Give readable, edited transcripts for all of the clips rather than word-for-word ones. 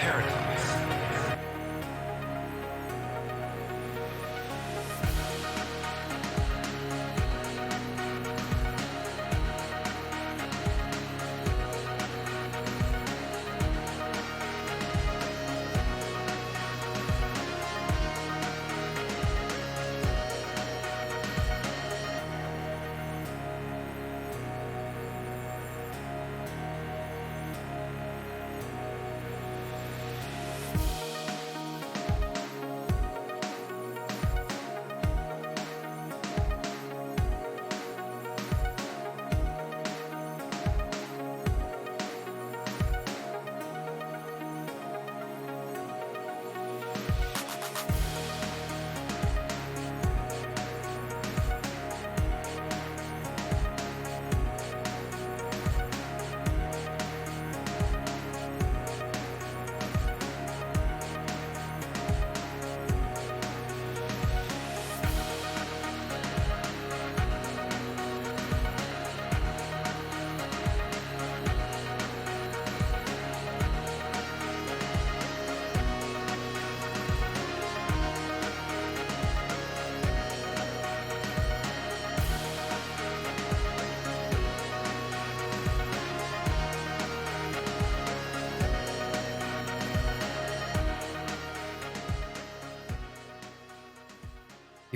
paradise.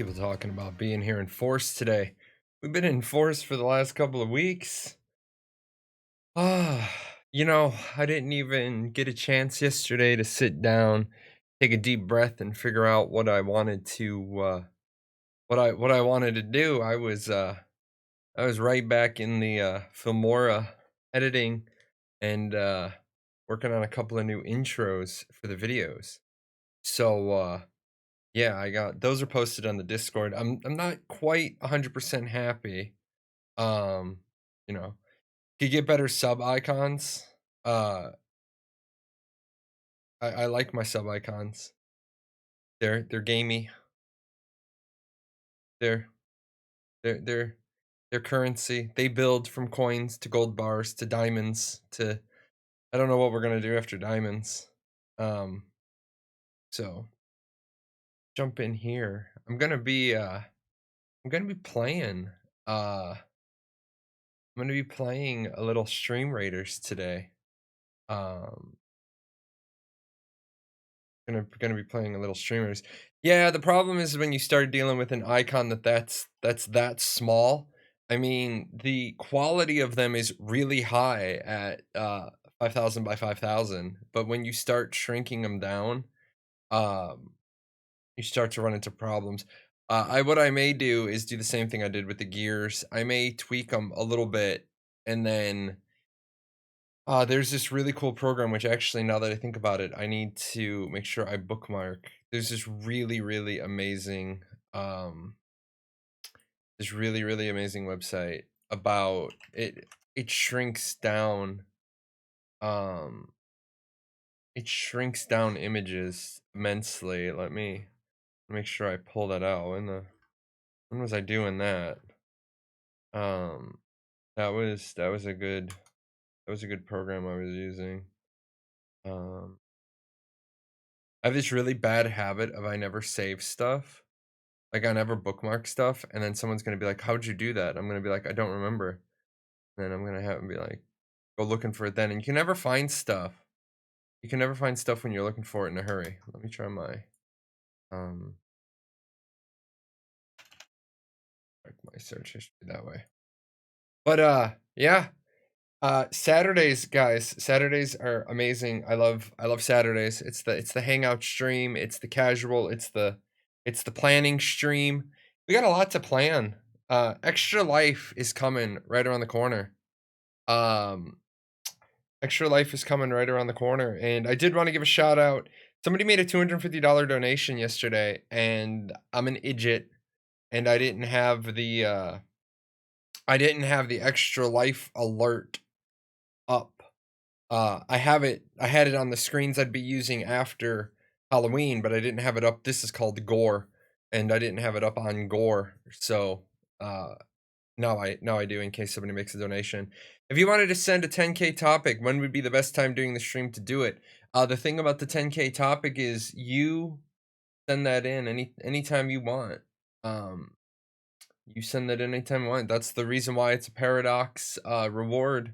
People talking about being here in force today. We've been in force for the last couple of weeks. I didn't even get a chance yesterday to sit down, take a deep breath, and figure out what I wanted to what I wanted to do. I was right back in the Filmora editing and working on a couple of new intros for the videos. So yeah, I got those are posted on the Discord. I'm not quite 100% happy. Um, you know, could get better sub icons. Uh, I like my sub icons. They're gamey. They're they're they're they're currency. They build from coins to gold bars to diamonds to I don't know what we're gonna do after diamonds. Um, so jump in here. I'm gonna be playing. I'm gonna be playing a little Stream Raiders today. Um, gonna be playing a little streamers. Yeah, the problem is when you start dealing with an icon that's that small. I mean, the quality of them is really high at 5,000 by 5,000, but when you start shrinking them down, um, you start to run into problems. I what I may do is do the same thing I did with the gears. I may tweak them a little bit, and then there's this really cool program, which actually, now that I think about it, I need to make sure I bookmark. There's this really amazing, um, really amazing website about it. It shrinks down, um, it shrinks down images immensely. Let me make sure I pull that out. When was I doing that? Um, that was a good program I was using. Um, I have this really bad habit of I never save stuff. Like I never bookmark stuff, and then someone's gonna be like, "How'd you do that?" I'm gonna be like, "I don't remember." And then I'm gonna have them be like, "Go looking for it then." And you can never find stuff. You can never find stuff when you're looking for it in a hurry. Let me try um check my search history that way. But yeah. Saturdays, guys. Saturdays are amazing. I love Saturdays. It's the hangout stream, it's the casual, it's the planning stream. We got a lot to plan. Extra Life is coming right around the corner. Um Extra Life is coming right around the corner, and I did want to give a shout out. Somebody made a $250 donation yesterday, and I'm an idiot, and I didn't have the Extra Life alert up. I had it on the screens I'd be using after Halloween, but I didn't have it up. This is called Gore, and I didn't have it up on Gore. So, now I do in case somebody makes a donation. If you wanted to send a 10K topic, when would be the best time during the stream to do it? The thing about the 10K topic is you send that in anytime you want. You send that in anytime you want. That's the reason why it's a paradox reward.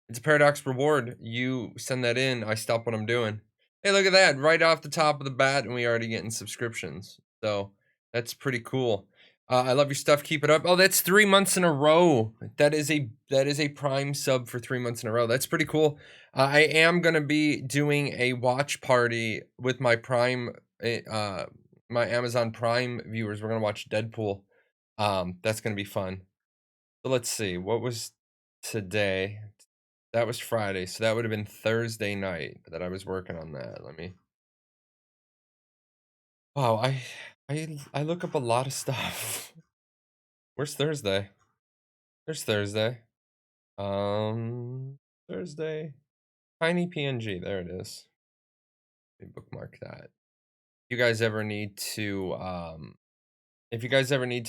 It's a paradox reward. You send that in, I stop what I'm doing. Hey, look at that. Right off the top of the bat, and we already getting subscriptions. So that's pretty cool. I love your stuff. Keep it up. Oh, that's 3 months in a row. That is a prime sub for 3 months in a row. That's pretty cool. I am gonna be doing a watch party with my my Amazon Prime viewers. We're gonna watch Deadpool. That's gonna be fun. So let's see. What was today? That was Friday, so that would have been Thursday night that I was working on that. Let me. Wow, I look up a lot of stuff. Where's Thursday? There's Thursday. Thursday. Tiny PNG. There it is. Let me bookmark that. If you guys ever need to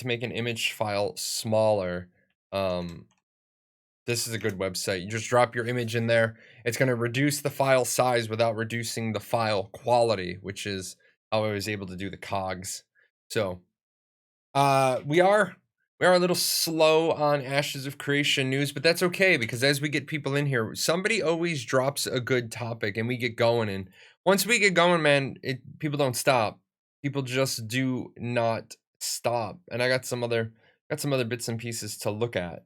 make an image file smaller, this is a good website. You just drop your image in there. It's going to reduce the file size without reducing the file quality, which is how I was able to do the cogs. So, we are a little slow on Ashes of Creation news, but that's okay because as we get people in here, somebody always drops a good topic and we get going. And once we get going, man, people don't stop. People just do not stop. And I got some other bits and pieces to look at.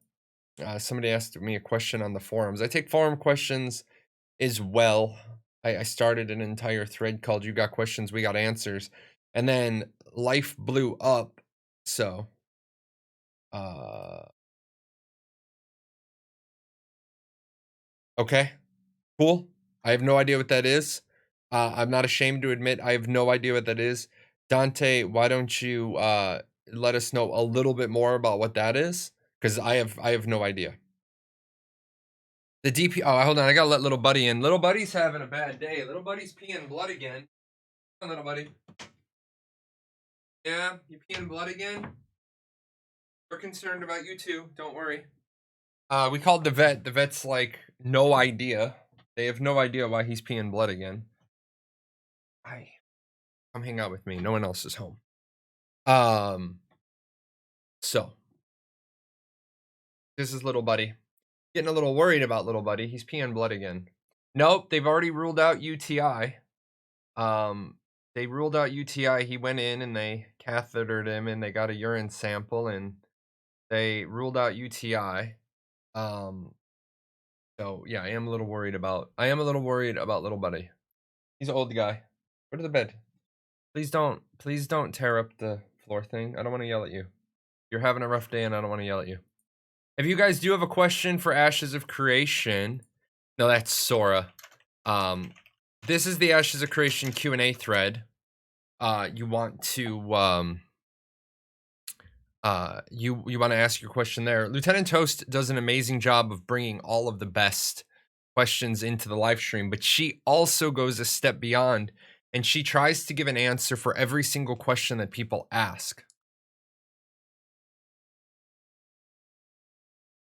Somebody asked me a question on the forums. I take forum questions as well. I started an entire thread called "You Got Questions, We Got Answers," and then life blew up. So, okay, cool. I have no idea what that is. I'm not ashamed to admit I have no idea what that is. Dante, why don't you let us know a little bit more about what that is? Because I have no idea. The DP. Oh, hold on. I gotta let little buddy in. Little buddy's having a bad day. Little buddy's peeing blood again. Come on, little buddy. Yeah, you peeing blood again? We're concerned about you too. Don't worry. We called the vet. The vet's like, no idea. They have no idea why he's peeing blood again. Come hang out with me. No one else is home. So this is little buddy. Getting a little worried about little buddy. He's peeing blood again. Nope, they've already ruled out UTI. They ruled out UTI. He went in and they cathetered him and they got a urine sample and they ruled out UTI. So yeah, I am a little worried about little buddy. He's an old guy. Go to the bed. Please don't tear up the floor thing. I don't want to yell at you. You're having a rough day and I don't want to yell at you. If you guys do have a question for Ashes of Creation, no, that's Sora. This is the Ashes of Creation Q&A thread. You want to you want to ask your question there. Lieutenant Toast does an amazing job of bringing all of the best questions into the live stream, but she also goes a step beyond and she tries to give an answer for every single question that people ask.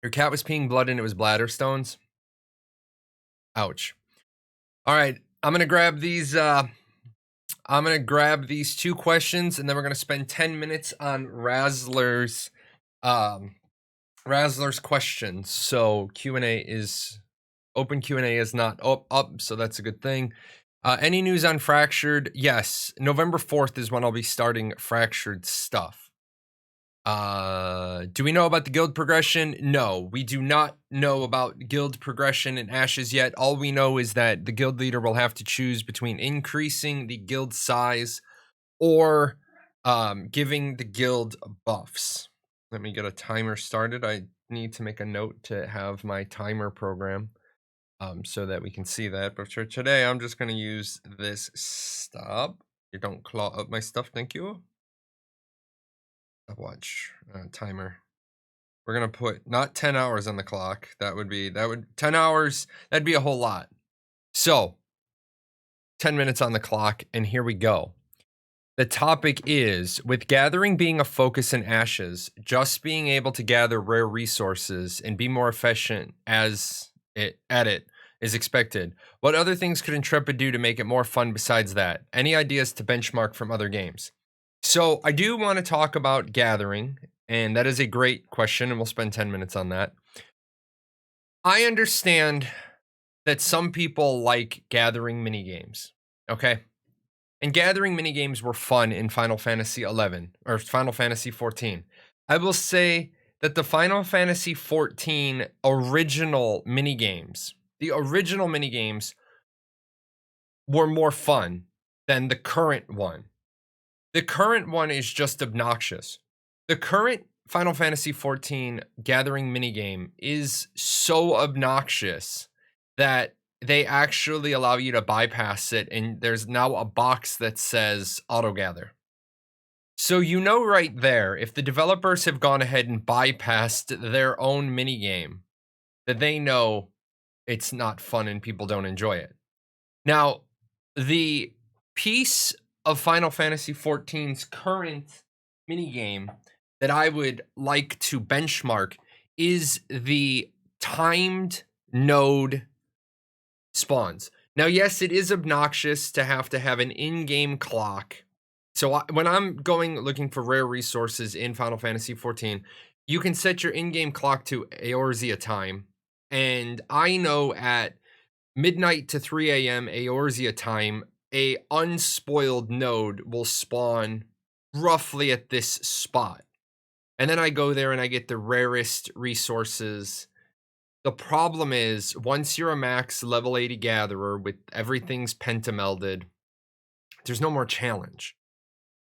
Your cat was peeing blood and it was bladder stones. Ouch. All right, I'm gonna grab these two questions and then we're gonna spend 10 minutes on Razzler's questions. So Q&A is open. Q&A is not up, so that's a good thing. Any news on Fractured? Yes, November 4th is when I'll be starting Fractured stuff. Do we know about the guild progression? No, we do not know about guild progression in Ashes yet. All we know is that the guild leader will have to choose between increasing the guild size or giving the guild buffs. Let me get a timer started. I need to make a note to have my timer program so that we can see that. But for today, I'm just going to use this stop. You don't claw up my stuff, thank you. Watch timer. We're gonna put not 10 hours on the clock. That would 10 hours. That'd be a whole lot. So 10 minutes on the clock, and here we go. The topic is, with gathering being a focus in Ashes, just being able to gather rare resources and be more efficient at it is expected. What other things could Intrepid do to make it more fun besides that? Any ideas to benchmark from other games? So I do want to talk about Gathering, and that is a great question, and we'll spend 10 minutes on that. I understand that some people like gathering mini games. Okay. And gathering mini games were fun in Final Fantasy 11 or Final Fantasy 14. I will say that the Final Fantasy 14 original mini games, the original mini games were more fun than the current one. The current one is just obnoxious. The current Final Fantasy 14 gathering minigame is so obnoxious that they actually allow you to bypass it, and there's now a box that says auto gather. So you know right there, if the developers have gone ahead and bypassed their own minigame, that they know it's not fun and people don't enjoy it. Now, the piece of Final Fantasy XIV's current minigame that I would like to benchmark is the timed node spawns. Now, yes, it is obnoxious to have an in-game clock. So when I'm going looking for rare resources in Final Fantasy XIV, you can set your in-game clock to Eorzea time. And I know at midnight to 3 a.m. Eorzea time, a unspoiled node will spawn roughly at this spot. And then I go there and I get the rarest resources. The problem is, once you're a max level 80 gatherer with everything's pentamelded, there's no more challenge.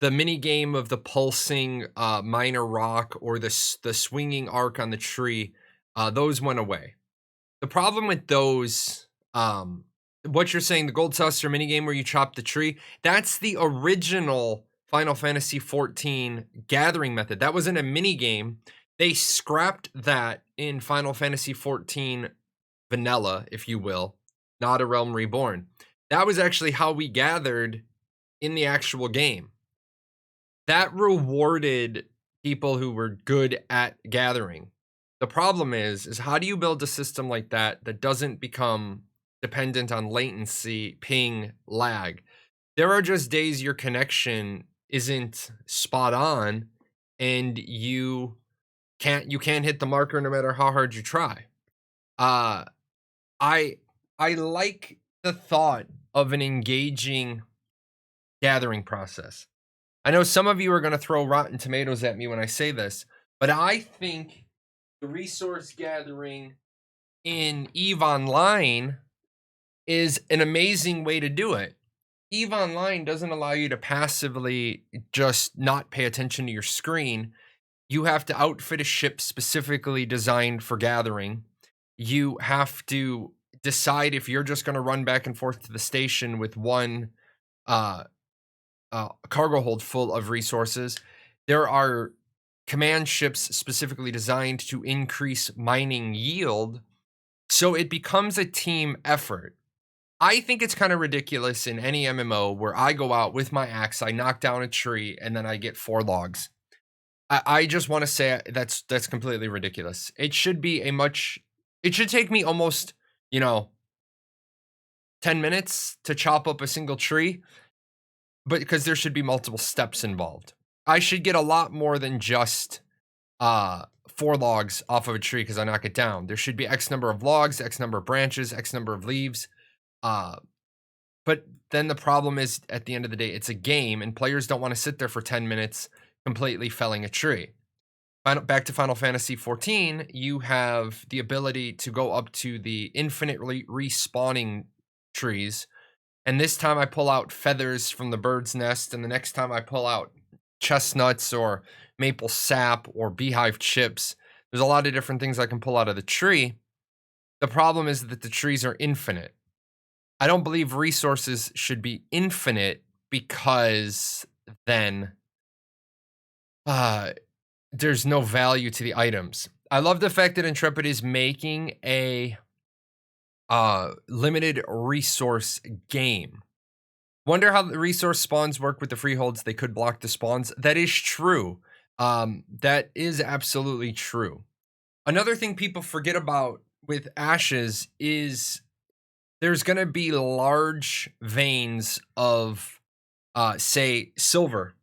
The mini game of the pulsing minor rock or the swinging arc on the tree, those went away. The problem with those, what you're saying, the Gold Saucer minigame where you chop the tree, that's the original Final Fantasy XIV gathering method. That wasn't a minigame. They scrapped that in Final Fantasy XIV vanilla, if you will, not a Realm Reborn. That was actually how we gathered in the actual game. That rewarded people who were good at gathering. The problem is how do you build a system like that that doesn't become dependent on latency, ping, lag? There are just days your connection isn't spot on and you can't hit the marker no matter how hard you try. I like the thought of an engaging gathering process. I know some of you are going to throw rotten tomatoes at me when I say this, but I think the resource gathering in EVE Online is an amazing way to do it. EVE Online doesn't allow you to passively just not pay attention to your screen. You have to outfit a ship specifically designed for gathering. You have to decide if you're just going to run back and forth to the station with one cargo hold full of resources. There are command ships specifically designed to increase mining yield. So it becomes a team effort. I think it's kind of ridiculous in any MMO where I go out with my axe, I knock down a tree, and then I get 4 logs. I just want to say that's completely ridiculous. It should be it should take me almost, 10 minutes to chop up a single tree, but because there should be multiple steps involved. I should get a lot more than just 4 logs off of a tree because I knock it down. There should be X number of logs, X number of branches, X number of leaves. But then the problem is, at the end of the day, it's a game, and players don't want to sit there for 10 minutes completely felling a tree. Back to Final Fantasy XIV, you have the ability to go up to the infinitely respawning trees. And this time I pull out feathers from the bird's nest, and the next time I pull out chestnuts or maple sap or beehive chips. There's a lot of different things I can pull out of the tree. The problem is that the trees are infinite. I don't believe resources should be infinite because then there's no value to the items. I love the fact that Intrepid is making a limited resource game. Wonder how the resource spawns work with the freeholds. They could block the spawns. That is true. That is absolutely true. Another thing people forget about with Ashes is there's gonna be large veins of, say, silver.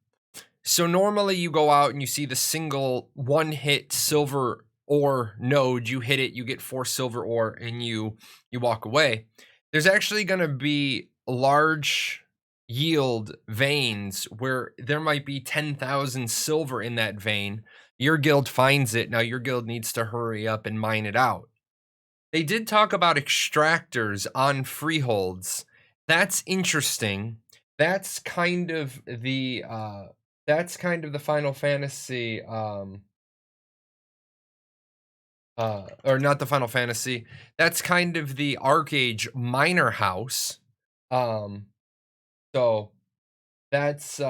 So normally you go out and you see the single one hit silver ore node, you hit it, you get 4 silver ore, and you walk away. There's actually gonna be large yield veins where there might be 10,000 silver in that vein. Your guild finds it. Now your guild needs to hurry up and mine it out. They did talk about extractors on freeholds. That's interesting. That's kind of the Final Fantasy or not the Final Fantasy. That's kind of the Arcage miner house. So that's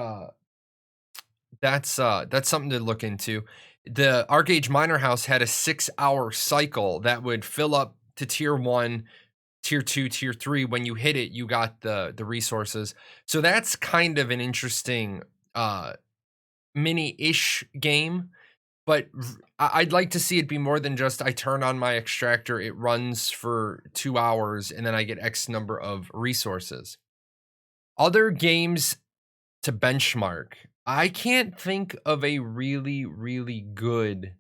that's something to look into. The Arcage Miner House had a 6-hour cycle that would fill up to tier 1, tier 2, tier 3. When you hit it, you got the resources. So that's kind of an interesting mini-ish game. But I'd like to see it be more than just I turn on my extractor, it runs for 2 hours, and then I get X number of resources. Other games to benchmark. I can't think of a really good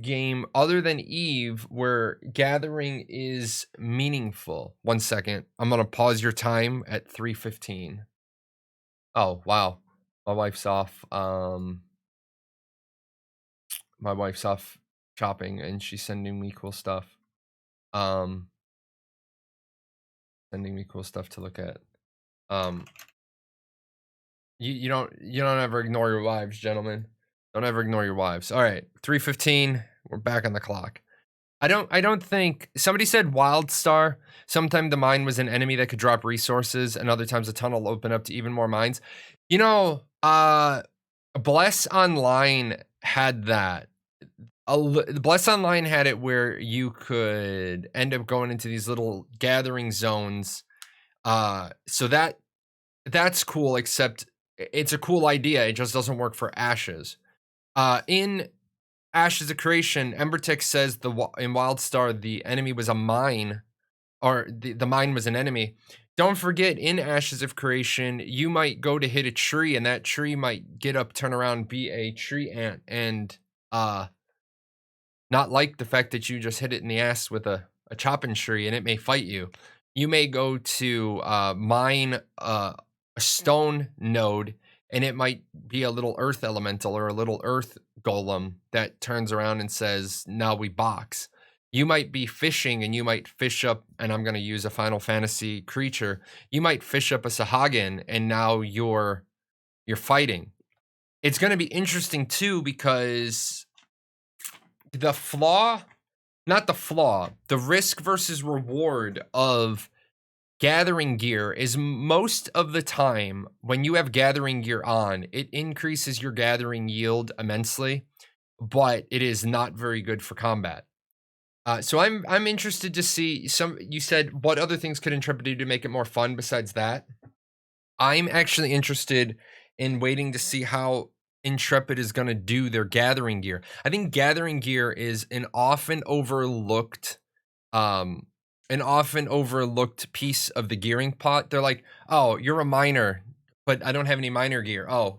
game other than Eve where gathering is meaningful. 1 second. I'm going to pause your time at 3:15. Oh, wow. My wife's off shopping and she's sending me cool stuff. Sending me cool stuff to look at. You don't ever ignore your wives, gentlemen. Don't ever ignore your wives. All right, 3:15. We're back on the clock. I don't think somebody said Wildstar. Sometime the mine was an enemy that could drop resources, and other times the tunnel will open up to even more mines. You know, Bless Online had that. Bless Online had it where you could end up going into these little gathering zones. So that's cool, except it's a cool idea. It just doesn't work for Ashes. In Ashes of Creation, Embertech says in Wildstar the enemy was a mine, or the mine was an enemy. Don't forget, in Ashes of Creation, you might go to hit a tree, and that tree might get up, turn around, be a tree ant, and not like the fact that you just hit it in the ass with a chopping tree, and it may fight you. You may go to mine a stone node, and it might be a little earth elemental or a little earth golem that turns around and says, now we box. You might be fishing and you might fish up, and I'm going to use a Final Fantasy creature. You might fish up a Sahagin, and now you're fighting. It's going to be interesting too, because the risk versus reward of gathering gear is most of the time when you have gathering gear on, it increases your gathering yield immensely, but it is not very good for combat. So I'm interested to see you said what other things could Intrepid do to make it more fun besides that? I'm actually interested in waiting to see how Intrepid is going to do their gathering gear. I think gathering gear is an often overlooked piece of the gearing pot. They're like, oh, you're a miner, but I don't have any miner gear. Oh,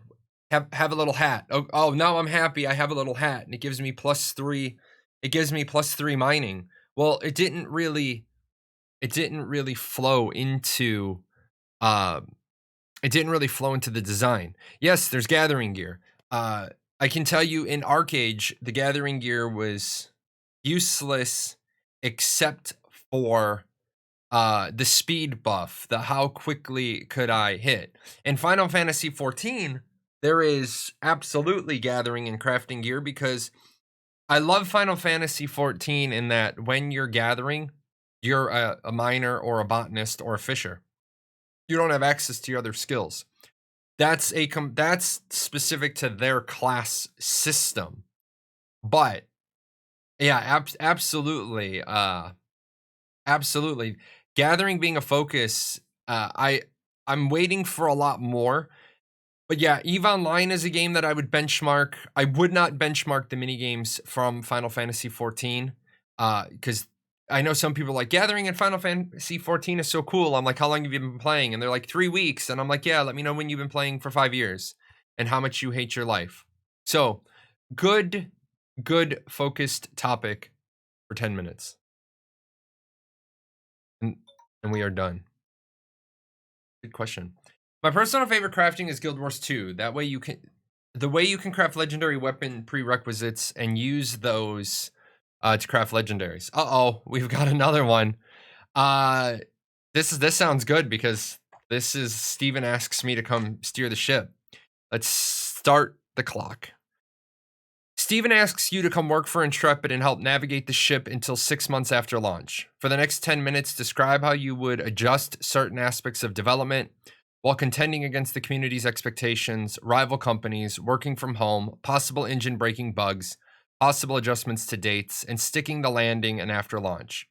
have a little hat. Oh, now I'm happy. I have a little hat, and it gives me +3. It gives me +3 mining. Well, it didn't really flow into the design. Yes, there's gathering gear. I can tell you in Arcage, the gathering gear was useless except for the speed buff, the how quickly could I hit. In Final Fantasy 14, there is absolutely gathering and crafting gear, because I love Final Fantasy 14 in that when you're gathering, you're a miner or a botanist or a fisher. You don't have access to your other skills. That's specific to their class system. But yeah, absolutely. Absolutely. Gathering being a focus, I'm waiting for a lot more. But yeah, EVE Online is a game that I would benchmark. I would not benchmark the mini games from Final Fantasy 14, because I know some people are like, gathering in Final Fantasy 14 is so cool. I'm like, how long have you been playing? And they're like, 3 weeks. And I'm like, yeah, let me know when you've been playing for 5 years and how much you hate your life. So good, good focused topic for 10 minutes. And we are done. Good question. My personal favorite crafting is Guild Wars 2. That way you can, the way you can craft legendary weapon prerequisites and use those to craft legendaries. Uh-oh, we've got another one. This sounds good because this is Steven asks me to come steer the ship. Let's start the clock. Steven asks you to come work for Intrepid and help navigate the ship until 6 months after launch. For the next 10 minutes, describe how you would adjust certain aspects of development while contending against the community's expectations, rival companies, working from home, possible engine breaking bugs, possible adjustments to dates, and sticking the landing and after launch.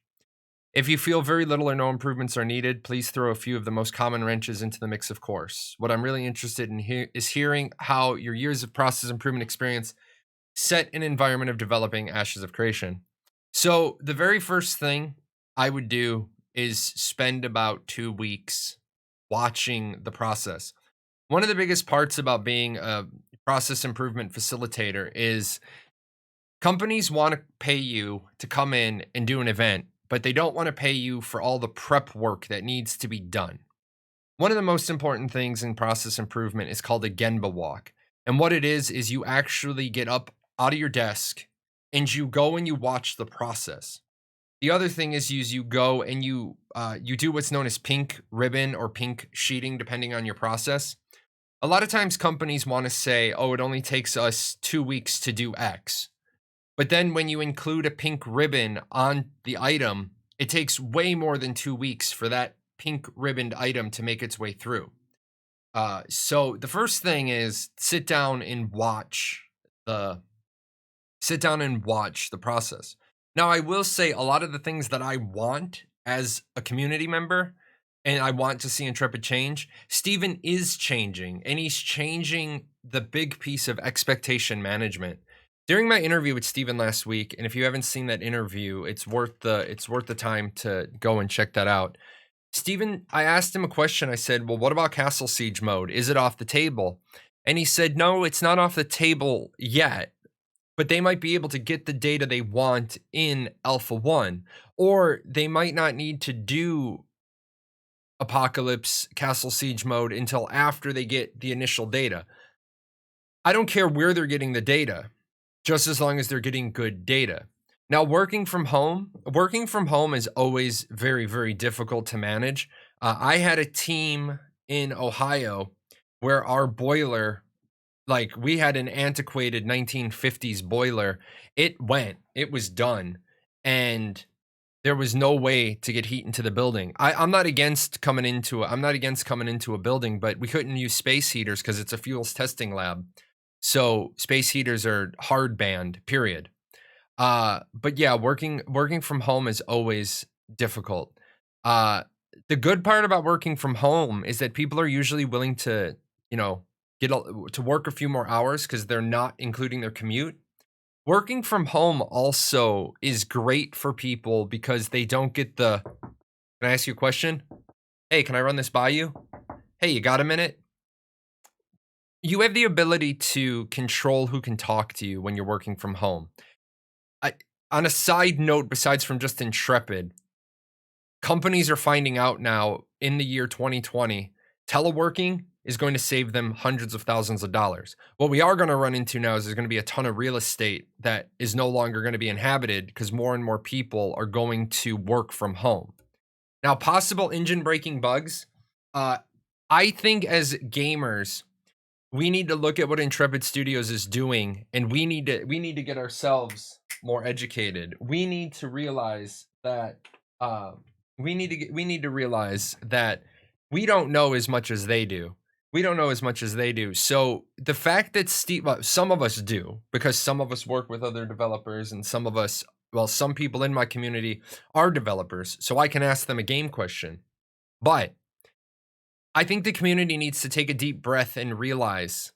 If you feel very little or no improvements are needed, please throw a few of the most common wrenches into the mix, of course. What I'm really interested in is hearing how your years of process improvement experience set an environment of developing Ashes of Creation. So the very first thing I would do is spend about 2 weeks watching the process. One of the biggest parts about being a process improvement facilitator is companies want to pay you to come in and do an event, but they don't want to pay you for all the prep work that needs to be done. One of the most important things in process improvement is called a Genba walk. And what it is you actually get up out of your desk and you go and you watch the process. The other thing is you go and you do what's known as pink ribbon or pink sheeting, depending on your process. A lot of times companies want to say, oh, it only takes us 2 weeks to do X. But then when you include a pink ribbon on the item, it takes way more than 2 weeks for that pink ribboned item to make its way through. So the first thing is sit down and watch the process. Now, I will say a lot of the things that I want as a community member and I want to see Intrepid change, Steven is changing, and he's changing the big piece of expectation management. During my interview with Steven last week, and if you haven't seen that interview, it's worth the time to go and check that out. Steven, I asked him a question. I said, well, what about Castle Siege mode? Is it off the table? And he said, no, it's not off the table yet, but they might be able to get the data they want in Alpha 1, or they might not need to do Apocalypse Castle Siege mode until after they get the initial data. I don't care where they're getting the data, just as long as they're getting good data. Now, working from home is always very, very difficult to manage. I had a team in Ohio where our boiler, like we had an antiquated 1950s boiler. It was done, and there was no way to get heat into the building. I'm not against coming into a building, but we couldn't use space heaters because it's a fuels testing lab. So space heaters are hard banned, period. But yeah, working from home is always difficult. The good part about working from home is that people are usually willing to, to work a few more hours because they're not including their commute. Working from home also is great for people because they don't get the, can I ask you a question? Hey, can I run this by you? Hey, you got a minute? You have the ability to control who can talk to you when you're working from home. On a side note, besides from just Intrepid, companies are finding out now in the year 2020, teleworking is going to save them hundreds of thousands of dollars. What we are going to run into now is there's going to be a ton of real estate that is no longer going to be inhabited because more and more people are going to work from home. Now, possible engine breaking bugs. I think as gamers, we need to look at what Intrepid Studios is doing, and we need to get ourselves more educated. We need to realize that we need to realize that we don't know as much as they do. So the fact that some of us do, because some of us work with other developers, and some people in my community are developers, so I can ask them a game question. But I think the community needs to take a deep breath and realize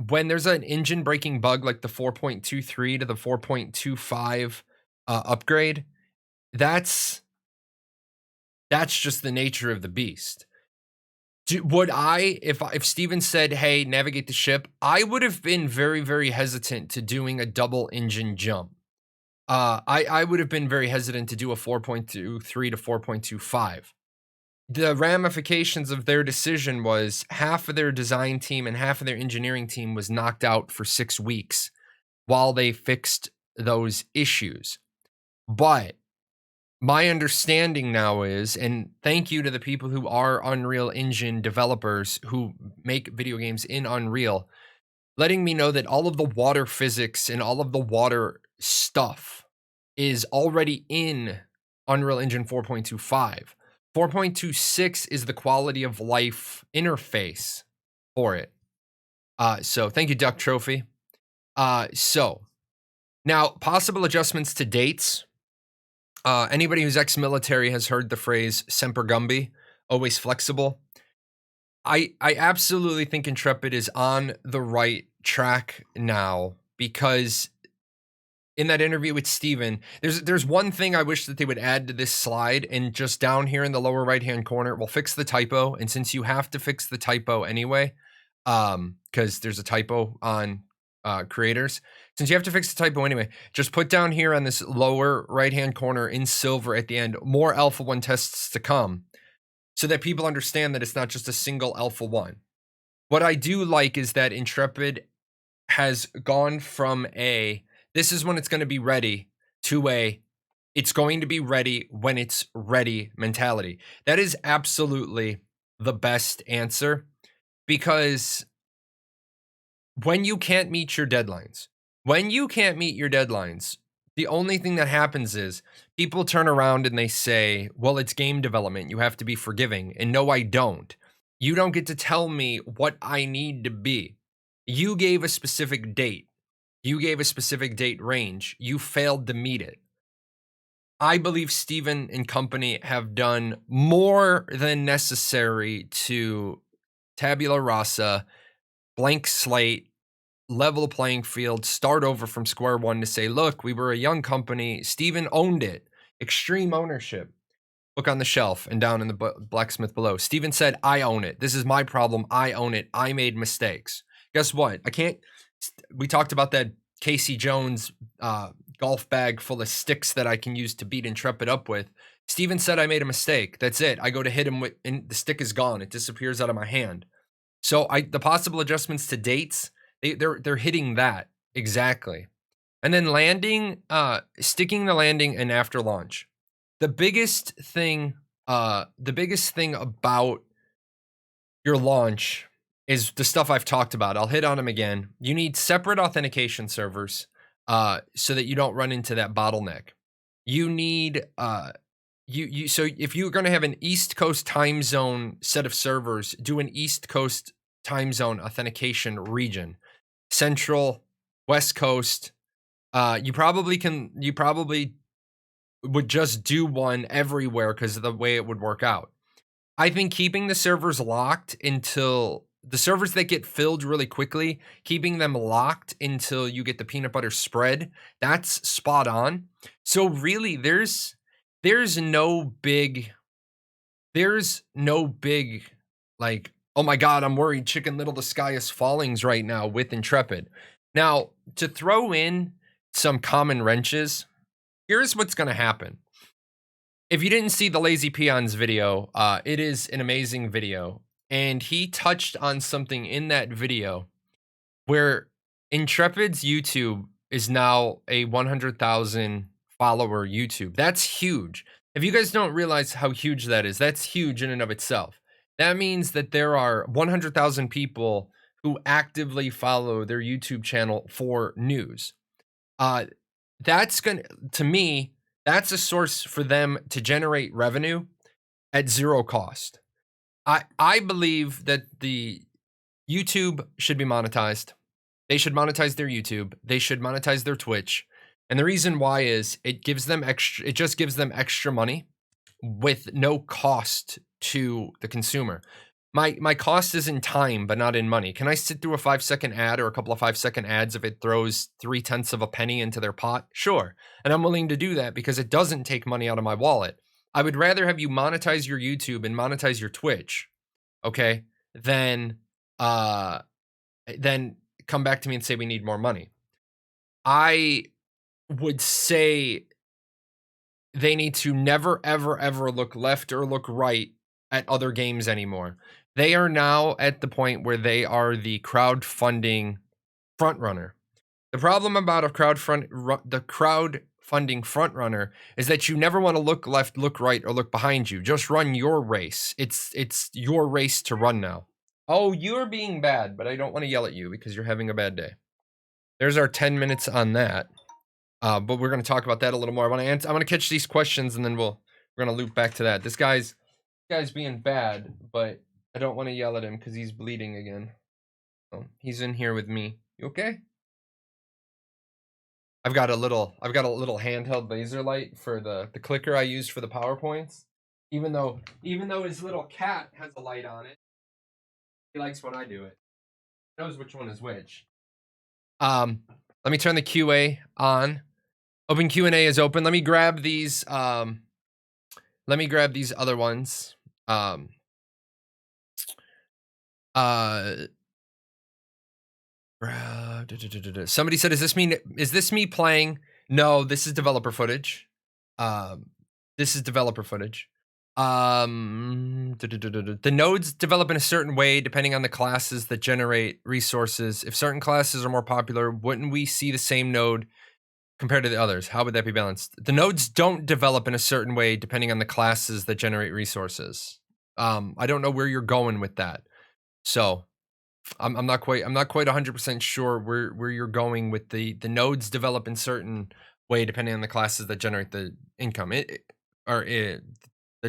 when there's an engine breaking bug like the 4.23 to the 4.25 upgrade, that's just the nature of the beast. Would I, if Steven said, "Hey, navigate the ship," I would have been very, very hesitant to doing a double engine jump. I would have been very hesitant to do a 4.23 to 4.25. The ramifications of their decision was half of their design team and half of their engineering team was knocked out for 6 weeks while they fixed those issues. But my understanding now is, and thank you to the people who are Unreal Engine developers who make video games in Unreal, letting me know that all of the water physics and all of the water stuff is already in Unreal Engine 4.25. 4.26 is the quality of life interface for it. So thank you, Duck Trophy. So now possible adjustments to dates. Anybody who's ex-military has heard the phrase "semper gumby," always flexible. I absolutely think Intrepid is on the right track now, because in that interview with Steven, there's one thing I wish that they would add to this slide, and just down here in the lower right-hand corner, we'll fix the typo. And since you have to fix the typo anyway, because there's a typo on creators, since you have to fix the typo anyway, just put down here on this lower right-hand corner in silver at the end, more Alpha 1 tests to come, so that people understand that it's not just a single Alpha 1. What I do like is that Intrepid has gone from a, this is when it's going to be ready, to a, it's going to be ready when it's ready mentality. That is absolutely the best answer, because when you can't meet your deadlines, the only thing that happens is people turn around and they say, well, it's game development, you have to be forgiving. And no, I don't. You don't get to tell me what I need to be. You gave a specific date. You gave a specific date range. You failed to meet it. I believe Steven and company have done more than necessary to tabula rasa, blank slate, level the playing field, start over from square one to say, look, we were a young company. Steven owned it. Extreme ownership. Look on the shelf and down in the blacksmith below. Steven said, I own it. This is my problem. I own it. I made mistakes. Guess what? I can't. We talked about that Casey Jones golf bag full of sticks that I can use to beat Intrepid up with. Steven said I made a mistake. That's it. I go to hit him with, and the stick is gone. It disappears out of my hand. So the possible adjustments to dates, they're hitting that exactly. And then landing, sticking the landing and after launch. The biggest thing about your launch is the stuff I've talked about. I'll hit on them again. You need separate authentication servers so that you don't run into that bottleneck. You need so if you're going to have an East Coast time zone set of servers, do an East Coast time zone authentication region. Central, West Coast, you probably would just do one everywhere because of the way it would work out. I think keeping the servers locked until the servers that get filled really quickly, keeping them locked until you get the peanut butter spread, that's spot on. So really there's no big like, oh my God, I'm worried Chicken Little, the sky is fallings right now with Intrepid. Now, to throw in some common wrenches, here's what's going to happen. If you didn't see the Lazy Peons video, it is an amazing video. And he touched on something in that video where Intrepid's YouTube is now a 100,000 follower YouTube. That's huge. If you guys don't realize how huge that is, that's huge in and of itself. That means that there are 100,000 people who actively follow their YouTube channel for news. That's to me, that's a source for them to generate revenue at zero cost. I believe that the YouTube should be monetized. They should monetize their YouTube. They should monetize their Twitch. And the reason why is it just gives them extra money with no cost to the consumer. My cost is in time, but not in money. Can I sit through a 5-second ad or a couple of 5-second ads if it throws 0.3 of a penny into their pot? Sure. And I'm willing to do that because it doesn't take money out of my wallet. I would rather have you monetize your YouTube and monetize your Twitch, okay, than then come back to me and say we need more money. I would say they need to never, ever, ever look left or look right at other games anymore. They are now at the point where they are the crowdfunding frontrunner. The problem about the crowdfunding frontrunner is that you never want to look left, look right, or look behind you. Just run your race. It's your race to run now. Oh, you're being bad, but I don't want to yell at you because you're having a bad day. There's our 10 minutes on that. But we're going to talk about that a little more. I want to catch these questions and then we're going to loop back to that. This guy's being bad, but I don't want to yell at him because he's bleeding again. So he's in here with me. You okay? I've got a little handheld laser light for the clicker I use for the PowerPoints. Even though his little cat has a light on it, he likes when I do it. He knows which one is which. Let me turn the QA on. Open Q&A is open. Let me grab these other ones. Somebody said, is this me playing? No, this is developer footage. This is developer footage. The nodes develop in a certain way depending on the classes that generate resources. If certain classes are more popular, wouldn't we see the same node compared to the others? How would that be balanced? The nodes don't develop in a certain way depending on the classes that generate resources. I don't know where you're going with that. So I'm not quite 100% sure where you're going with the nodes develop in certain way depending on the classes that generate the income that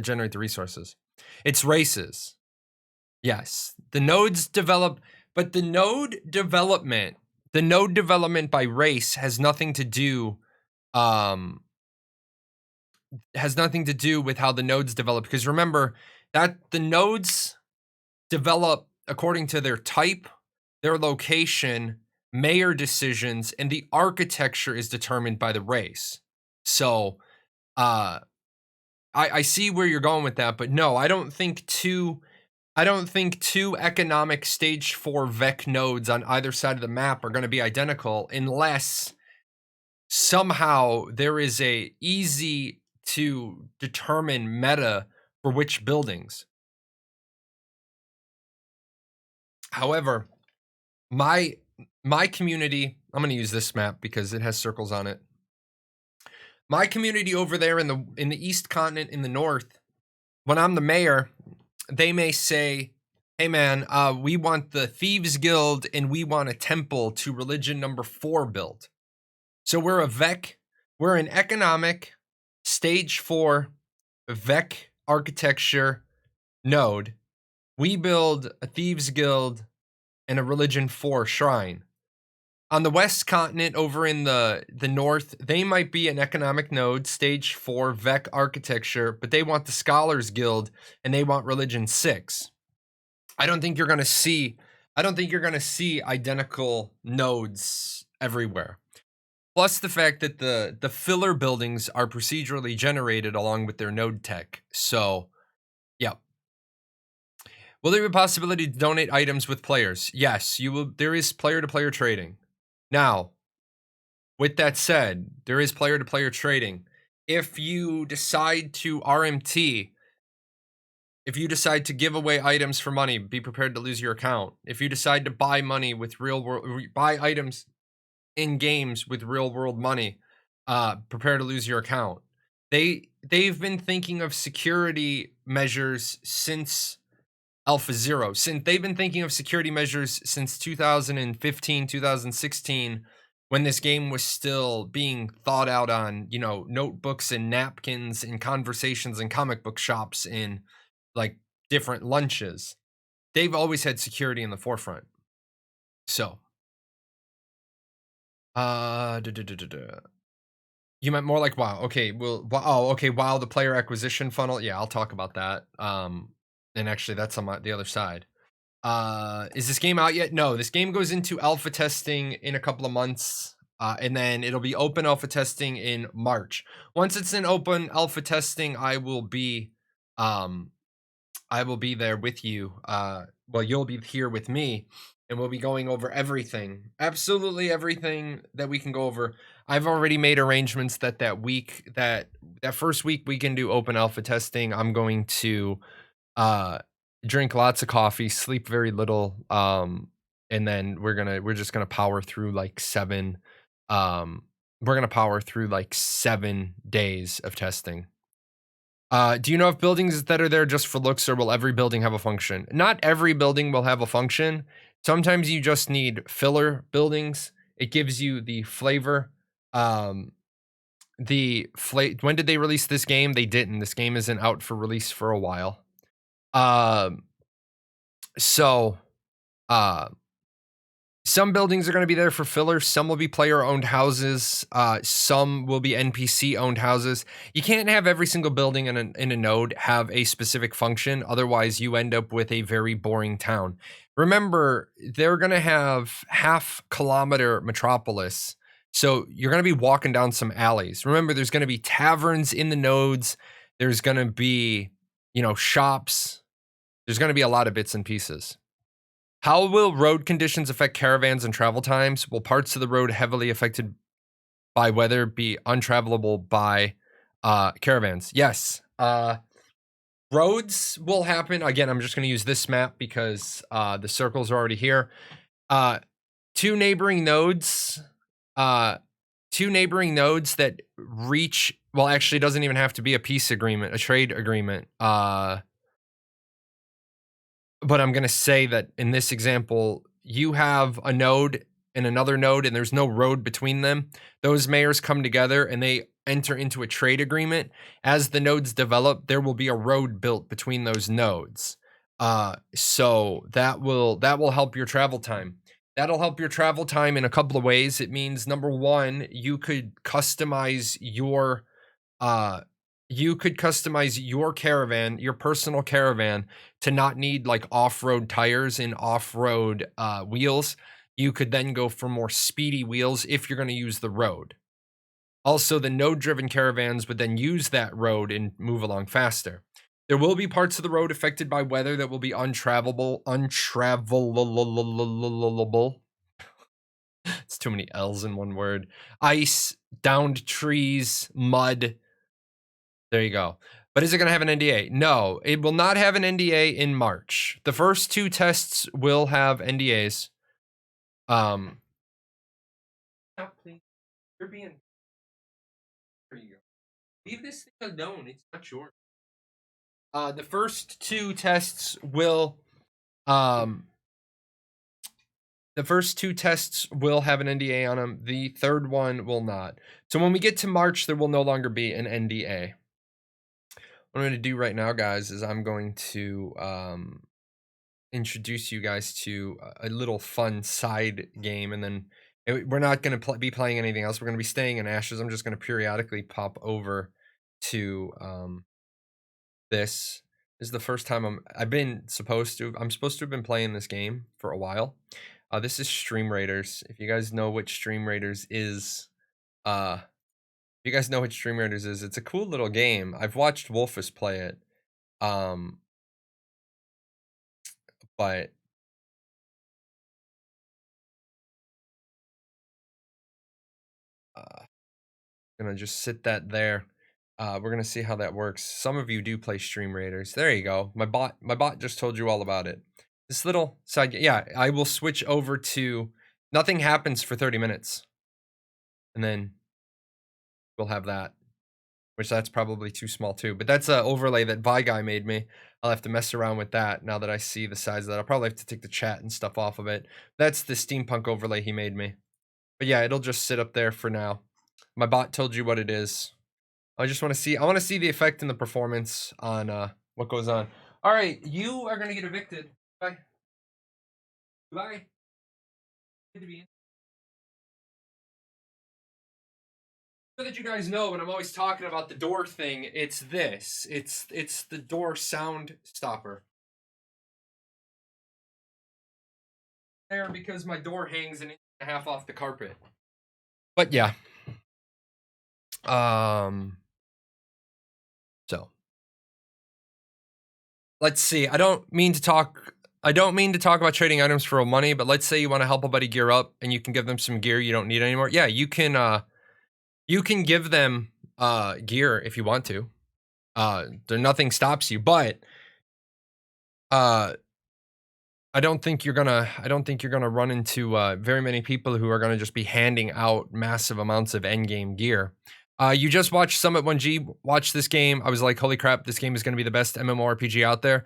generate the resources. It's races. Yes, the nodes develop, but the node development by race has nothing to do with how the nodes develop, because remember that the nodes develop according to their type, their location, mayor decisions, and the architecture is determined by the race. So I see where you're going with that, but no, I don't think two economic stage 4 VEC nodes on either side of the map are going to be identical unless somehow there is a easy to determine meta for which buildings. However, my community, I'm going to use this map because it has circles on it. My community over there in the East Continent in the North, when I'm the mayor, they may say, hey man, we want the Thieves Guild and we want a temple to religion number 4 build. So we're a VEC, we're an economic stage 4 VEC architecture node. We build a Thieves Guild and a religion 4 shrine. On the West Continent, over in the North, they might be an economic node, stage 4 VEC architecture, but they want the Scholars Guild and they want religion 6. I don't think you're going to see identical nodes everywhere. Plus the fact that the filler buildings are procedurally generated along with their node tech. So, yeah. Will there be a possibility to donate items with players? Yes, you will. There is player-to-player trading. Now, with that said, there is player-to-player trading. If you decide to RMT, if you decide to give away items for money, be prepared to lose your account. If you decide to buy money with buy items in games with real-world money, prepare to lose your account. They've been thinking of security measures since Alpha Zero. Since they've been thinking of security measures since 2015, 2016, when this game was still being thought out on, notebooks and napkins and conversations in comic book shops in like different lunches. They've always had security in the forefront. So, you meant more like WoW. Okay, well, okay, WoW, the player acquisition funnel. Yeah, I'll talk about that. And actually, that's on the other side. Is this game out yet? No, this game goes into alpha testing in a couple of months. And then it'll be open alpha testing in March. Once it's in open alpha testing, I will be there with you. Well, you'll be here with me, and we'll be going over everything, absolutely everything that we can go over. I've already made arrangements that week, that first week we can do open alpha testing. I'm going to uh drink lots of coffee, sleep very little, and then we're just gonna power through like um we're gonna power through like 7 days of testing. Do you know if buildings that are there just for looks, or will every building have a function? Not every building will have a function. Sometimes you just need filler buildings. It gives you the flavor. Um, when did they release this game? They didn't. This game isn't out for release for a while. Um, so uh some buildings are going to be there for filler. Some will be player-owned houses. Some will be NPC-owned houses. You can't have every single building in a node have a specific function. Otherwise, you end up with a very boring town. Remember, they're going to have half-kilometer metropolis. So you're going to be walking down some alleys. Remember, there's going to be taverns in the nodes. There's going to be, shops. There's going to be a lot of bits and pieces. How will road conditions affect caravans and travel times? Will parts of the road heavily affected by weather be untravelable by caravans? Yes. Roads will happen. Again, I'm just going to use this map because the circles are already here. Two neighboring nodes that reach, well, actually, it doesn't even have to be a peace agreement, a trade agreement. But I'm going to say that in this example, you have a node and another node, and there's no road between them. Those mayors come together and they enter into a trade agreement. As the nodes develop, there will be a road built between those nodes. So that will help your travel time. That'll help your travel time in a couple of ways. It means, number one, you could customize your caravan, your personal caravan, to not need like off-road tires and off-road wheels. You could then go for more speedy wheels if you're going to use the road. Also, the node-driven caravans would then use that road and move along faster. There will be parts of the road affected by weather that will be untravelable. It's too many L's in one word. Ice, downed trees, mud. There you go. But is it going to have an NDA? No, it will not have an NDA in March. The first 2 tests will have NDAs. Stop, please. You're being. There you go. Leave this thing alone. It's not yours. The first 2 tests will. The first 2 tests will have an NDA on them. The third one will not. So when we get to March, there will no longer be an NDA. What I'm going to do right now, guys, is I'm going to introduce you guys to a little fun side game, and then we're not going to be playing anything else. We're going to be staying in Ashes. I'm just going to periodically pop over to this. This is the first time I'm supposed to have been playing this game for a while. This is Stream Raiders. If you guys know what Stream Raiders is, it's a cool little game. I've watched Wolfus play it. But gonna just sit that there. We're gonna see how that works. Some of you do play Stream Raiders. There you go. My bot just told you all about it. This little side, yeah, I will switch over to nothing happens for 30 minutes. And then we'll have that, which that's probably too small too. But that's an overlay that Vi Guy made me. I'll have to mess around with that now that I see the size of that. I'll probably have to take the chat and stuff off of it. That's the steampunk overlay he made me. But yeah, it'll just sit up there for now. My bot told you what it is. I want to see the effect and the performance on what goes on. All right, you are going to get evicted. Bye. Goodbye. Good to be in. So that you guys know, when I'm always talking about the door thing, it's this. It's the door sound stopper. there because my door hangs an inch and a half off the carpet. But yeah. So let's see. I don't mean to talk about trading items for real money, but let's say you want to help a buddy gear up and you can give them some gear you don't need anymore. Yeah, you can give them gear if you want to. Nothing stops you, but I don't think you're gonna run into very many people who are gonna just be handing out massive amounts of endgame gear. You just watched Summit 1G watch this game. I was like, holy crap, this game is gonna be the best MMORPG out there.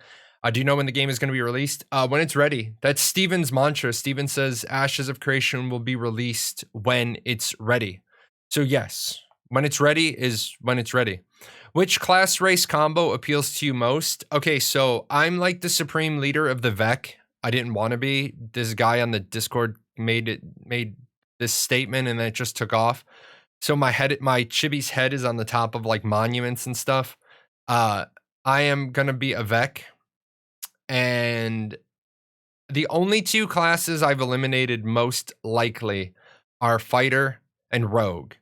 Do you know when the game is gonna be released? When it's ready. That's Steven's mantra. Steven says Ashes of Creation will be released when it's ready. So yes, when it's ready is when it's ready. Which class race combo appeals to you most? Okay, so I'm like the supreme leader of the Vec. I didn't want to be. This guy on the Discord made this statement and then it just took off. So my chibi's head is on the top of like monuments and stuff. I am gonna be a Vec. And the only two classes I've eliminated most likely are Fighter and Rogue.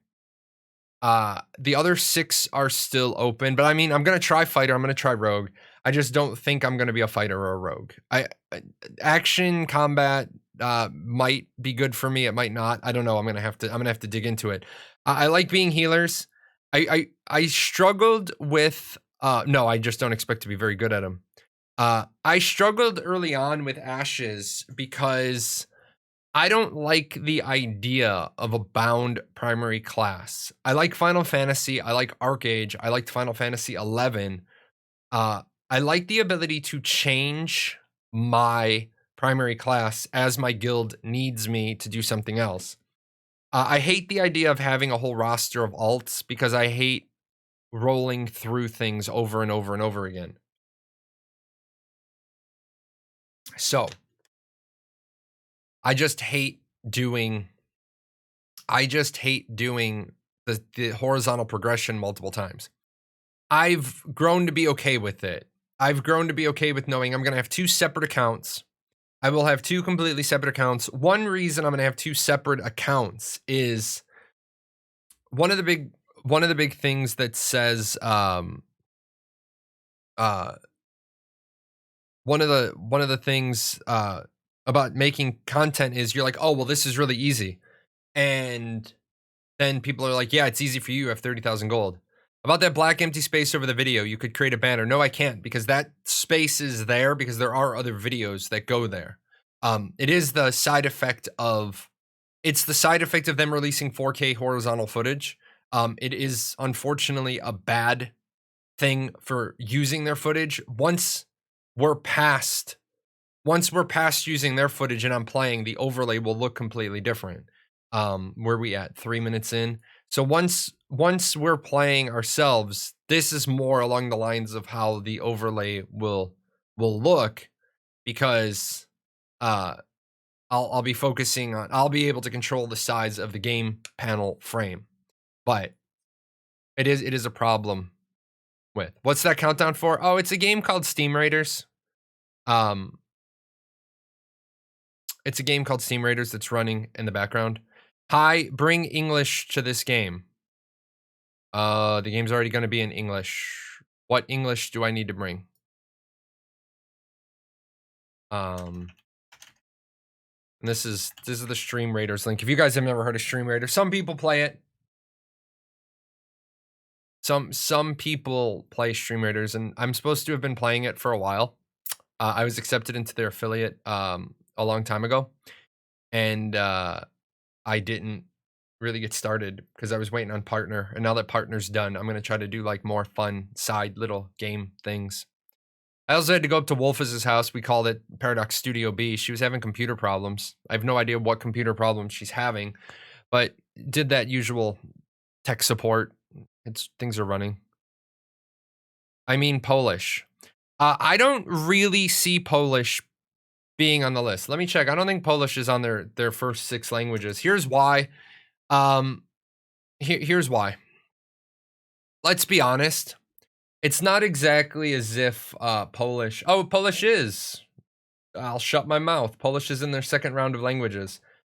The other 6 are still open, but I mean, I'm gonna try Fighter, I'm gonna try Rogue. I just don't think I'm gonna be a Fighter or a Rogue. Action combat might be good for me, it might not. I don't know. I'm gonna have to dig into it. I like being healers. I struggled with no, I just don't expect to be very good at them. I struggled early on with Ashes because I don't like the idea of a bound primary class. I like Final Fantasy. I like Arcade. I liked Final Fantasy 11. I like the ability to change my primary class as my guild needs me to do something else. I hate the idea of having a whole roster of alts because I hate rolling through things over and over and over again. So I just hate doing the horizontal progression multiple times. I've grown to be okay with it. I've grown to be okay with knowing I'm going to have 2 separate accounts. I will have 2 completely separate accounts. One reason I'm going to have 2 separate accounts is one of the big things that says one of the things about making content is you're like, oh, well, this is really easy. And then people are like, yeah, it's easy for you. You have 30,000 gold. About that black empty space over the video, you could create a banner. No, I can't, because that space is there because there are other videos that go there. It is the side effect of them releasing 4K horizontal footage. It is unfortunately a bad thing for using their footage. Once we're past using their footage and I'm playing, the overlay will look completely different. Where we at 3 minutes in? So once we're playing ourselves, this is more along the lines of how the overlay will look, because I'll be focusing on, I'll be able to control the size of the game panel frame. But it is a problem with. What's that countdown for? Oh, it's a game called Steam Raiders. It's a game called Steam Raiders that's running in the background. Hi, bring English to this game. The game's already going to be in English. What English do I need to bring? And this is the Stream Raiders link. If you guys have never heard of Stream Raiders, some people play it. Some people play Stream Raiders, and I'm supposed to have been playing it for a while. I was accepted into their affiliate a long time ago, and I didn't really get started because I was waiting on partner, and now that partner's done, I'm going to try to do like more fun side little game things. I also had to go up to Wolf's house. We called it Paradox Studio B. She was having computer problems. I have no idea what computer problems she's having, but did that usual tech support. Things are running. I mean Polish. I don't really see Polish being on the list. Let me check. I don't think Polish is on their first 6 languages. Here's why. Here's why. Let's be honest. It's not exactly as if Polish. Oh, Polish is. I'll shut my mouth. Polish is in their second round of languages.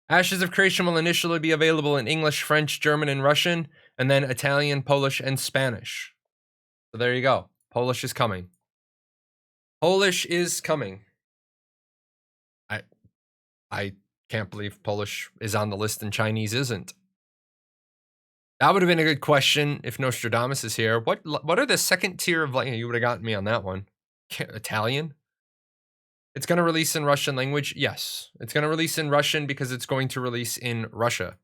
Ashes of Creation will initially be available in English, French, German, and Russian, and then Italian, Polish, and Spanish. So there you go. Polish is coming. Polish is coming. I can't believe Polish is on the list and Chinese isn't. That would have been a good question if Nostradamus is here. What are the second tier of language? You would have gotten me on that one. Italian? It's going to release in Russian language? Yes. It's going to release in Russian because it's going to release in Russia.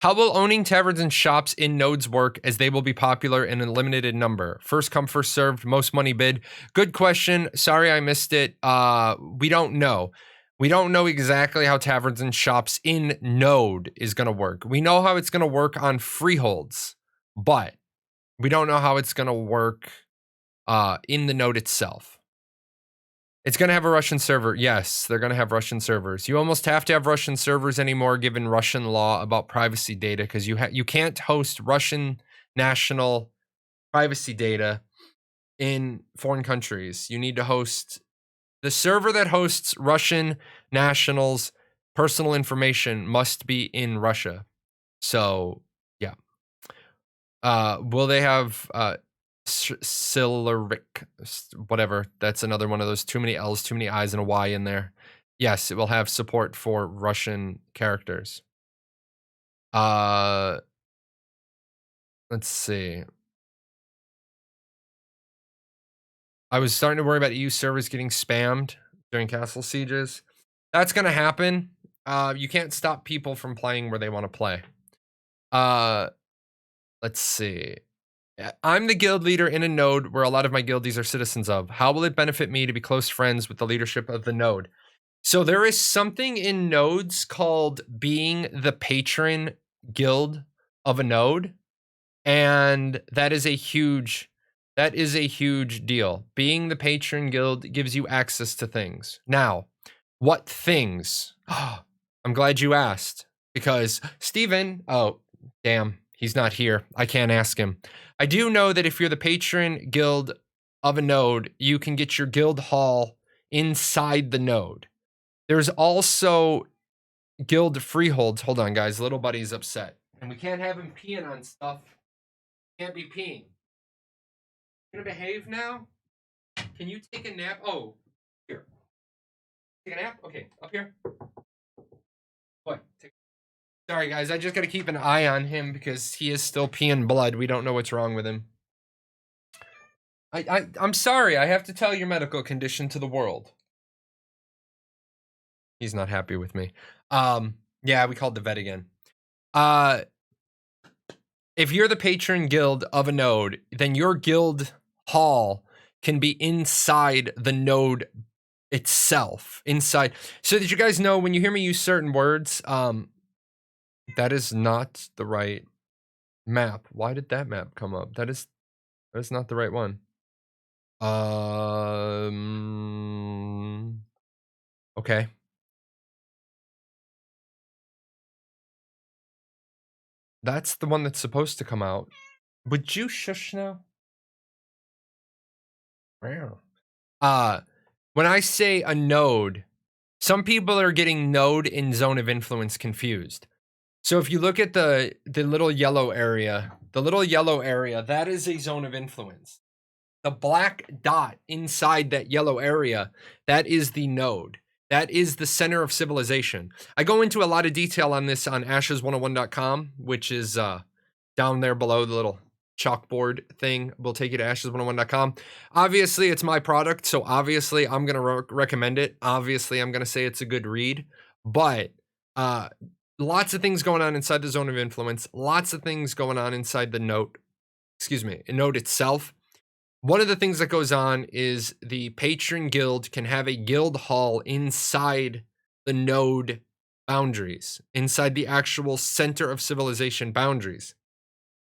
How will owning taverns and shops in nodes work, as they will be popular in a limited number? First come, first served, most money bid. Good question. Sorry I missed it. We don't know. We don't know exactly how taverns and shops in node is going to work. We know how it's going to work on freeholds, but we don't know how it's going to work in the node itself. It's going to have a Russian server. Yes, they're going to have Russian servers. You almost have to have Russian servers anymore, given Russian law about privacy data, because you can't host Russian national privacy data in foreign countries. You need to host the server that hosts Russian nationals' personal information must be in Russia. So yeah. Will they have Siluric, whatever? That's another one of those too many L's, too many I's, and a Y in there. Yes, it will have support for Russian characters. Let's see. I was starting to worry about EU servers getting spammed during castle sieges. That's going to happen. You can't stop people from playing where they want to play. Let's see. I'm the guild leader in a node where a lot of my guildies are citizens of. How will it benefit me to be close friends with the leadership of the node? So there is something in nodes called being the patron guild of a node. And that is a huge deal. Being the patron guild gives you access to things. Now, what things? I'm glad you asked, because Steven, oh, damn, he's not here. I can't ask him. I do know that if you're the patron guild of a node, you can get your guild hall inside the node. There's also guild freeholds. Hold on, guys. Little buddy's upset. And we can't have him peeing on stuff. Can't be peeing. Gonna behave now? Can you take a nap? Oh, here. Take a nap? Okay, up here. What? Sorry, guys. I just gotta keep an eye on him because he is still peeing blood. We don't know what's wrong with him. I'm sorry. I have to tell your medical condition to the world. He's not happy with me. Yeah, we called the vet again. If you're the patron guild of a node, then your guild hall can be inside the node itself. Inside. So that you guys know, when you hear me use certain words, that is not the right map. Why did that map come up? That is not the right one. Okay. That's the one that's supposed to come out. Would you shush now? When I say a node, some people are getting node and zone of influence confused. So if you look at the little yellow area, that is a zone of influence. The black dot inside that yellow area, that is the node. That is the center of civilization. I go into a lot of detail on this on ashes101.com, which is down there below the little chalkboard thing. Will take you to ashes101.com. Obviously, it's my product, so obviously I'm going to recommend it. Obviously, I'm going to say it's a good read. But lots of things going on inside the zone of influence. Lots of things going on inside the node. Node itself. One of the things that goes on is the patron guild can have a guild hall inside the node boundaries, inside the actual center of civilization boundaries.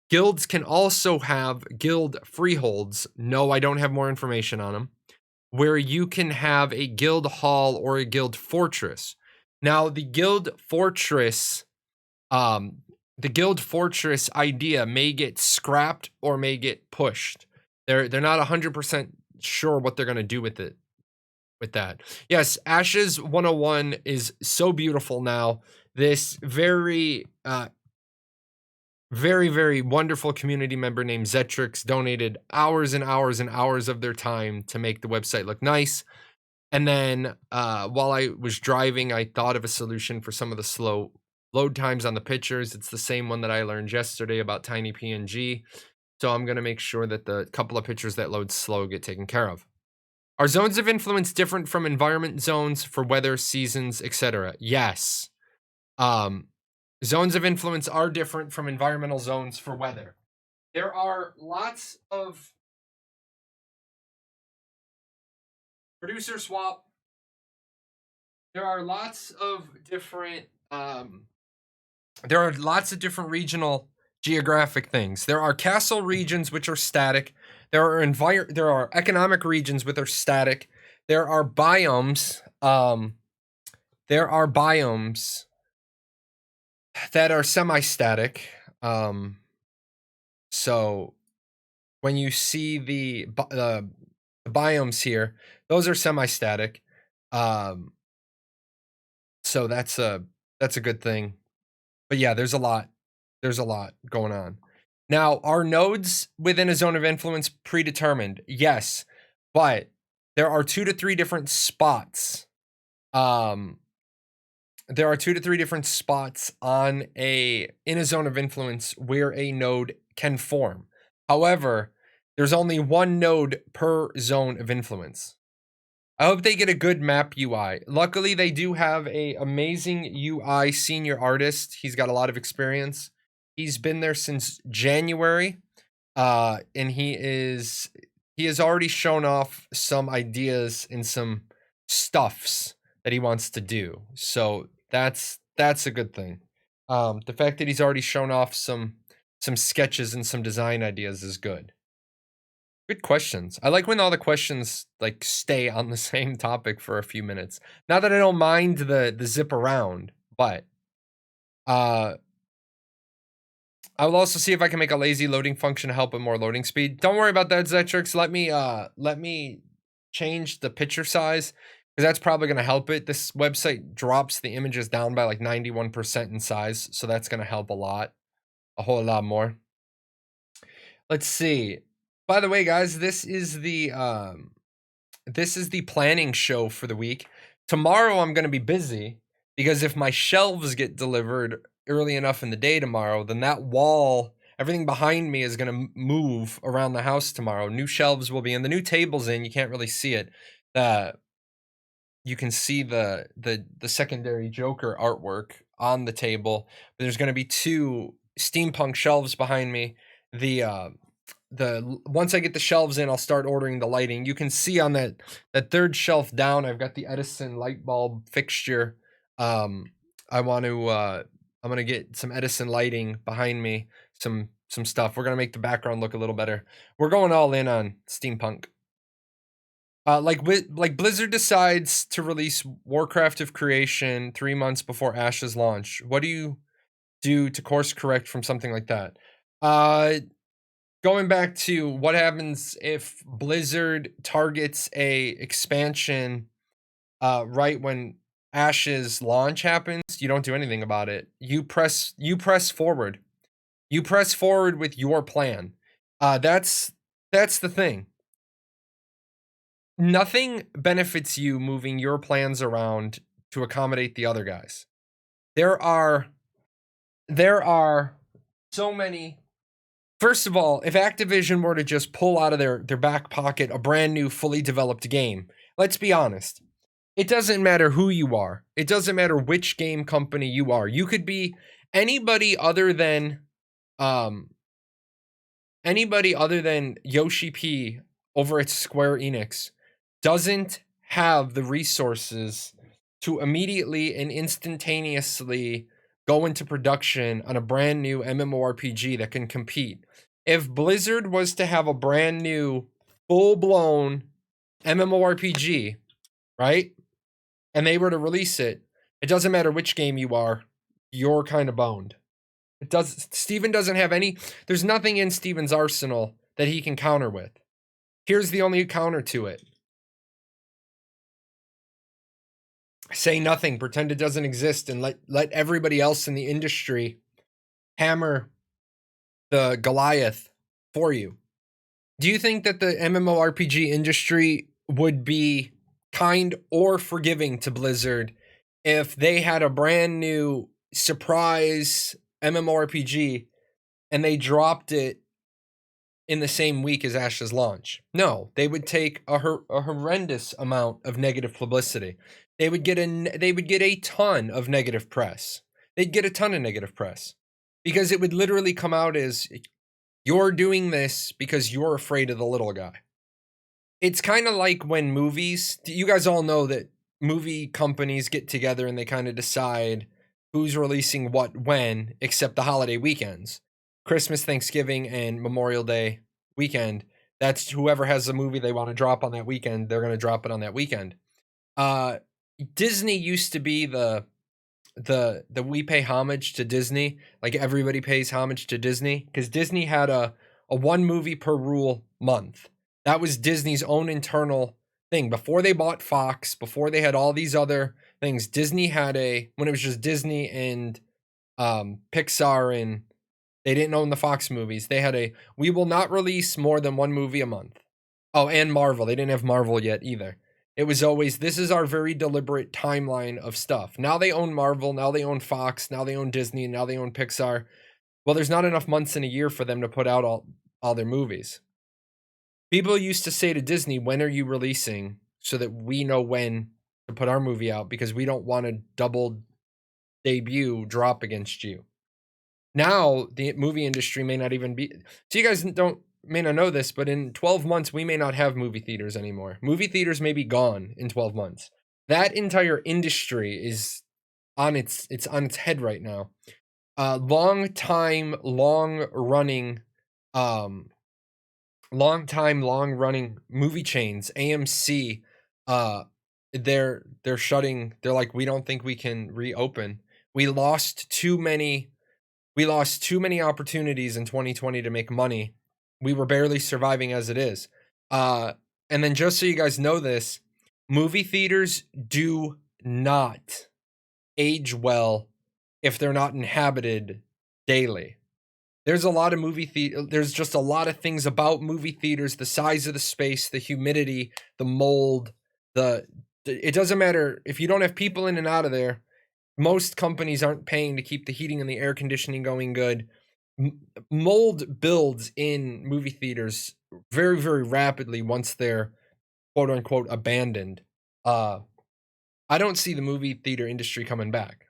Guilds can also have guild freeholds. No, I don't have more information on them, where you can have a guild hall or a guild fortress. Now, the guild fortress idea may get scrapped or may get pushed. They're not 100% sure what they're going to do with it. with that. Yes, Ashes 101 is so beautiful now. This very wonderful community member named Zetrix donated hours and hours and hours of their time to make the website look nice. And then while I was driving, I thought of a solution for some of the slow load times on the pictures. It's the same one that I learned yesterday about tiny PNG. So I'm going to make sure that the couple of pictures that load slow get taken care of. Are zones of influence different from environment zones for weather, seasons, etc.? Yes. Zones of influence are different from environmental zones for weather. There are lots of producer swap. There are lots of different regional geographic things. There are castle regions which are static. There are economic regions which are static. There are biomes. There are biomes that are semi-static. So when you see the biomes here, those are semi-static. So that's a good thing. But yeah, there's a lot going on. Now, are nodes within a zone of influence predetermined? Yes, but there are 2 to 3 different spots. There are 2 to 3 different spots in a zone of influence where a node can form. However, there's only one node per zone of influence. I hope they get a good map UI. Luckily, they do have a amazing UI senior artist. He's got a lot of experience. He's been there since January, and he has already shown off some ideas and some stuffs that he wants to do. So that's a good thing. The fact that he's already shown off some sketches and some design ideas is good. Good questions. I like when all the questions like stay on the same topic for a few minutes. Not that I don't mind the zip around, but I will also see if I can make a lazy loading function to help with more loading speed. Don't worry about that, Zetrix. Let me change the picture size because that's probably going to help it. This website drops the images down by like 91% in size, so that's going to help a whole lot more. Let's see. By the way, guys, this is the planning show for the week. Tomorrow I'm going to be busy because if my shelves get delivered early enough in the day tomorrow, then that wall, everything behind me is going to move around the house tomorrow. New shelves will be in, the new table's in. You can't really see it. You can see the secondary Joker artwork on the table, but there's going to be 2 steampunk shelves behind me. Once I get the shelves in, I'll start ordering the lighting. You can see on that 3rd shelf down, I've got the Edison light bulb fixture. I'm gonna get some Edison lighting behind me, some stuff. We're gonna make the background look a little better. We're going all in on steampunk. Like Blizzard decides to release Warcraft of Creation 3 months before Ashes launch. What do you do to course correct from something like that? Going back to what happens if Blizzard targets a expansion right when Ashes launch happens, you don't do anything about it. You press forward. You press forward with your plan. That's the thing. Nothing benefits you moving your plans around to accommodate the other guys. There are so many. First of all, if Activision were to just pull out of their back pocket a brand new, fully developed game, let's be honest. It doesn't matter who you are. It doesn't matter which game company you are. You could be anybody other than Yoshi P over at Square Enix doesn't have the resources to immediately and instantaneously go into production on a brand new MMORPG that can compete. If Blizzard was to have a brand new, full-blown MMORPG, right? And they were to release it, it doesn't matter which game you are, you're kind of boned. Steven doesn't have there's nothing in Steven's arsenal that he can counter with. Here's the only counter to it. say nothing, pretend it doesn't exist, and let everybody else in the industry hammer the Goliath for you. Do you think that the MMORPG industry would be kind or forgiving to Blizzard if they had a brand new surprise MMORPG and they dropped it in the same week as Ash's launch? No, they would take a horrendous amount of negative publicity. They would get a ton of negative press. They'd get a ton of negative press because it would literally come out as, you're doing this because you're afraid of the little guy. It's kind of like when movies, you guys all know that movie companies get together and they kind of decide who's releasing what when, except the holiday weekends. Christmas, Thanksgiving, and Memorial Day weekend. That's whoever has a movie they want to drop on that weekend, they're going to drop it on that weekend. Disney used to be the we pay homage to Disney, like everybody pays homage to Disney, because Disney had a one movie per rule month. That was Disney's own internal thing. Before they bought Fox, before they had all these other things, Disney had when it was just Disney and Pixar, and they didn't own the Fox movies, they had we will not release more than one movie a month. Oh, and Marvel. They didn't have Marvel yet either. It was always, this is our very deliberate timeline of stuff. Now they own Marvel, now they own Fox, now they own Disney, now they own Pixar. Well, there's not enough months in a year for them to put out all their movies. People used to say to Disney, when are you releasing, so that we know when to put our movie out, because we don't want a double debut drop against you. Now the movie industry may not even be, so you guys may not know this, but in 12 months, we may not have movie theaters anymore. Movie theaters may be gone in 12 months. That entire industry is on its head right now. Long running movie chains, AMC, they're shutting. They're like, we don't think we can reopen. We lost too many opportunities in 2020 to make money. We were barely surviving as it is. And then, just so you guys know this, movie theaters do not age well if they're not inhabited daily. There's a lot of there's just a lot of things about movie theaters, the size of the space, the humidity, the mold, it doesn't matter if you don't have people in and out of there. Most companies aren't paying to keep the heating and the air conditioning going good. Mold builds in movie theaters very, very rapidly once they're quote unquote abandoned. I don't see the movie theater industry coming back,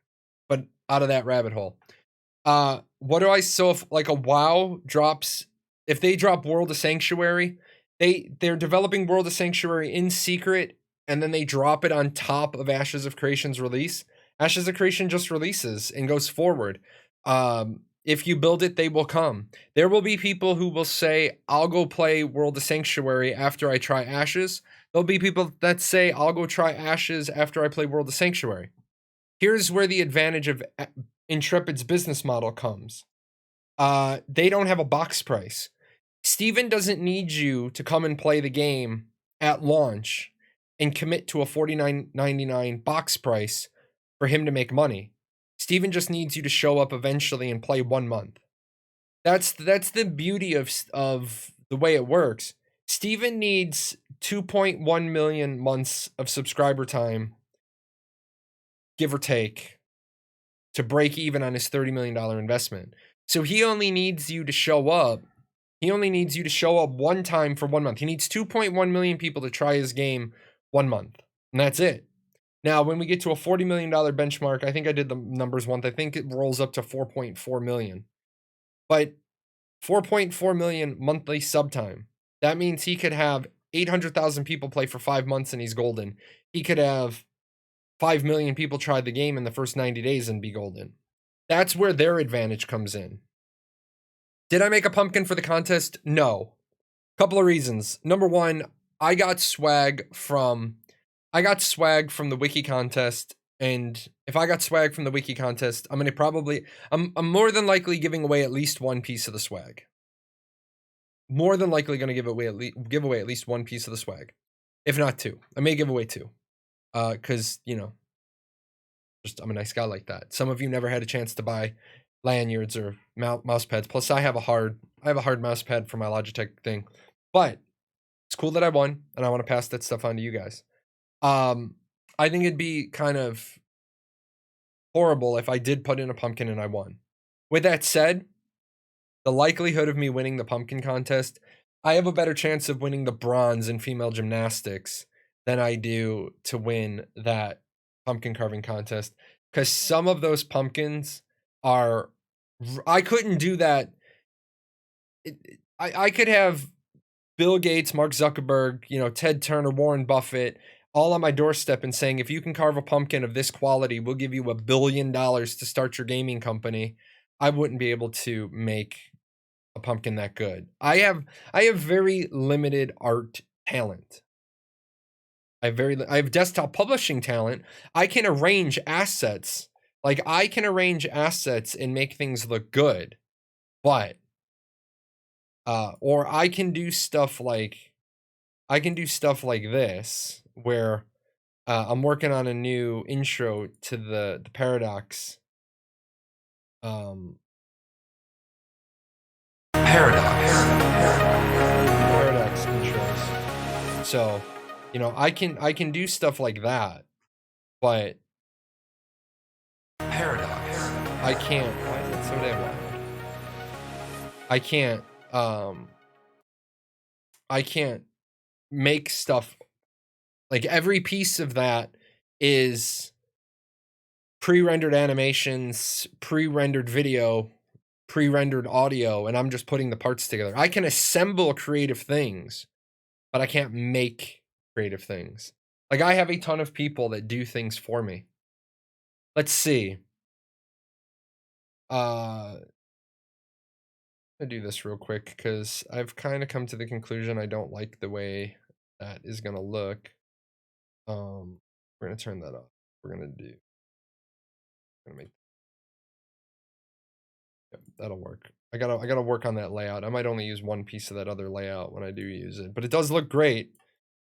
but out of that rabbit hole. What do I, so if like a WoW drops, if they drop World of Sanctuary, they're developing World of Sanctuary in secret, and then they drop it on top of Ashes of Creation's release. Ashes of Creation just releases and goes forward. If you build it, they will come. There will be people who will say, I'll go play World of Sanctuary after I try Ashes. There'll be people that say, I'll go try Ashes after I play World of Sanctuary. Here's where the advantage of Intrepid's business model comes. They don't have a box price. Steven doesn't need you to come and play the game at launch and commit to a $49.99 box price for him to make money. Steven just needs you to show up eventually and play 1 month. That's the beauty of the way it works. Steven needs 2.1 million months of subscriber time, give or take, to break even on his $30 million investment. So he only needs you to show up. He only needs you to show up one time for 1 month. He needs 2.1 million people to try his game 1 month. And that's it. Now, when we get to a $40 million benchmark, I think I did the numbers once. I think it rolls up to 4.4 million. But 4.4 million monthly sub time. That means he could have 800,000 people play for 5 months and he's golden. He could have 5 million people try the game in the first 90 days and be golden. That's where their advantage comes in. Did I make a pumpkin for the contest? No. Couple of reasons. Number one, I got swag from the wiki contest, and if I got swag from the wiki contest, I'm more than likely giving away at least one piece of the swag. More than likely going to give away at least one piece of the swag, if not two. I may give away two, because Just I'm a nice guy like that. Some of you never had a chance to buy lanyards or mouse pads. Plus, I have a hard mouse pad for my Logitech thing. But it's cool that I won, and I want to pass that stuff on to you guys. I think it'd be kind of horrible if I did put in a pumpkin and I won. With that said, the likelihood of me winning the pumpkin contest, I have a better chance of winning the bronze in female gymnastics than I do to win that pumpkin carving contest. Because some of those pumpkins are, I couldn't do that. I could have Bill Gates, Mark Zuckerberg, Ted Turner, Warren Buffett, all on my doorstep and saying, if you can carve a pumpkin of this quality, we'll give you $1 billion to start your gaming company. I wouldn't be able to make a pumpkin that good. I have very limited art talent. I have desktop publishing talent. I can arrange assets. Like I can arrange assets and make things look good. But or I can do stuff like this where I'm working on a new intro to the Paradox Paradox intros. So, I can do stuff like that, but I can't. Why is it so damn loud? I can't make stuff like every piece of that is pre-rendered animations, pre-rendered video, pre-rendered audio, and I'm just putting the parts together. I can assemble creative things, but I can't make creative things. Like I have a ton of people that do things for me. Let's see. I'll do this real quick because I've kind of come to the conclusion I don't like the way that is gonna look. We're gonna turn that off. We're gonna make. Yep, that'll work. I gotta work on that layout. I might only use one piece of that other layout when I do use it, but it does look great.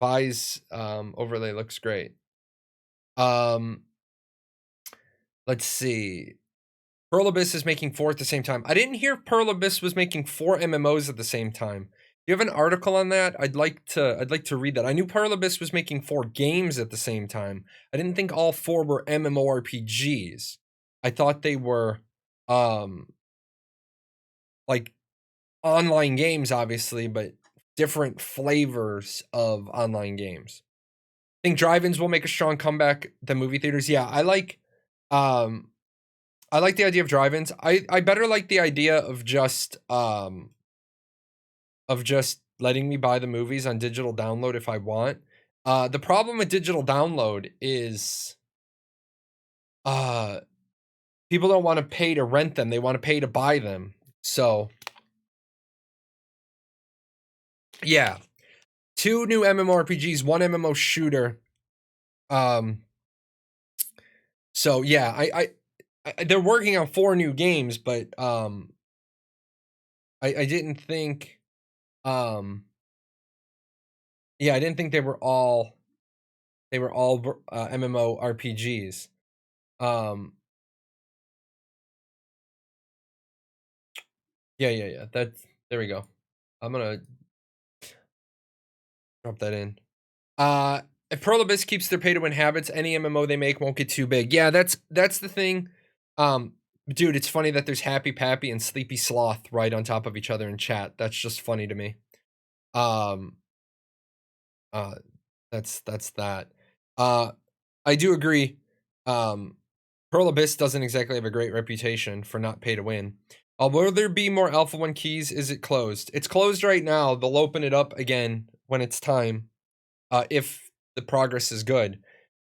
Vi's overlay looks great. Let's see. Pearl Abyss is making 4 at the same time. I didn't hear Pearl Abyss was making 4 MMOs at the same time. Do you have an article on that? I'd like to read that. I knew Pearl Abyss was making 4 games at the same time. I didn't think all 4 were MMORPGs. I thought they were like online games, obviously, but different flavors of online games. I think drive-ins will make a strong comeback. The movie theaters, yeah, I like the idea of drive-ins. I better like the idea of just letting me buy the movies on digital download if I want. The problem with digital download is people don't want to pay to rent them. They want to pay to buy them. So yeah. 2 new MMORPGs, 1 MMO shooter. So yeah, I they're working on 4 new games, but I didn't think yeah, I didn't think they were all MMORPGs. Yeah. There we go. I'm gonna drop that in. If Pearl Abyss keeps their pay to win habits, any MMO they make won't get too big. Yeah, that's the thing. Dude, it's funny that there's Happy Pappy and Sleepy Sloth right on top of each other in chat. That's just funny to me. That's that. I do agree. Pearl Abyss doesn't exactly have a great reputation for not pay to win. Will there be more Alpha 1 keys? Is it closed? It's closed right now. They'll open it up again when it's time. If the progress is good.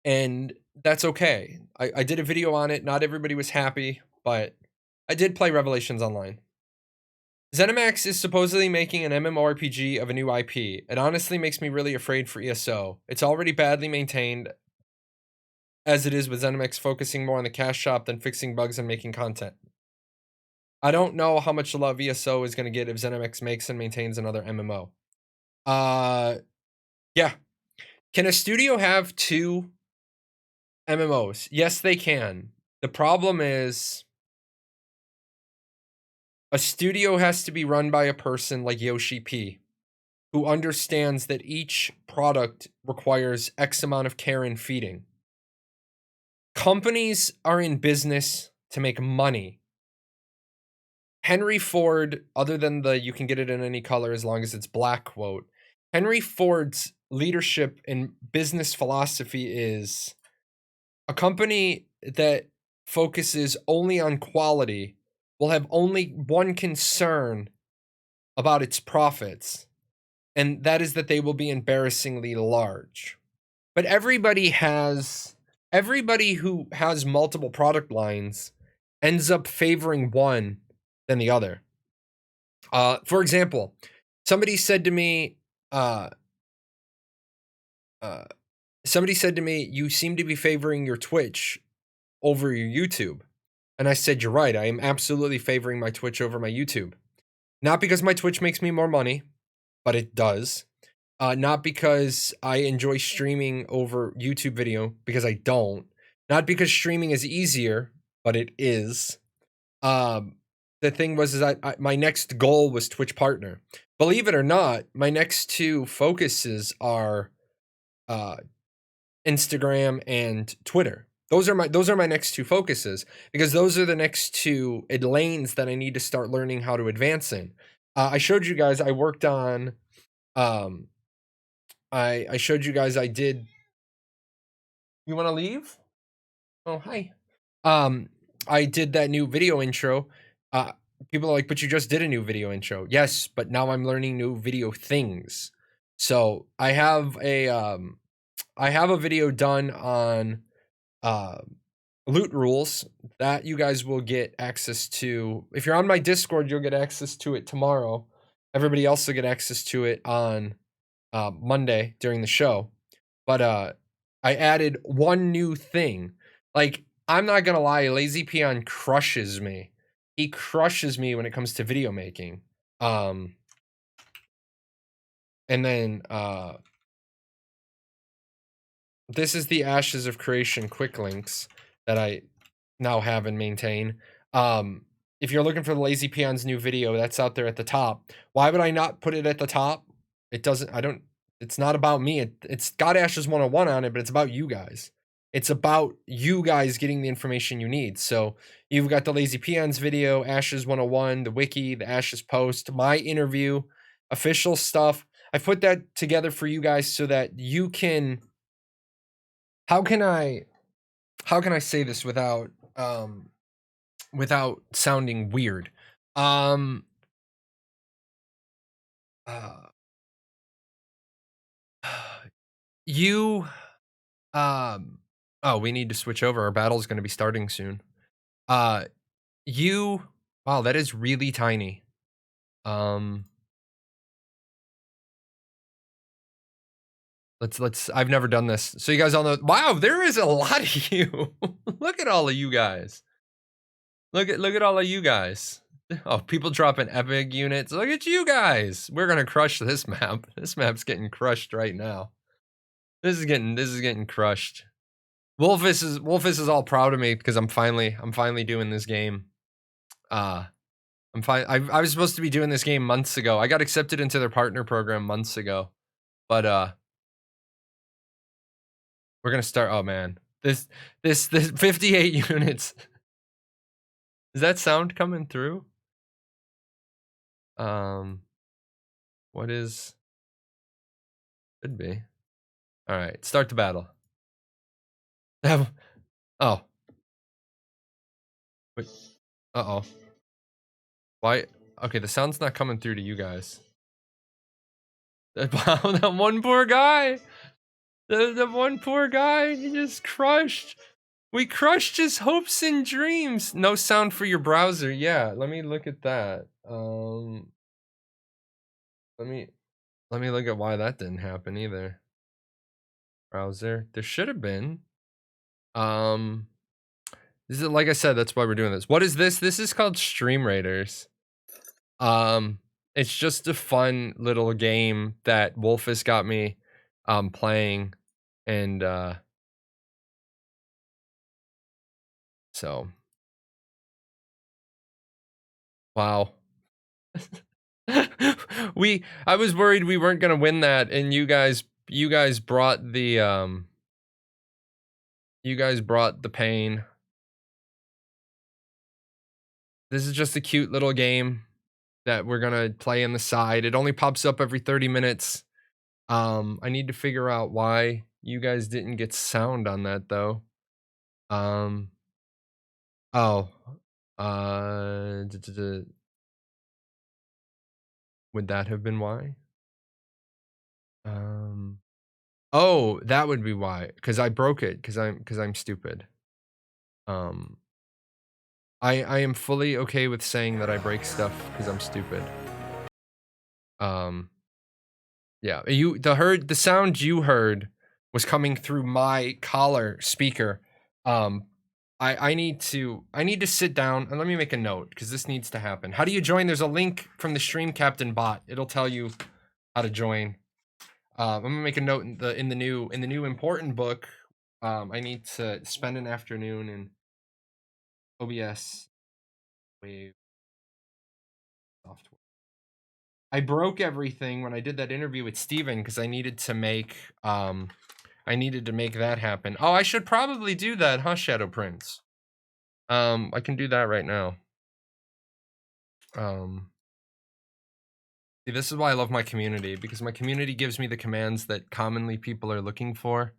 And that's okay. I did a video on it. Not everybody was happy, but I did play Revelations Online. ZeniMax is supposedly making an MMORPG of a new IP. It honestly makes me really afraid for ESO. It's already badly maintained as it is with ZeniMax focusing more on the cash shop than fixing bugs and making content. I don't know how much love ESO is going to get if ZeniMax makes and maintains another MMO. Yeah. Can a studio have 2 MMOs. Yes, they can. The problem is a studio has to be run by a person like Yoshi P, who understands that each product requires X amount of care and feeding. Companies are in business to make money. Henry Ford, other than the "you can get it in any color as long as it's black" quote, Henry Ford's leadership and business philosophy is a company that focuses only on quality will have only one concern about its profits, and that is that they will be embarrassingly large. But everybody who has multiple product lines ends up favoring one than the other. For example, somebody said to me, uh, uh, "You seem to be favoring your Twitch over your YouTube." And I said, "You're right. I am absolutely favoring my Twitch over my YouTube. Not because my Twitch makes me more money, but it does. Not because I enjoy streaming over YouTube video, because I don't. Not because streaming is easier, but it is. The thing was, is my next goal was Twitch partner. Believe it or not, my next two focuses are Instagram and Twitter. Those are my next two focuses, because those are the next two lanes that I need to start learning how to advance in. I showed you guys I worked on. I showed you guys I did. You want to leave? Oh, hi. I did that new video intro. People are like, "But you just did a new video intro." Yes, but now I'm learning new video things. So I have a video done on loot rules that you guys will get access to. If you're on my Discord, you'll get access to it tomorrow. Everybody else will get access to it on Monday during the show. But I added one new thing. Like, I'm not gonna lie, Lazy Peon crushes me. He crushes me when it comes to video making. And then this is the Ashes of Creation quick links that I now have and maintain. If you're looking for the Lazy Peon's new video, that's out there at the top. Why would I not put it at the top? It's not about me. It's got Ashes 101 on it, but it's about you guys. It's about you guys getting the information you need. So you've got the Lazy Peons video, Ashes 101, the wiki, the Ashes post, my interview, official stuff. I put that together for you guys so that you can. How can I say this without sounding weird? You oh, we need to switch over. Our battle's going to be starting soon. You wow, that is really tiny. Let's I've never done this. So you guys all know, wow, there is a lot of you. Look at all of you guys. Look at all of you guys. Oh, people dropping epic units. Look at you guys. We're going to crush this map. This map's getting crushed right now. This is getting crushed. Wolfus is all proud of me because I'm finally doing this game. I was supposed to be doing this game months ago. I got accepted into their partner program months ago. But we're going to start. Oh man. This 58 units. Is that sound coming through? What is could be. All right, start the battle. Oh. Wait. Uh-oh. Why? Okay, the sound's not coming through to you guys. That one poor guy. The one poor guy, he just crushed. We crushed his hopes and dreams. No sound for your browser. Yeah, let me look at that. Let me look at why that didn't happen either. Browser. There should have been. This is, like I said, that's why we're doing this. What is this? This is called Stream Raiders. It's just a fun little game that Wolfus got me playing, and So, wow. I was worried we weren't gonna win that, and you guys brought the pain. This is just a cute little game that we're gonna play on the side. It only pops up every 30 minutes. I need to figure out why you guys didn't get sound on that though. Um, oh, would that have been why? Um, oh, that would be why. Because I broke it. Because I'm stupid. Um, I am fully okay with saying that I break stuff because I'm stupid. Um, yeah, the sound you heard was coming through my collar speaker. Um, I need to sit down and let me make a note because this needs to happen. How do you join? There's a link from the Stream Captain bot. It'll tell you how to join. I'm gonna make a note in the new important book. I need to spend an afternoon in OBS Wave software. I broke everything when I did that interview with Steven because I needed to make that happen. Oh, I should probably do that, huh, Shadow Prince? I can do that right now. See, this is why I love my community, because my community gives me the commands that commonly people are looking for,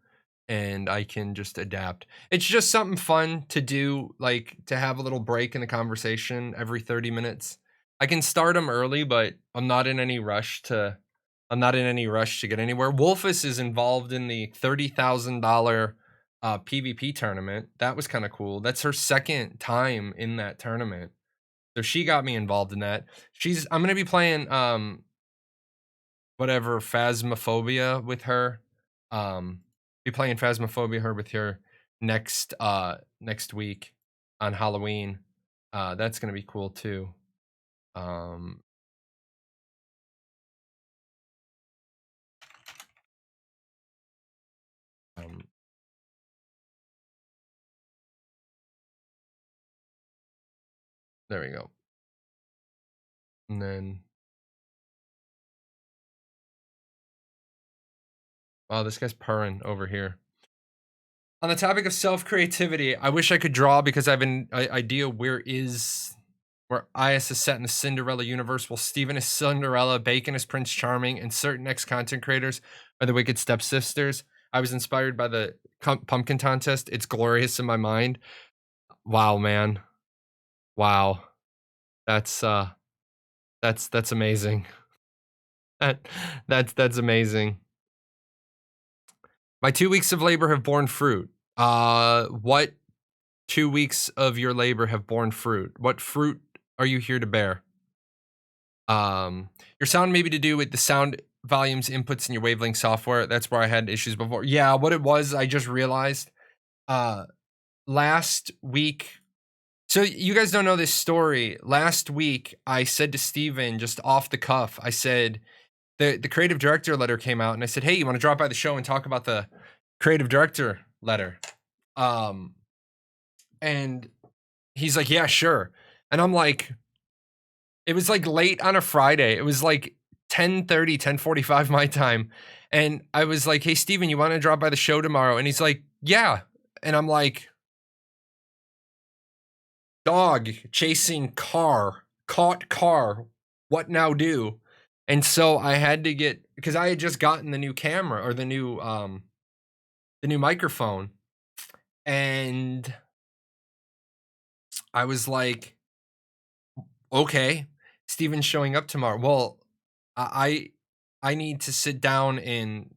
and I can just adapt. It's just something fun to do, like to have a little break in the conversation every 30 minutes. I can start them early, but I'm not in any rush to get anywhere. Wolfus is involved in the $30,000 PvP tournament. That was kind of cool. That's her second time in that tournament. So she got me involved in that. I'm gonna be playing whatever Phasmophobia with her. Be playing Phasmophobia with her next week on Halloween. That's gonna be cool too. Um um there we go. And then oh, this guy's purring over here. On the topic of self-creativity, I wish I could draw because I have an idea where IS is set in the Cinderella universe, while Steven is Cinderella, Bacon is Prince Charming, and certain ex-content creators are the Wicked Stepsisters. I was inspired by the pumpkin contest. It's glorious in my mind. Wow, man. Wow. That's amazing. That that's amazing. My 2 weeks of labor have borne fruit. What 2 weeks of your labor have borne fruit? What fruit are you here to bear? Your sound may be to do with the sound volumes inputs in your wavelength software. That's where I had issues before. Yeah, what it was, I just realized last week. So you guys don't know this story. Last week, I said to Steven, just off the cuff, I said, the creative director letter came out, and I said, hey, you want to drop by the show and talk about the creative director letter? And he's like, yeah, sure. And I'm like, it was like late on a Friday. It was like 10:30, 10:45 my time. And I was like, hey, Steven, you want to drop by the show tomorrow? And he's like, yeah. And I'm like, dog chasing car, caught car. What now do? And so I had to get, because I had just gotten the new camera or the new microphone. And I was like, okay, Steven's showing up tomorrow. Well, I need to sit down and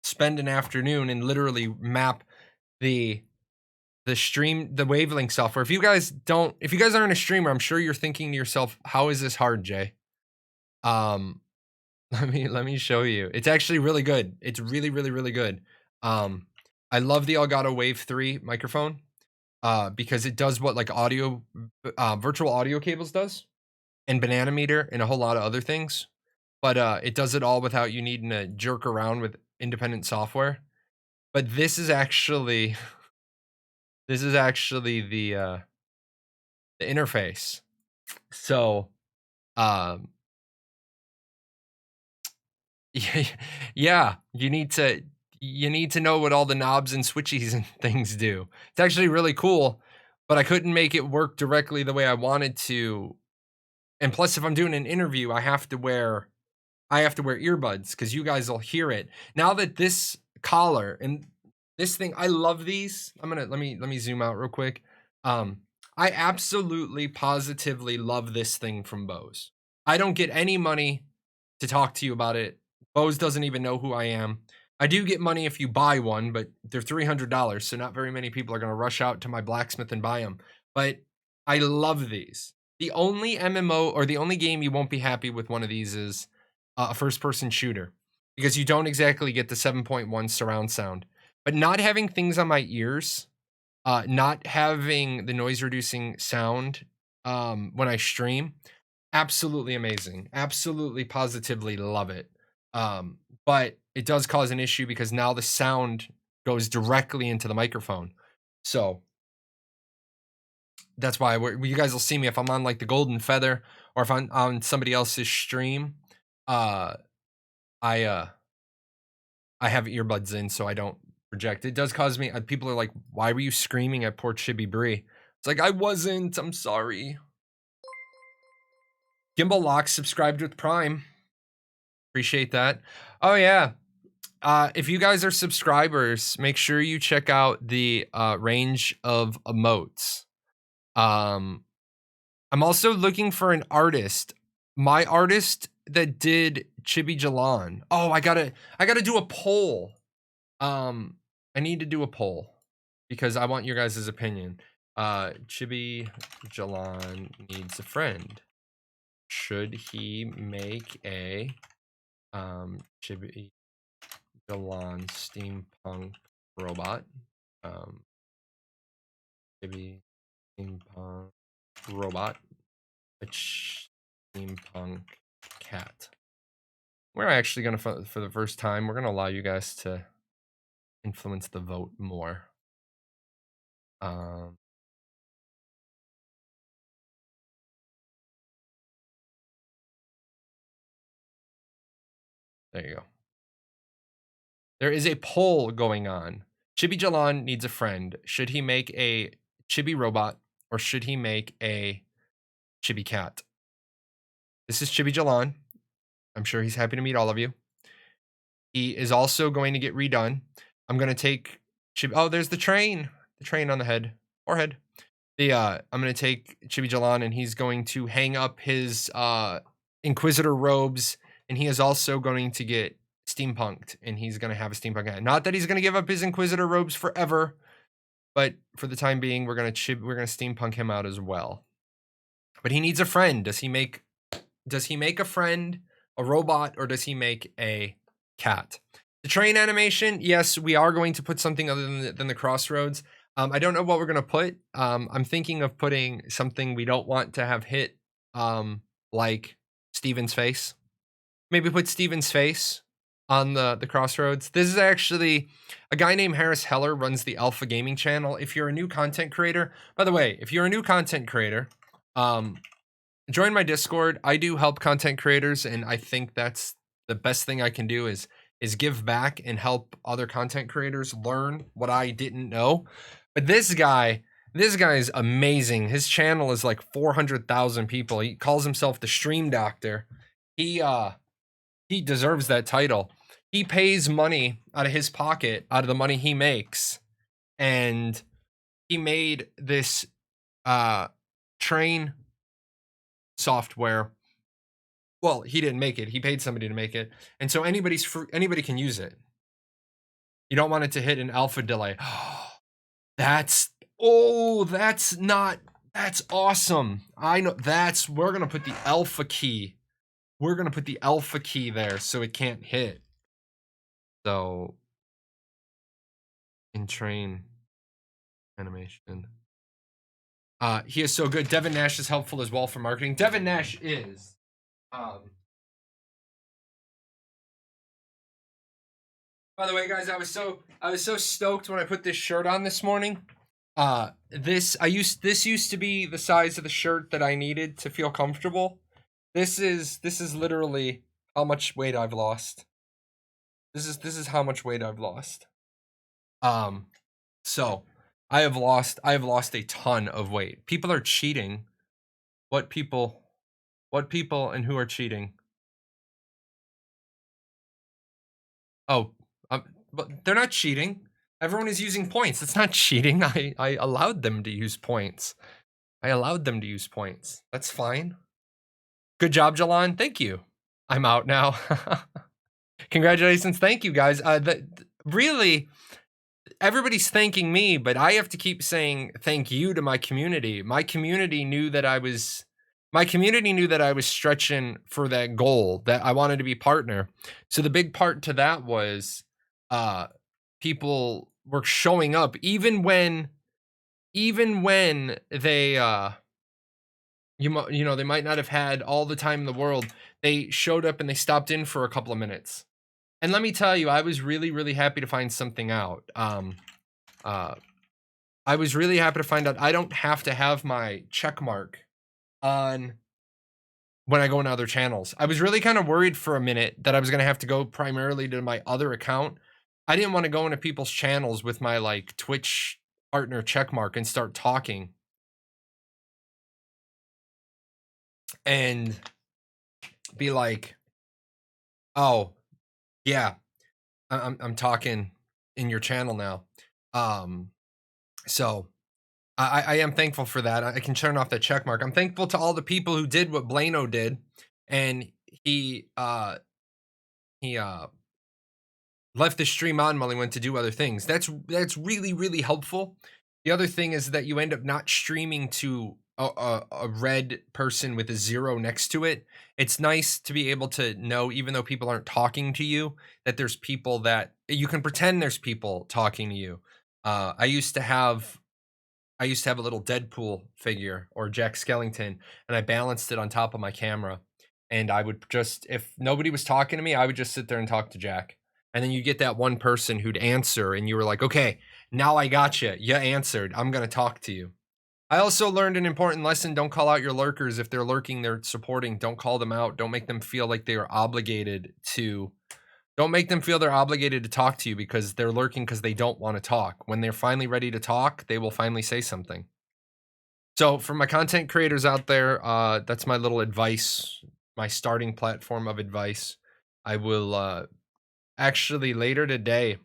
spend an afternoon and literally map the the wavelength software. If you guys aren't a streamer, I'm sure you're thinking to yourself, how is this hard, Jay? Let me show you. It's actually really good. It's really, really, really good. I love the Elgato Wave 3 microphone because it does what like virtual audio cables does, and Banana Meter and a whole lot of other things. But it does it all without you needing to jerk around with independent software. But this is actually This is actually the interface. So, um, yeah, you need to know what all the knobs and switchies and things do. It's actually really cool, but I couldn't make it work directly the way I wanted to. And plus, if I'm doing an interview, I have to wear earbuds because you guys will hear it. Now that this collar and this thing, I love these. Let me zoom out real quick. I absolutely positively love this thing from Bose. I don't get any money to talk to you about it. Bose doesn't even know who I am. I do get money if you buy one, but they're $300, so not very many people are going to rush out to my blacksmith and buy them. But I love these. The only MMO or the only game you won't be happy with one of these is a first person shooter because you don't exactly get the 7.1 surround sound. But not having things on my ears, not having the noise reducing sound when I stream, absolutely amazing. Absolutely positively love it. But it does cause an issue because now the sound goes directly into the microphone. So that's why you guys will see me if I'm on like the Golden Feather or if I'm on somebody else's stream. Uh, I I have earbuds in so I don't project. It does cause me. People are like, "Why were you screaming at poor Chibi Bree?" It's like I wasn't. I'm sorry. Gimbal Lock subscribed with Prime. Appreciate that. Oh yeah. If you guys are subscribers, make sure you check out the range of emotes. I'm also looking for an artist. My artist that did Chibi Jahlon. Oh, I gotta do a poll. I need to do a poll because I want your guys' opinion. Chibi Jahlon needs a friend. Should he make a Chibi Jahlon steampunk robot? Chibi steampunk robot. A steampunk cat. We're actually gonna, for the first time, we're gonna allow you guys to influence the vote more. There you go. There is a poll going on. Chibi Jahlon needs a friend. Should he make a Chibi robot or should he make a Chibi cat? This is Chibi Jahlon. I'm sure he's happy to meet all of you. He is also going to get redone. I'm going to take Chibi. Oh, there's the train. The train on the head. Forehead. I'm going to take Chibi Jahlon and he's going to hang up his Inquisitor robes. And he is also going to get steampunked and he's going to have a steampunk hat. Not that he's going to give up his Inquisitor robes forever, but for the time being, we're going to steampunk him out as well. But he needs a friend. Does he make a friend, a robot, or does he make a cat? The train animation, yes, we are going to put something other than the crossroads. I don't know what we're going to put. I'm thinking of putting something we don't want to have hit, like Steven's face. Maybe put Steven's face on the crossroads. This is actually a guy named Harris Heller runs the Alpha Gaming channel. If you're a new content creator, by the way, if you're a new content creator, join my Discord. I do help content creators, and I think that's the best thing I can do is give back and help other content creators learn what I didn't know. But this guy is amazing. His channel is like 400,000 people. He calls himself the Stream Doctor. He deserves that title. He pays money out of his pocket, out of the money he makes, and he made this train software. Well, he didn't make it. He paid somebody to make it, and so anybody can use it. You don't want it to hit an alpha delay. That's awesome. I know we're gonna put the alpha key. We're gonna put the alpha key there so it can't hit. So in train animation. He is so good. Devin Nash is helpful as well for marketing. Devin Nash is by the way, guys, I was so stoked when I put this shirt on this morning. This used to be the size of the shirt that I needed to feel comfortable. This is literally how much weight I've lost. This is how much weight I've lost. Um, so I have lost a ton of weight. People are cheating. What people? What people and who are cheating? Oh, but they're not cheating. Everyone is using points. It's not cheating. I allowed them to use points. I allowed them to use points. That's fine. Good job, Jahlon. Thank you. I'm out now. Congratulations. Thank you, guys. Really, everybody's thanking me, but I have to keep saying thank you to my community. My community knew that I was stretching for that goal, that I wanted to be partner. So the big part to that was uh people were showing up even when they they might not have had all the time in the world. They showed up and they stopped in for a couple of minutes. And let me tell you, I was really, really happy to find something out. Uh, I was really happy to find out I don't have to have my check mark on when I go into other channels. I was really kind of worried for a minute that I was going to have to go primarily to my other account. I didn't want to go into people's channels with my like Twitch partner check mark and start talking and be like, "Oh, yeah, I'm talking in your channel now." Um, so I am thankful for that. I can turn off that check mark. I'm thankful to all the people who did what Blano did, and he left the stream on while he went to do other things. That's really, really helpful. The other thing is that you end up not streaming to a red person with a 0 next to it. It's nice to be able to know, even though people aren't talking to you, that there's people that you can pretend there's people talking to you. I used to have a little Deadpool figure or Jack Skellington, and I balanced it on top of my camera. And I would just, if nobody was talking to me, I would just sit there and talk to Jack. And then you get that one person who'd answer, and you were like, okay, now I got you. You answered. I'm going to talk to you. I also learned an important lesson. Don't call out your lurkers. If they're lurking, they're supporting. Don't call them out. Don't make them feel like they are obligated to. Don't make them feel they're obligated to talk to you because they're lurking because they don't want to talk. When they're finally ready to talk, they will finally say something. So for my content creators out there, that's my little advice, my starting platform of advice. I will actually later today,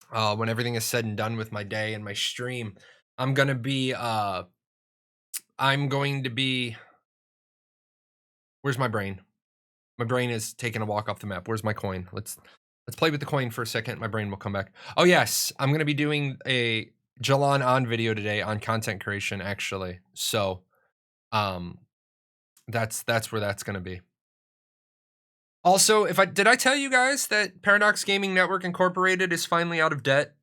when everything is said and done with my day and my stream, I'm going to be where's my brain? My brain is taking a walk off the map. Where's my coin? Let's play with the coin for a second. My brain will come back. Oh yes, I'm going to be doing a Jahlon on video today on content creation actually. So that's where that's going to be. Also, did I tell you guys that Paradox Gaming Network Incorporated is finally out of debt?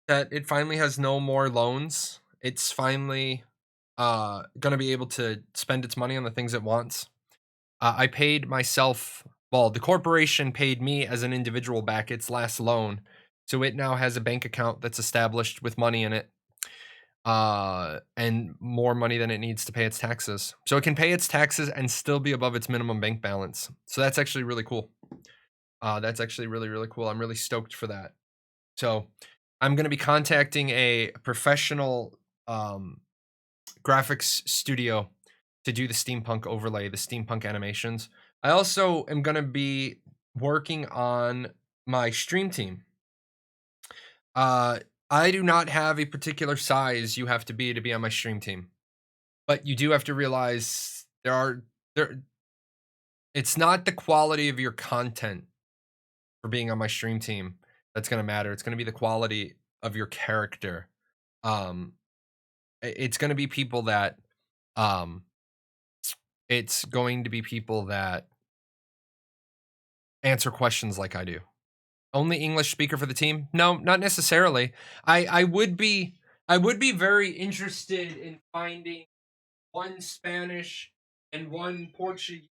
That it finally has no more loans. It's finally going to be able to spend its money on the things it wants. I paid myself, well, the corporation paid me as an individual back its last loan. So it now has a bank account that's established with money in it. And more money than it needs to pay its taxes. So it can pay its taxes and still be above its minimum bank balance. So that's actually really cool. That's actually really, really cool. I'm really stoked for that. So I'm going to be contacting a professional graphics studio to do the steampunk overlay, the steampunk animations. I also am going to be working on my stream team. I do not have a particular size you have to be on my stream team. But you do have to realize it's not the quality of your content for being on my stream team that's going to matter. It's going to be the quality of your character. It's going to be people that it's going to be people that answer questions like I do. Only English speaker for the team? No, not necessarily. I would be very interested in finding one Spanish and one Portuguese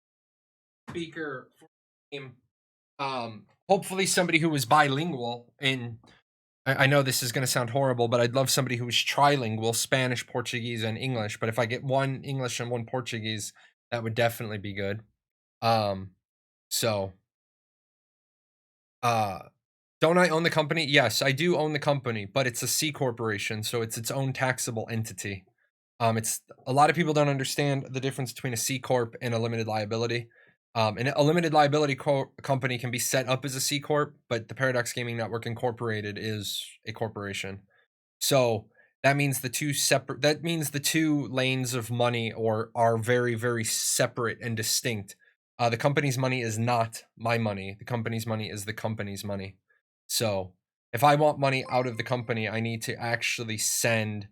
speaker for the team. Hopefully somebody who was bilingual in I know this is going to sound horrible, but I'd love somebody who is trilingual, Spanish, Portuguese, and English. But if I get one English and one Portuguese, that would definitely be good. So, uh, don't I own the company? Yes, I do own the company, but it's a C corporation, so it's its own taxable entity. It's a lot of people don't understand the difference between a C corp and a limited liability. And a limited liability company can be set up as a C corp, but the Paradox Gaming Network Incorporated is a corporation. So that means the two separate. That means the two lanes of money are very very separate and distinct. The company's money is not my money. The company's money is the company's money. So if I want money out of the company, I need to actually send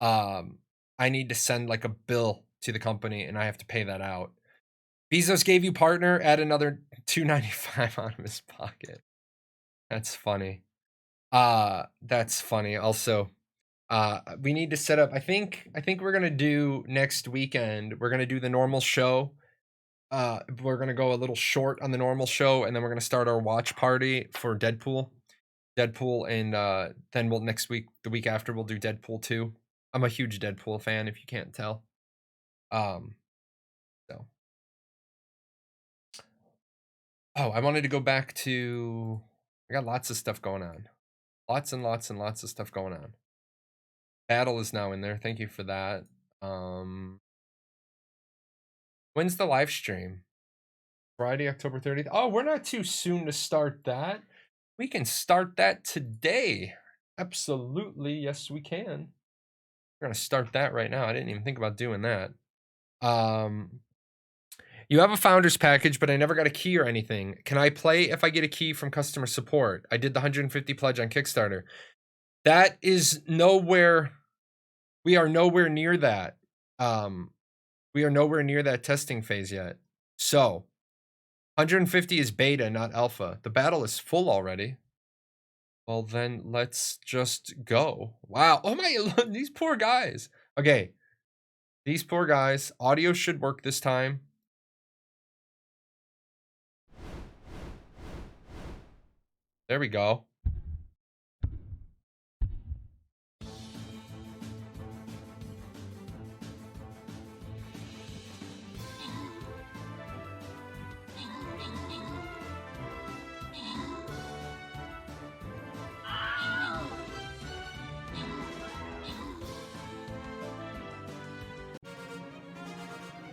I need to send like a bill to the company and I have to pay that out. Bezos gave you partner, add another $2.95 out of his pocket. That's funny. That's funny. Also, we need to set up I think we're gonna do next weekend. We're gonna do the normal show. We're gonna go a little short on the normal show, and then we're gonna start our watch party for Deadpool. And then we'll next week, the week after, we'll do Deadpool 2. I'm a huge Deadpool fan, if you can't tell. So. Oh, I wanted to go back to. I got lots of stuff going on. Lots and lots and lots of stuff going on. Battle is now in there. Thank you for that. When's the live stream? Friday, October 30th. Oh, we're not too soon to start that. We can start that today. Absolutely, yes, we can. We're gonna start that right now. I didn't even think about doing that. You have a founder's package, but I never got a key or anything. Can I play if I get a key from customer support? I did the 150 pledge on Kickstarter. That is nowhere. We are nowhere near that. We are nowhere near that testing phase yet. So 150 is beta, not alpha. The battle is full already. Well, then let's just go. Wow. Oh my, these poor guys. Okay. These poor guys. Audio should work this time. There we go.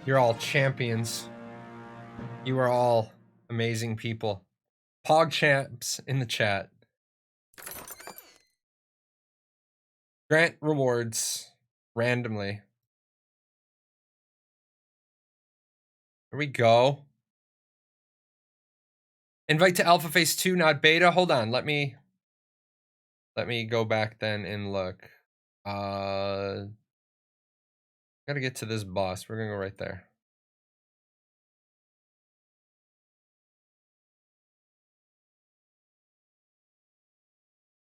You're all champions. You are all amazing people. Pog champs in the chat. Grant rewards randomly. Here we go. Invite to alpha phase 2, not beta. Hold on. Let me go back then and look. Gotta get to this boss. We're gonna go right there.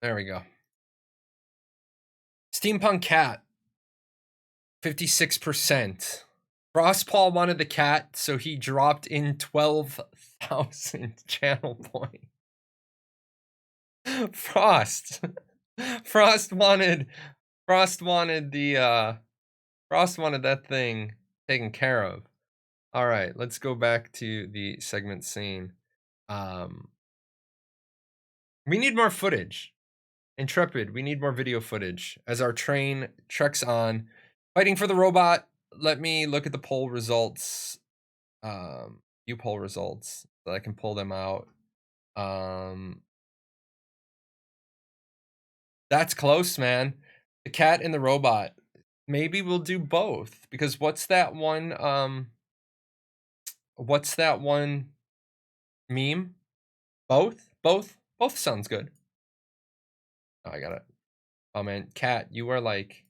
There we go. Steampunk cat. 56%. Frostpaw wanted the cat, so he dropped in 12,000 channel points. Frost. Frost wanted that thing taken care of. All right, let's go back to the segment scene. We need more footage. Intrepid, we need more video footage as our train treks on, fighting for the robot. Let me look at the poll results. View poll results so I can pull them out. That's close, man. The cat and the robot. Maybe we'll do both, because what's that one meme? Both sounds good. Oh, I got it. Oh man, cat, you are like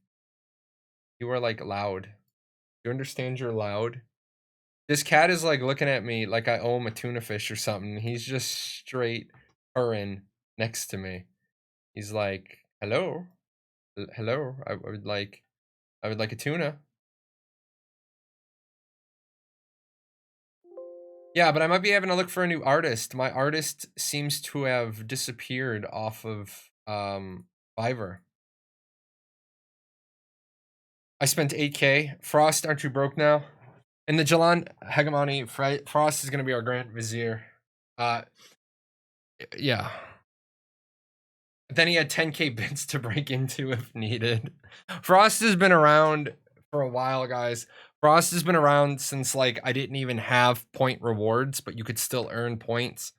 loud. You understand you're loud? This cat is like looking at me like I owe him a tuna fish or something. He's just straight purring next to me. He's like, hello. Hello. I would like a tuna. Yeah, but I might be having to look for a new artist. My artist seems to have disappeared off of Fiverr. I spent 8K. Frost, aren't you broke now? And the Jahlon Hegemony, Frost is going to be our Grand Vizier. Yeah. Then he had 10K bits to break into if needed. Frost has been around for a while, guys. Frost has been around since like I didn't even have point rewards, but you could still earn points.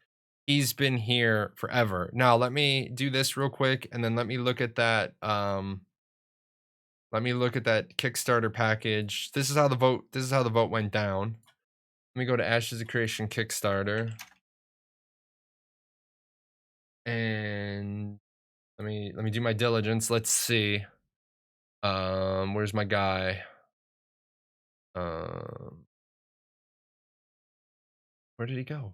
He's been here forever. Now let me do this real quick, and then let me look at that. Let me look at that Kickstarter package. This is how the vote went down. Let me go to Ashes of Creation Kickstarter. And let me do my diligence. Let's see. Where's my guy? Where did he go?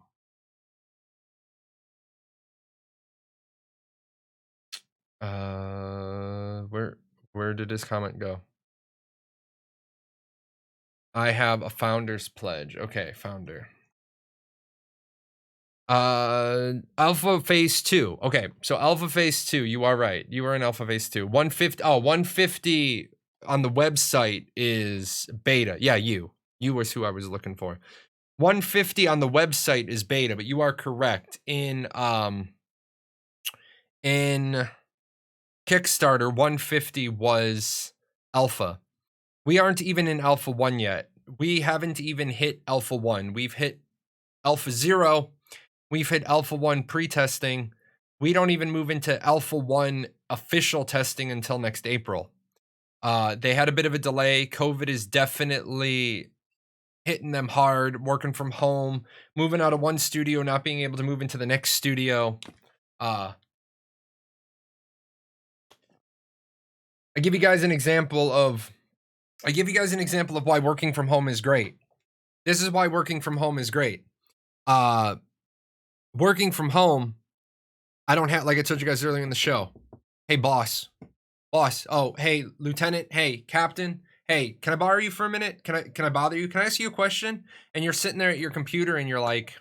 Where did his comment go? I have a founder's pledge. Okay, founder. Alpha phase 2. Okay, so alpha phase 2, you are right. You are in alpha phase 2. 150 on the website is beta. Yeah, you was who I was looking for. 150 on the website is beta, but you are correct. In Kickstarter, 150 was alpha. We aren't even in alpha 1 yet. We haven't even hit alpha 1. We've hit alpha 0. We've hit alpha 1 pre-testing. We don't even move into alpha 1 official testing until next April. They had a bit of a delay. COVID is definitely hitting them hard, working from home, moving out of one studio, not being able to move into the next studio. I give you guys an example of why working from home is great. This is why working from home is great. Working from home, I don't have, like I told you guys earlier in the show. Hey, boss. Oh, hey, lieutenant. Hey, captain. Hey, can I borrow you for a minute? Can I bother you? Can I ask you a question? And you're sitting there at your computer and you're like,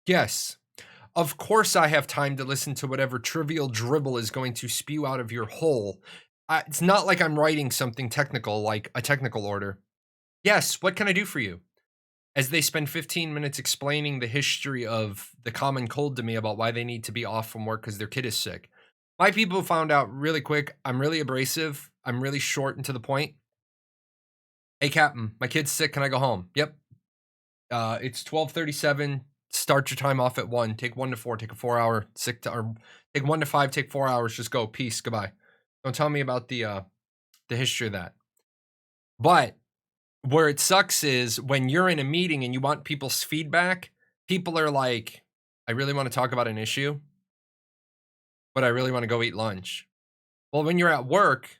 yes, of course I have time to listen to whatever trivial dribble is going to spew out of your hole. It's not like I'm writing something technical, like a technical order. Yes, what can I do for you? As they spend 15 minutes explaining the history of the common cold to me about why they need to be off from work because their kid is sick. My people found out really quick. I'm really abrasive. I'm really short and to the point. Hey, Captain, my kid's sick. Can I go home? Yep. It's 12:37. Start your time off at 1. Take 1 to 4. Take a 4-hour sick to, or take 1 to 5. Take 4 hours. Just go. Peace. Goodbye. Don't tell me about the history of that. But where it sucks is when you're in a meeting and you want people's feedback, people are like, I really want to talk about an issue, but I really want to go eat lunch. Well, when you're at work,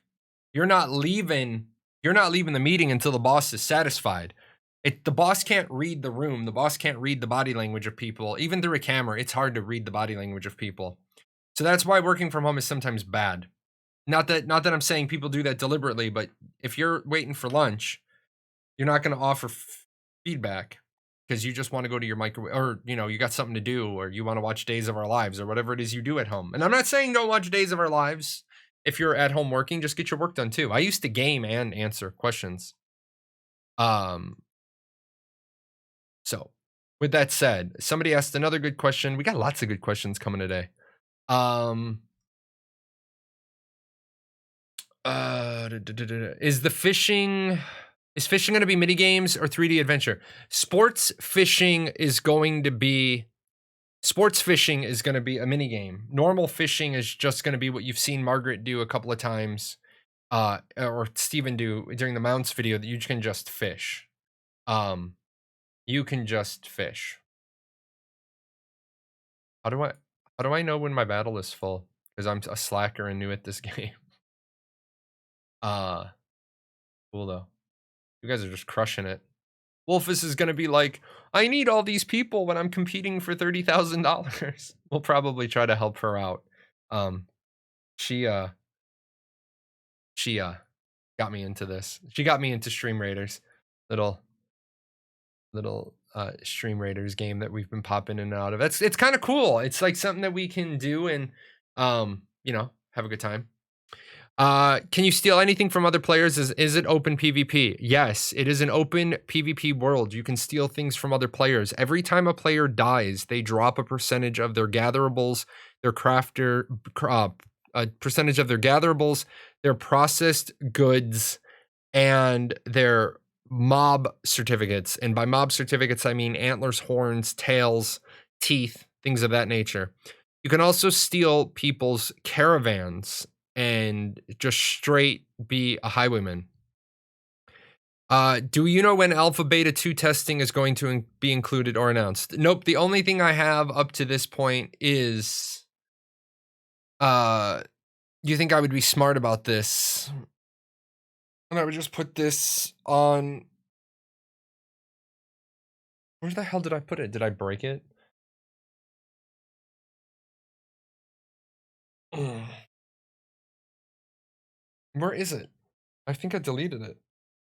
you're not leaving the meeting until the boss is satisfied. The boss can't read the room. The boss can't read the body language of people. Even through a camera, it's hard to read the body language of people. So that's why working from home is sometimes bad. Not that I'm saying people do that deliberately, but if you're waiting for lunch, you're not going to offer feedback because you just want to go to your microwave, or you got something to do, or you want to watch Days of Our Lives or whatever it is you do at home. And I'm not saying don't watch Days of Our Lives. If you're at home working, just get your work done too. I used to game and answer questions. So with that said, somebody asked another good question. We got lots of good questions coming today. Is fishing going to be mini games or 3D adventure? Sports fishing is going to be a mini game. Normal fishing is just going to be what you've seen Margaret do a couple of times, or Steven do during the mounts video, that you can just fish. You can just fish. How do I know when my battle is full? Because I'm a slacker and new at this game. Cool though. You guys are just crushing it. Wolfus is going to be like, I need all these people when I'm competing for $30,000. We'll probably try to help her out. She got me into this. She got me into Stream Raiders. Little Stream Raiders game that we've been popping in and out of. It's kind of cool. It's like something that we can do and you know, have a good time. Can you steal anything from other players? Is it open PvP? Yes, it is an open PvP world. You can steal things from other players. Every time a player dies, they drop a percentage of their gatherables, their crafter, a percentage of their gatherables, their processed goods, and their mob certificates. And by mob certificates, I mean antlers, horns, tails, teeth, things of that nature. You can also steal people's caravans and just straight be a highwayman. Do you know when Alpha Beta 2 testing is going to be included or announced? Nope. The only thing I have up to this point is, you think I would be smart about this? And I would just put this on. Where the hell did I put it? Did I break it? Where is it? I think I deleted it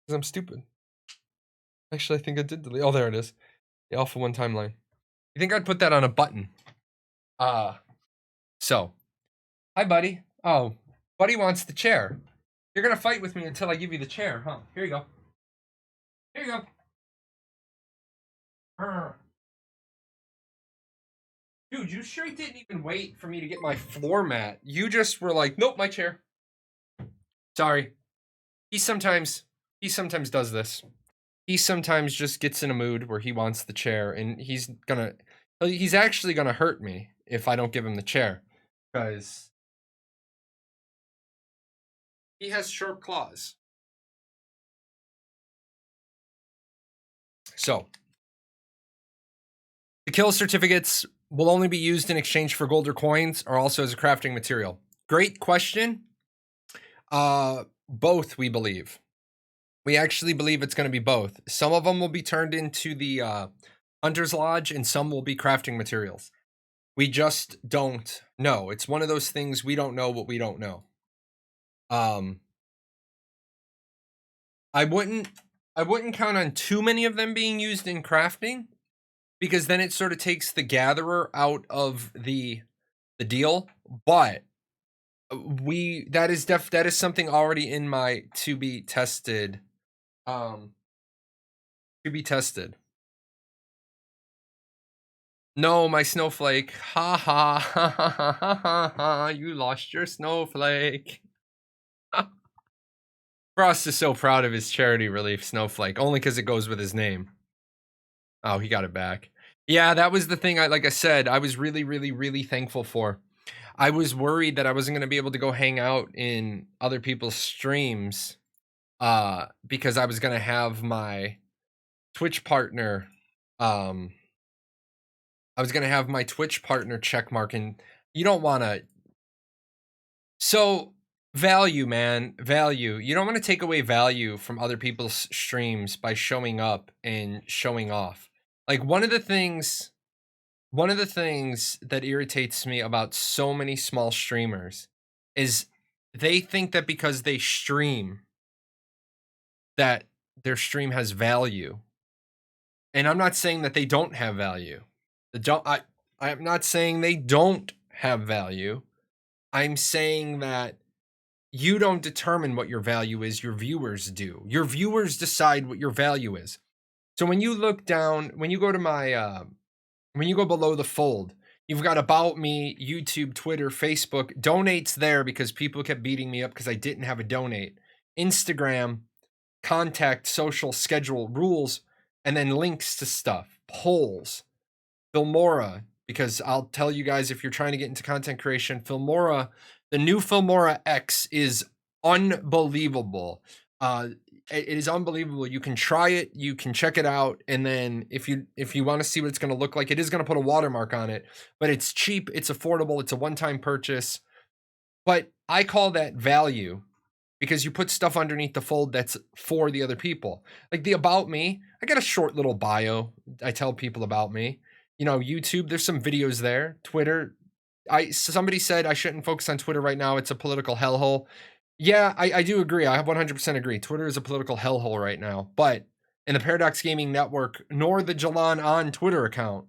because I'm stupid. Actually, I think I did delete. Oh, there it is. The Alpha 1 timeline. You think I'd put that on a button? So. Hi, buddy. Oh, buddy wants the chair. You're gonna fight with me until I give you the chair, huh? Here you go. Here you go. Dude, you straight didn't even wait for me to get my floor mat. You just were like, nope, my chair. Sorry. He sometimes does this. He sometimes just gets in a mood where he wants the chair, and he's actually gonna hurt me if I don't give him the chair, because he has sharp claws. So, the kill certificates will only be used in exchange for gold or coins, or also as a crafting material. Great question. Both, we believe. We actually believe it's going to be both. Some of them will be turned into the Hunter's Lodge, and some will be crafting materials. We just don't know. It's one of those things, we don't know what we don't know. I wouldn't count on too many of them being used in crafting, because then it sort of takes the gatherer out of the deal. But that is something already in my to be tested. To be tested. No, my snowflake. Ha ha ha ha ha ha ha. You lost your snowflake. Frost is so proud of his charity relief snowflake, only because it goes with his name. Oh, he got it back. Yeah, that was the thing. Like I said, I was really, really, really thankful for. I was worried that I wasn't going to be able to go hang out in other people's streams, because I was going to have my Twitch partner. I was going to have my Twitch partner check mark, and you don't want to. So value, man, value. You don't want to take away value from other people's streams by showing up and showing off. Like one of the things that irritates me about so many small streamers is they think that because they stream, that their stream has value. And I'm not saying that they don't have value. I'm not saying they don't have value. I'm saying that you don't determine what your value is, your viewers do. Your viewers decide what your value is. So when you look down, when you go to my when you go below the fold, you've got About Me, YouTube, Twitter, Facebook, donates there because people kept beating me up because I didn't have a donate. Instagram, contact, social, schedule, rules, and then links to stuff, polls, Filmora, because I'll tell you guys, if you're trying to get into content creation, Filmora, the new Filmora X is unbelievable. It is unbelievable. You can try it, you can check it out, and then if you want to see what it's going to look like, it is going to put a watermark on it, but it's cheap, it's affordable, it's a one-time purchase. But I call that value, because you put stuff underneath the fold that's for the other people. Like the About Me, I got a short little bio. I tell people about me. You know, YouTube, there's some videos there. Twitter, somebody said I shouldn't focus on Twitter right now. It's a political hellhole. Yeah, I do agree. I 100% agree. Twitter is a political hellhole right now. But and the Paradox Gaming Network nor the Jahlon on Twitter account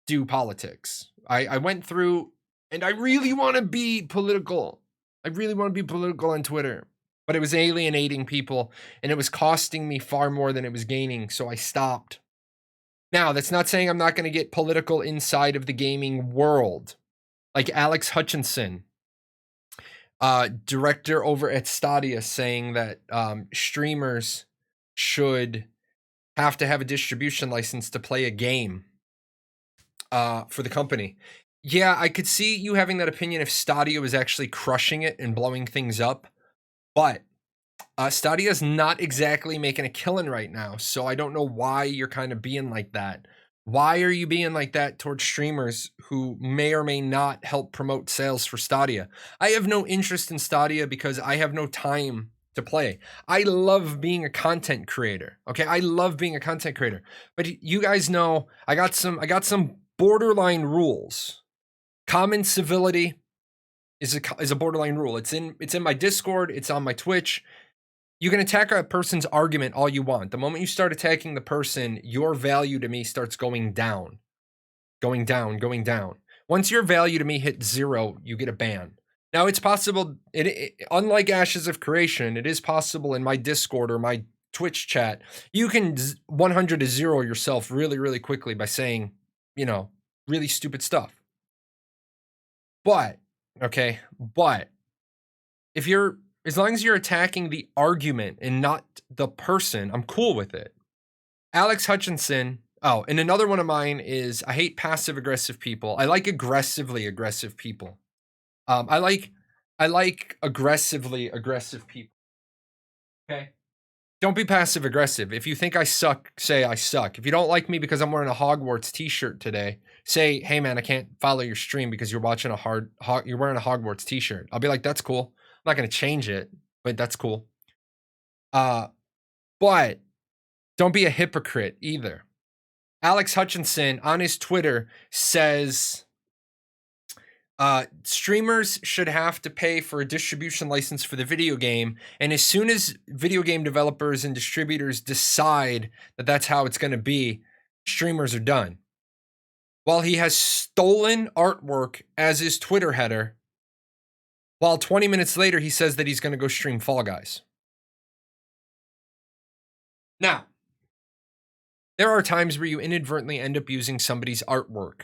do politics. I went through, and I really want to be political. I really want to be political on Twitter, but it was alienating people, and it was costing me far more than it was gaining, so I stopped. Now, that's not saying I'm not going to get political inside of the gaming world. Like Alex Hutchinson, director over at Stadia, saying that streamers should have to have a distribution license to play a game for the company. Yeah, I could see you having that opinion if Stadia was actually crushing it and blowing things up, but Stadia is not exactly making a killing right now, so I don't know why you're kind of being like that. Why are you being like that towards streamers who may or may not help promote sales for Stadia? I have no interest in Stadia because I have no time to play. I love being a content creator. Okay, I love being a content creator. But you guys know I got some borderline rules. Common civility is a borderline rule. It's in my Discord, it's on my Twitch. You can attack a person's argument all you want. The moment you start attacking the person, your value to me starts going down. Going down, going down. Once your value to me hits 0, you get a ban. Now, it's possible, unlike Ashes of Creation, it is possible in my Discord or my Twitch chat, you can 100 to 0 yourself really, really quickly by saying, really stupid stuff. But, okay, as long as you're attacking the argument and not the person, I'm cool with it. Alex Hutchinson. Oh, and another one of mine is I hate passive-aggressive people. I like aggressively aggressive people. I like aggressively aggressive people. Okay? Don't be passive-aggressive. If you think I suck, say I suck. If you don't like me because I'm wearing a Hogwarts t-shirt today, say, hey man, I can't follow your stream because you're watching you're wearing a Hogwarts t-shirt. I'll be like, that's cool. I'm not going to change it, but that's cool. But don't be a hypocrite either. Alex Hutchinson on his Twitter says streamers should have to pay for a distribution license for the video game, and as soon as video game developers and distributors decide that that's how it's going to be, streamers are done. While he has stolen artwork as his Twitter header, while 20 minutes later he says that he's going to go stream Fall Guys. Now, there are times where you inadvertently end up using somebody's artwork.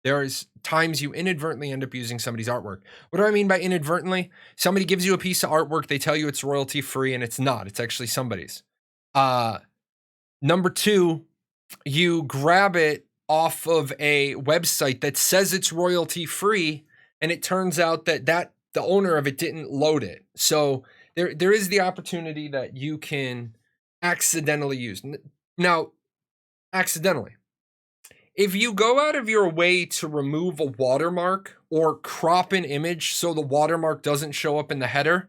There's times you inadvertently end up using somebody's artwork. What do I mean by inadvertently? Somebody gives you a piece of artwork, they tell you it's royalty free, and it's not. It's actually somebody's. Number 2, you grab it off of a website that says it's royalty free, and it turns out that the owner of it didn't load it. So there is the opportunity that you can accidentally use. Now, accidentally. If you go out of your way to remove a watermark or crop an image so the watermark doesn't show up in the header,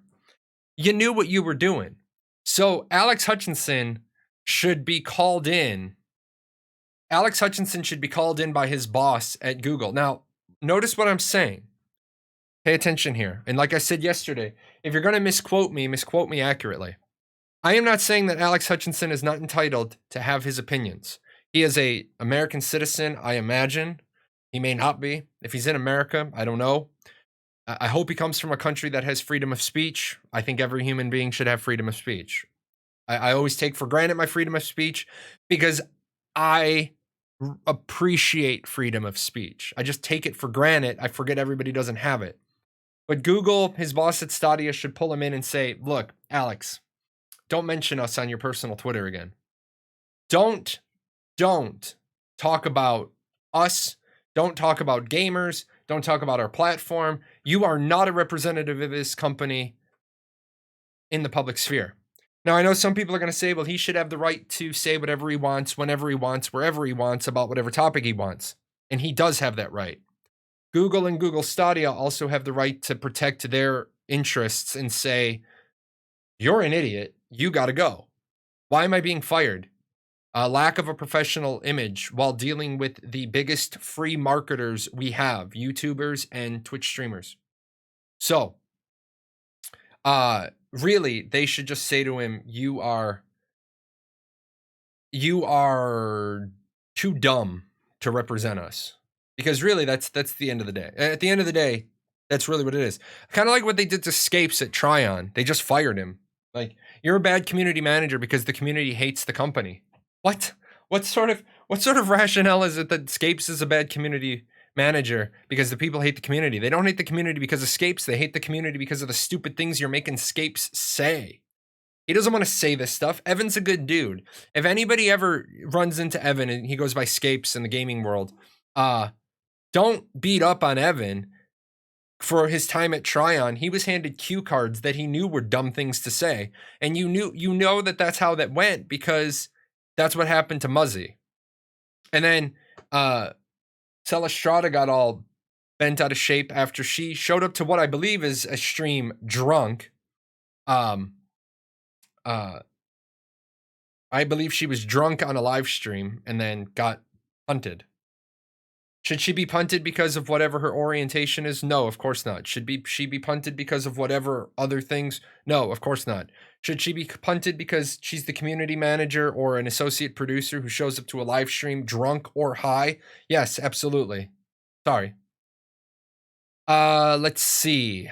you knew what you were doing. So Alex Hutchinson should be called in. Alex Hutchinson should be called in by his boss at Google. Now, notice what I'm saying. Pay attention here. And like I said yesterday, if you're going to misquote me accurately. I am not saying that Alex Hutchinson is not entitled to have his opinions. He is an American citizen, I imagine. He may not be. If he's in America, I don't know. I hope he comes from a country that has freedom of speech. I think every human being should have freedom of speech. I always take for granted my freedom of speech because I appreciate freedom of speech. I just take it for granted. I forget everybody doesn't have it. But Google, his boss at Stadia, should pull him in and say, look, Alex, don't mention us on your personal Twitter again. Don't talk about us. Don't talk about gamers. Don't talk about our platform. You are not a representative of this company in the public sphere. Now, I know some people are going to say, well, he should have the right to say whatever he wants, whenever he wants, wherever he wants, about whatever topic he wants. And he does have that right. Google and Google Stadia also have the right to protect their interests and say, you're an idiot. You got to go. Why am I being fired? A lack of a professional image while dealing with the biggest free marketers we have, YouTubers and Twitch streamers. So, really, they should just say to him, you are you are too dumb to represent us. Because really, that's the end of the day. At the end of the day, that's really what it is. Kind of like what they did to Scapes at Tryon. They just fired him. Like, you're a bad community manager because the community hates the company. What? What sort of rationale is it that Scapes is a bad community manager because the people hate the community? They don't hate the community because of Scapes. They hate the community because of the stupid things you're making Scapes say. He doesn't want to say this stuff. Evan's a good dude. If anybody ever runs into Evan and he goes by Scapes in the gaming world, don't beat up on Evan for his time at Tryon. He was handed cue cards that he knew were dumb things to say. And you know that that's how that went because that's what happened to Muzzy. And then Celestrata got all bent out of shape after she showed up to what I believe is a stream drunk. I believe she was drunk on a live stream and then got punted. Should she be punted because of whatever her orientation is? No, of course not. Should she be punted because of whatever other things? No, of course not. Should she be punted because she's the community manager or an associate producer who shows up to a live stream drunk or high? Yes, absolutely. Sorry. Let's see.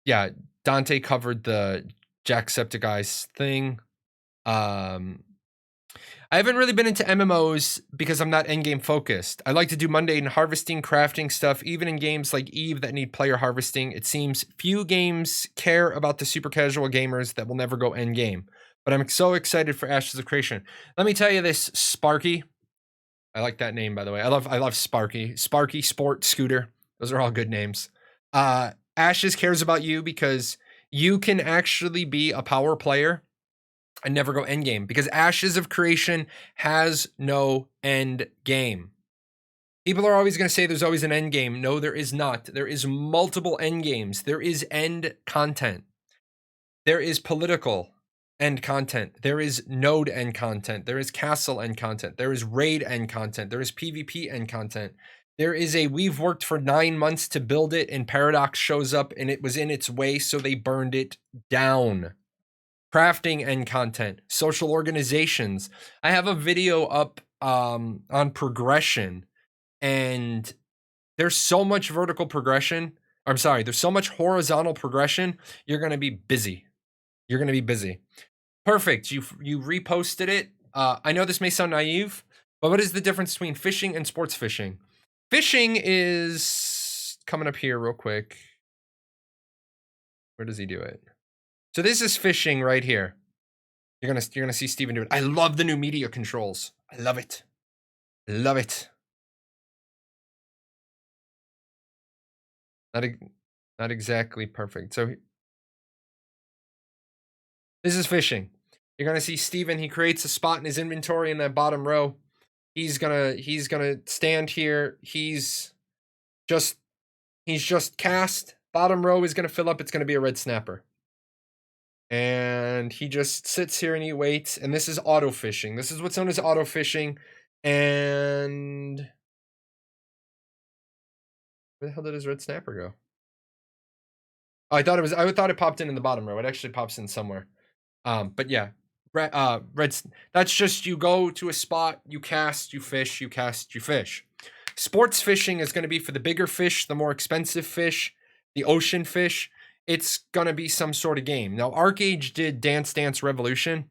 Yeah, Dante covered the Jacksepticeye's thing. I haven't really been into MMOs because I'm not endgame focused. I like to do mundane harvesting, crafting stuff, even in games like Eve that need player harvesting. It seems few games care about the super casual gamers that will never go endgame. But I'm so excited for Ashes of Creation. Let me tell you this, Sparky. I like that name, by the way. I love Sparky. Sparky, Sport, Scooter. Those are all good names. Ashes cares about you because you can actually be a power player and never go end game because Ashes of Creation has no end game. People are always going to say there's always an end game. No, there is not. There is multiple end games. There is end content. There is political end content. There is node end content. There is castle end content. There is raid end content. There is PvP end content. There is we've worked for 9 months to build it and Paradox shows up and it was in its way, so they burned it down. Crafting end content, social organizations. I have a video up on progression, and there's so much vertical progression. I'm sorry, there's so much horizontal progression. You're gonna be busy. You're gonna be busy. Perfect. You reposted it. I know this may sound naive, but what is the difference between fishing and sports fishing? Fishing is coming up here real quick. Where does he do it? So this is fishing right here. You're gonna see Steven do it. I love the new media controls. I love it. I love it. Not exactly perfect. So this is fishing. You're gonna see Steven. He creates a spot in his inventory in that bottom row. He's gonna stand here. He's just cast. Bottom row is gonna fill up. It's gonna be a red snapper. And he just sits here and he waits. And this is auto fishing. This is what's known as auto fishing. And where the hell did his red snapper go? Oh, I thought it popped in the bottom row. It actually pops in somewhere. But yeah, that's just you go to a spot, you cast, you fish, you cast, you fish. Sports fishing is going to be for the bigger fish, the more expensive fish, the ocean fish. It's going to be some sort of game. Now, ArcAge did Dance Dance Revolution,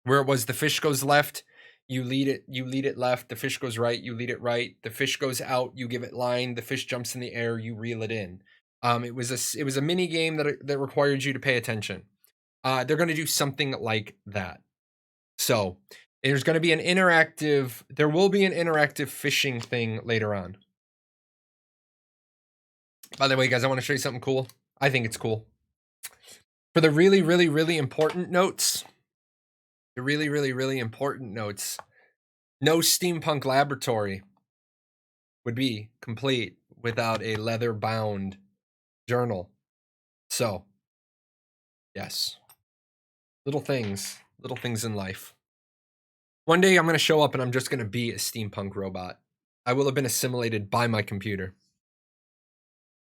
where it was the fish goes left, you lead it left, the fish goes right, you lead it right, the fish goes out, you give it line, the fish jumps in the air, you reel it in. It was a mini game that required you to pay attention. They're going to do something like that. So there's going to be there will be an interactive fishing thing later on. By the way, guys, I want to show you something cool. I think it's cool. For the really, really, really important notes, no steampunk laboratory would be complete without a leather-bound journal. So, yes. Little things in life. One day I'm going to show up and I'm just going to be a steampunk robot. I will have been assimilated by my computer.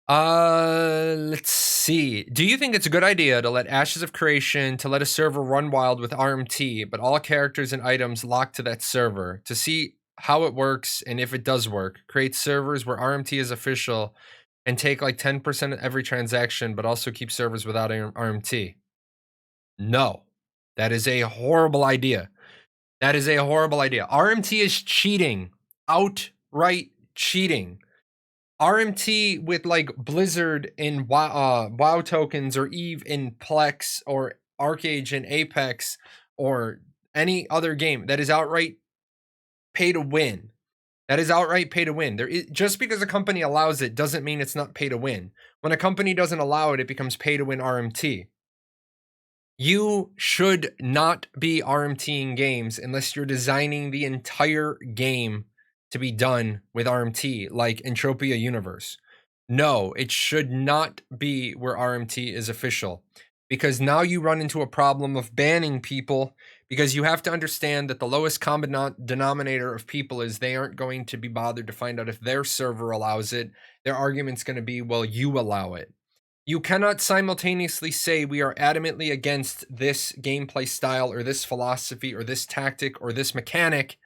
Let's see. Do you think it's a good idea to let Ashes of Creation to let a server run wild with RMT, but all characters and items locked to that server to see how it works and if it does work? Create servers where RMT is official and take like 10% of every transaction, but also keep servers without RMT. No, that is a horrible idea. That is a horrible idea. RMT is cheating, outright cheating. RMT with like Blizzard in WoW tokens, or Eve in Plex, or Arcade in Apex, or any other game, that is outright pay to win. That is outright pay to win. Just because a company allows it doesn't mean it's not pay to win. When a company doesn't allow it, it becomes pay to win RMT. You should not be RMTing games unless you're designing the entire game to be done with RMT, like Entropia Universe. No, it should not be where RMT is official, because now you run into a problem of banning people, because you have to understand that the lowest common denominator of people is they aren't going to be bothered to find out if their server allows it. Their argument's going to be, well, you allow it. You cannot simultaneously say we are adamantly against this gameplay style or this philosophy or this tactic or this mechanic,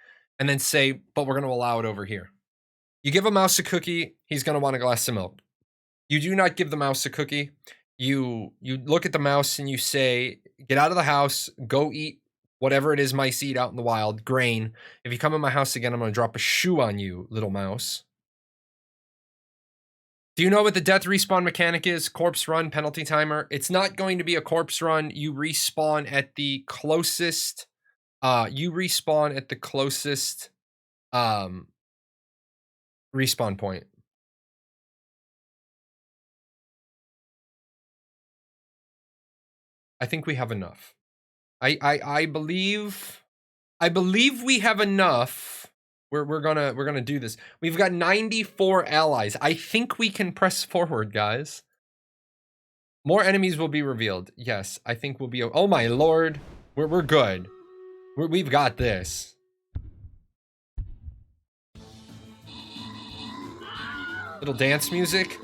and then say, but we're going to allow it over here. You give a mouse a cookie, he's going to want a glass of milk. You do not give the mouse a cookie. You look at the mouse and you say, get out of the house, go eat whatever it is mice eat out in the wild, grain. If you come in my house again, I'm going to drop a shoe on you, little mouse. Do you know what the death respawn mechanic is? Corpse run, penalty timer. It's not going to be a corpse run. You respawn at the closest. Respawn point. I think we have enough. I believe we have enough. We're gonna do this. We've got 94 allies. I think we can press forward, guys. More enemies will be revealed. Yes, I think we'll be. Oh my lord, we're good. We've got this. Little dance music.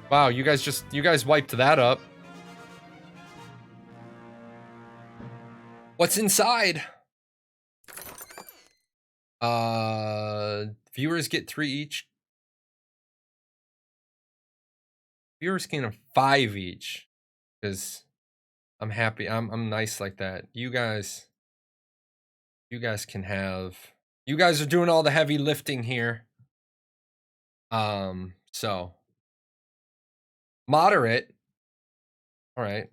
Wow, you guys wiped that up. What's inside? Viewers get 3 each. Viewers can have 5 each, because I'm happy. I'm nice like that. You guys can have. You guys are doing all the heavy lifting here. So moderate. All right.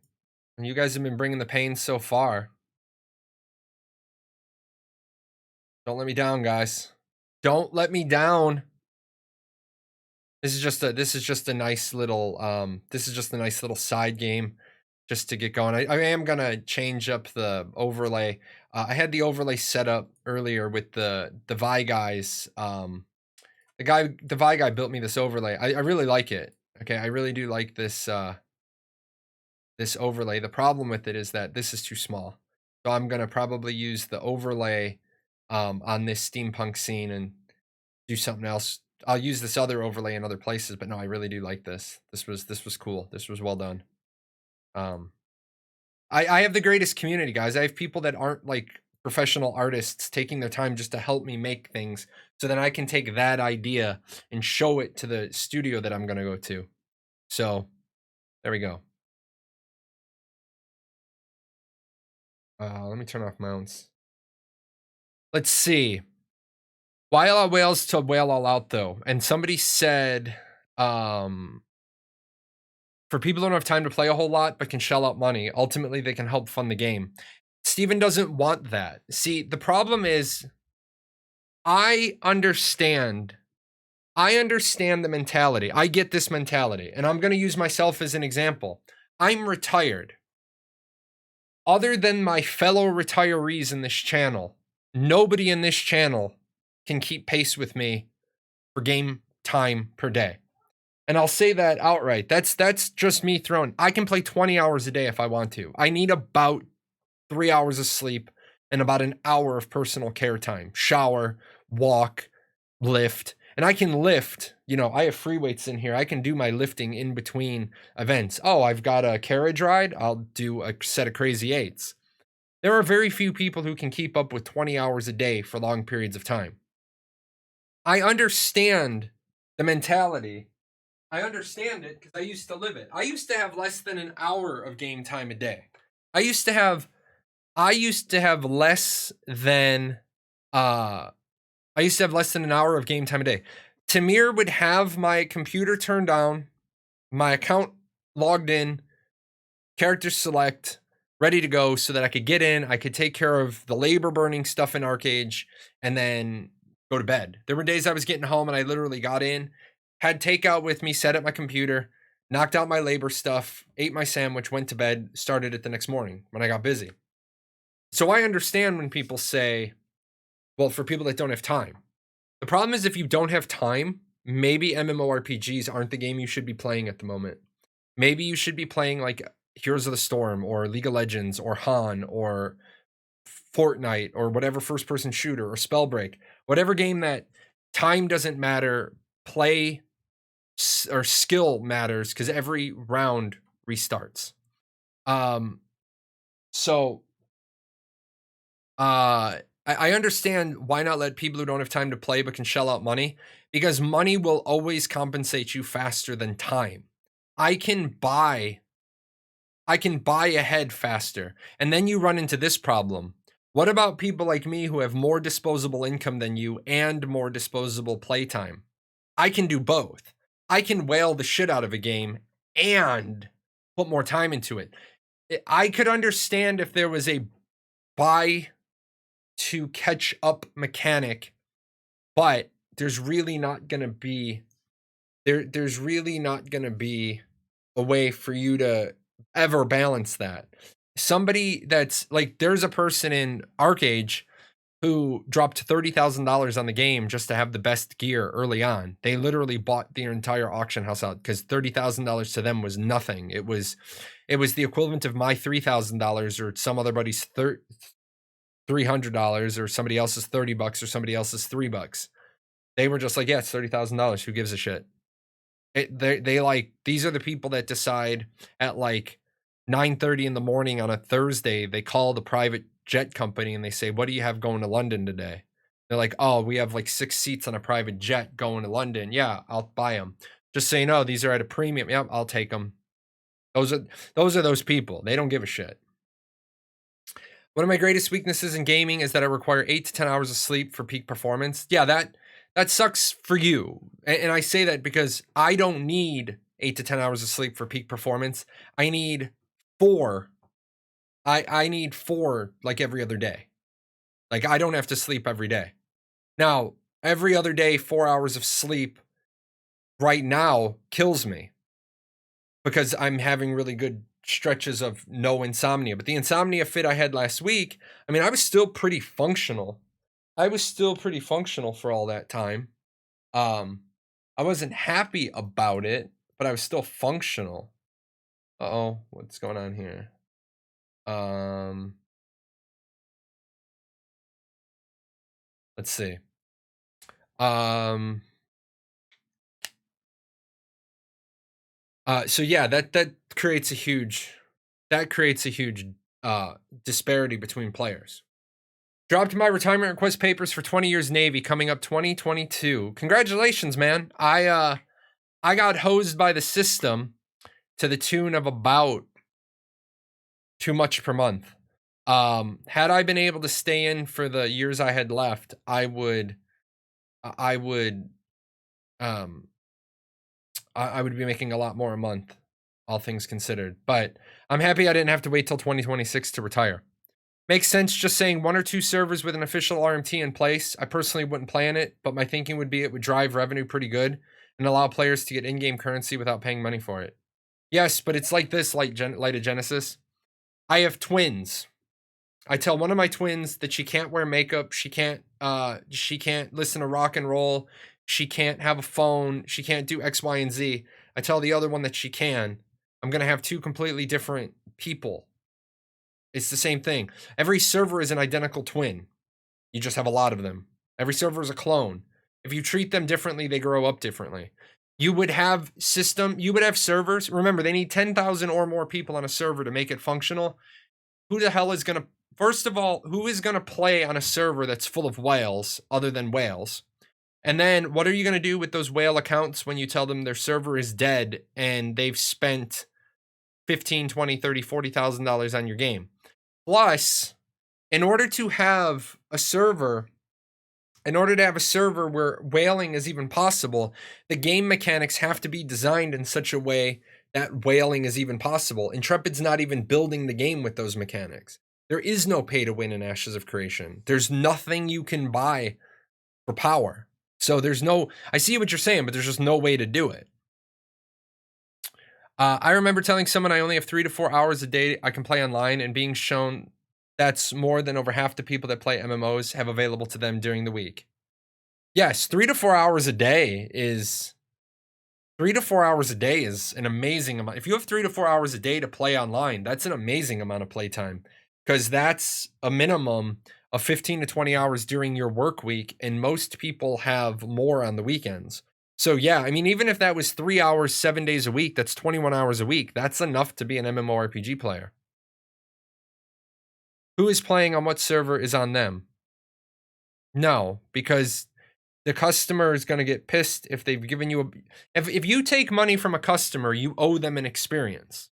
And you guys have been bringing the pain so far. Don't let me down, guys. Don't let me down. This is just a nice little side game just to get going. I am gonna change up the overlay. I had the overlay set up earlier with the Vi guys. The Vi guy built me this overlay. I really like it. Okay, I really do like this this overlay. The problem with it is that this is too small. So I'm gonna probably use the overlay on this steampunk scene and do something else. I'll use this other overlay in other places, but no, I really do like this. This was cool. This was well done. I have the greatest community, guys. I have people that aren't like professional artists taking their time just to help me make things, so that I can take that idea and show it to the studio that I'm gonna go to. So there we go. Let me turn off mounts. Let's see. While our whales to whale all out though, and somebody said, for people who don't have time to play a whole lot but can shell out money, ultimately they can help fund the game. Steven doesn't want that. See, the problem is, I understand the mentality. I get this mentality, and I'm going to use myself as an example. I'm retired. Other than my fellow retirees in this channel, nobody in this channel can keep pace with me for game time per day. And I'll say that outright. That's just me throwing. I can play 20 hours a day if I want to. I need about 3 hours of sleep and about an hour of personal care time. Shower, walk, lift. And I can lift. you know, I have free weights in here. I can do my lifting in between events. Oh, I've got a carriage ride. I'll do a set of crazy eights. There are very few people who can keep up with 20 hours a day for long periods of time. I understand the mentality. I understand it because I used to live it. I used to have less than an hour of game time a day. I used to have less than an hour of game time a day. Tamir would have my computer turned on, my account logged in, character select, ready to go so that I could get in, I could take care of the labor burning stuff in Arcade, and then go to bed. There were days I was getting home and I literally got in, had takeout with me, set up my computer, knocked out my labor stuff, ate my sandwich, went to bed, started it the next morning when I got busy. So I understand when people say, well, for people that don't have time. The problem is if you don't have time, maybe MMORPGs aren't the game you should be playing at the moment. Maybe you should be playing like Heroes of the Storm or League of Legends or Han or Fortnite or whatever first-person shooter or Spellbreak. Whatever game that time doesn't matter, play or skill matters because every round restarts. I understand why not let people who don't have time to play but can shell out money, because money will always compensate you faster than time. I can buy ahead faster. And then you run into this problem. What about people like me who have more disposable income than you and more disposable playtime? I can do both. I can whale the shit out of a game and put more time into it. I could understand if there was a buy to catch up mechanic, but there's really not going to be there's really not going to be a way for you to ever balance that. Somebody that's like, there's a person in Arcade who dropped $30,000 on the game just to have the best gear early on. They literally bought the entire auction house out because $30,000 to them was nothing. It was the equivalent of my $3,000 or some other buddy's $300 or somebody else's $30 or somebody else's $3. They were just like, yeah, it's $30,000. Who gives a shit? They like, these are the people that decide at like 9:30 in the morning on a Thursday. They call the private jet company and they say, what do you have going to London today? They're like, oh, we have like 6 seats on a private jet going to London. Yeah, I'll buy them. Just so you know, these are at a premium. Yep, I'll take them. Those are those people. They don't give a shit. One of my greatest weaknesses in gaming is that I require 8 to 10 hours of sleep for peak performance. Yeah, that sucks for you. And I say that because I don't need 8 to 10 hours of sleep for peak performance. I need 4. I need 4 like every other day. Like, I don't have to sleep every day. Now, every other day, 4 hours of sleep right now kills me because I'm having really good stretches of no insomnia. But the insomnia fit I had last week, I mean, I was still pretty functional. For all that time. I wasn't happy about it, but I was still functional. Uh-oh, what's going on here? Let's see. So yeah, that creates a huge disparity between players. Dropped my retirement request papers for 20 years Navy coming up 2022. Congratulations, man. I got hosed by the system to the tune of about too much per month. Had I been able to stay in for the years I had left, I would be making a lot more a month, all things considered. But I'm happy I didn't have to wait till 2026 to retire. Makes sense just saying 1 or 2 servers with an official RMT in place. I personally wouldn't plan it, but my thinking would be it would drive revenue pretty good and allow players to get in-game currency without paying money for it. Yes, but it's like this, Light of Genesis. I have twins. I tell one of my twins that she can't wear makeup, she can't listen to rock and roll, she can't have a phone, she can't do X, Y, and Z. I tell the other one that she can. I'm going to have 2 completely different people. It's the same thing. Every server is an identical twin. You just have a lot of them. Every server is a clone. If you treat them differently, they grow up differently. You would have servers. Remember, they need 10,000 or more people on a server to make it functional. Who the hell is going to, first of all, who is going to play on a server that's full of whales other than whales? And then what are you going to do with those whale accounts when you tell them their server is dead and they've spent 15, 20, 30, $40,000 on your game? Plus, in order to have a server where whaling is even possible, the game mechanics have to be designed in such a way that whaling is even possible. Intrepid's not even building the game with those mechanics. There is no pay to win in Ashes of Creation. There's nothing you can buy for power. So there's no, I see what you're saying, but there's just no way to do it. I remember telling someone I only have 3 to 4 hours a day I can play online, and being shown that's more than over half the people that play MMOs have available to them during the week. Yes, 3 to 4 hours a day is 3 to 4 hours a day is an amazing amount. If you have 3 to 4 hours a day to play online, that's an amazing amount of playtime, because that's a minimum of 15 to 20 hours during your work week, and most people have more on the weekends. So yeah, I mean, even if that was 3 hours, 7 days a week, that's 21 hours a week. That's enough to be an MMORPG player. Who is playing on what server is on them? No, because the customer is going to get pissed if they've given you if you take money from a customer, you owe them an experience.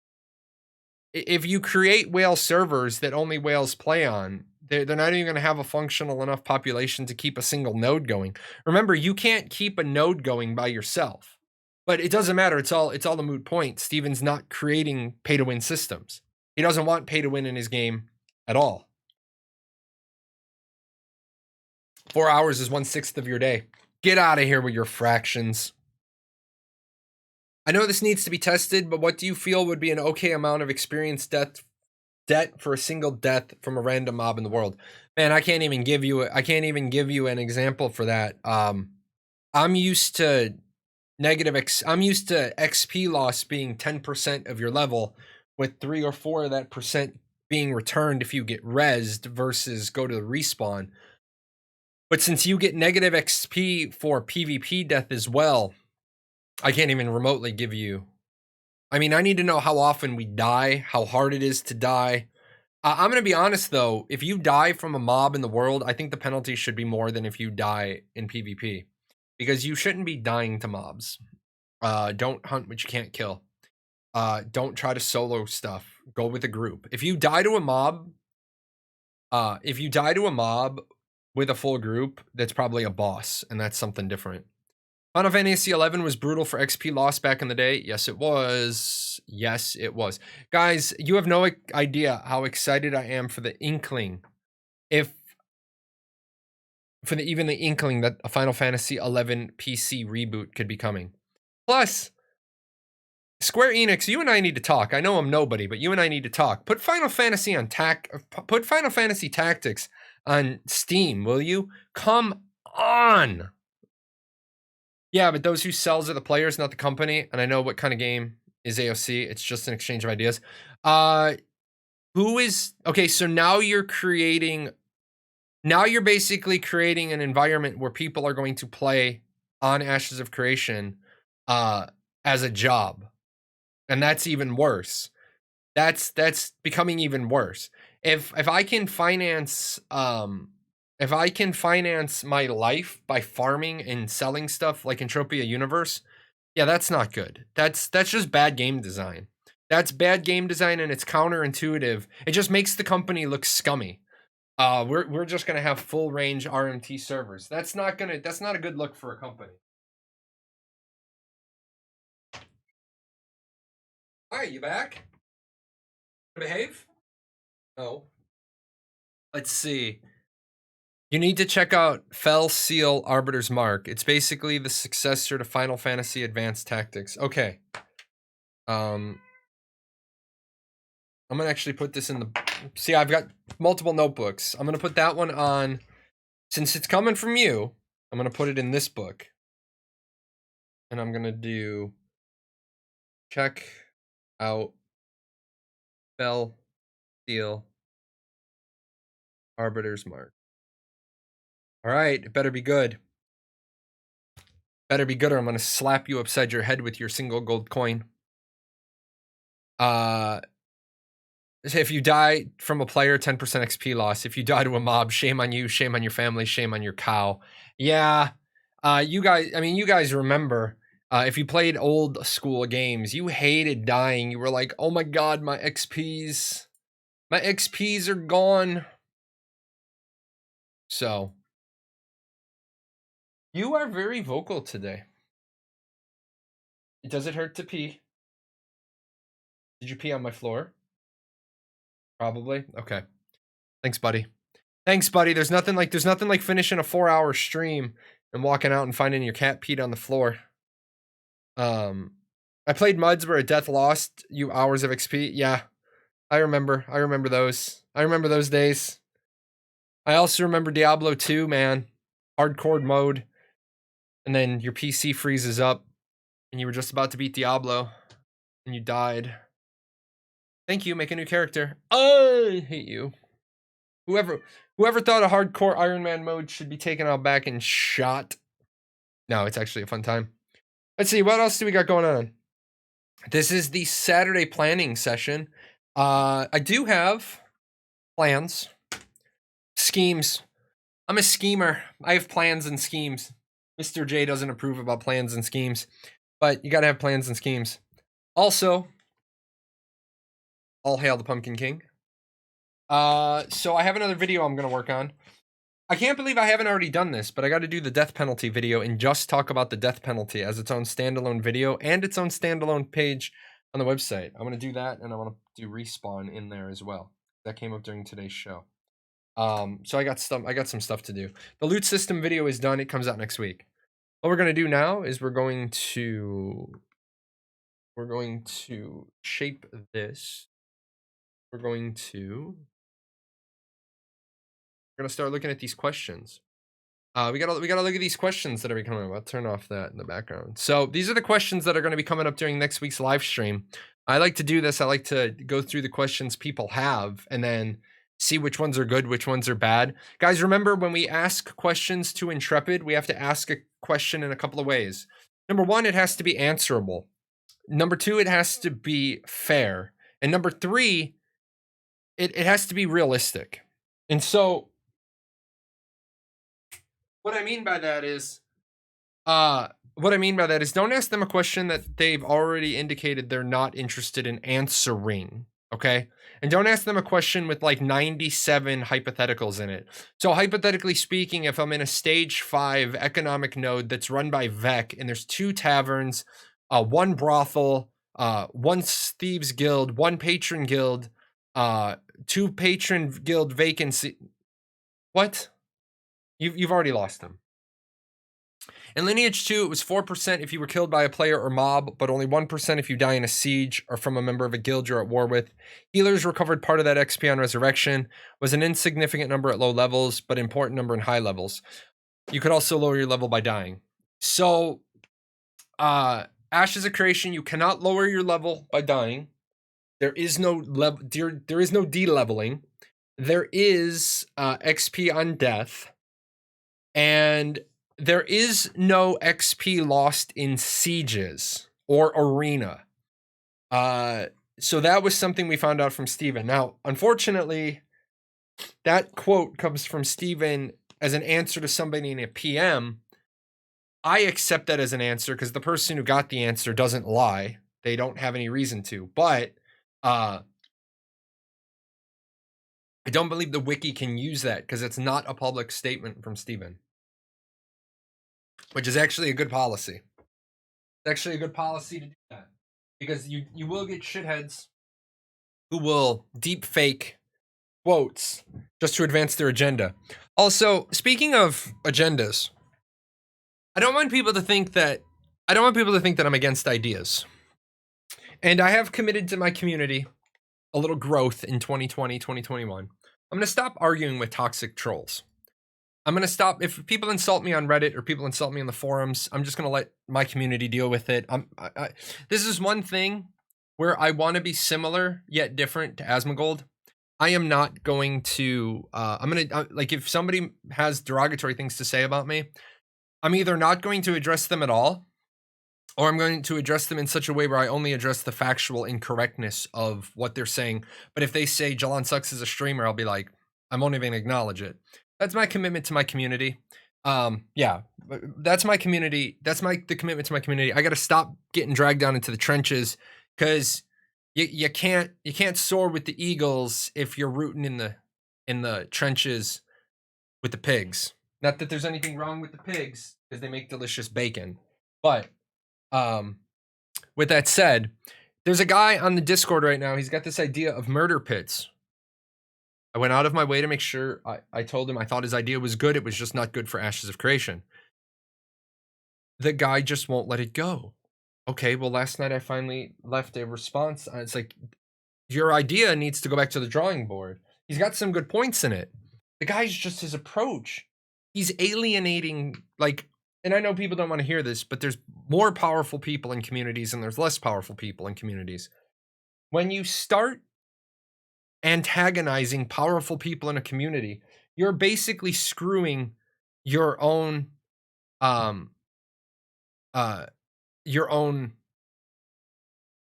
If you create whale servers that only whales play on, they're not even going to have a functional enough population to keep a single node going. Remember, you can't keep a node going by yourself. But it doesn't matter. It's all a moot point. Steven's not creating pay to win systems. He doesn't want pay to win in his game at all. 4 hours is 1/6 of your day. Get out of here with your fractions. I know this needs to be tested, but what do you feel would be an okay amount of experience debt for a single death from a random mob in the world? Man, I can't even give you an example for that. I'm used to XP loss being 10% of your level, with 3 or 4 of that percent being returned if you get rezzed versus go to the respawn. But since you get negative XP for PvP death as well, I can't even remotely give you. I mean, I need to know how often we die, how hard it is to die. I'm going to be honest, though. If you die from a mob in the world, I think the penalty should be more than if you die in PvP. Because you shouldn't be dying to mobs. Don't hunt what you can't kill. Don't try to solo stuff. Go with a group. If you die to a mob, with a full group, that's probably a boss, and that's something different. Final Fantasy 11 was brutal for XP loss back in the day. Yes, it was. Yes, it was. Guys, you have no idea how excited I am for the inkling. Even the inkling that a Final Fantasy 11 PC reboot could be coming. Plus, Square Enix, you and I need to talk. I know I'm nobody, but you and I need to talk. Put Final Fantasy Tactics on Steam, will you? Come on. Yeah, but those who sells are the players, not the company. And I know what kind of game is AOC. It's just an exchange of ideas. Okay, so now you're basically creating an environment where people are going to play on Ashes of Creation as a job. And that's even worse. That's becoming even worse. If I can finance my life by farming and selling stuff like Entropia Universe, yeah, that's not good. That's just bad game design. That's bad game design, and it's counterintuitive. It just makes the company look scummy. We're just gonna have full range RMT servers. That's not a good look for a company. Hi, you back? Behave? No. Let's see. You need to check out Fell Seal Arbiter's Mark. It's basically the successor to Final Fantasy Advanced Tactics. Okay. I'm gonna actually put this in the. See, I've got multiple notebooks. I'm gonna put that one on. Since it's coming from you, I'm gonna put it in this book. And I'm gonna do. Check out Fell Seal Arbiter's Mark. All right, it better be good. Better be good or I'm going to slap you upside your head with your single gold coin. If you die from a player, 10% XP loss. If you die to a mob, shame on you, shame on your family, shame on your cow. Yeah. You guys remember, if you played old school games, you hated dying. You were like, oh my God, my XPs are gone. So, you are very vocal today. Does it hurt to pee? Did you pee on my floor? Probably. Okay. Thanks, buddy. There's nothing like finishing a 4-hour stream and walking out and finding your cat peed on the floor. I played Muds where a death lost you hours of XP. Yeah. I remember those. I remember those days. I also remember Diablo 2, man. Hardcore mode. And then your PC freezes up and you were just about to beat Diablo and you died. Thank you, make a new character. I hate you. Whoever thought a hardcore Iron Man mode should be taken out back and shot. No, it's actually a fun time. Let's see, what else do we got going on? This is the Saturday planning session. I do have plans, schemes. I'm a schemer. I have plans and schemes. Mr. J doesn't approve about plans and schemes, but you gotta have plans and schemes. Also, all hail the Pumpkin King. So I have another video I'm gonna work on. I can't believe I haven't already done this, but I got to do the death penalty video and just talk about the death penalty as its own standalone video and its own standalone page on the website. I'm going to do that, and I want to do Respawn in there as well. That came up during today's show. So I got some stuff to do. The loot system video is done. It comes out next week. What we're going to do now is we're going to shape this. We're going to start looking at these questions. We gotta look at these questions that are coming up. I'll turn off that in the background. So these are the questions that are going to be coming up during next week's live stream. I like to do this. I like to go through the questions people have and then see which ones are good, which ones are bad. Guys, remember when we ask questions to Intrepid, we have to ask a question in a couple of ways. Number one, it has to be answerable. Number two, it has to be fair. And number three, it has to be realistic. And so what I mean by that is don't ask them a question that they've already indicated they're not interested in answering, okay? And don't ask them a question with like 97 hypotheticals in it. So hypothetically speaking, if I'm in a stage 5 economic node that's run by Vec and there's 2 taverns, 1 brothel, 1 thieves guild, 1 patron guild, 2 patron guild vacancy. What? You've already lost them. In Lineage 2, it was 4% if you were killed by a player or mob, but only 1% if you die in a siege or from a member of a guild you're at war with. Healers recovered part of that XP on Resurrection. Was an insignificant number at low levels, but important number in high levels. You could also lower your level by dying. So, Ashes of Creation, you cannot lower your level by dying. There is no de-leveling. There is XP on death. And there is no XP lost in sieges or arena. So that was something we found out from Steven. Now, unfortunately, that quote comes from Steven as an answer to somebody in a PM. I accept that as an answer because the person who got the answer doesn't lie. They don't have any reason to. But I don't believe the wiki can use that because it's not a public statement from Steven. Which is actually a good policy. It's actually a good policy to do that. Because you will get shitheads who will deep fake quotes just to advance their agenda. Also, speaking of agendas, I don't want people to think that I'm against ideas. And I have committed to my community a little growth in 2020, 2021. I'm going to stop arguing with toxic trolls. I'm going to stop. If people insult me on Reddit or people insult me in the forums, I'm just going to let my community deal with it. This is one thing where I want to be similar yet different to Asmongold. I am not going to, like if somebody has derogatory things to say about me, I'm either not going to address them at all, or I'm going to address them in such a way where I only address the factual incorrectness of what they're saying. But if they say Jahlon sucks as a streamer, I'll be like, I won't even acknowledge it. That's my commitment to my community. Yeah, that's my community. That's the commitment to my community. I got to stop getting dragged down into the trenches because you can't soar with the eagles if you're rooting in the trenches with the pigs. Not that there's anything wrong with the pigs because they make delicious bacon, but with that said, there's a guy on the Discord right now. He's got this idea of murder pits. I went out of my way to make sure I told him I thought his idea was good. It was just not good for Ashes of Creation. The guy just won't let it go. Okay, well, last night I finally left a response. It's like, your idea needs to go back to the drawing board. He's got some good points in it. The guy's just his approach. He's alienating, like, and I know people don't want to hear this, but there's more powerful people in communities and there's less powerful people in communities. When you start antagonizing powerful people in a community, you're basically screwing your own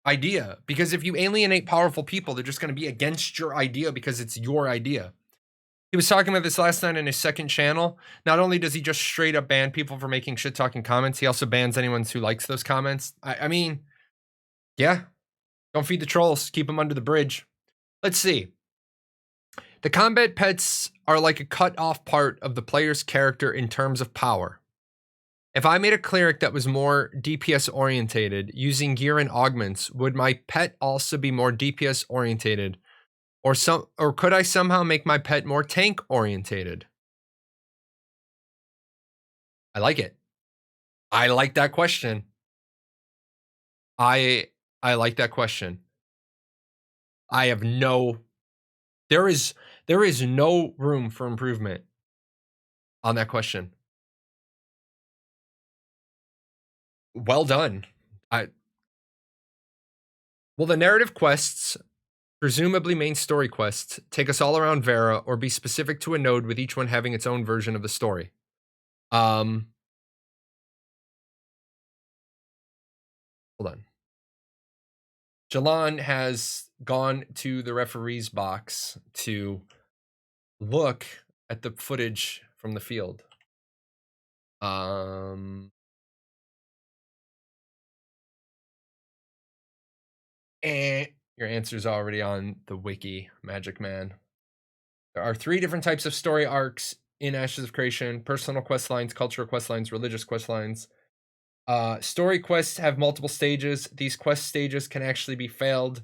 idea, because if you alienate powerful people, they're just going to be against your idea because it's your idea. He was talking about this last night in his second channel. Not only does he just straight up ban people for making shit talking comments, he also bans anyone who likes those comments. I mean, yeah, don't feed the trolls, keep them under the bridge. Let's see. The combat pets are like a cut off part of the player's character in terms of power. If I made a cleric that was more DPS orientated using gear and augments, would my pet also be more DPS orientated? Or could I somehow make my pet more tank orientated? I like it. I like that question. I like that question. I have there is no room for improvement on that question. Well done. Will the narrative quests, presumably main story quests, take us all around Vera or be specific to a node with each one having its own version of the story? Hold on. Jahlon has gone to the referee's box to look at the footage from the field. Your answer's already on the wiki, Magic Man. There are 3 different types of story arcs in Ashes of Creation: personal quest lines, cultural quest lines, religious quest lines. Story quests have multiple stages. These quest stages can actually be failed.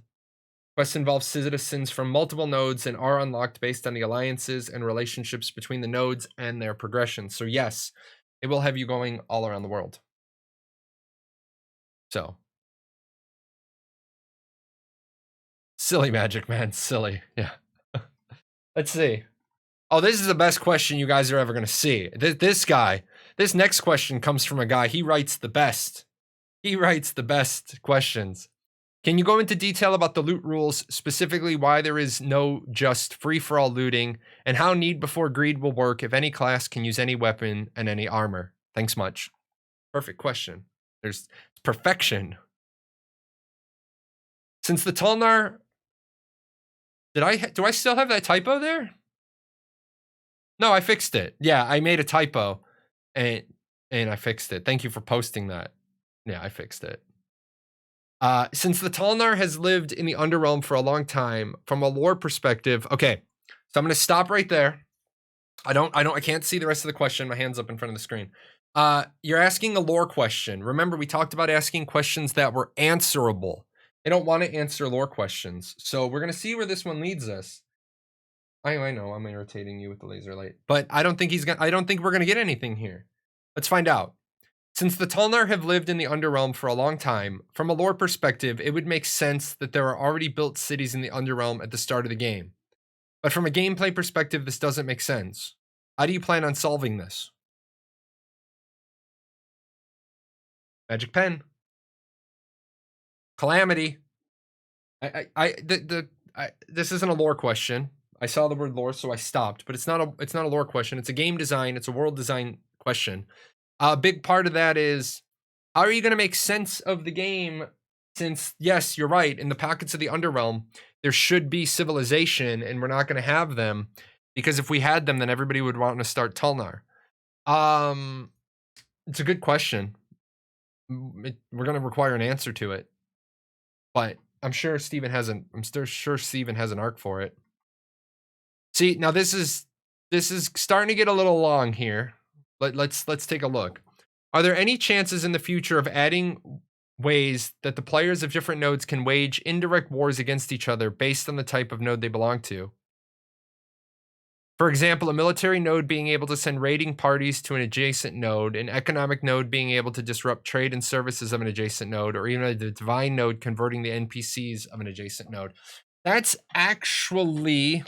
Quests involve citizens from multiple nodes and are unlocked based on the alliances and relationships between the nodes and their progression. So yes, it will have you going all around the world. So silly, Magic Man, silly. Yeah. Let's see. Oh, this is the best question you guys are ever going to see. This guy, this next question comes from a guy. He writes the best. He writes the best questions. Can you go into detail about the loot rules, specifically why there is no just free-for-all looting, and how need before greed will work if any class can use any weapon and any armor? Thanks much. Perfect question. There's perfection. Since the Tulnar, do I still have that typo there? No, I fixed it. Yeah, I made a typo and I fixed it. Thank you for posting that. Yeah, I fixed it. Since the Tulnar has lived in the Underrealm for a long time, from a lore perspective, okay, so I'm gonna stop right there. I can't see the rest of the question. My hand's up in front of the screen. You're asking a lore question. Remember, we talked about asking questions that were answerable. I don't want to answer lore questions. So we're gonna see where this one leads us. I know I'm irritating you with the laser light, but I don't think we're gonna get anything here. Let's find out. Since the Tulnar have lived in the Underrealm for a long time, from a lore perspective, it would make sense that there are already built cities in the Underrealm at the start of the game. But from a gameplay perspective, this doesn't make sense. How do you plan on solving this? Magic Pen. Calamity. This isn't a lore question. I saw the word lore, so I stopped, but it's not a lore question. It's a game design, it's a world design question. A big part of that is, how are you going to make sense of the game? Since, yes, you're right, in the pockets of the Underrealm, there should be civilization, and we're not going to have them, because if we had them, then everybody would want to start Tulnar. It's a good question. We're going to require an answer to it, but I'm sure Steven has an arc for it. See, now this is starting to get a little long here. Let's take a look. Are there any chances in the future of adding ways that the players of different nodes can wage indirect wars against each other based on the type of node they belong to? For example, a military node being able to send raiding parties to an adjacent node, an economic node being able to disrupt trade and services of an adjacent node, or even a divine node converting the NPCs of an adjacent node. That's actually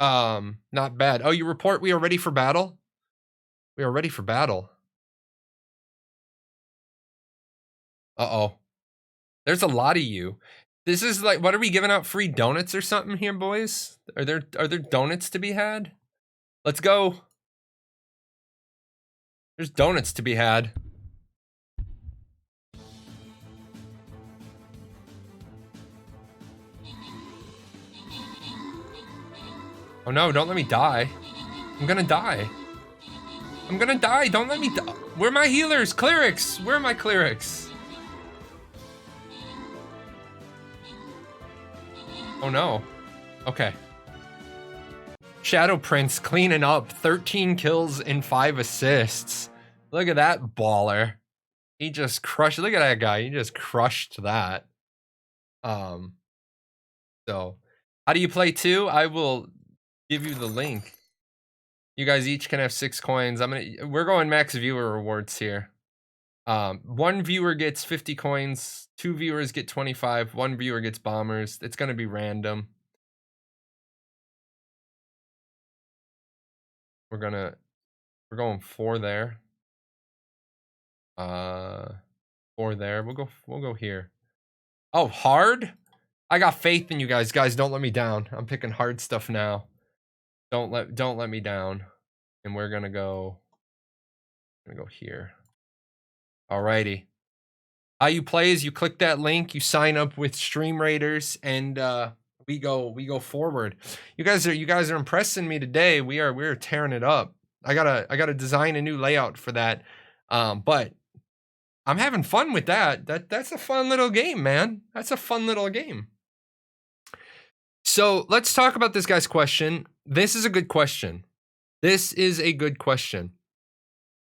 not bad. Oh, you report we are ready for battle? We are ready for battle. Uh-oh. There's a lot of you. This is like, what are we giving out, free donuts or something here, boys? Are there donuts to be had? Let's go. There's donuts to be had. Oh no, don't let me die. I'm gonna die. I'm gonna die, don't let me die. Where are my healers? Clerics! Where are my clerics? Oh no. Okay. Shadow Prince cleaning up, 13 kills and 5 assists. Look at that baller. He just crushed, look at that guy, he just crushed that. So, how do you play 2? I will give you the link. You guys each can have 6 coins. We're going max viewer rewards here. 1 viewer gets 50 coins, 2 viewers get 25, 1 viewer gets bombers. It's gonna be random. We're going 4 there. 4 there. We'll go here. Oh, hard? I got faith in you guys. Guys, don't let me down. I'm picking hard stuff now. Don't let me down. And we're gonna go here. Alrighty. How you play is you click that link, you sign up with Stream Raiders, and we go forward. You guys are impressing me today. We're tearing it up. I gotta design a new layout for that. But I'm having fun with that. That's a fun little game, man. That's a fun little game. So let's talk about this guy's question. This is a good question. This is a good question.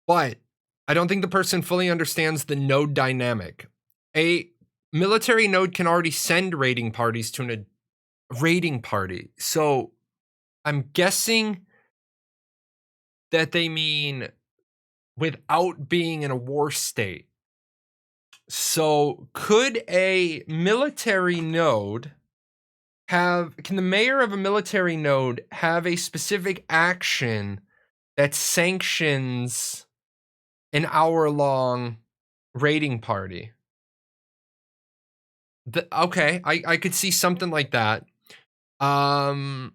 But I don't think the person fully understands the node dynamic. A military node can already send raiding parties to a raiding party. So I'm guessing that they mean without being in a war state. So could a military node can the mayor of a military node have a specific action that sanctions an hour-long raiding party? Okay, I could see something like that. An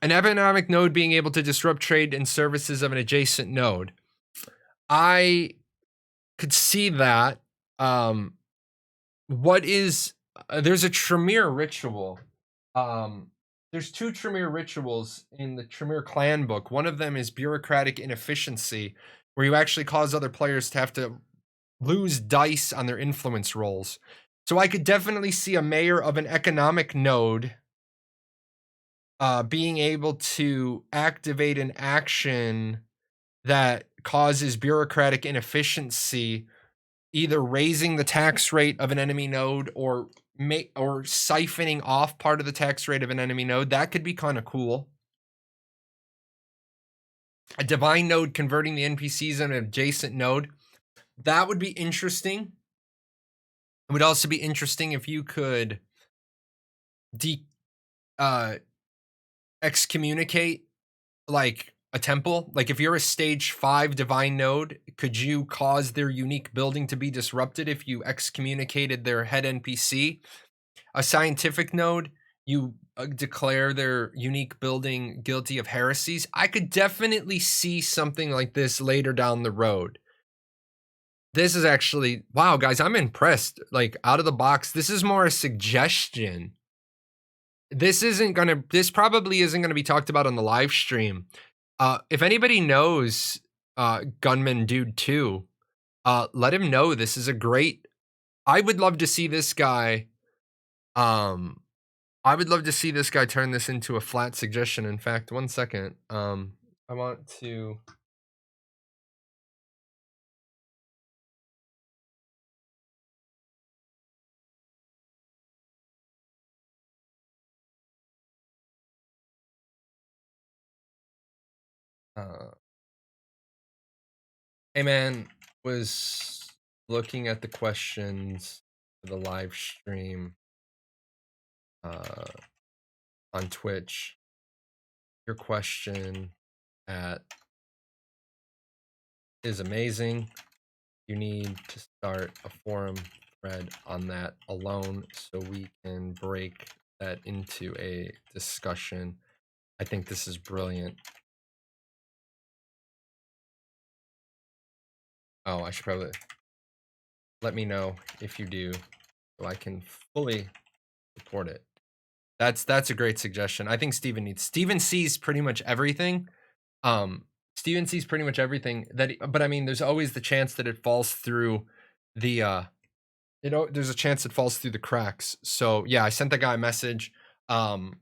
economic node being able to disrupt trade and services of an adjacent node. I could see that. There's a Tremere ritual. There's 2 Tremere rituals in the Tremere clan book. One of them is bureaucratic inefficiency, where you actually cause other players to have to lose dice on their influence rolls. So I could definitely see a mayor of an economic node being able to activate an action that causes bureaucratic inefficiency, either raising the tax rate of an enemy node or siphoning off part of the tax rate of an enemy node. That could be kind of cool. A divine node converting the NPCs in an adjacent node. That would be interesting. It would also be interesting if you could excommunicate like a temple. Like if you're a stage 5 divine node, could you cause their unique building to be disrupted if you excommunicated their head NPC? A scientific node, you declare their unique building guilty of heresies. I could definitely see something like this later down the road. This is actually, wow, guys, I'm impressed. Like out of the box, this is more a suggestion. This probably isn't gonna be talked about on the live stream. If anybody knows Gunman Dude 2, let him know this is a great. I would love to see this guy. I would love to see this guy turn this into a flat suggestion. In fact, one second. I want to. Hey man, was looking at the questions for the live stream on Twitch. Your question at is amazing. You need to start a forum thread on that alone so we can break that into a discussion. I think this is brilliant. Oh, I should probably let me know if you do so I can fully support it. That's a great suggestion. I think Steven sees pretty much everything. Steven sees pretty much everything but I mean there's always the chance that it falls through the there's a chance it falls through the cracks. So yeah, I sent the guy a message. I'll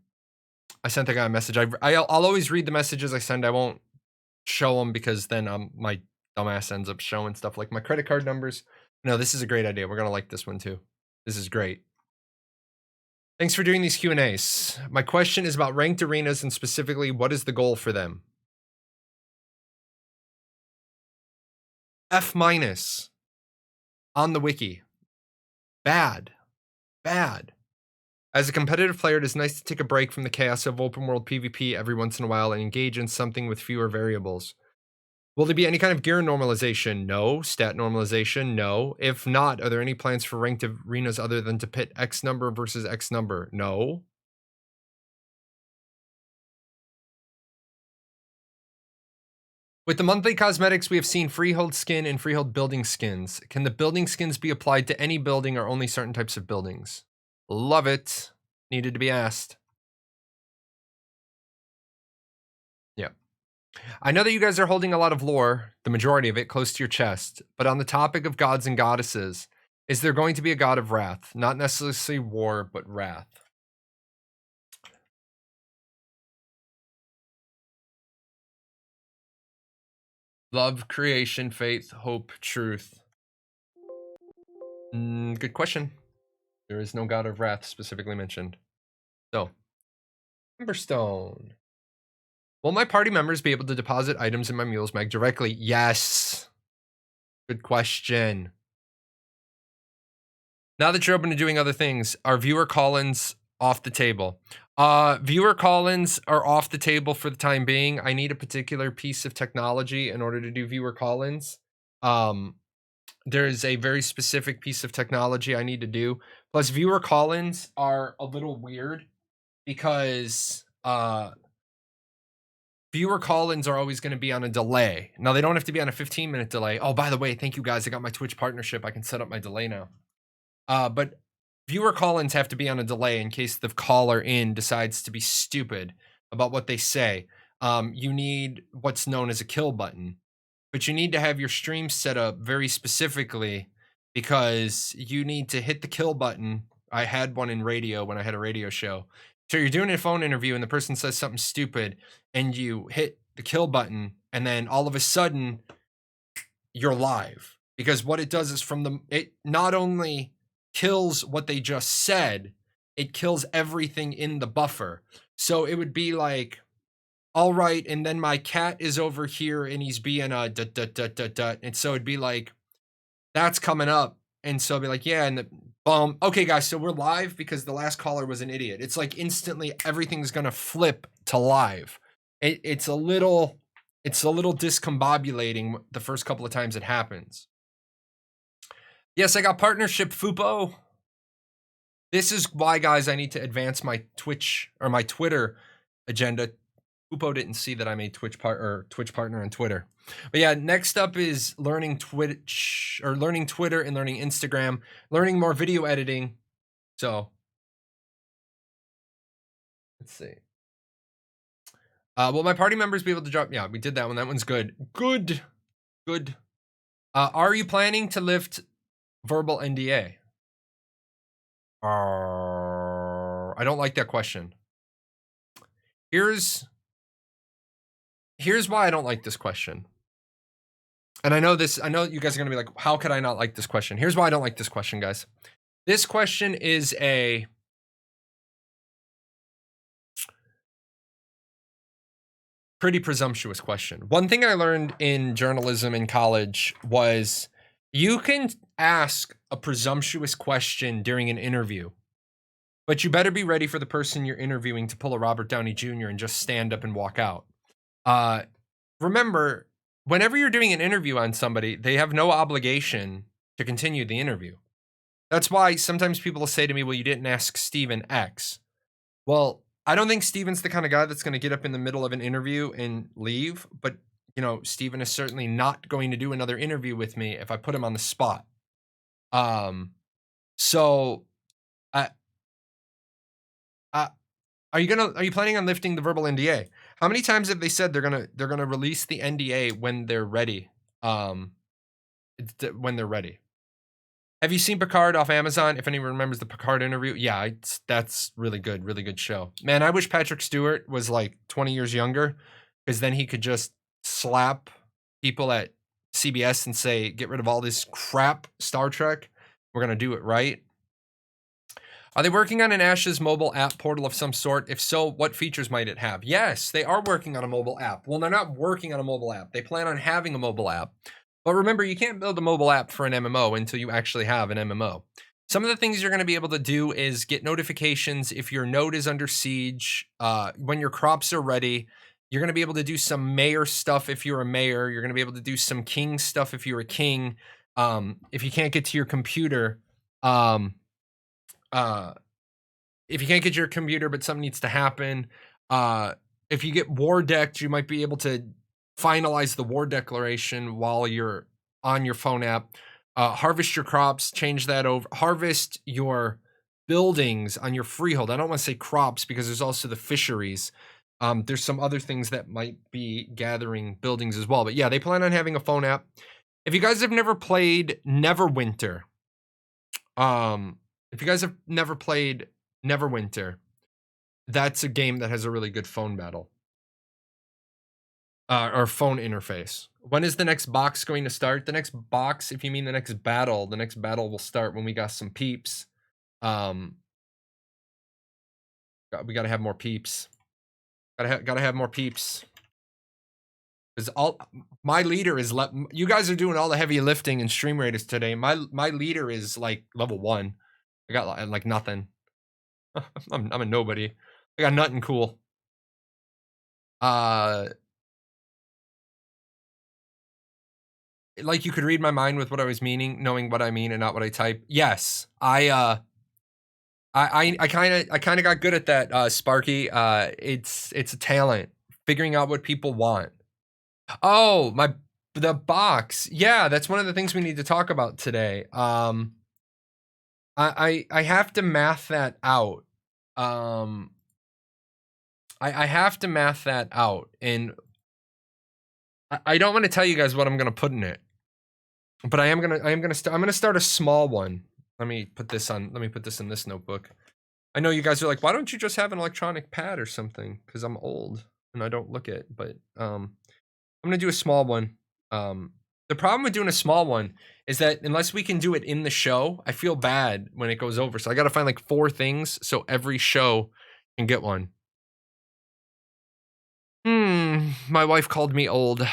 always read the messages I send. I won't show them because then my dumbass ends up showing stuff like my credit card numbers. No, this is a great idea. We're gonna like this one too. This is great. Thanks for doing these Q&As. My question is about ranked arenas and specifically what is the goal for them? F- on the wiki. Bad. As a competitive player, it is nice to take a break from the chaos of open world PvP every once in a while and engage in something with fewer variables. Will there be any kind of gear normalization? No. Stat normalization? No. If not, are there any plans for ranked arenas other than to pit X number versus X number? No. With the monthly cosmetics, we have seen freehold skin and freehold building skins. Can the building skins be applied to any building or only certain types of buildings? Love it. Needed to be asked. Yeah. I know that you guys are holding a lot of lore, the majority of it, close to your chest, but on the topic of gods and goddesses, is there going to be a god of wrath? Not necessarily war, but wrath. Love, creation, faith, hope, truth. Good question. There is no god of wrath specifically mentioned. So, Emberstone. Will my party members be able to deposit items in my Mule's Mag directly? Yes. Good question. Now that you're open to doing other things, are viewer call-ins off the table? Viewer call-ins are off the table for the time being. I need a particular piece of technology in order to do viewer call-ins. There is a very specific piece of technology I need to do. Plus, viewer call-ins are a little weird because viewer call-ins are always going to be on a delay. Now, they don't have to be on a 15-minute delay. Oh, by the way, thank you guys. I got my Twitch partnership. I can set up my delay now. But viewer call-ins have to be on a delay in case the caller in decides to be stupid about what they say. You need what's known as a kill button, but you need to have your stream set up very specifically because you need to hit the kill button. I had one in radio when I had a radio show. So you're doing a phone interview and the person says something stupid and you hit the kill button and then all of a sudden you're live, because what it does is it not only kills what they just said, it kills everything in the buffer. So it would be like, all right, and then my cat is over here and he's being a dut dut dut dut dut. And so it'd be like, that's coming up. And so it'd be like, yeah, and the boom. Okay, guys, so we're live because the last caller was an idiot. It's like instantly everything's gonna flip to live. It's a little discombobulating the first couple of times it happens. Yes, I got partnership, Fupo. This is why, guys, I need to advance my Twitch or my Twitter agenda. Upo didn't see that I'm a Twitch partner on Twitter. But yeah, next up is learning Twitch or learning Twitter and learning Instagram, learning more video editing. So let's see. Will my party members be able to drop? Yeah, we did that one. That one's good. Good. Are you planning to lift verbal NDA? I don't like that question. Here's why I don't like this question. And I know you guys are gonna be like, how could I not like this question? Here's why I don't like this question, guys. This question is a pretty presumptuous question. One thing I learned in journalism in college was you can ask a presumptuous question during an interview, but you better be ready for the person you're interviewing to pull a Robert Downey Jr. and just stand up and walk out. Remember, whenever you're doing an interview on somebody, they have no obligation to continue the interview. That's why sometimes people will say to me, well, you didn't ask Steven X. Well, I don't think Steven's the kind of guy that's going to get up in the middle of an interview and leave. But, you know, Steven is certainly not going to do another interview with me if I put him on the spot. So are you planning on lifting the verbal NDA? How many times have they said they're gonna release the NDA when they're ready? When they're ready. Have you seen Picard off Amazon? If anyone remembers the Picard interview, yeah, that's really good show. Man, I wish Patrick Stewart was like 20 years younger, because then he could just slap people at CBS and say, get rid of all this crap Star Trek. We're gonna do it right. Are they working on an Ash's mobile app portal of some sort? If so, what features might it have? Yes, they are working on a mobile app. Well, they're not working on a mobile app. They plan on having a mobile app. But remember, you can't build a mobile app for an MMO until you actually have an MMO. Some of the things you're going to be able to do is get notifications if your node is under siege, when your crops are ready. You're going to be able to do some mayor stuff if you're a mayor. You're going to be able to do some king stuff if you're a king. If you can't get to your computer, if you can't get your computer, but something needs to happen, if you get war decked, you might be able to finalize the war declaration while you're on your phone app. Harvest your crops, change that over. Harvest your buildings on your freehold. I don't want to say crops because there's also the fisheries. There's some other things that might be gathering buildings as well. But yeah, they plan on having a phone app. If you guys have never played Neverwinter, that's a game that has a really good phone battle. Or phone interface. When is the next box going to start? The next box, if you mean the next battle will start when we got some peeps. We gotta have more peeps. Gotta have more peeps. Because my leader is you guys are doing all the heavy lifting in Stream Raiders today. My leader is like level 1. I got like nothing. I'm a nobody. I got nothing cool. Like you could read my mind with what I was meaning, knowing what I mean and not what I type. Yes, I kind of got good at that, Sparky. It's a talent, figuring out what people want. Oh, the box. Yeah, that's one of the things we need to talk about today. I have to math that out. I have to math that out, and I don't want to tell you guys what I'm gonna put in it, but I'm gonna start a small one. Let me put this in this notebook. I know you guys are like, why don't you just have an electronic pad or something? Because I'm old and I don't look it. But I'm gonna do a small one. The problem with doing a small one is that unless we can do it in the show, I feel bad when it goes over. So I gotta find like 4 things so every show can get one. My wife called me old.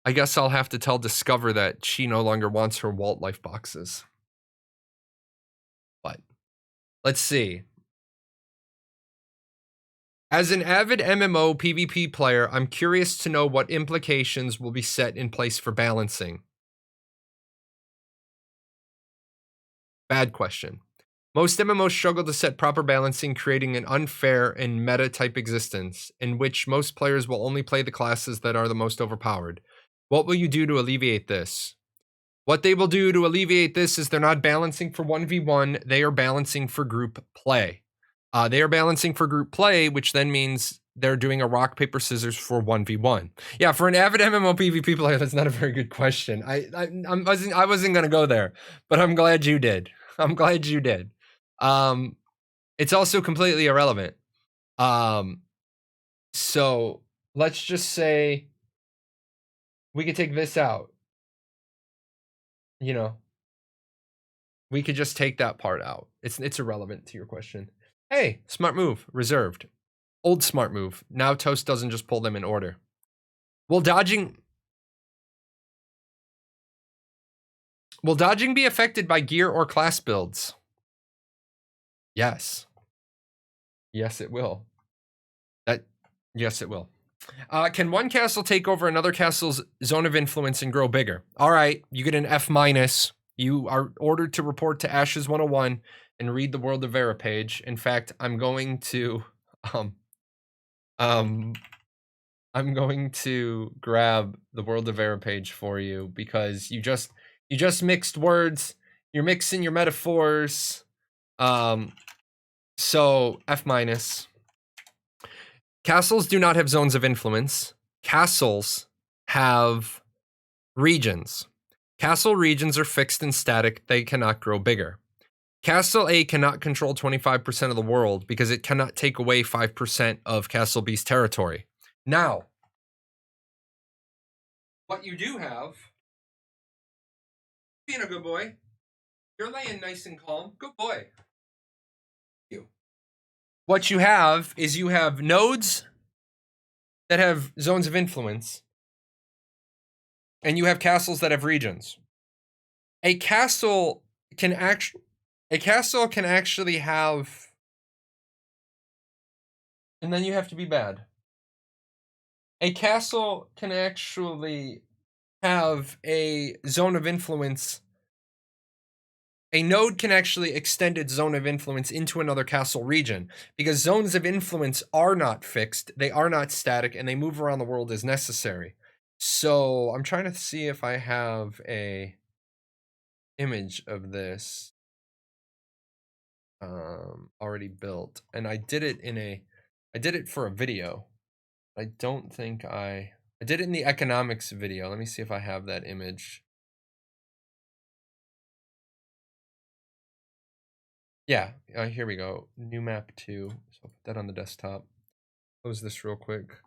I guess I'll have to tell Discover that she no longer wants her Walt Life boxes. But let's see. As an avid MMO PvP player, I'm curious to know what implications will be set in place for balancing. Bad question. Most MMOs struggle to set proper balancing, creating an unfair and meta-type existence in which most players will only play the classes that are the most overpowered. What will you do to alleviate this? What they will do to alleviate this is they're not balancing for 1v1, they are balancing for group play. They are balancing for group play, which then means they're doing a rock, paper, scissors for 1v1. Yeah, for an avid MMO PvP player, that's not a very good question. I wasn't going to go there, but I'm glad you did. I'm glad you did. It's also completely irrelevant. So let's just say we could take this out. You know, we could just take that part out. It's irrelevant to your question. Hey, smart move, reserved. Old smart move. Now Toast doesn't just pull them in order. Will dodging be affected by gear or class builds? Yes. Yes, it will. Yes, it will. Can one castle take over another castle's zone of influence and grow bigger? All right, you get an F-. You are ordered to report to Ashes 101 and read the World of Vera page. In fact, I'm going to grab the World of Vera page for you because you just mixed words. You're mixing your metaphors. So F-. Castles do not have zones of influence. Castles have regions. Castle regions are fixed and static. They cannot grow bigger. Castle A cannot control 25% of the world because it cannot take away 5% of Castle B's territory. Now, what you do have, being a good boy, you're laying nice and calm. Good boy. What you have is you have nodes that have zones of influence, and you have castles that have regions. A castle can actually have, and then you have to be bad. A castle can actually have a zone of influence. A node can actually extend its zone of influence into another castle region because zones of influence are not fixed, they are not static, and they move around the world as necessary. So I'm trying to see if I have a image of this already built, and I did it for a video. I don't think I did it in the economics video. Let me see if I have that image. Yeah, here we go. New map 2. So I'll put that on the desktop. Close this real quick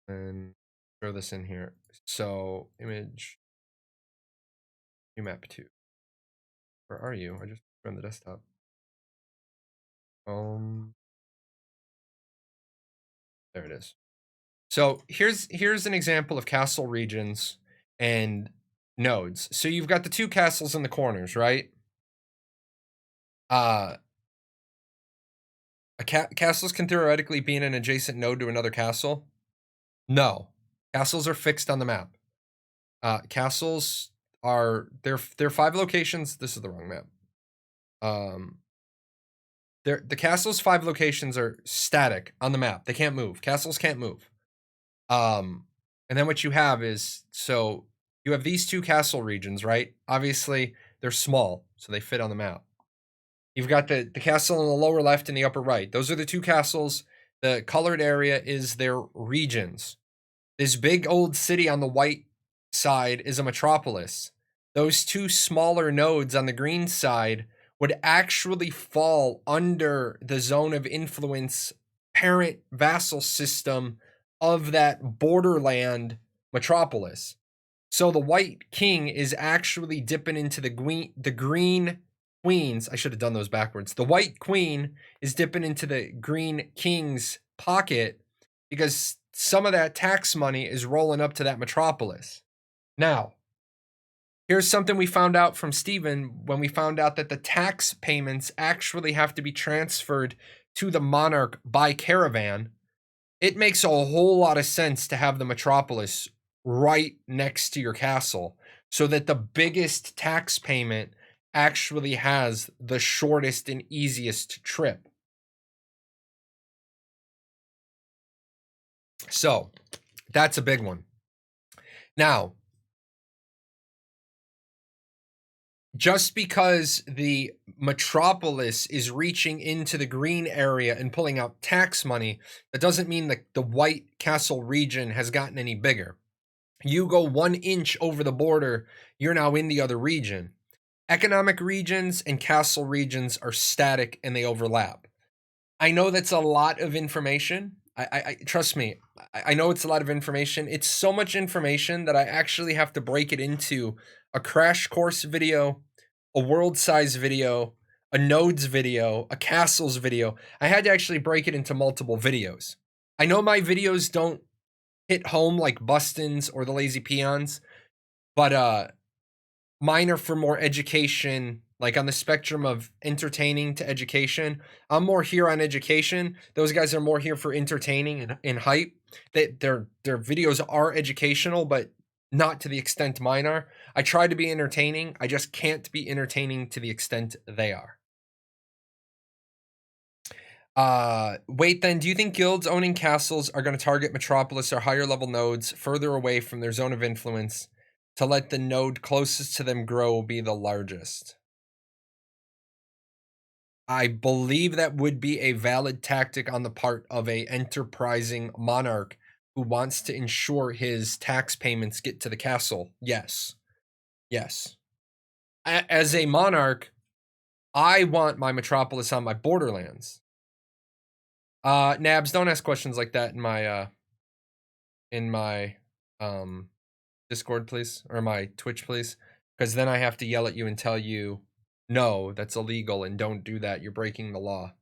and throw this in here. So image, new map 2. Where are you? I just put it on the desktop. There it is. So here's an example of castle regions and nodes. So you've got the two castles in the corners, right? Castles can theoretically be in an adjacent node to another castle. No, castles are fixed on the map. Castles are they're 5 locations. This is the wrong map. The castle's 5 locations are static on the map. They can't move. Castles can't move. And then what you have is, so you have these 2 castle regions, right? Obviously, they're small, so they fit on the map. You've got the castle in the lower left and the upper right. Those are the 2 castles. The colored area is their regions. This big old city on the white side is a metropolis. Those 2 smaller nodes on the green side would actually fall under the zone of influence parent vassal system of that borderland metropolis. So the white king is actually dipping into the green queen's. I should have done those backwards. The white queen is dipping into the green king's pocket because some of that tax money is rolling up to that metropolis. Now, here's something we found out from Steven when we found out that the tax payments actually have to be transferred to the monarch by caravan. It makes a whole lot of sense to have the metropolis right next to your castle so that the biggest tax payment actually has the shortest and easiest trip. So that's a big one. Now, just because the metropolis is reaching into the green area and pulling out tax money, that doesn't mean that the White Castle region has gotten any bigger. You go 1 inch over the border, you're now in the other region. Economic regions and castle regions are static and they overlap. I know that's a lot of information. I trust me. I know it's a lot of information. It's so much information that I actually have to break it into a crash course video, a world size video, a nodes video, a castles video. I had to actually break it into multiple videos. I know my videos don't hit home like Bustin's or the Lazy Peons, but mine are for more education, like on the spectrum of entertaining to education. I'm more here on education. Those guys are more here for entertaining and hype. Their videos are educational, but not to the extent mine are. I try to be entertaining. I just can't be entertaining to the extent they are. Wait, then, do you think guilds owning castles are going to target Metropolis or higher level nodes further away from their zone of influence to let the node closest to them grow be the largest? I believe that would be a valid tactic on the part of a enterprising monarch who wants to ensure his tax payments get to the castle. Yes. Yes. As a monarch, I want my metropolis on my borderlands. Nabs, don't ask questions like that in my Discord, please, or my Twitch, please, because then I have to yell at you and tell you, no, that's illegal and don't do that. You're breaking the law.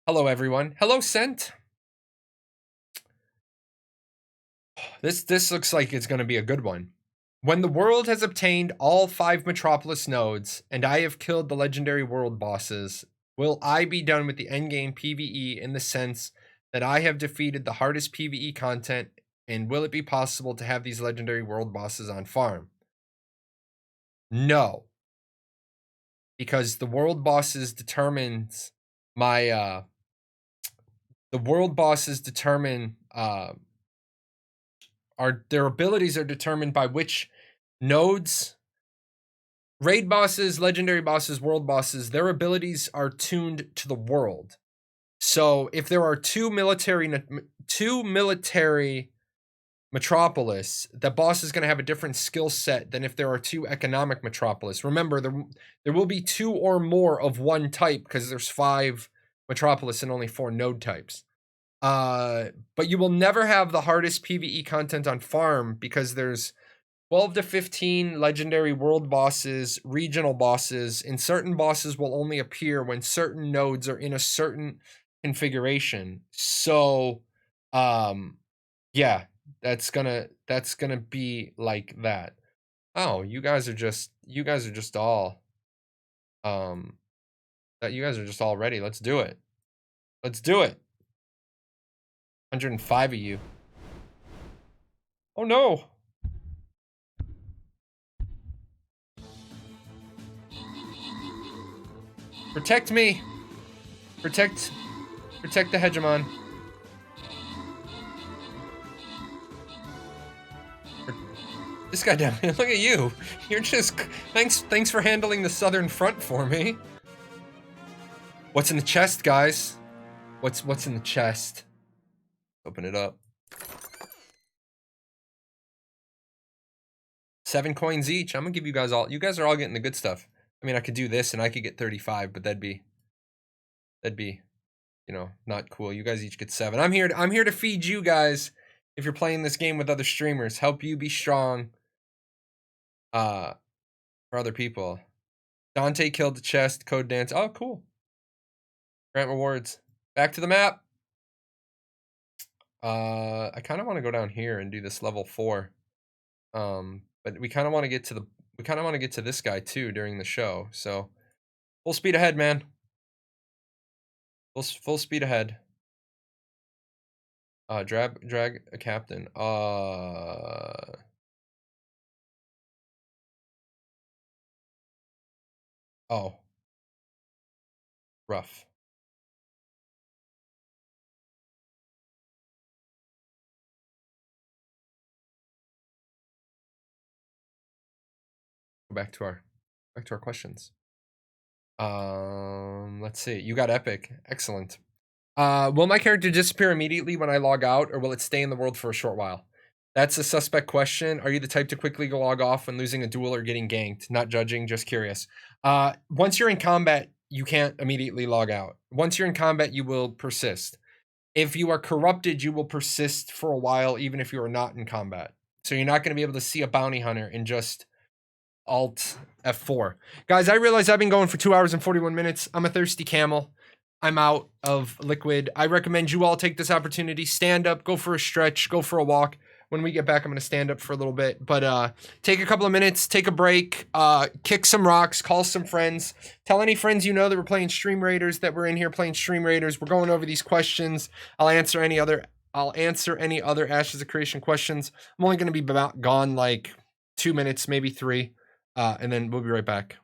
Hello, everyone. Hello, Sent. This looks like it's going to be a good one. When the world has obtained all 5 Metropolis nodes, and I have killed the legendary world bosses, will I be done with the endgame PvE in the sense that I have defeated the hardest PvE content, and will it be possible to have these legendary world bosses on farm? No. Because the world bosses determines my the world bosses determine their abilities are determined by which nodes, raid bosses, legendary bosses, world bosses, their abilities are tuned to the world. So if there are two military metropolis, the boss is going to have a different skill set than if there are 2 economic metropolis. Remember, there will be 2 or more of one type because there's 5 metropolis and only 4 node types. But you will never have the hardest PvE content on farm because there's 12 to 15 legendary world bosses, regional bosses, and certain bosses will only appear when certain nodes are in a certain configuration. So, yeah, that's gonna be like that. Oh, you guys are just all you guys are just all ready. Let's do it. Let's do it. 105 of you. Oh no. Protect me. Protect the hegemon. This guy down here, look at you. You're just, thanks for handling the southern front for me. What's in the chest, guys? What's in the chest? Open it up. 7 coins each. I'm gonna give you guys all, you guys are all getting the good stuff. I mean, I could do this and I could get 35, but that'd be, you know, not cool. You guys each get 7. I'm here to feed you guys if you're playing this game with other streamers. Help you be strong. For other people. Dante killed the chest, code dance. Oh, cool. Grant rewards. Back to the map. I kind of want to go down here and do this level 4. But we kind of want to get to this guy too during the show. So full speed ahead, man. Full speed ahead. Drag a captain. Oh, rough. Go back to our questions. Let's see. You got epic. Excellent. Will my character disappear immediately when I log out, or will it stay in the world for a short while? That's a suspect question. Are you the type to quickly log off when losing a duel or getting ganked? Not judging, just curious. Once you're in combat, you can't immediately log out. Once you're in combat, you will persist. If you are corrupted, you will persist for a while, even if you are not in combat. So you're not going to be able to see a bounty hunter and just Alt F4. Guys, I realize I've been going for 2 hours and 41 minutes. I'm a thirsty camel. I'm out of liquid. I recommend you all take this opportunity. Stand up, go for a stretch, go for a walk. When we get back, I'm going to stand up for a little bit. But take a couple of minutes, take a break, kick some rocks, call some friends. Tell any friends you know that we're playing Stream Raiders, that we're in here playing Stream Raiders. We're going over these questions. I'll answer any other Ashes of Creation questions. I'm only going to be gone like 2 minutes, maybe 3. And then we'll be right back.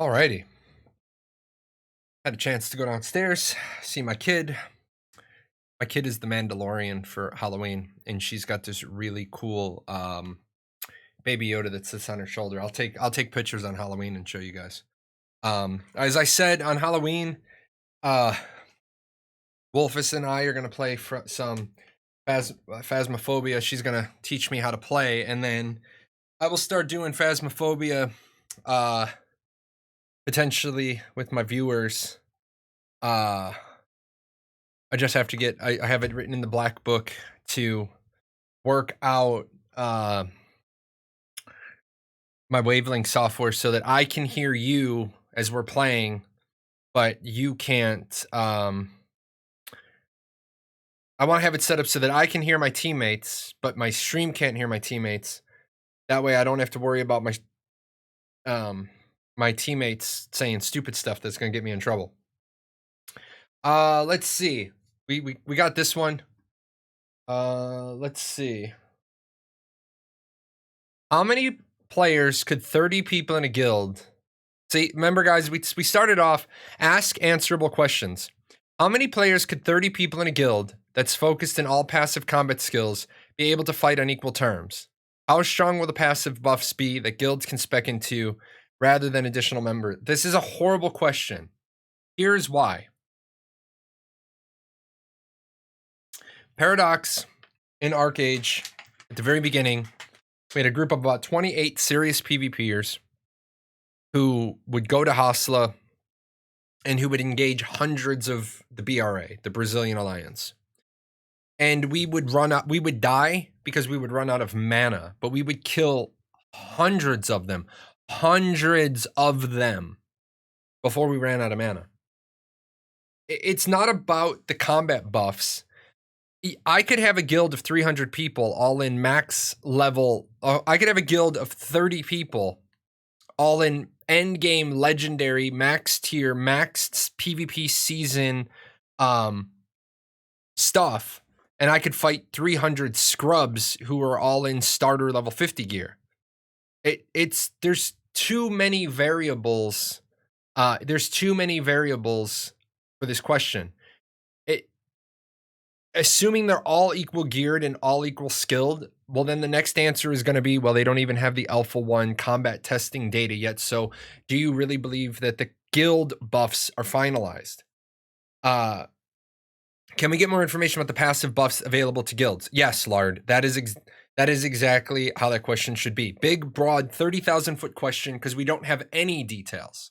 Alrighty. Had a chance to go downstairs, see my kid. My kid is the Mandalorian for Halloween, and she's got this really cool Baby Yoda that sits on her shoulder. I'll take pictures on Halloween and show you guys. As I said on Halloween, Wolfus and I are gonna play some Phasmophobia. She's gonna teach me how to play, and then I will start doing Phasmophobia, potentially with my viewers. I just have to get. I have it written in the black book to work out my wavelength software so that I can hear you as we're playing, but you can't. I want to have it set up so that I can hear my teammates, but my stream can't hear my teammates. That way, I don't have to worry about my my teammates saying stupid stuff that's gonna get me in trouble. Let's see. We got this one. Let's see. How many players could 30 people in a guild? See, remember, guys, we started off ask answerable questions. How many players could 30 people in a guild that's focused in all passive combat skills be able to fight on equal terms? How strong will the passive buffs be that guilds can spec into rather than additional members? This is a horrible question. Here's why. Paradox in Arcage, at the very beginning, we had a group of about 28 serious PvPers who would go to Hasla and who would engage hundreds of the BRA, the Brazilian Alliance. And we would die because we would run out of mana, but we would kill hundreds of them before we ran out of mana. It's not about the combat buffs. I could have a guild of 300 people all in max level. I could have a guild of 30 people all in end game legendary max tier, max PvP season stuff. And I could fight 300 scrubs who are all in starter level 50 gear. There's too many variables. There's too many variables for this question. Assuming they're all equal geared and all equal skilled, well, then the next answer is going to be, well, they don't even have the Alpha 1 combat testing data yet. So do you really believe that the guild buffs are finalized? Can we get more information about the passive buffs available to guilds? Yes, Lard. That is exactly how that question should be. Big, broad, 30,000 foot question because we don't have any details.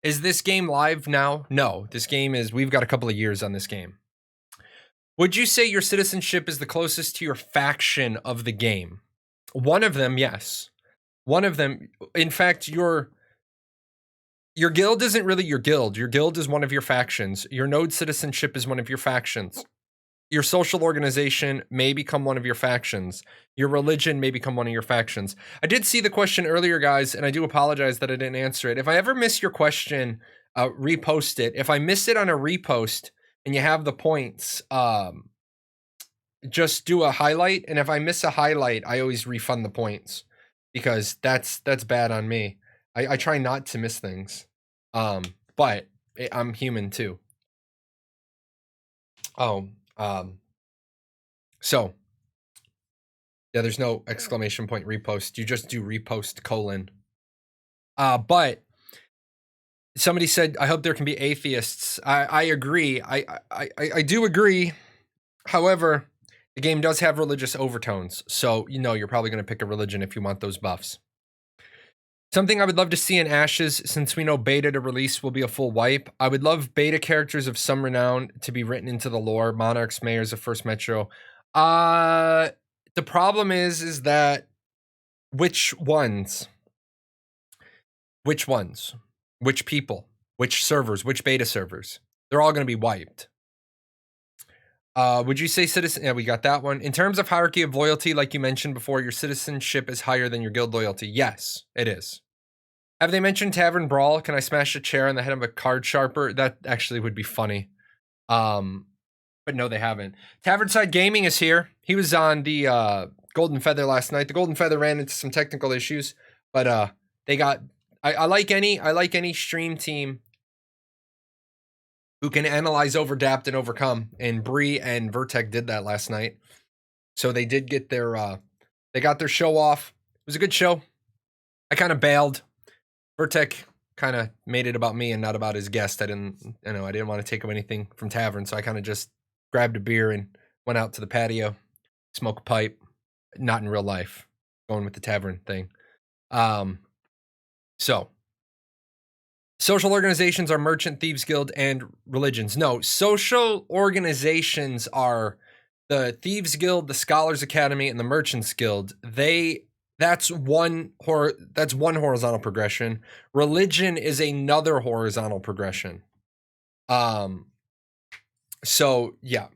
Is this game live now? No, this game is, we've got a couple of years on this game. Would you say your citizenship is the closest to your faction of the game? One of them, yes. One of them, in fact, your guild isn't really your guild. Your guild is one of your factions. Your node citizenship is one of your factions. Your social organization may become one of your factions. Your religion may become one of your factions. I did see the question earlier, guys, and I do apologize that I didn't answer it. If I ever miss your question, repost it. If I miss it on a repost and you have the points, just do a highlight. And if I miss a highlight, I always refund the points because that's bad on me. I try not to miss things. But I'm human too. So yeah, there's no exclamation point repost. You just do repost colon. But somebody said, I hope there can be atheists. I agree. I do agree. However, the game does have religious overtones. So, you're probably going to pick a religion if you want those buffs. Something I would love to see in Ashes, since we know beta to release will be a full wipe. I would love beta characters of some renown to be written into the lore. Monarchs, mayors of First Metro. The problem is that which ones? Which ones? Which people? Which servers? Which beta servers? They're all going to be wiped. Would you say citizen? Yeah, we got that one. In terms of hierarchy of loyalty, like you mentioned before, your citizenship is higher than your guild loyalty. Yes, it is. Have they mentioned Tavern Brawl? Can I smash a chair on the head of a card sharper? That actually would be funny. But no, they haven't. Tavernside Gaming is here. He was on the Golden Feather last night. The Golden Feather ran into some technical issues, but they got. I like any stream team who can analyze, overadapt, and overcome. And Bree and Vertec did that last night. So they did get their they got their show off. It was a good show. I kind of bailed. Vertec kind of made it about me and not about his guest. I didn't want to take away anything from Tavern, so I kind of just grabbed a beer and went out to the patio, smoke a pipe. Not in real life, going with the Tavern thing. So social organizations are Merchant, Thieves Guild, and religions. No, social organizations are the Thieves Guild, the Scholars Academy, and the Merchants Guild. That's one horizontal progression. Religion is another horizontal progression. So yeah.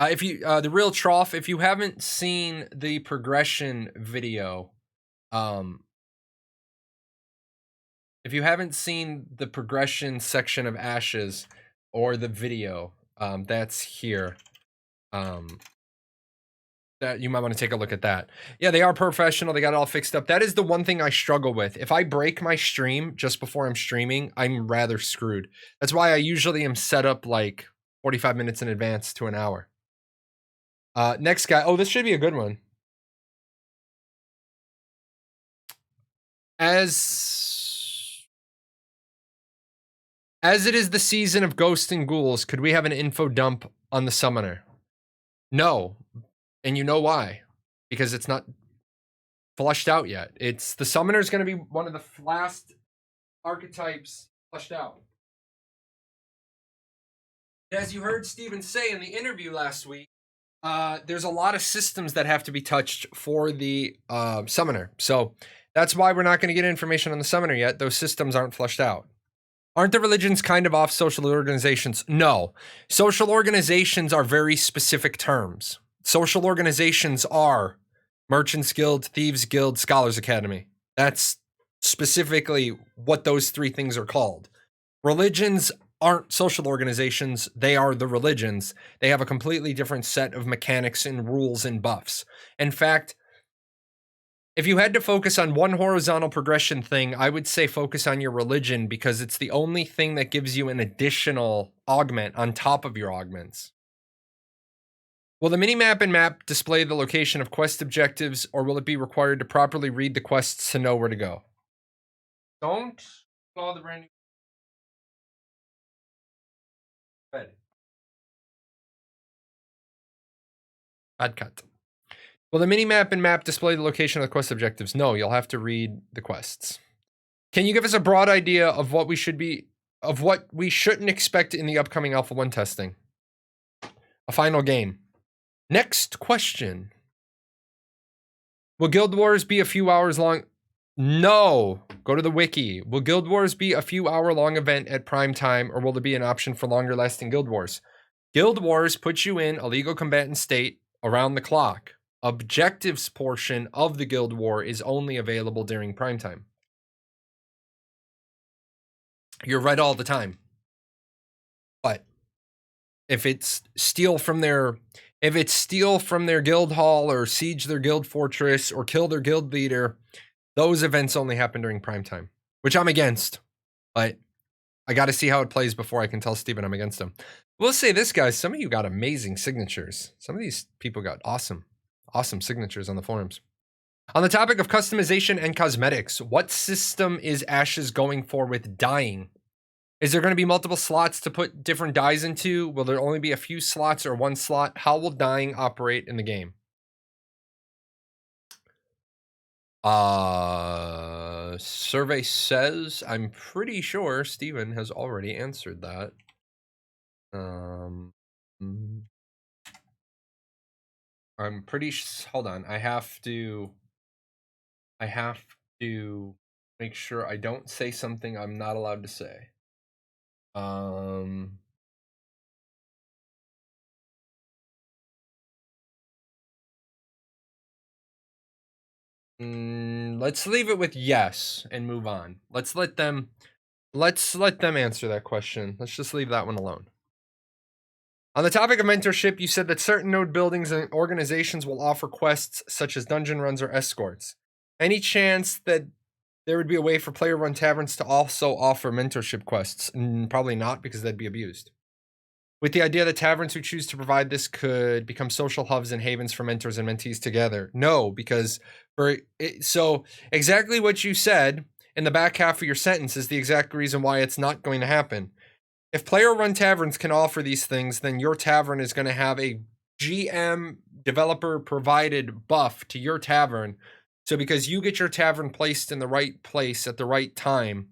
If you the real trough, if you haven't seen the progression video, If you haven't seen the progression section of Ashes or the video, that's here. That you might want to take a look at that. Yeah, they are professional. They got it all fixed up. That is the one thing I struggle with. If I break my stream just before I'm streaming, I'm rather screwed. That's why I usually am set up like 45 minutes in advance to an hour. Next guy. Oh, this should be a good one. As it is the season of ghosts and ghouls, could we have an info dump on the summoner? No. And you know why? Because it's not flushed out yet. It's the summoner is going to be one of the last archetypes flushed out. As you heard Steven say in the interview last week, there's a lot of systems that have to be touched for the summoner. So that's why we're not going to get information on the summoner yet. Those systems aren't flushed out. Aren't the religions kind of off social organizations? No. Social organizations are very specific terms. Social organizations are Merchants Guild, Thieves Guild, Scholars Academy. That's specifically what those three things are called. Religions aren't social organizations. They are the religions. They have a completely different set of mechanics and rules and buffs. In fact, if you had to focus on one horizontal progression thing, I would say focus on your religion because it's the only thing that gives you an additional augment on top of your augments. Will the minimap and map display the location of quest objectives, or will it be required to properly read the quests to know where to go? Don't follow the brand new. Red. Bad cut. Will the minimap and map display the location of the quest objectives? No, you'll have to read the quests. Can you give us a broad idea of what we shouldn't expect in the upcoming Alpha 1 testing? A final game. Next question. Will Guild Wars be a few hours long? No. Go to the wiki. Will Guild Wars be a few hour long event at prime time, or will there be an option for longer lasting Guild Wars? Guild Wars puts you in a legal combatant state around the clock. Objectives portion of the Guild War is only available during prime time. You're right all the time. But if it's steal from their guild hall or siege their guild fortress or kill their guild leader, those events only happen during prime time, which I'm against. But I got to see how it plays before I can tell Steven I'm against him. We'll say this, guys. Some of you got amazing signatures. Some of these people got awesome signatures on the forums. On the topic of customization and cosmetics, what system is Ashes going for with dyeing? Is there going to be multiple slots to put different dyes into? Will there only be a few slots or one slot? How will dyeing operate in the game? Survey says, I'm pretty sure Steven has already answered that. I'm pretty hold on. I have to make sure I don't say something I'm not allowed to say. Let's leave it with yes and move on. Let's let them answer that question. Let's just leave that one alone. On the topic of mentorship, you said that certain node buildings and organizations will offer quests such as dungeon runs or escorts. Any chance that there would be a way for player-run taverns to also offer mentorship quests? Probably not, because that'd be abused. With the idea that taverns who choose to provide this could become social hubs and havens for mentors and mentees together. No, because so exactly what you said in the back half of your sentence is the exact reason why it's not going to happen. If player-run taverns can offer these things, then your tavern is going to have a GM developer-provided buff to your tavern. So because you get your tavern placed in the right place at the right time,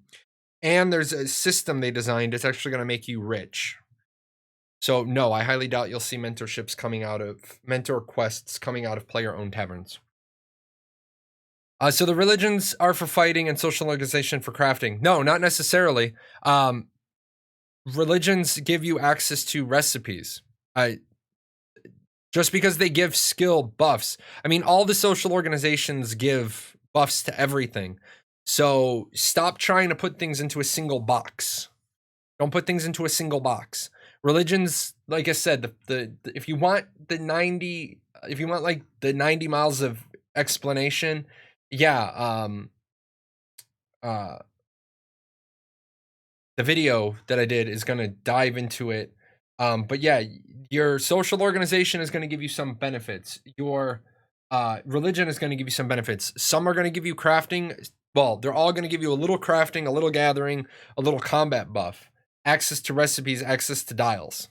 and there's a system they designed, it's actually going to make you rich. So no, I highly doubt you'll see mentor quests coming out of player-owned taverns. So the religions are for fighting and social organization for crafting. No, not necessarily. Religions give you access to recipes. Just because they give skill buffs. I mean, all the social organizations give buffs to everything. So stop trying to put things into a single box. Don't put things into a single box. Religions, like I said, the if you want the 90, if you want like the 90 miles of explanation, yeah, the video that I did is going to dive into it. But yeah, your social organization is going to give you some benefits. Your religion is going to give you some benefits. Some are going to give you crafting. Well, they're all going to give you a little crafting, a little gathering, a little combat buff, access to recipes, access to dials.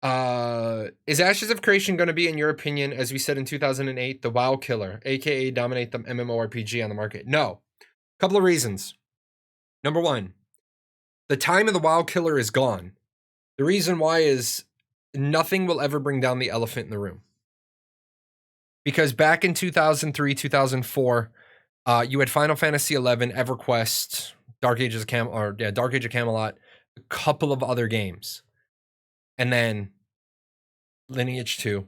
Is Ashes of Creation going to be, in your opinion, as we said in 2008, the WoW killer, aka dominate the MMORPG on the market? No. Couple of reasons. Number one, the time of the WoW killer is gone. The reason why is nothing will ever bring down the elephant in the room. Because back in 2003, 2004, you had Final Fantasy XI, EverQuest, Dark Age of Camelot, a couple of other games. And then Lineage 2. You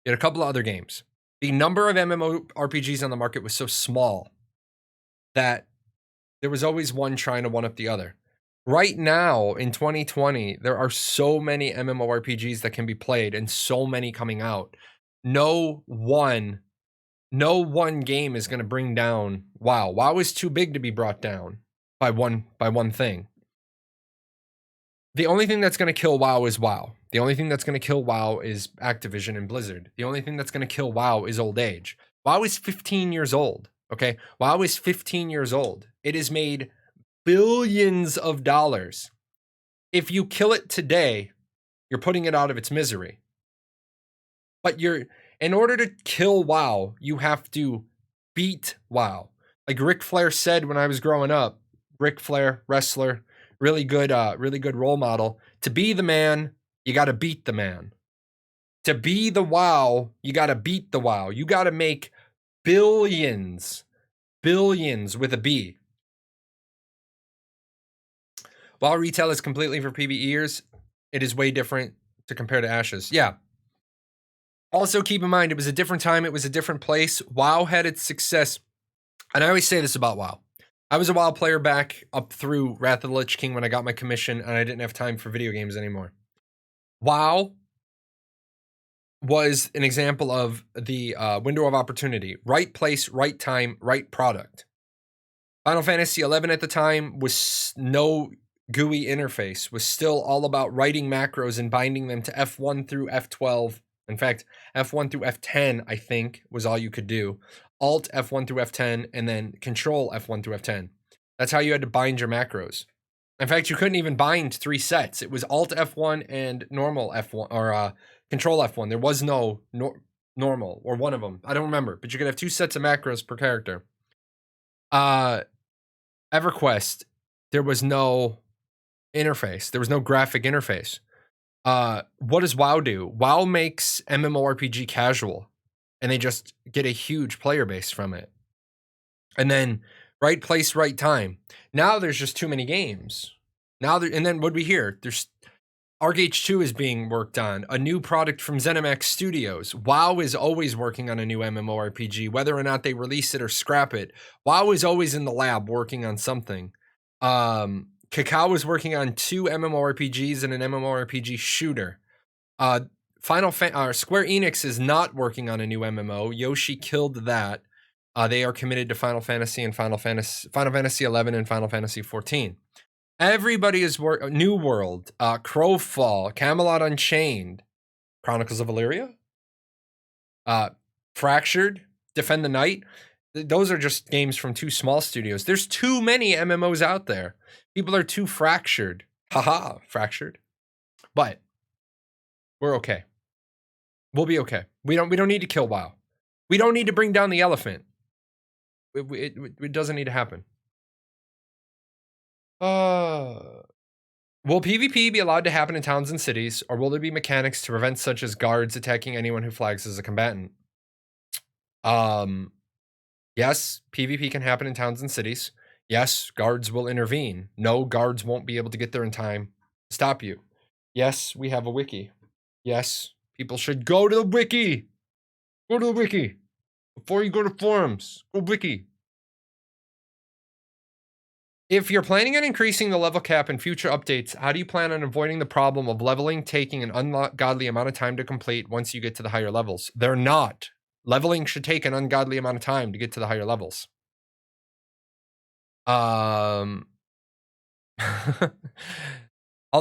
had a couple of other games. The number of MMORPGs on the market was so small that there was always one trying to one up the other. Right now, in 2020, there are so many MMORPGs that can be played and so many coming out. No one game is going to bring down WoW. WoW is too big to be brought down by one thing. The only thing that's going to kill WoW is WoW. The only thing that's going to kill WoW is Activision and Blizzard. The only thing that's going to kill WoW is old age. WoW is 15 years old, okay? WoW is 15 years old. It has made billions of dollars. If you kill it today, you're putting it out of its misery. But in order to kill WoW, you have to beat WoW. Like Ric Flair said when I was growing up, Ric Flair, wrestler, really good role model. To be the man, you got to beat the man. To be the WoW, you got to beat the WoW. You got to make billions with a B. While retail is completely for PvEers, it is way different to compare to Ashes. Yeah. Also, keep in mind, it was a different time. It was a different place. WoW had its success. And I always say this about WoW. I was a WoW player back up through Wrath of the Lich King when I got my commission and I didn't have time for video games anymore. WoW was an example of the window of opportunity. Right place, right time, right product. Final Fantasy XI at the time was no GUI interface, was still all about writing macros and binding them to F1 through F12. In fact, F1 through F10, I think, was all you could do. Alt F1 through F10, and then Control F1 through F10. That's how you had to bind your macros. In fact, you couldn't even bind 3 sets. It was Alt F1 and normal F1, or Control F1. There was no normal, or one of them. I don't remember, but you could have 2 sets of macros per character. EverQuest, there was no interface. There was no graphic interface. What does WoW do? WoW makes MMORPG casual, and they just get a huge player base from it. And then right place, right time. Now there's just too many games. And then what do we hear? There's ArcH 2 is being worked on, a new product from ZeniMax Studios. WoW is always working on a new MMORPG, whether or not they release it or scrap it. WoW is always in the lab working on something. Kakao is working on 2 MMORPGs and an MMORPG shooter. Square Enix is not working on a new MMO. Yoshi killed that. They are committed to Final Fantasy XI and Final Fantasy XIV. Everybody is New World, Crowfall, Camelot Unchained, Chronicles of Illyria, Fractured, Defend the Night. Those are just games from 2 small studios. There's too many MMOs out there. People are too fractured. Haha, fractured. But we're okay. We'll be okay. We don't need to kill WoW. We don't need to bring down the elephant. It doesn't need to happen. Will PvP be allowed to happen in towns and cities, or will there be mechanics to prevent such as guards attacking anyone who flags as a combatant? Yes, PvP can happen in towns and cities. Yes, guards will intervene. No, guards won't be able to get there in time to stop you. Yes, we have a wiki. Yes, people should go to the wiki. Go to the wiki. Before you go to forums, go wiki. If you're planning on increasing the level cap in future updates, how do you plan on avoiding the problem of leveling taking an ungodly amount of time to complete once you get to the higher levels? They're not. Leveling should take an ungodly amount of time to get to the higher levels. All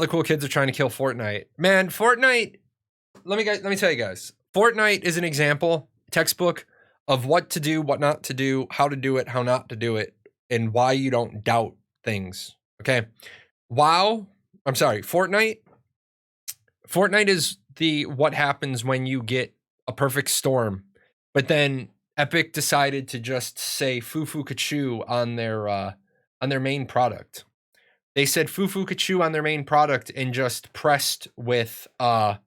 the cool kids are trying to kill Fortnite. Man, Fortnite, let me tell you guys. Fortnite is an example, textbook of what to do, what not to do, how to do it, how not to do it, and why you don't doubt things. Okay. Fortnite. Fortnite is the what happens when you get a perfect storm. But then Epic decided to just say foo-foo kachoo on their main product. They said foo-foo kachoo on their main product and just pressed with the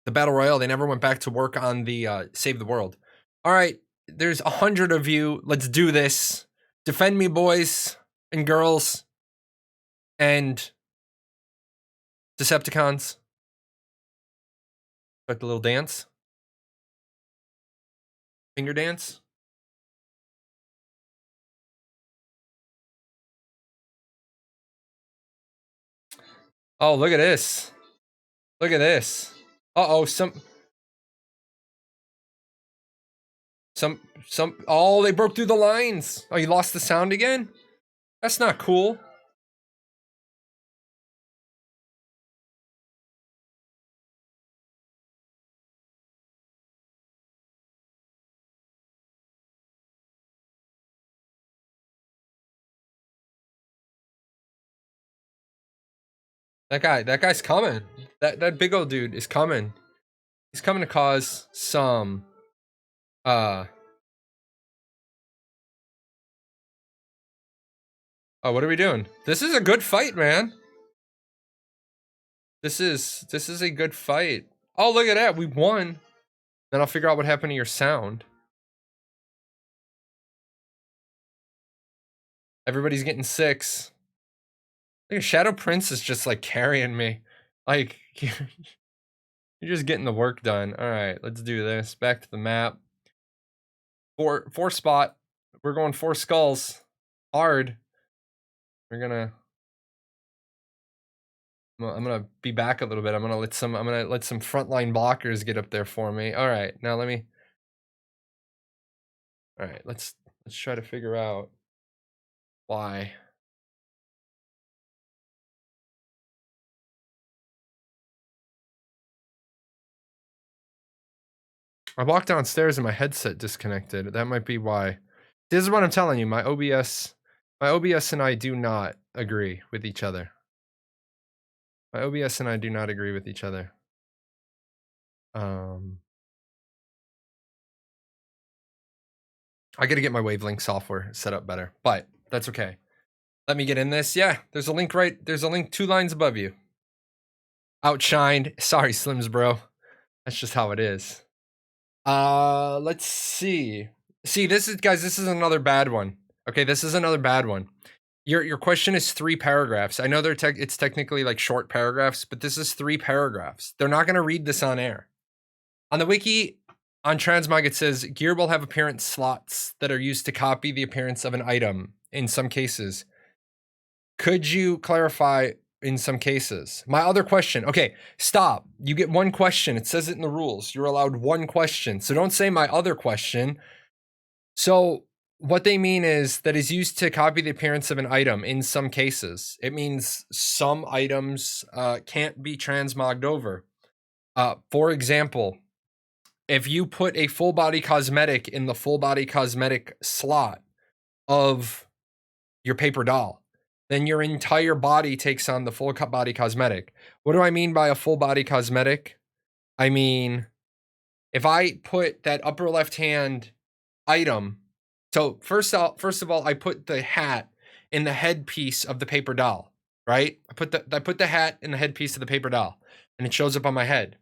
battle royale. They never went back to work on the save the world. All right, there's 100 of you. Let's do this. Defend me, boys and girls and Decepticons. Like the little dance. Finger dance. Oh, look at this. Look at this. Uh-oh, oh, they broke through the lines. Oh, you lost the sound again? That's not cool. That guy's coming. That big old dude is coming. He's coming to cause some oh, what are we doing? This is a good fight, man. This is a good fight. Oh, look at that. We won. Then I'll figure out what happened to your sound. Everybody's getting 6. Look, Shadow Prince is just like carrying me. Like you're just getting the work done. All right, let's do this. Back to the map. Four spot. We're going 4 skulls. Hard. I'm gonna be back a little bit. I'm gonna let some frontline blockers get up there for me. All right, now let me. All right, let's try to figure out why. I walked downstairs and my headset disconnected. That might be why. This is what I'm telling you. My OBS and I do not agree with each other. My OBS and I do not agree with each other. I gotta get my wavelength software set up better, but that's okay. Let me get in this. Yeah, there's a link 2 lines above you. Outshined. Sorry, Slims, bro. That's just how it is. Let's see. See, this is another bad one. Okay, this is another bad one. Your question is 3 paragraphs. I know it's technically like short paragraphs, but this is 3 paragraphs. They're not going to read this on air. On the wiki, on Transmog, it says gear will have appearance slots that are used to copy the appearance of an item in some cases. Could you clarify in some cases? My other question. Okay, stop. You get 1 question. It says it in the rules. You're allowed 1 question. So don't say my other question. So what they mean is that is used to copy the appearance of an item in some cases. It means some items can't be transmogged over. For example, if you put a full body cosmetic in the full body cosmetic slot of your paper doll, then your entire body takes on the full body cosmetic. What do I mean by a full body cosmetic? I mean, if I put that upper left hand item, so first of all, I put the hat in the headpiece of the paper doll, right? I put the hat in the headpiece of the paper doll, and it shows up on my head.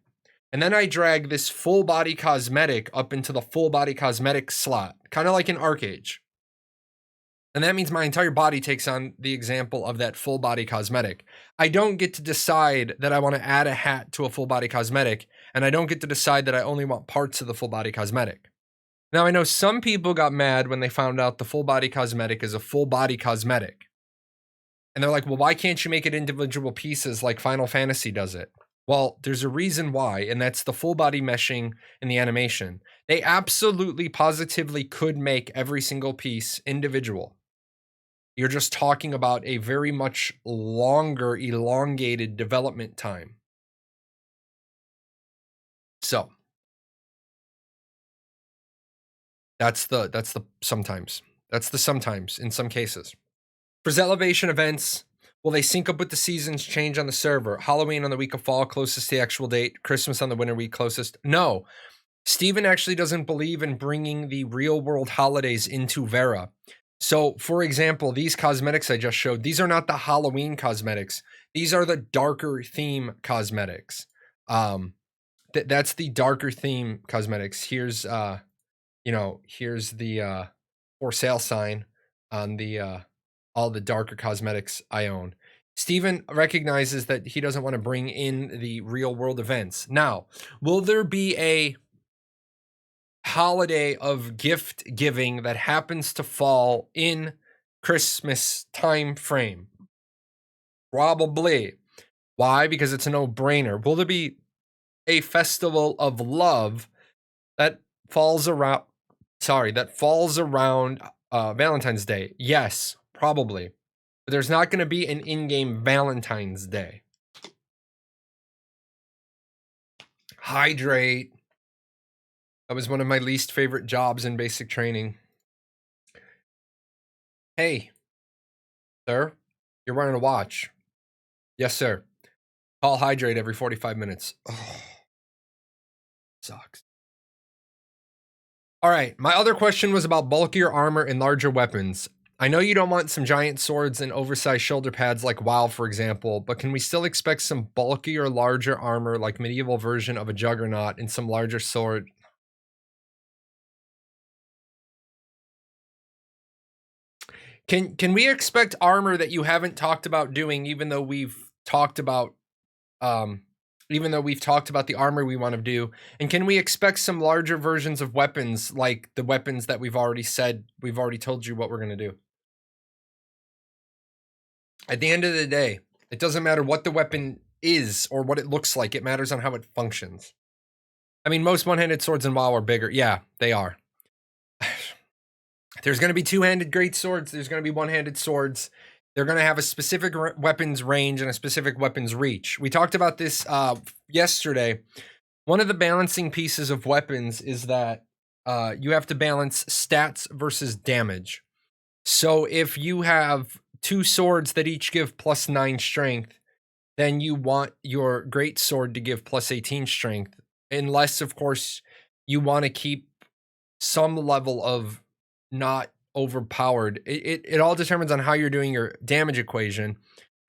And then I drag this full body cosmetic up into the full body cosmetic slot, kind of like an arcage. And that means my entire body takes on the example of that full body cosmetic. I don't get to decide that I want to add a hat to a full body cosmetic, and I don't get to decide that I only want parts of the full body cosmetic. Now, I know some people got mad when they found out the full body cosmetic is a full body cosmetic. And they're like, well, why can't you make it individual pieces like Final Fantasy does it? Well, there's a reason why, and that's the full body meshing in the animation. They absolutely positively could make every single piece individual. You're just talking about a very much longer, elongated development time. So that's the sometimes. That's the sometimes in some cases. For Zelevation events, will they sync up with the seasons change on the server? Halloween on the week of fall, closest to the actual date. Christmas on the winter week, closest. No. Steven actually doesn't believe in bringing the real world holidays into Vera. So, for example, these cosmetics I just showed, these are not the Halloween cosmetics. These are the darker theme cosmetics. That's the darker theme cosmetics. Here's here's the for sale sign on the all the darker cosmetics I own. Steven recognizes that he doesn't want to bring in the real world events. Now, will there be a holiday of gift giving that happens to fall in Christmas time frame? Probably. Why? Because it's a no-brainer. Will there be a festival of love that falls around Valentine's Day? Yes, probably. But there's not going to be an in-game Valentine's Day. Hydrate. That was one of my least favorite jobs in basic training. Hey, sir, you're wearing a watch. Yes, sir. Call hydrate every 45 minutes. Oh, sucks. All right, my other question was about bulkier armor and larger weapons. I know you don't want some giant swords and oversized shoulder pads like WoW, for example, but can we still expect some bulkier, larger armor like medieval version of a juggernaut and some larger sword? Can we expect armor that you haven't talked about doing, even though we've talked about the armor we want to do? And can we expect some larger versions of weapons like the weapons that we've already told you what we're going to do? At the end of the day, it doesn't matter what the weapon is or what it looks like. It matters on how it functions. I mean, most one-handed swords in WoW are bigger. Yeah, they are. There's going to be two-handed great swords. There's going to be one-handed swords. They're going to have a specific weapons range and a specific weapons reach. We talked about this yesterday. One of the balancing pieces of weapons is that you have to balance stats versus damage. So if you have two swords that each give +9 strength, then you want your great sword to give +18 strength. Unless, of course, you want to keep some level of not overpowered. It all determines on how you're doing your damage equation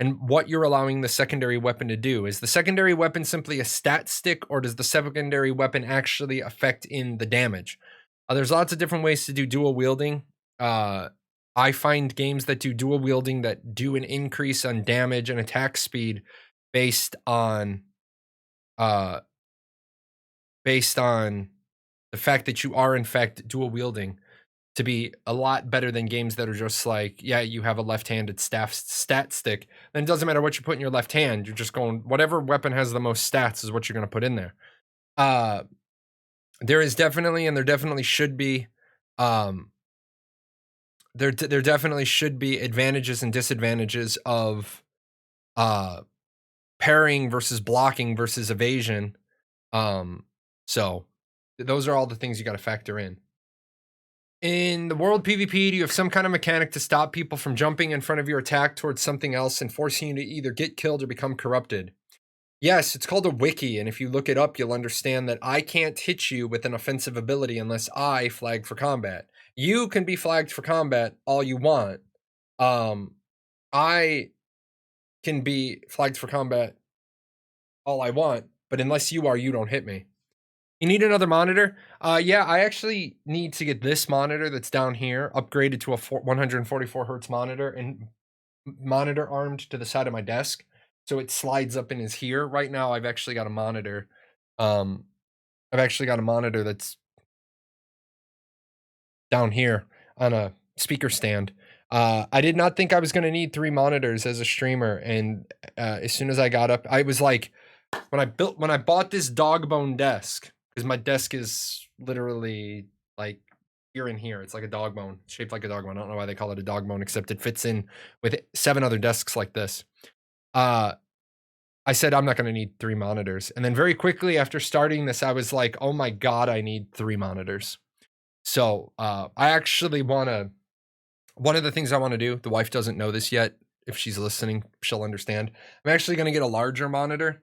and what you're allowing the secondary weapon to do. Is the secondary weapon simply a stat stick, or does the secondary weapon actually affect in the damage? There's lots of different ways to do dual wielding. I find games that do dual wielding that do an increase on damage and attack speed based on the fact that you are in fact dual wielding to be a lot better than games that are just like, yeah, you have a left-handed stat stick. Then it doesn't matter what you put in your left hand. You're just going, whatever weapon has the most stats is what you're going to put in there. There is definitely, and there definitely should be, there definitely should be advantages and disadvantages of parrying versus blocking versus evasion. So those are all the things you got to factor in. In the world PvP, do you have some kind of mechanic to stop people from jumping in front of your attack towards something else and forcing you to either get killed or become corrupted? Yes, it's called a wiki, and if you look it up, you'll understand that I can't hit you with an offensive ability unless I flag for combat. You can be flagged for combat all you want. I can be flagged for combat all I want, but unless you are, you don't hit me. You need another monitor? Yeah, I actually need to get this monitor that's down here upgraded to a 144 hertz monitor and monitor armed to the side of my desk, so it slides up and is here. Right now, I've actually got a monitor. I've actually got a monitor that's down here on a speaker stand. I did not think I was going to need 3 monitors as a streamer, and as soon as I got up, I was like, when I bought this dog bone desk, because my desk is literally like here and here. It's like a dog bone, shaped like a dog bone. I don't know why they call it a dog bone, except it fits in with 7 other desks like this. I said I'm not going to need 3 monitors, and then very quickly after starting this, I was like, oh my god, I need 3 monitors. So I actually want to. One of the things I want to do, the wife doesn't know this yet. If she's listening, she'll understand. I'm actually going to get a larger monitor.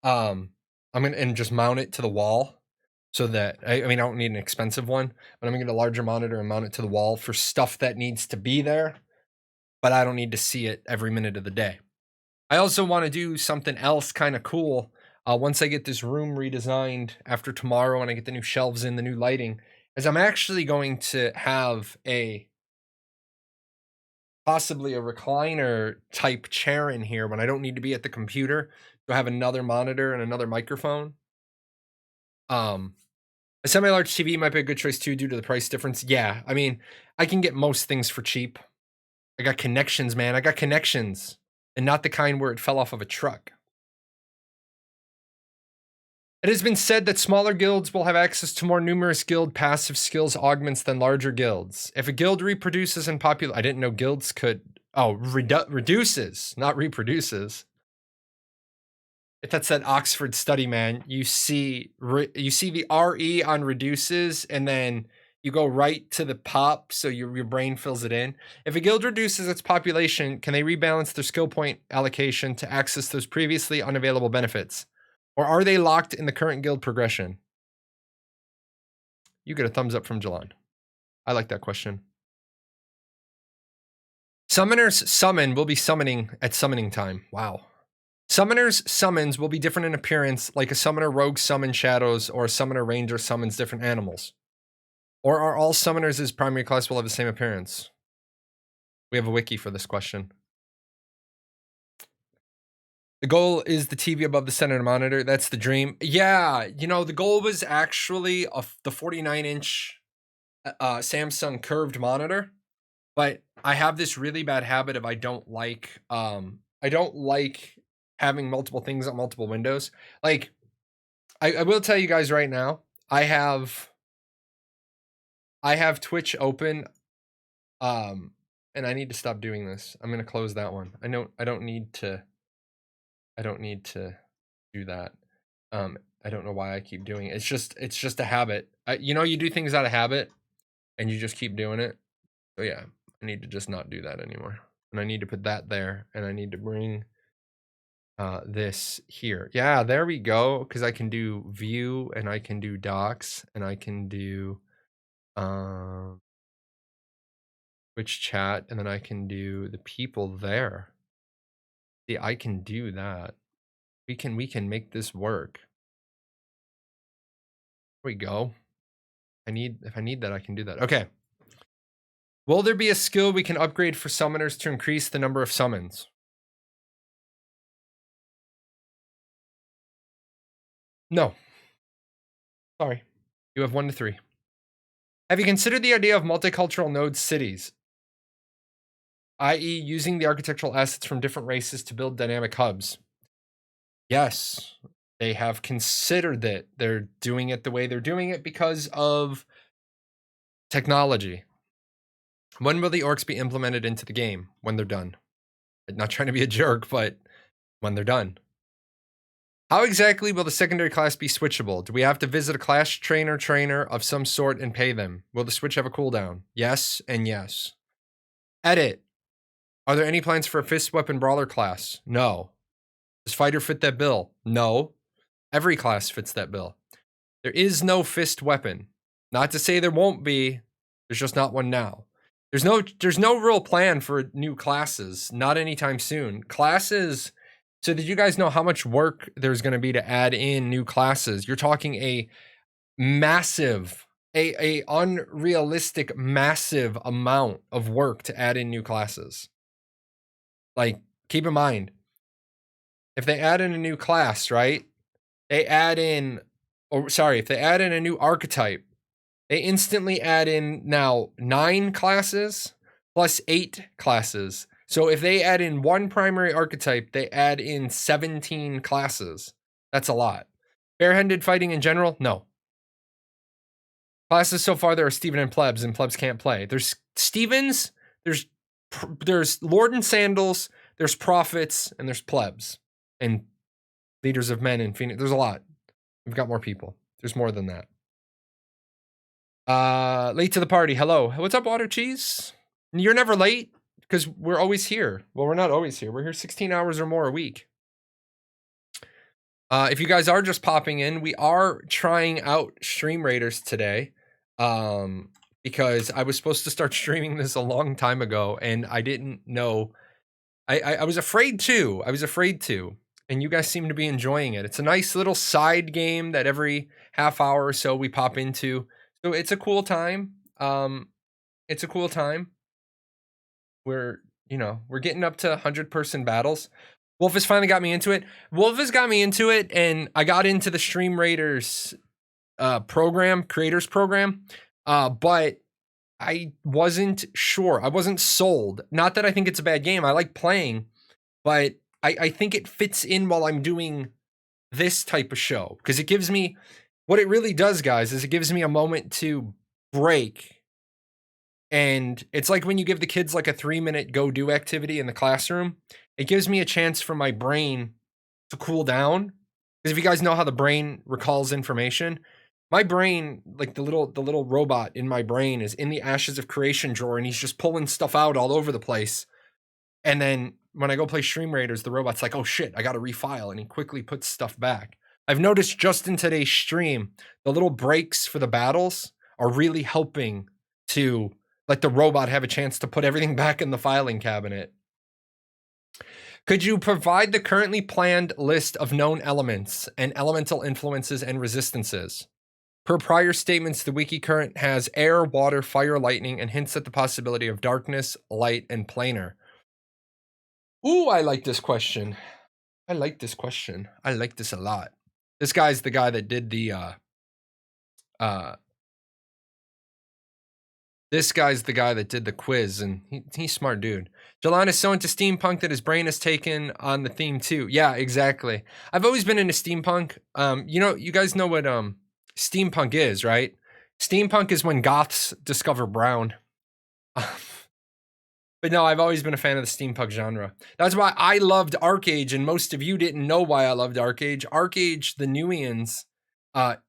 I'm going to just mount it to the wall so that, I mean, I don't need an expensive one, but I'm going to get a larger monitor and mount it to the wall for stuff that needs to be there, but I don't need to see it every minute of the day. I also want to do something else kind of cool. Once I get this room redesigned after tomorrow and I get the new shelves in, the new lighting, is I'm actually going to have possibly a recliner type chair in here when I don't need to be at the computer. So I have another monitor and another microphone. A semi-large TV might be a good choice too due to the price difference. Yeah, I mean, I can get most things for cheap. I got connections, man. I got connections, and not the kind where it fell off of a truck. It has been said that smaller guilds will have access to more numerous guild passive skills augments than larger guilds. If a guild reproduces in popular, I didn't know guilds could. Oh, reduces, not reproduces. If that's that Oxford study, man, you see the RE on reduces, and then you go right to the pop, so your brain fills it in. If a guild reduces its population, can they rebalance their skill point allocation to access those previously unavailable benefits? Or are they locked in the current guild progression? You get a thumbs up from Jahlon. I like that question. Summoners summon will be summoning at summoning time. Wow. Summoners summons will be different in appearance, like a summoner rogue summons shadows or a summoner ranger summons different animals. Or are all summoners' primary class will have the same appearance? We have a wiki for this question. The goal is the TV above the center monitor. That's the dream. Yeah, you know, the goal was actually the 49-inch Samsung curved monitor, but I have this really bad habit of I don't like having multiple things on multiple windows. Like, I will tell you guys right now, I have Twitch open, and I need to stop doing this. I'm gonna close that one. I don't need to do that. I don't know why I keep doing it. It's just a habit. You know, you do things out of habit, and you just keep doing it. So yeah, I need to just not do that anymore. And I need to put that there, and I need to bring this here. Yeah, there we go. Because I can do view, and I can do docs, and I can do Twitch chat, and then I can do the people there. See, I can do that. We can make this work. There we go. If I need that, I can do that. Okay. Will there be a skill we can upgrade for summoners to increase the number of summons? No. Sorry. You have 1 to 3. Have you considered the idea of multicultural node cities? I.e., using the architectural assets from different races to build dynamic hubs? Yes, they have considered it. They're doing it the way they're doing it because of technology. When will the orcs be implemented into the game? When they're done. I'm not trying to be a jerk, but when they're done. How exactly will the secondary class be switchable? Do we have to visit a class trainer of some sort and pay them? Will the switch have a cooldown? Yes and yes. Edit. Are there any plans for a fist weapon brawler class? No. Does fighter fit that bill? No. Every class fits that bill. There is no fist weapon. Not to say there won't be. There's just not one now. There's no real plan for new classes. Not anytime soon. Classes. So did you guys know how much work there's going to be to add in new classes? You're talking a massive, a unrealistic, massive amount of work to add in new classes. Like, keep in mind, if they add in a new class, right? If they add in a new archetype, They instantly add in now 9 classes plus 8 classes. So if they add in 1 primary archetype, they add in 17 classes. That's a lot. Barehanded fighting in general? No. Classes so far there are Steven and plebs can't play. There's Stevens, there's Lord and Sandals, there's prophets, and there's plebs. And leaders of men in Phoenix. There's a lot. We've got more people. There's more than that. Late to the party. Hello. What's up, Water Cheese? You're never late because we're always here. Well, we're not always here. We're here 16 hours or more a week. If you guys are just popping in, we are trying out Stream Raiders today. Because I was supposed to start streaming this a long time ago and I didn't know. I was afraid to. And you guys seem to be enjoying it. It's a nice little side game that every half hour or so we pop into. So it's a cool time. We're getting up to 100-person battles. Wolf has finally got me into it. And I got into the Stream Raiders creators program. But I wasn't sure. I wasn't sold. Not that I think it's a bad game. I like playing, but I think it fits in while I'm doing this type of show. Because it gives me, what it really does, guys, is it gives me a moment to break. And it's like when you give the kids like a 3-minute go-do activity in the classroom. It gives me a chance for my brain to cool down. Because if you guys know how the brain recalls information, my brain, like the little robot in my brain is in the ashes of creation drawer and he's just pulling stuff out all over the place. And then when I go play Stream Raiders, the robot's like, oh shit, I got to refile. And he quickly puts stuff back. I've noticed just in today's stream, the little breaks for the battles are really helping to let the robot have a chance to put everything back in the filing cabinet. Could you provide the currently planned list of known elements and elemental influences and resistances? Per prior statements, the wiki current has air, water, fire, lightning, and hints at the possibility of darkness, light, and planar. Ooh, I like this question. I like this a lot. This guy's the guy that did the quiz, and he's smart dude. Jahlon is so into steampunk that his brain has taken on the theme too. Yeah, exactly. I've always been into steampunk. You guys know what steampunk is, right? Steampunk is when goths discover brown. But no, I've always been a fan of the steampunk genre. That's why I loved Arcage, and most of you didn't know why I loved Arcage. Arcage, the Nuians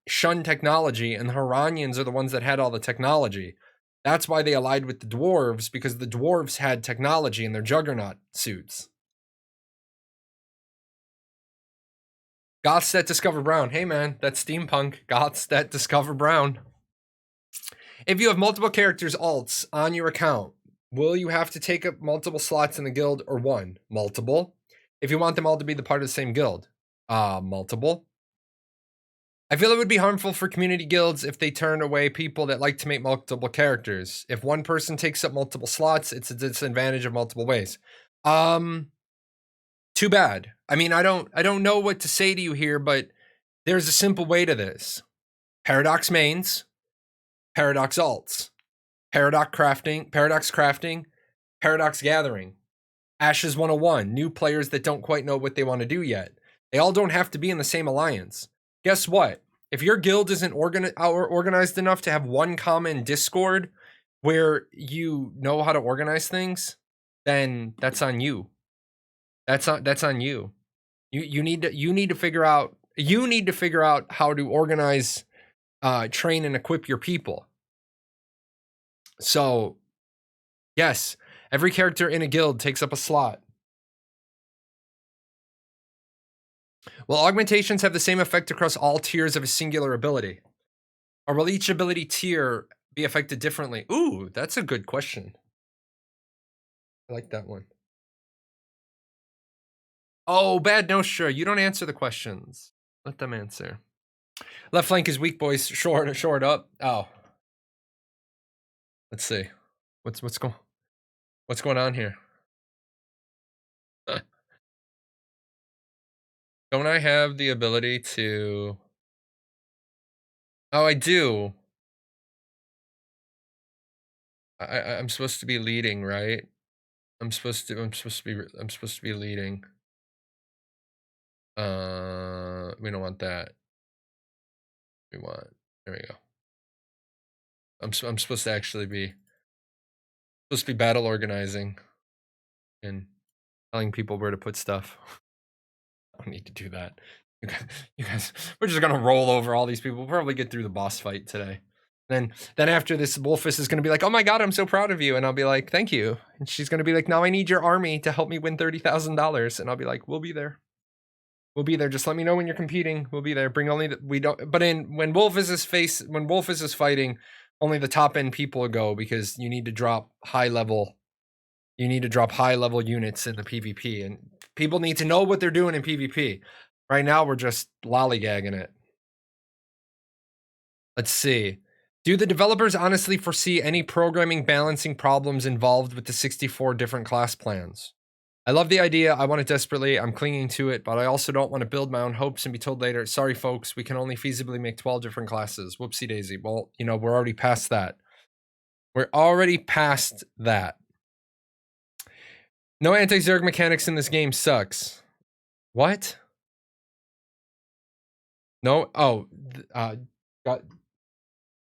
shunned technology, and the Haranians are the ones that had all the technology. That's why they allied with the dwarves, because the dwarves had technology in their juggernaut suits. Goths that discover brown. Hey man, that's steampunk. Goths that discover brown. If you have multiple characters alts on your account, will you have to take up multiple slots in the guild or one? Multiple. If you want them all to be the part of the same guild, multiple. I feel it would be harmful for community guilds if they turn away people that like to make multiple characters. If one person takes up multiple slots, it's a disadvantage of multiple ways. Too bad. I mean, I don't know what to say to you here, but there's a simple way to this. Paradox mains, Paradox alts, Paradox crafting, Paradox gathering, Ashes 101, new players that don't quite know what they want to do yet. They all don't have to be in the same alliance. Guess what? If your guild isn't organized enough to have one common Discord where you know how to organize things, then that's on you. That's on you. You need to figure out how to organize, train, and equip your people. So, yes, every character in a guild takes up a slot. Will augmentations have the same effect across all tiers of a singular ability? Or will each ability tier be affected differently? Ooh, that's a good question. I like that one. Oh, Bad Nostra, you don't answer the questions. Let them answer. Left flank is weak, boys. Short up. Oh. Let's see. What's going on here? Don't I have the ability to... Oh, I do. I'm supposed to be leading, right? I'm supposed to be leading. We don't want that. We want, there we go. I'm supposed to actually be battle organizing and telling people where to put stuff. I don't need to do that. You guys, we're just gonna roll over all these people. We'll probably get through the boss fight today. Then after this, Wolfus is gonna be like, "Oh my god, I'm so proud of you," and I'll be like, "Thank you." And she's gonna be like, "Now I need your army to help me win $30,000," and I'll be like, "We'll be there. We'll be there. Just let me know when you're competing. We'll be there. Bring only the, we don't. But when Wolfus is fighting, only the top end people go because you need to drop high level. You need to drop high level units in the PvP, and people need to know what they're doing in PvP. Right now, we're just lollygagging it. Let's see. Do the developers honestly foresee any programming balancing problems involved with the 64 different class plans? I love the idea. I want it desperately. I'm clinging to it, but I also don't want to build my own hopes and be told later, sorry, folks, we can only feasibly make 12 different classes. Whoopsie daisy. Well, you know, we're already past that. We're already past that. No anti-Zerg mechanics in this game sucks. What? No? Oh,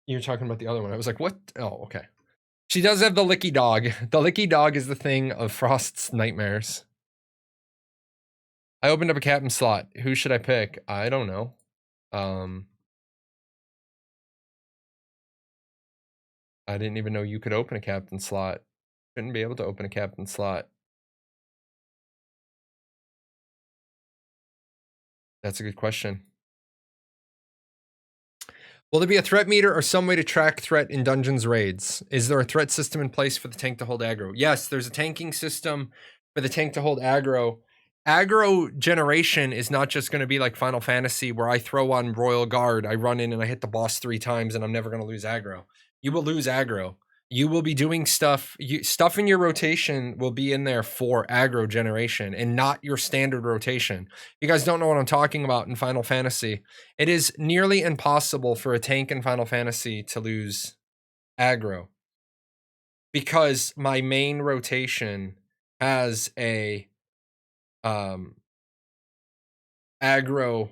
you're talking about the other one. I was like, what? Oh, okay. She does have the licky dog. The licky dog is the thing of Frost's nightmares. I opened up a captain slot. Who should I pick? I don't know. I didn't even know you could open a captain slot. Shouldn't be able to open a captain slot. That's a good question. Will there be a threat meter or some way to track threat in dungeons raids? Is there a threat system in place for the tank to hold aggro? Yes, there's a tanking system for the tank to hold aggro. Aggro generation is not just going to be like Final Fantasy where I throw on Royal Guard, I run in and I hit the boss 3 times and I'm never going to lose aggro. You will lose aggro. You will be doing stuff, stuff in your rotation will be in there for aggro generation and not your standard rotation. You guys don't know what I'm talking about in Final Fantasy. It is nearly impossible for a tank in Final Fantasy to lose aggro because my main rotation has a aggro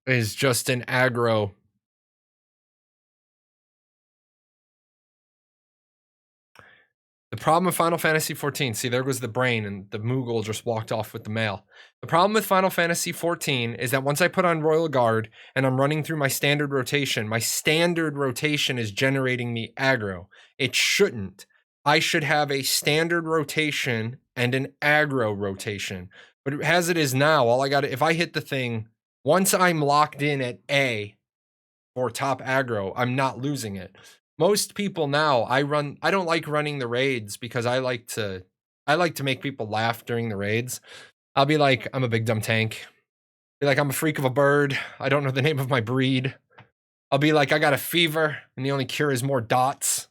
is just an aggro. The problem with Final Fantasy 14, see, there goes the brain, and the Moogle just walked off with the mail. The problem with Final Fantasy 14 is that once I put on Royal Guard and I'm running through my standard rotation is generating me aggro. It shouldn't. I should have a standard rotation and an aggro rotation. But as it is now, all I got to, if I hit the thing, once I'm locked in at A for top aggro, I'm not losing it. Most people now, I don't like running the raids because I like to make people laugh during the raids. I'll be like, I'm a big dumb tank. Be like, I'm a freak of a bird. I don't know the name of my breed. I'll be like, I got a fever and the only cure is more dots.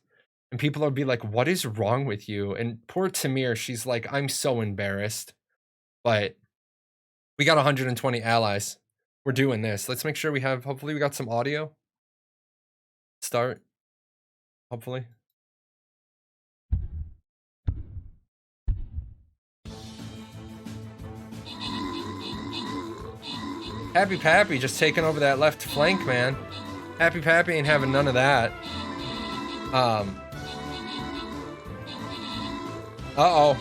And people will be like, what is wrong with you? And poor Tamir, she's like, I'm so embarrassed. But we got 120 allies. We're doing this. Let's make sure we have, hopefully we got some audio. Start. Hopefully. Happy Pappy just taking over that left flank, man. Happy Pappy ain't having none of that. Uh-oh.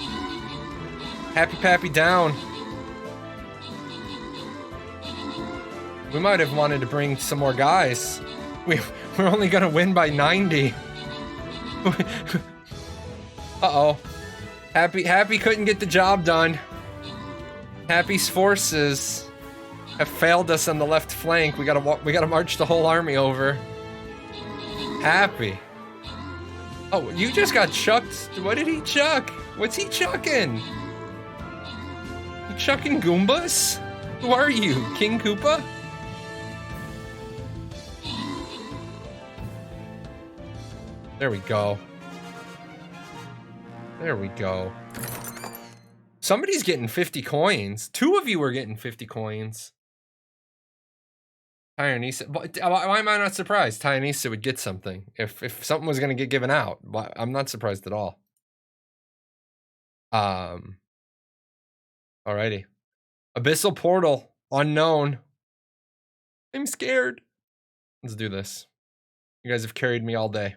Happy Pappy down. We might have wanted to bring some more guys. We're only gonna win by 90. Uh-oh. Happy couldn't get the job done. Happy's forces have failed us on the left flank. We gotta march the whole army over. Happy. Oh, you just got chucked. What did he chuck? What's he chucking? You chucking Goombas? Who are you, King Koopa? There we go. There we go. Somebody's getting 50 coins. 2 of you are getting 50 coins. Tyanisa. Why am I not surprised? Tyanisa would get something if something was going to get given out. I'm not surprised at all. Alrighty. Abyssal Portal, unknown. I'm scared. Let's do this. You guys have carried me all day.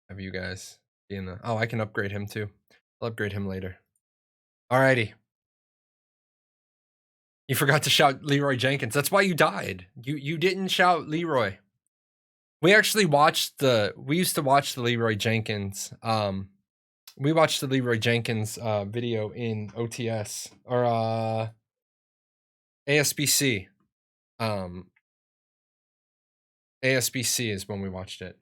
Have you guys be in the... Oh, I can upgrade him too. I'll upgrade him later. Alrighty. You forgot to shout Leroy Jenkins. That's why you died. You didn't shout Leroy. We actually watched we used to watch the Leroy Jenkins. We watched the Leroy Jenkins video in OTS or ASBC. ASBC is when we watched it.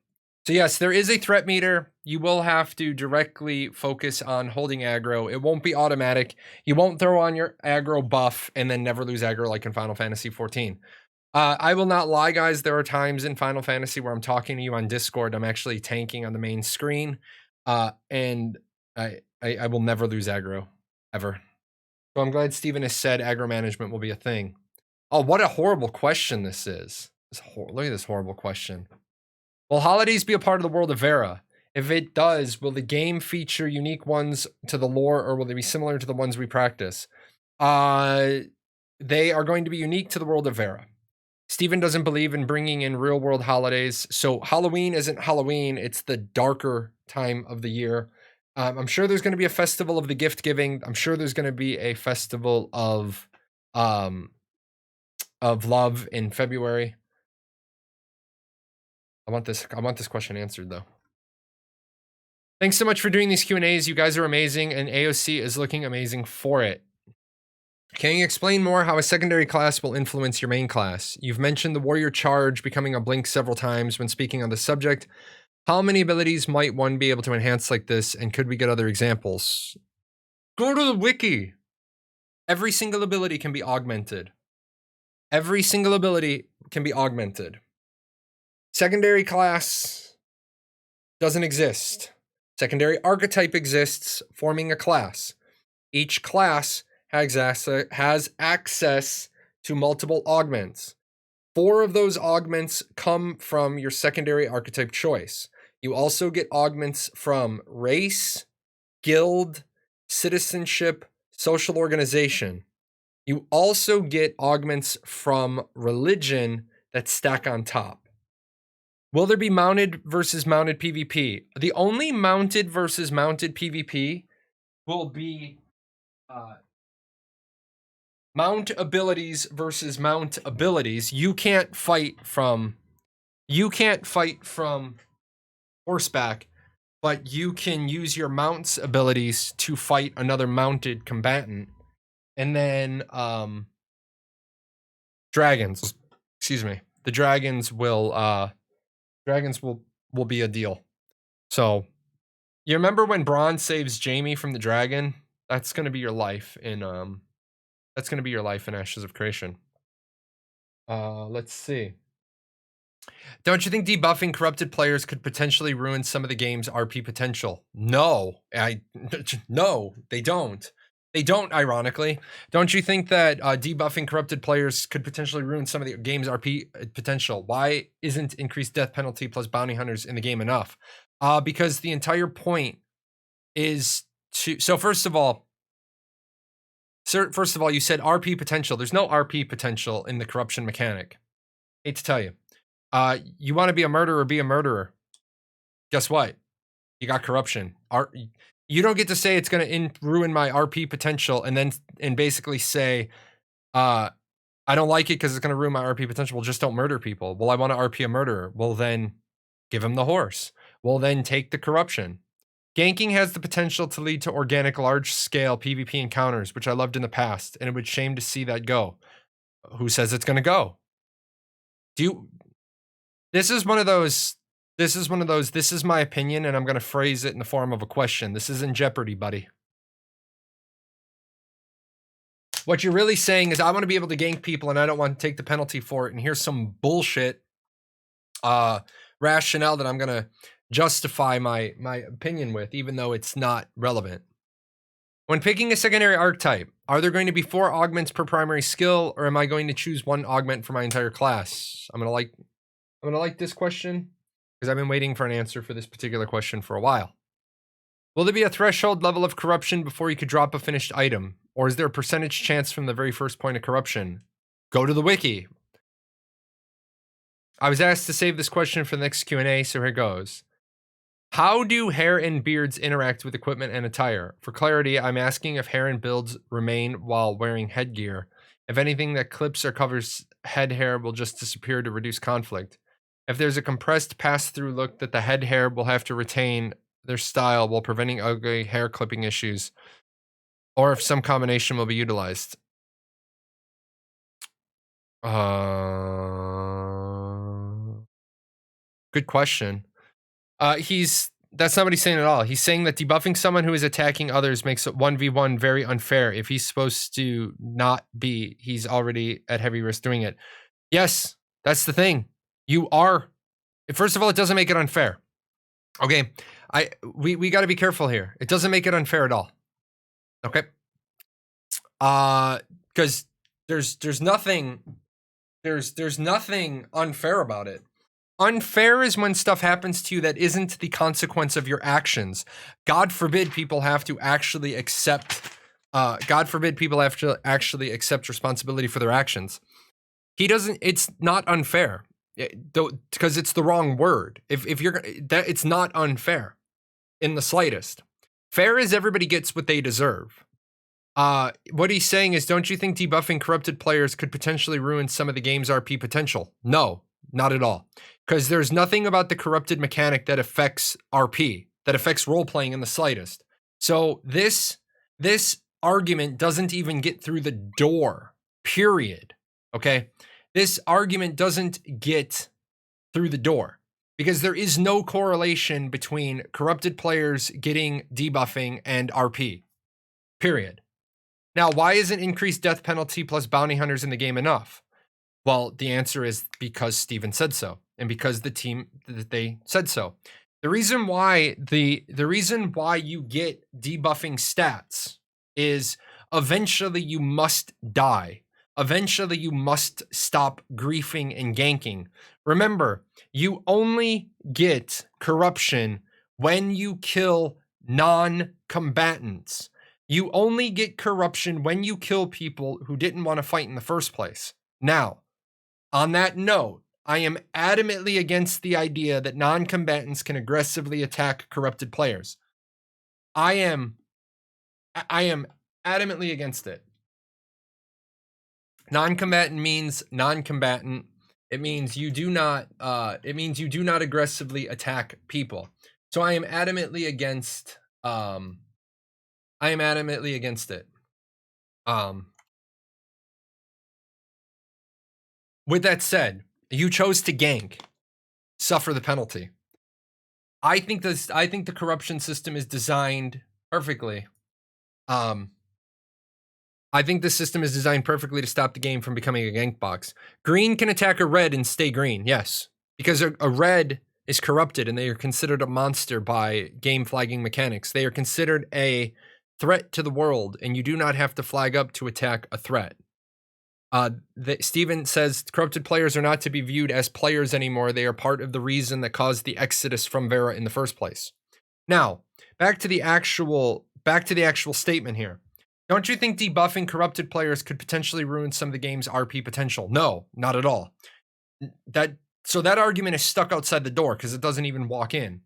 So yes, there is a threat meter. You will have to directly focus on holding aggro. It won't be automatic. You won't throw on your aggro buff and then never lose aggro like in Final Fantasy 14. I will not lie, guys. There are times in Final Fantasy where I'm talking to you on Discord. I'm actually tanking on the main screen. And I will never lose aggro, ever. So I'm glad Steven has said aggro management will be a thing. Oh, what a horrible question this is. Look at this horrible question. Will holidays be a part of the world of Vera? If it does, will the game feature unique ones to the lore, or will they be similar to the ones we practice? They are going to be unique to the world of Vera. Steven doesn't believe in bringing in real world holidays. So Halloween isn't Halloween. It's the darker time of the year. I'm sure there's going to be a festival of the gift giving. I'm sure there's going to be a festival of love in February. I want this question answered though. Thanks so much for doing these Q&As. You guys are amazing, and AOC is looking amazing for it. Can you explain more how a secondary class will influence your main class? You've mentioned the warrior charge becoming a blink several times when speaking on the subject. How many abilities might one be able to enhance like this, and could we get other examples? Go to the wiki. Every single ability can be augmented. Every single ability can be augmented. Secondary class doesn't exist. Secondary archetype exists, forming a class. Each class has access to multiple augments. 4 of those augments come from your secondary archetype choice. You also get augments from race, guild, citizenship, social organization. You also get augments from religion that stack on top. Will there be mounted versus mounted PvP? The only mounted versus mounted PvP will be mount abilities versus mount abilities. You can't fight from horseback, but you can use your mounts abilities to fight another mounted combatant. And then dragons. Excuse me. The dragons will be a deal. So you remember when Braun saves Jamie from the dragon? That's gonna be your life in Ashes of Creation. Let's see. Don't you think debuffing corrupted players could potentially ruin some of the game's RP potential? No, no, they don't. They don't, ironically. Don't you think that debuffing corrupted players could potentially ruin some of the game's RP potential? Why isn't increased death penalty plus bounty hunters in the game enough? Because the entire point is to... So first of all, you said RP potential. There's no RP potential in the corruption mechanic. Hate to tell you. You want to be a murderer, be a murderer. Guess what? You got corruption. You don't get to say it's going to ruin my RP potential and basically say, I don't like it because it's going to ruin my RP potential. Well, just don't murder people. Well, I want to RP a murderer. Well, then give him the horse. Well, then take the corruption. Ganking has the potential to lead to organic large-scale PvP encounters, which I loved in the past, and it would shame to see that go. Who says it's going to go? This is my opinion, and I'm going to phrase it in the form of a question. This is in jeopardy, buddy. What you're really saying is I want to be able to gank people, and I don't want to take the penalty for it, and here's some bullshit rationale that I'm going to justify my opinion with, even though it's not relevant. When picking a secondary archetype, are there going to be 4 augments per primary skill, or am I going to choose 1 augment for my entire class? I'm gonna like this question because I've been waiting for an answer for this particular question for a while. Will there be a threshold level of corruption before you could drop a finished item, or is there a percentage chance from the very first point of corruption? Go to the wiki. I was asked to save this question for the next Q&A, so here goes. How do hair and beards interact with equipment and attire? For clarity, I'm asking if hair and beards remain while wearing headgear. If anything that clips or covers head hair will just disappear to reduce conflict. If there's a compressed pass-through look that the head hair will have to retain their style while preventing ugly hair clipping issues, or if some combination will be utilized. Good question. That's not what he's saying at all. He's saying that debuffing someone who is attacking others makes it 1v1 very unfair. If he's supposed to not be, he's already at heavy risk doing it. Yes, that's the thing. You are. First of all, it doesn't make it unfair. Okay, we got to be careful here. It doesn't make it unfair at all. Okay, because there's nothing unfair about it. Unfair is when stuff happens to you that isn't the consequence of your actions. God forbid people have to actually accept. God forbid people have to actually accept responsibility for their actions. He doesn't. It's not unfair, because it's the wrong word. If you're that, it's not unfair in the slightest. Fair is everybody gets what they deserve. What he's saying is, don't you think debuffing corrupted players could potentially ruin some of the game's RP potential? No, not at all. Because there's nothing about the corrupted mechanic that affects RP, that affects role-playing in the slightest. So this argument doesn't even get through the door, period. Okay? This argument doesn't get through the door because there is no correlation between corrupted players getting debuffing and RP, period. Now, why isn't increased death penalty plus bounty hunters in the game enough? Well, the answer is because Steven said so, and because the team that they said so. The reason why you get debuffing stats is eventually you must die. Eventually you must stop griefing and ganking. Remember, you only get corruption when you kill non-combatants. You only get corruption when you kill people who didn't want to fight in the first place. Now, on that note, I am adamantly against the idea that non-combatants can aggressively attack corrupted players. I am adamantly against it. Non-combatant means non-combatant. It means you do not aggressively attack people. So I am adamantly against it. With that said, you chose to gank, suffer the penalty. I think the corruption system is designed perfectly. I think the system is designed perfectly to stop the game from becoming a gank box. Green can attack a red and stay green, yes. Because a red is corrupted and they are considered a monster by game flagging mechanics. They are considered a threat to the world, and you do not have to flag up to attack a threat. Steven says corrupted players are not to be viewed as players anymore. They are part of the reason that caused the exodus from Vera in the first place. Now, back to the actual statement here. Don't you think debuffing corrupted players could potentially ruin some of the game's RP potential? No, not at all. So that argument is stuck outside the door because it doesn't even walk in.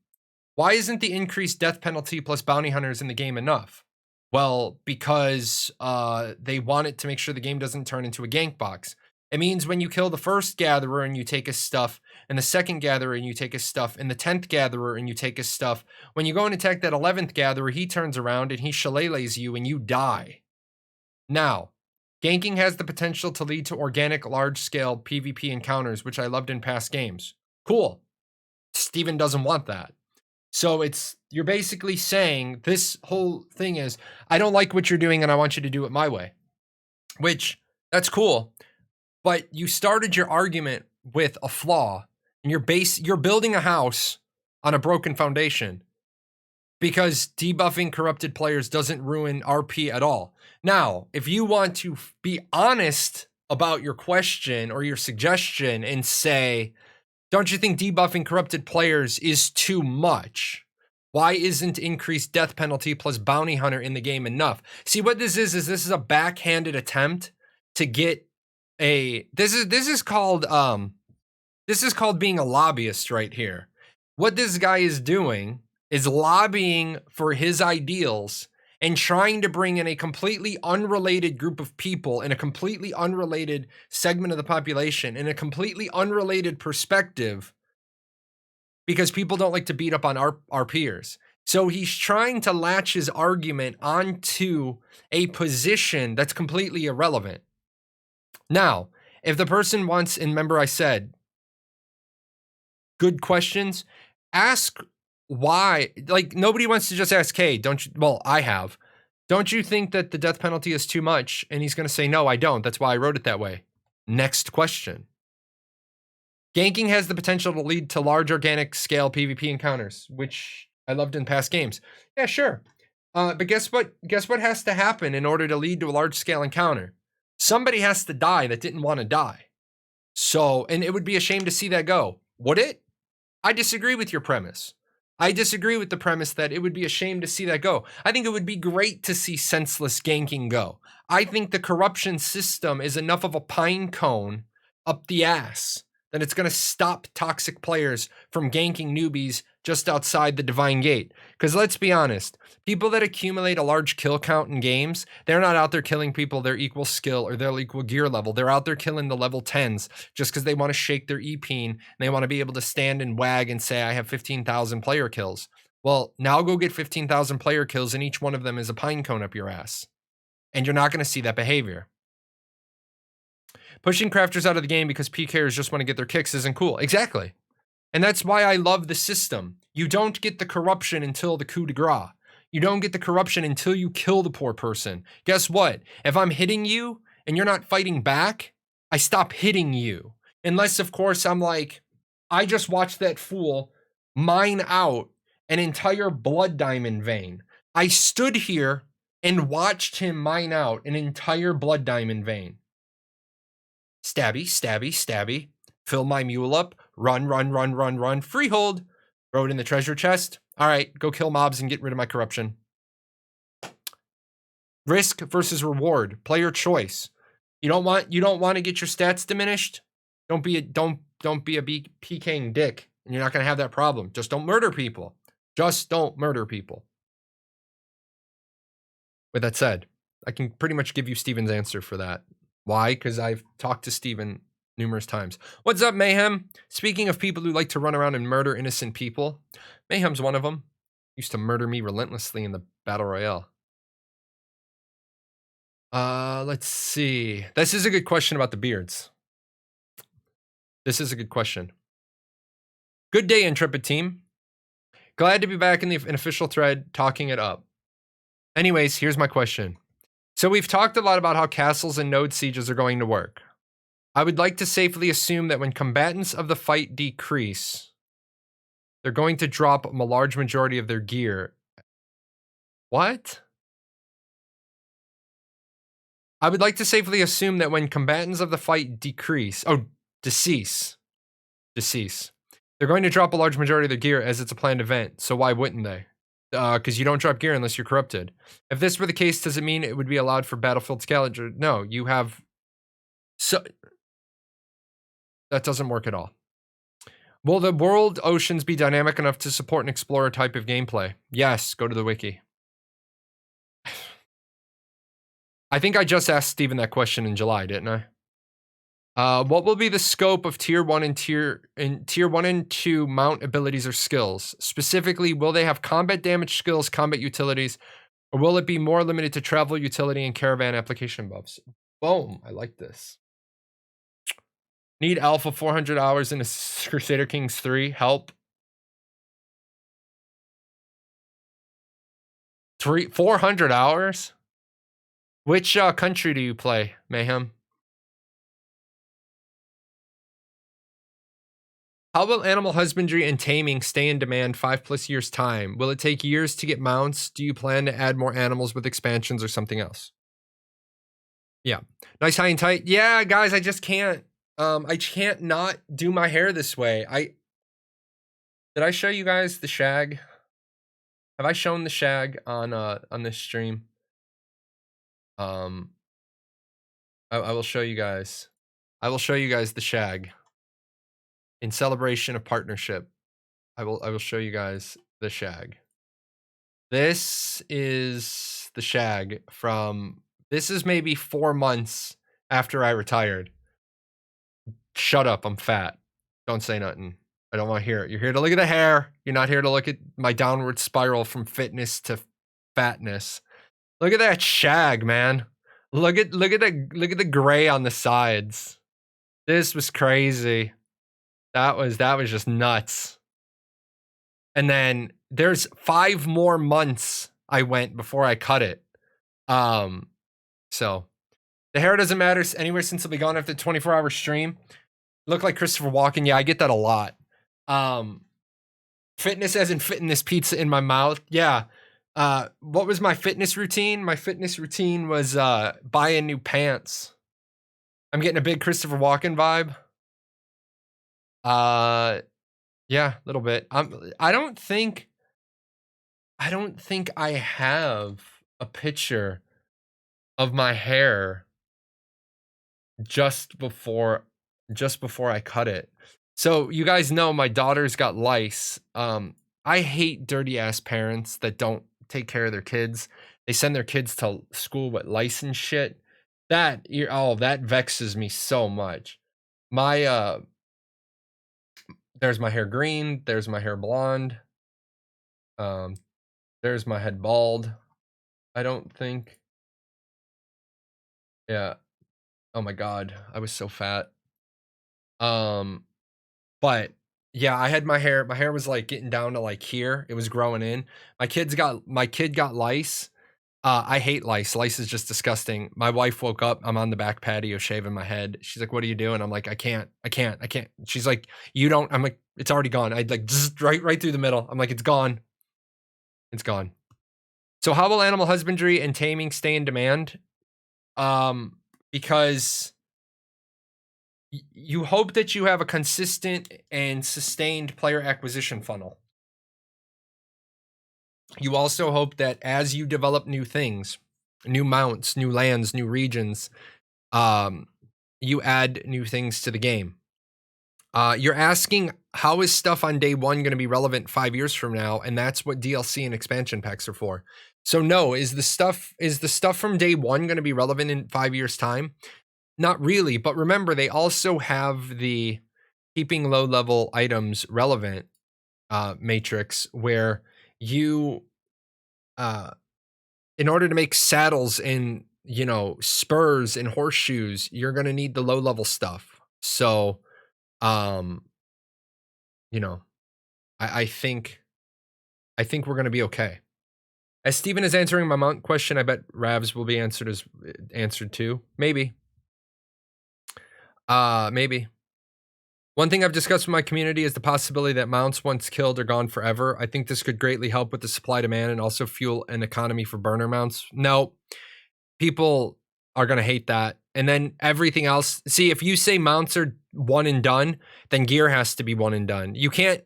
Why isn't the increased death penalty plus bounty hunters in the game enough? Well, because they want it to make sure the game doesn't turn into a gank box. It means when you kill the first gatherer and you take his stuff, and the second gatherer and you take his stuff, and the 10th gatherer and you take his stuff, when you go and attack that 11th gatherer, he turns around and he shillelaghs you and you die. Now, ganking has the potential to lead to organic large-scale PvP encounters, which I loved in past games. Cool. Steven doesn't want that. So you're basically saying this whole thing is, I don't like what you're doing and I want you to do it my way. Which, that's cool. But you started your argument with a flaw, and you're building a house on a broken foundation. because debuffing corrupted players doesn't ruin RP at all. Now, if you want to be honest about your question or your suggestion and say, don't you think debuffing corrupted players is too much? Why isn't increased death penalty plus bounty hunter in the game enough? See, what this is a backhanded attempt to get a this is called being a lobbyist right here. What this guy is doing is lobbying for his ideals and trying to bring in a completely unrelated group of people in a completely unrelated segment of the population in a completely unrelated perspective, because people don't like to beat up on our peers. So he's trying to latch his argument onto a position that's completely irrelevant. Now, if the person wants, and remember I said, good questions, ask why. Like, nobody wants to just ask, hey, don't you, well, I have. Don't you think that the death penalty is too much? And he's going to say, no, I don't. That's why I wrote it that way. Next question. Ganking has the potential to lead to large organic scale PvP encounters, which I loved in past games. Yeah, sure. But guess what? Guess what has to happen in order to lead to a large scale encounter? Somebody has to die that didn't want to die. So, and it would be a shame to see that go. Would it? I disagree with your premise. I disagree with the premise that it would be a shame to see that go. I think it would be great to see senseless ganking go. I think the corruption system is enough of a pine cone up the ass that it's going to stop toxic players from ganking newbies just outside the Divine Gate. Because let's be honest, people that accumulate a large kill count in games, they're not out there killing people their equal skill or their equal gear level. They're out there killing the level 10s just because they want to shake their E-peen and they want to be able to stand and wag and say, I have 15,000 player kills. Well, now go get 15,000 player kills and each one of them is a pine cone up your ass. And you're not going to see that behavior. Pushing crafters out of the game because PKers just want to get their kicks isn't cool. Exactly. And that's why I love the system. You don't get the corruption until the coup de grace. You don't get the corruption until you kill the poor person. Guess what? If I'm hitting you and you're not fighting back, I stop hitting you. Unless, of course, I'm like, I just watched that fool mine out an entire blood diamond vein. I stood here and watched him mine out an entire blood diamond vein. Stabby, stabby, stabby. Fill my mule up. Run, run, run, run, run. Freehold. Throw it in the treasure chest. All right, go kill mobs and get rid of my corruption. Risk versus reward. Player choice. You don't want to get your stats diminished? Don't be a PKing dick, and you're not going to have that problem. Just don't murder people. Just don't murder people. With that said, I can pretty much give you Steven's answer for that. Why? Because I've talked to Steven numerous times. What's up, Mayhem? Speaking of people who like to run around and murder innocent people, Mayhem's one of them. Used to murder me relentlessly in the Battle Royale. Let's see. This is a good question about the beards. This is a good question. Good day, Intrepid team. Glad to be back in an official thread talking it up. Anyways, here's my question. So we've talked a lot about how castles and node sieges are going to work. I would like to safely assume that when combatants of the fight decrease, they're going to drop a large majority of their gear. What? I would like to safely assume that when combatants of the fight decease. They're going to drop a large majority of their gear as it's a planned event, so why wouldn't they? Because you don't drop gear unless you're corrupted. If this were the case, does it mean it would be allowed for Battlefield Scavenger? No, you have... So that doesn't work at all. Will the world oceans be dynamic enough to support an explorer type of gameplay? Yes, go to the wiki. I think I just asked Steven that question in July, didn't I? What will be the scope of tier 1 and tier 1 and 2 mount abilities or skills? Specifically, will they have combat damage skills, combat utilities, or will it be more limited to travel utility and caravan application buffs? Boom, I like this. Need alpha 400 hours in a Crusader Kings 3. Help. 400 hours? Which country do you play, Mayhem? How will animal husbandry and taming stay in demand 5+ years time? Will it take years to get mounts? Do you plan to add more animals with expansions or something else? Yeah. Nice high and tight. Yeah, guys, I just can't. I can't not do my hair this way. Did I show you guys the shag? Have I shown the shag on this stream? I will show you guys. I will show you guys the shag in celebration of partnership. I will show you guys the shag. This is the shag from. This is maybe 4 months after I retired. Shut up, I'm fat. Don't say nothing. I don't want to hear it. You're here to look at the hair. You're not here to look at my downward spiral from fitness to fatness. Look at that shag, man. Look at the gray on the sides. This was crazy. That was just nuts. And then there's 5 more months I went before I cut it. So the hair doesn't matter anywhere since it'll be gone after the 24-hour stream. Look like Christopher Walken. Yeah, I get that a lot. Fitness as in fitting this pizza in my mouth. Yeah. What was my fitness routine? My fitness routine was buying new pants. I'm getting a big Christopher Walken vibe. Yeah, a little bit. I don't think I have a picture of my hair just before I cut it. So you guys know my daughter's got lice. I hate dirty ass parents that don't take care of their kids. They send their kids to school with lice and shit. That vexes me so much. My there's my hair green, there's my hair blonde. There's my head bald. I don't think. Yeah. Oh my god, I was so fat. But yeah, I had my hair was like getting down to like here. It was growing in. My kid got lice. I hate lice. Lice is just disgusting. My wife woke up. I'm on the back patio shaving my head. She's like, "What are you doing?" I'm like, I can't. She's like, "You don't." I'm like, "It's already gone." I'd like right through the middle. I'm like, "It's gone. It's gone." So how will animal husbandry and taming stay in demand? Because you hope that you have a consistent and sustained player acquisition funnel. You also hope that as you develop new things, new mounts, new lands, new regions, you add new things to the game. You're asking, how is stuff on day 1 going to be relevant 5 years from now? And that's what DLC and expansion packs are for. So no, is the stuff from day 1 going to be relevant in 5 years time? Not really, but remember, they also have the keeping low level items relevant matrix, where you in order to make saddles and spurs and horseshoes, you're going to need the low level stuff. So I think we're going to be okay. As Steven is answering my mount question, I bet Ravs will be answered too. Maybe. Maybe. One thing I've discussed with my community is the possibility that mounts once killed are gone forever. I think this could greatly help with the supply demand and also fuel an economy for burner mounts. No, people are going to hate that. And then everything else. See, if you say mounts are one and done, then gear has to be one and done. You can't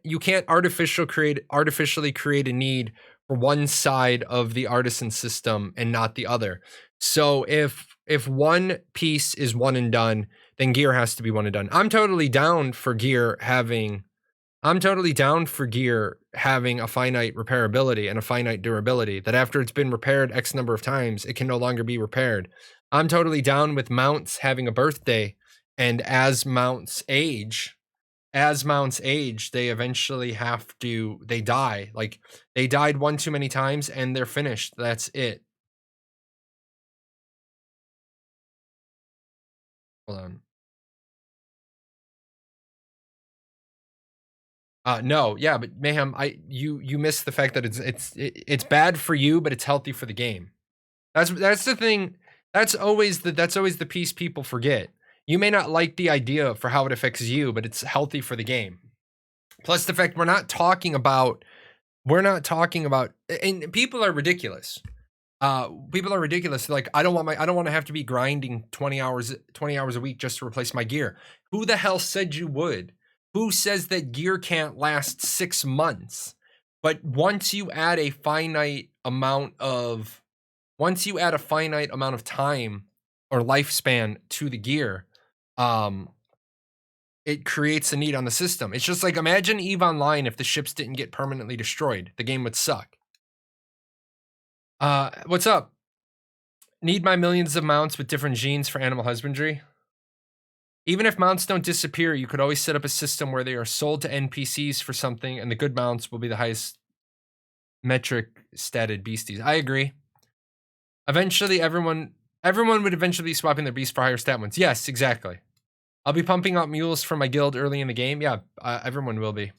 artificially create a need for one side of the artisan system and not the other. So if one piece is one and done, then gear has to be one and done. I'm totally down for gear having a finite repairability and a finite durability, that after it's been repaired X number of times, it can no longer be repaired. I'm totally down with mounts having a birthday, and as mounts age, they eventually they die. Like, they died one too many times and they're finished. That's it. Hold on. No, yeah, but Mayhem, you missed the fact that it's bad for you, but it's healthy for the game. That's the thing. That's always the piece people forget. You may not like the idea for how it affects you, but it's healthy for the game. Plus the fact we're not talking about, and people are ridiculous. People are ridiculous. Like, I don't want to have to be grinding 20 hours a week just to replace my gear. Who the hell said you would? Who says that gear can't last 6 months? But once you add a finite amount of time or lifespan to the gear, it creates a need on the system. It's just like, imagine EVE Online if the ships didn't get permanently destroyed. The game would suck. What's up? Need my millions of mounts with different genes for animal husbandry? Even if mounts don't disappear, you could always set up a system where they are sold to NPCs for something, and the good mounts will be the highest metric statted beasties. I agree. Eventually, everyone would eventually be swapping their beasts for higher stat ones. Yes, exactly. I'll be pumping out mules for my guild early in the game. Yeah, everyone will be.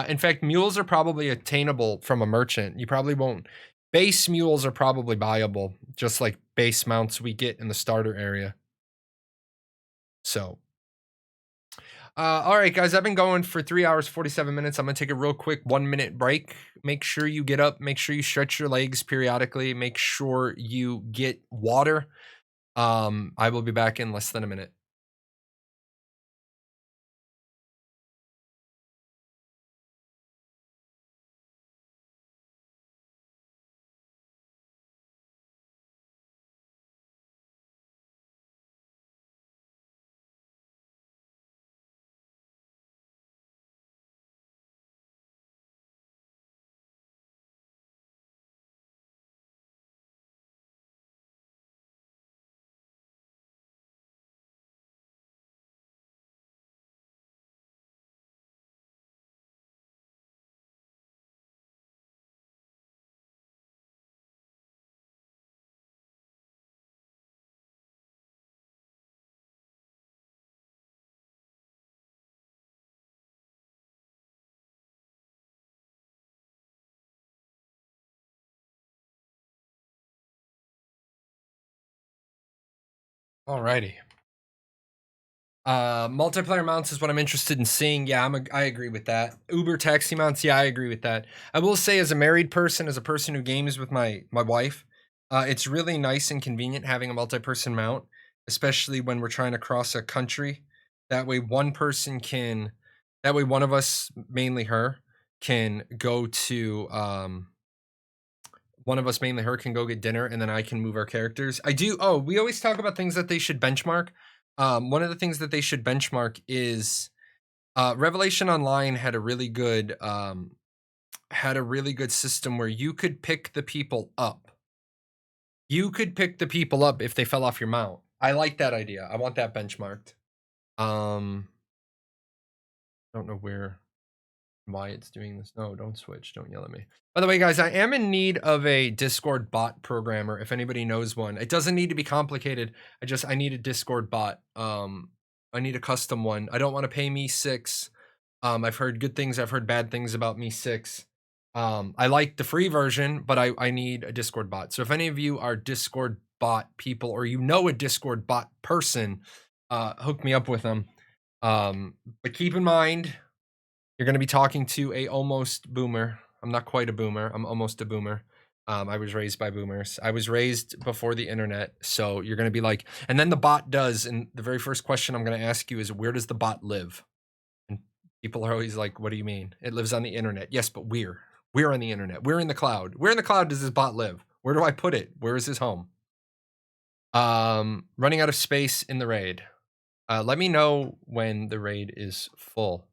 In fact, mules are probably attainable from a merchant. You probably won't. Base mules are probably buyable, just like base mounts we get in the starter area. So, all right, guys, I've been going for 3 hours, 47 minutes. I'm going to take a real quick 1 minute break. Make sure you get up. Make sure you stretch your legs periodically. Make sure you get water. I will be back in less than a minute. Alrighty. Multiplayer mounts is what I'm interested in seeing. Yeah, I agree with that. Uber taxi mounts, yeah, I agree with that. I will say, as a married person, as a person who games with my wife, it's really nice and convenient having a multi-person mount, especially when we're trying to cross a country. That way one of us, mainly her, can go to one of us, mainly her, can go get dinner, and then I can move our characters. We always talk about things that they should benchmark. One of the things that they should benchmark is Revelation Online had a really good system where you could pick the people up. You could pick the people up if they fell off your mount. I like that idea. I want that benchmarked. Don't know why it's doing this. No, don't switch. Don't yell at me. By the way, guys, I am in need of a Discord bot programmer. If anybody knows one, it doesn't need to be complicated. I need a Discord bot. I need a custom one. I don't want to pay me 6. I've heard good things. I've heard bad things about me 6. I like the free version, but I need a Discord bot. So if any of you are Discord bot people, or you know a Discord bot person, hook me up with them. But keep in mind, you're going to be talking to a almost boomer. I'm not quite a boomer. I'm almost a boomer. I was raised by boomers. I was raised before the internet. So you're going to be like, and then the bot does. And the very first question I'm going to ask you is, where does the bot live? And people are always like, what do you mean? It lives on the internet. Yes, but we're on the internet. We're in the cloud. Where in the cloud does this bot live? Where do I put it? Where is his home? Running out of space in the raid. Let me know when the raid is full.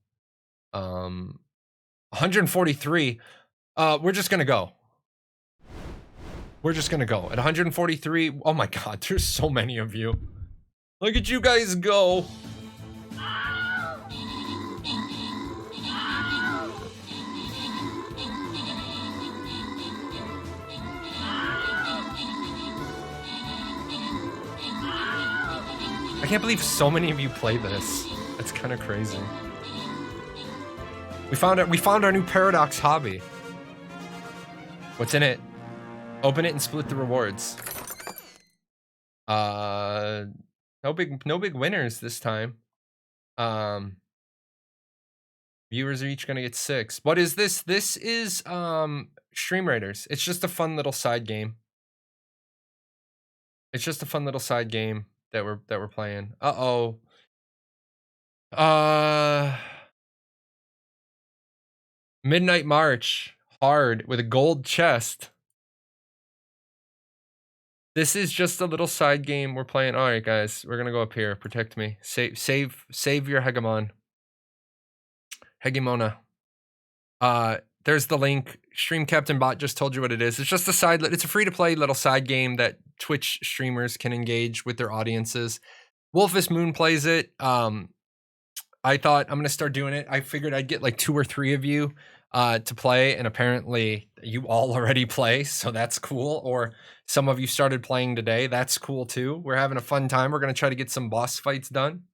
143. We're just gonna go. We're just gonna go at 143. Oh my god, there's so many of you. Look at you guys go. I can't believe so many of you play this. That's kind of crazy. We found our new Paradox hobby. What's in it? Open it and split the rewards. No big winners this time. Viewers are each gonna get 6. What is this? This is Stream Raiders. It's just a fun little side game. It's just a fun little side game that we're playing. Uh-oh. Midnight March. Hard with a gold chest. This is just a little side game we're playing. All right, guys, we're gonna go up here. Protect me. Save your hegemon. Hegemona. There's the link. Stream Captain Bot just told you what it is. It's just it's a free-to-play little side game that Twitch streamers can engage with their audiences. Wolfus Moon plays it. I thought I'm gonna start doing it. I figured I'd get like 2 or 3 of you to play, and apparently you all already play, so that's cool. Or some of you started playing today. That's cool too. We're having a fun time. We're gonna try to get some boss fights done.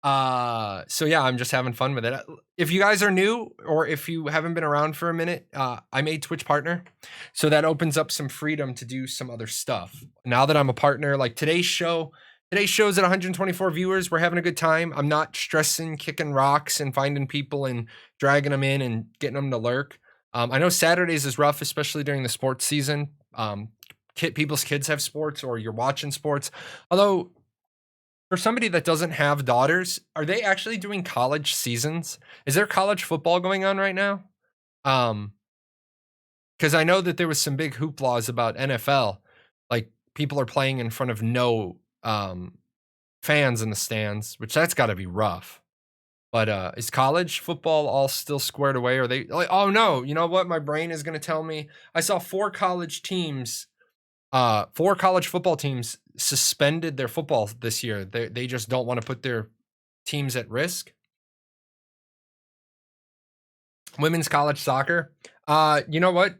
So yeah, I'm just having fun with it. If you guys are new or if you haven't been around for a minute, I made Twitch partner. So that opens up some freedom to do some other stuff. Now that I'm a partner, like today's show's at 124 viewers. We're having a good time. I'm not stressing, kicking rocks and finding people and dragging them in and getting them to lurk. I know Saturdays is rough, especially during the sports season. People's kids have sports or you're watching sports. Although for somebody that doesn't have daughters, are they actually doing college seasons? Is there college football going on right now? Because I know that there was some big hooplas about NFL. Like people are playing in front of no fans in the stands, which that's got to be rough. But is college football all still squared away? Are they like, oh no, you know what? My brain is going to tell me. I saw 4 college football teams suspended their football this year. They just don't want to put their teams at risk. Women's college soccer. You know what?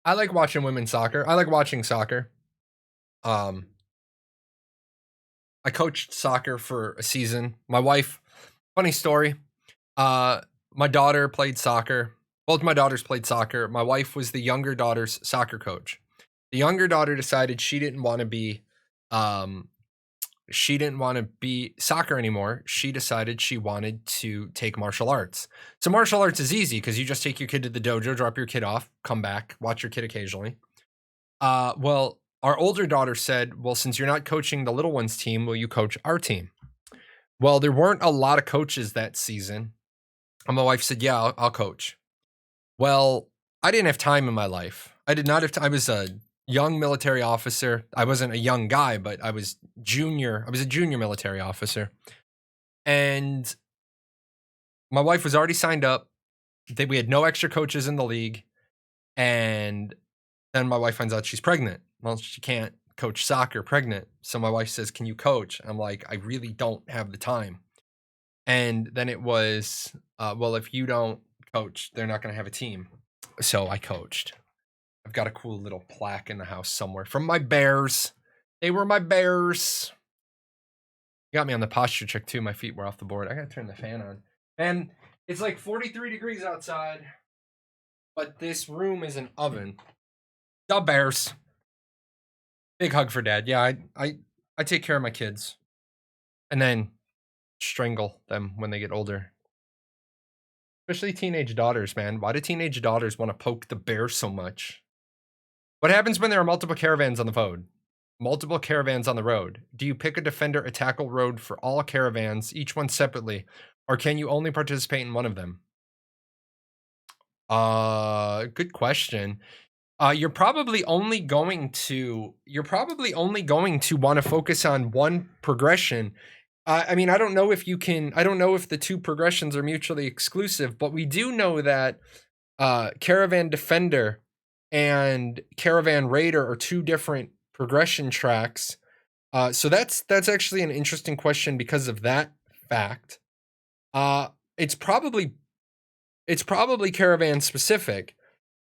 I like watching women's soccer. I like watching soccer. I coached soccer for a season. My wife, funny story. My daughter played soccer. Both my daughters played soccer. My wife was the younger daughter's soccer coach. The younger daughter decided she didn't want to be soccer anymore. She decided she wanted to take martial arts. So martial arts is easy because you just take your kid to the dojo, drop your kid off, come back, watch your kid occasionally. Well, our older daughter said, well, since you're not coaching the little ones team, will you coach our team? Well, there weren't a lot of coaches that season. And my wife said, yeah, I'll coach. Well, I didn't have time in my life. I did not have time. I was a young military officer. I wasn't a young guy, but I was junior. I was a junior military officer. And my wife was already signed up. We had no extra coaches in the league. And then my wife finds out she's pregnant. Well, she can't coach soccer pregnant. So my wife says, can you coach? I'm like, I really don't have the time. And then it was, well, if you don't coach, they're not going to have a team. So I coached. I've got a cool little plaque in the house somewhere from my Bears. They were my Bears. You got me on the posture check too. My feet were off the board. I got to turn the fan on. And it's like 43 degrees outside. But this room is an oven. The Bears. Big hug for Dad. Yeah, I take care of my kids. And then strangle them when they get older. Especially teenage daughters, man. Why do teenage daughters want to poke the bear so much? What happens when there are multiple caravans on the road? Multiple caravans on the road. Do you pick a defender, a tackle road for all caravans, each one separately, or can you only participate in one of them? Good question. You're probably only going to want to focus on one progression. I mean, I don't know if the 2 progressions are mutually exclusive, but we do know that Caravan Defender and Caravan Raider are 2 different progression tracks. So that's actually an interesting question because of that fact. It's probably Caravan specific.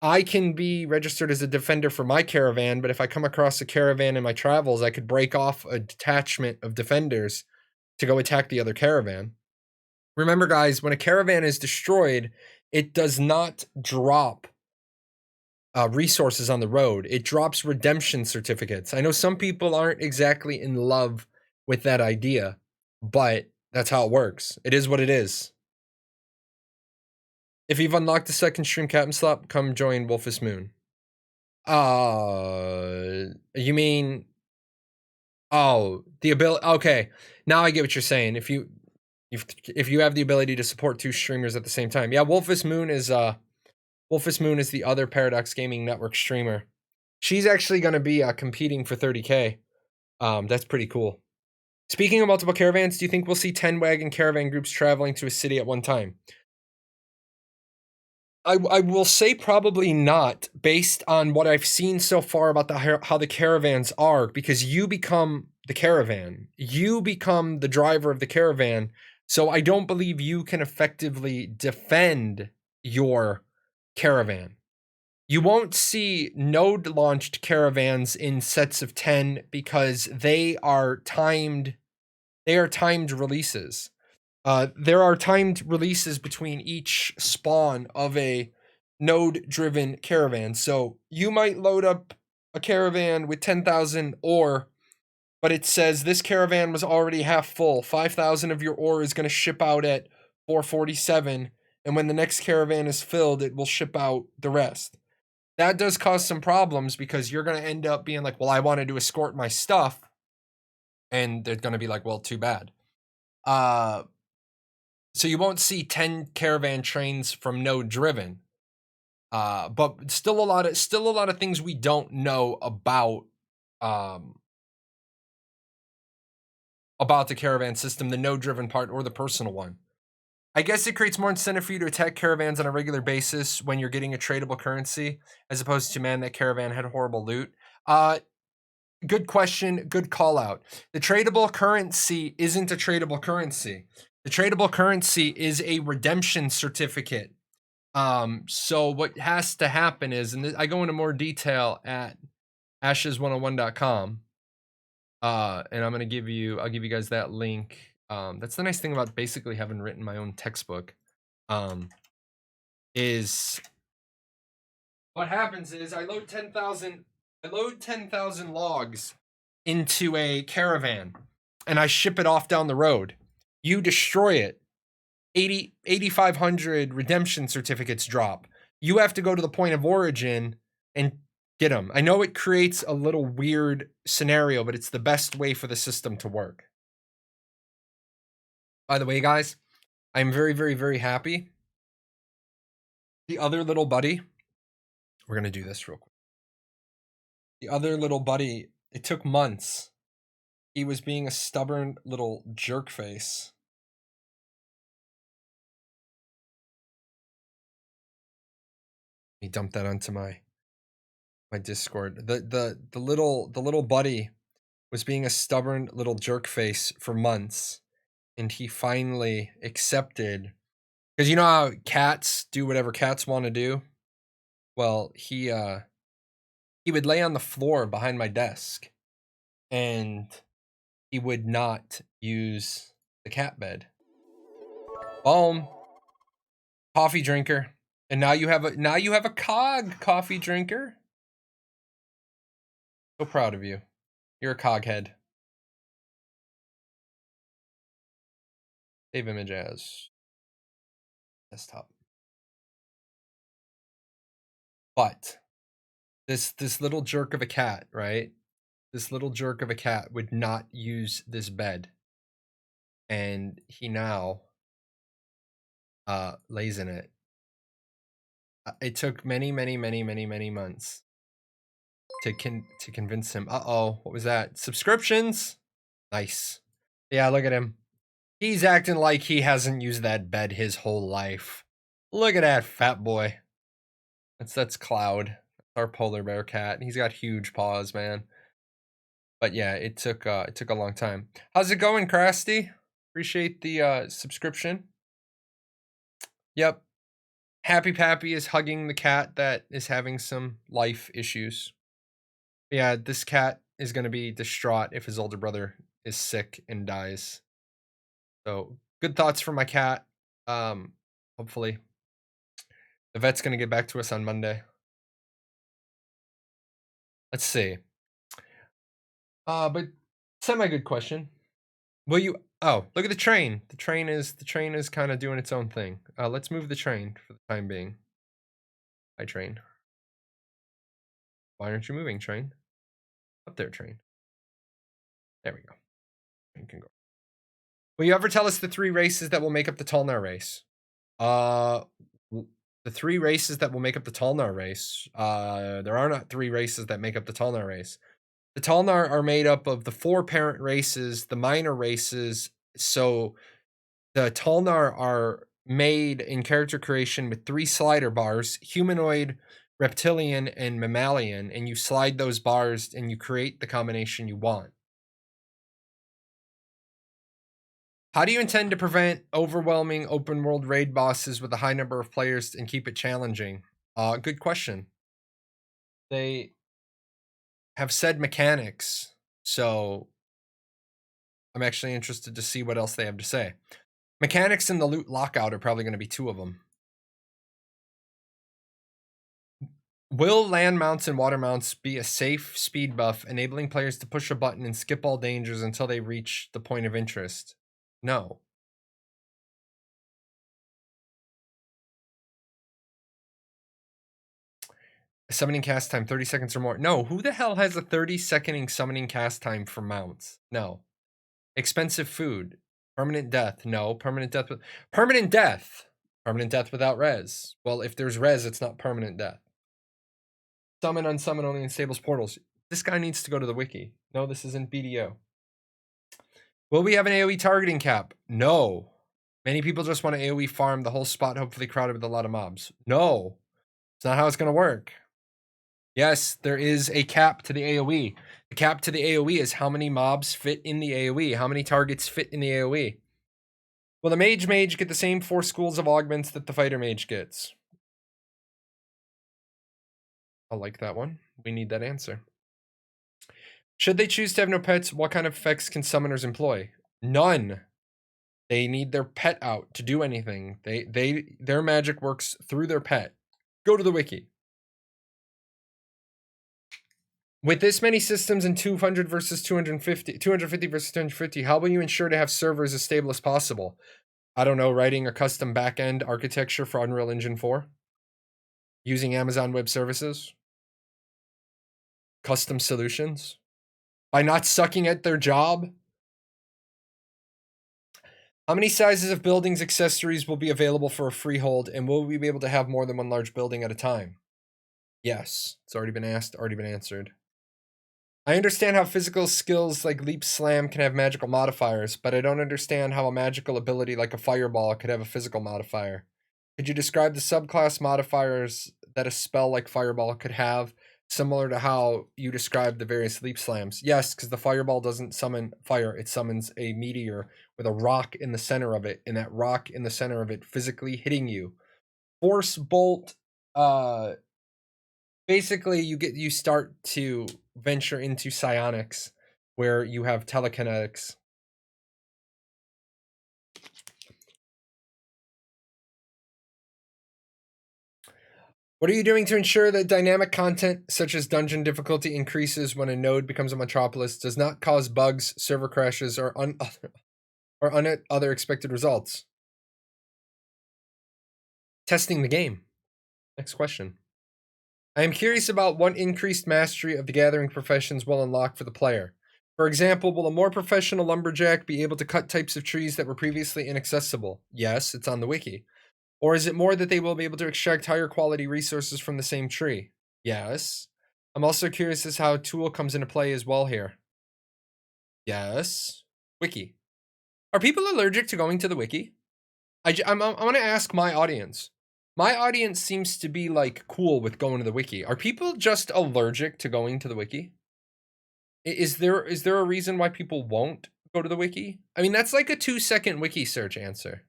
I can be registered as a defender for my caravan, but if I come across a caravan in my travels, I could break off a detachment of defenders to go attack the other caravan. Remember, guys, when a caravan is destroyed, it does not drop resources on the road. It drops redemption certificates. I know some people aren't exactly in love with that idea, but that's how it works. It is what it is. If you've unlocked the second stream captain slot, come join Wolfus Moon. You mean? Oh, the ability. Okay, now I get what you're saying. If you have the ability to support two streamers at the same time, yeah. Wolfus Moon is the other Paradox Gaming Network streamer. She's actually going to be competing for 30K. That's pretty cool. Speaking of multiple caravans, do you think we'll see 10 wagon caravan groups traveling to a city at one time? I will say probably not, based on what I've seen so far about how the caravans are, because you become the caravan. You become the driver of the caravan. So I don't believe you can effectively defend your caravan. You won't see node launched caravans in sets of 10 because they are timed releases. There are timed releases between each spawn of a node-driven caravan. So you might load up a caravan with 10,000 ore, but it says this caravan was already half full. 5,000 of your ore is going to ship out at 447, and when the next caravan is filled, it will ship out the rest. That does cause some problems because you're going to end up being like, well, I wanted to escort my stuff, and they're going to be like, well, too bad. So you won't see 10 caravan trains from node driven. But still a lot of things we don't know about the caravan system, the node driven part or the personal one. I guess it creates more incentive for you to attack caravans on a regular basis when you're getting a tradable currency, as opposed to, man, that caravan had horrible loot. Good question, good call out. The tradable currency isn't a tradable currency. The tradable currency is a redemption certificate. So what has to happen is, and I go into more detail at ashes101.com. And I'll give you guys that link. That's the nice thing about basically having written my own textbook. Is what happens is I load 10,000 logs into a caravan and I ship it off down the road. You destroy it. 8,500 redemption certificates drop. You have to go to the point of origin and get them. I know it creates a little weird scenario, but it's the best way for the system to work. By the way, guys, I'm very, very, very happy. The other little buddy, we're going to do this real quick. The other little buddy, it took months. He was being a stubborn little jerk face. He dumped that onto my Discord. The little buddy was being a stubborn little jerk face for months, and he finally accepted, because you know how cats do whatever cats want to do. Well, he would lay on the floor behind my desk, and he would not use the cat bed. Boom. Coffee drinker. And now you have a cog coffee drinker. So proud of you. You're a cog head. Save image as desktop. But this little jerk of a cat, right? This little jerk of a cat would not use this bed. And he now lays in it. It took many months to convince him. Uh-oh, what was that? Subscriptions? Nice. Yeah, look at him. He's acting like he hasn't used that bed his whole life. Look at that fat boy. That's Cloud, our polar bear cat. He's got huge paws, man. But yeah, it took a long time. How's it going, Krusty? Appreciate the subscription. Yep. Happy Pappy is hugging the cat that is having some life issues. Yeah, this cat is going to be distraught if his older brother is sick and dies. So, good thoughts for my cat. Hopefully. The vet's going to get back to us on Monday. Let's see. But semi-good question. Will you Oh, look at the train. The train is kind of doing its own thing. Let's move the train for the time being. Hi, train. Why aren't you moving, train? Up there, train. There we go. Train can go. Will you ever tell us the 3 races that will make up the Tolnar race? Uh, the 3 races that will make up the Tolnar race. There are not 3 races that make up the Tolnar race. The Tolnar are made up of the 4 parent races, the minor races. So the Tolnar are made in character creation with 3 slider bars: humanoid, reptilian, and mammalian, and you slide those bars and you create the combination you want. How do you intend to prevent overwhelming open world raid bosses with a high number of players and keep it challenging? Good question. They have said mechanics, so I'm actually interested to see what else they have to say. Mechanics and the loot lockout are probably going to be 2 of them. Will land mounts and water mounts be a safe speed buff, enabling players to push a button and skip all dangers until they reach the point of interest? No. Summoning cast time, 30 seconds or more. No, who the hell has a 30-second summoning cast time for mounts? No. Expensive food. Permanent death. No. Permanent death. Permanent death. Permanent death without res. Well, if there's res, it's not permanent death. Summon, unsummon only in stables portals. This guy needs to go to the wiki. No, this isn't BDO. Will we have an AoE targeting cap? No. Many people just want to AoE farm the whole spot, hopefully crowded with a lot of mobs. No. It's not how it's going to work. Yes, there is a cap to the AoE. The cap to the AoE is how many mobs fit in the AoE, how many targets fit in the AoE. Will the mage get the same 4 schools of augments that the fighter mage gets? I like that one. We need that answer. Should they choose to have no pets, what kind of effects can summoners employ? None. They need their pet out to do anything. Their magic works through their pet. Go to the wiki. With this many systems in 200 versus 250, 250 versus 250, how will you ensure to have servers as stable as possible? I don't know, writing a custom backend architecture for Unreal Engine 4? Using Amazon Web Services? Custom solutions? By not sucking at their job? How many sizes of buildings accessories will be available for a freehold, and will we be able to have more than one large building at a time? Yes. It's already been asked, already been answered. I understand how physical skills like Leap Slam can have magical modifiers, but I don't understand how a magical ability like a fireball could have a physical modifier. Could you describe the subclass modifiers that a spell like fireball could have, similar to how you described the various Leap Slams? Yes, because the fireball doesn't summon fire, it summons a meteor with a rock in the center of it, and that rock in the center of it physically hitting you. Force Bolt, basically you start to venture into psionics where you have telekinetics. What are you doing to ensure that dynamic content such as dungeon difficulty increases when a node becomes a metropolis, does not cause bugs, server crashes, or other expected results? Testing the game. Next question. I am curious about what increased mastery of the gathering professions will unlock for the player. For example, will a more professional lumberjack be able to cut types of trees that were previously inaccessible? Yes, it's on the wiki. Or is it more that they will be able to extract higher quality resources from the same tree? Yes. I'm also curious as how tool comes into play as well here. Yes. Wiki. Are people allergic to going to the wiki? I want to ask my audience. My audience seems to be like cool with going to the wiki. Are people just allergic to going to the wiki? Is there a reason why people won't go to the wiki? I mean, that's like a 2-second wiki search answer.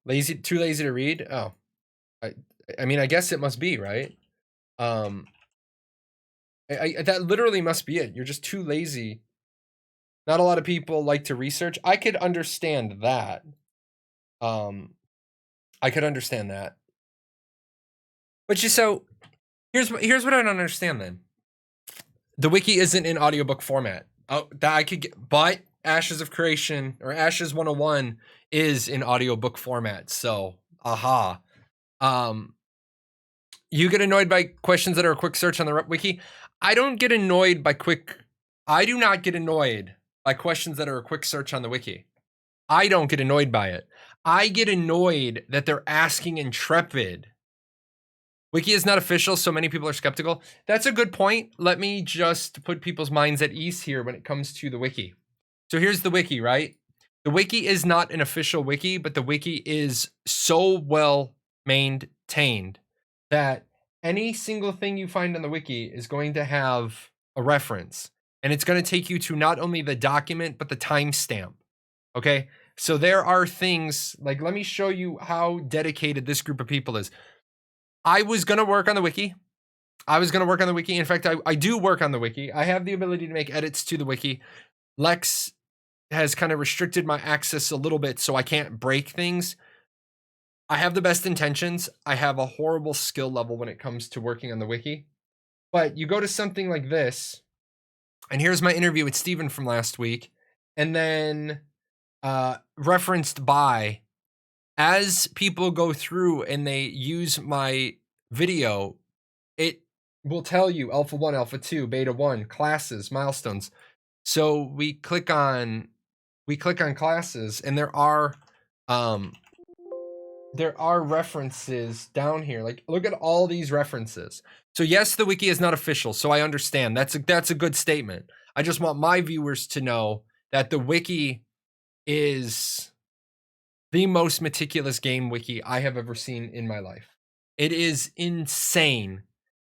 Too lazy to read? Oh. I mean, I guess it must be, right? That literally must be it. You're just too lazy. Not a lot of people like to research. I could understand that. I could understand that. But here's what I don't understand then. The wiki isn't in audiobook format. Oh, that I could get, but Ashes of Creation or Ashes 101 is in audiobook format. So, aha. You get annoyed by questions that are a quick search on the wiki. I don't get annoyed by I do not get annoyed by questions that are a quick search on the wiki. I don't get annoyed by it. I get annoyed that they're asking Intrepid. Wiki is not official, so many people are skeptical. That's a good point. Let me just put people's minds at ease here when it comes to the wiki. So here's the wiki, right? The wiki is not an official wiki, but the wiki is so well maintained that any single thing you find on the wiki is going to have a reference. And it's going to take you to not only the document, but the timestamp. Okay. So there are things like, let me show you how dedicated this group of people is. I was going to work on the wiki. In fact, I do work on the wiki. I have the ability to make edits to the wiki. Lex has kind of restricted my access a little bit, so I can't break things. I have the best intentions. I have a horrible skill level when it comes to working on the wiki. But you go to something like this, and here's my interview with Steven from last week, and then referenced by, as people go through and they use my video, it will tell you Alpha 1, Alpha 2, Beta 1, classes, milestones. So we click on classes, and there are references down here. Like, look at all these references. So yes, the wiki is not official, so I understand. That's a good statement. I just want my viewers to know that the wiki is the most meticulous game wiki I have ever seen in my life. It is insane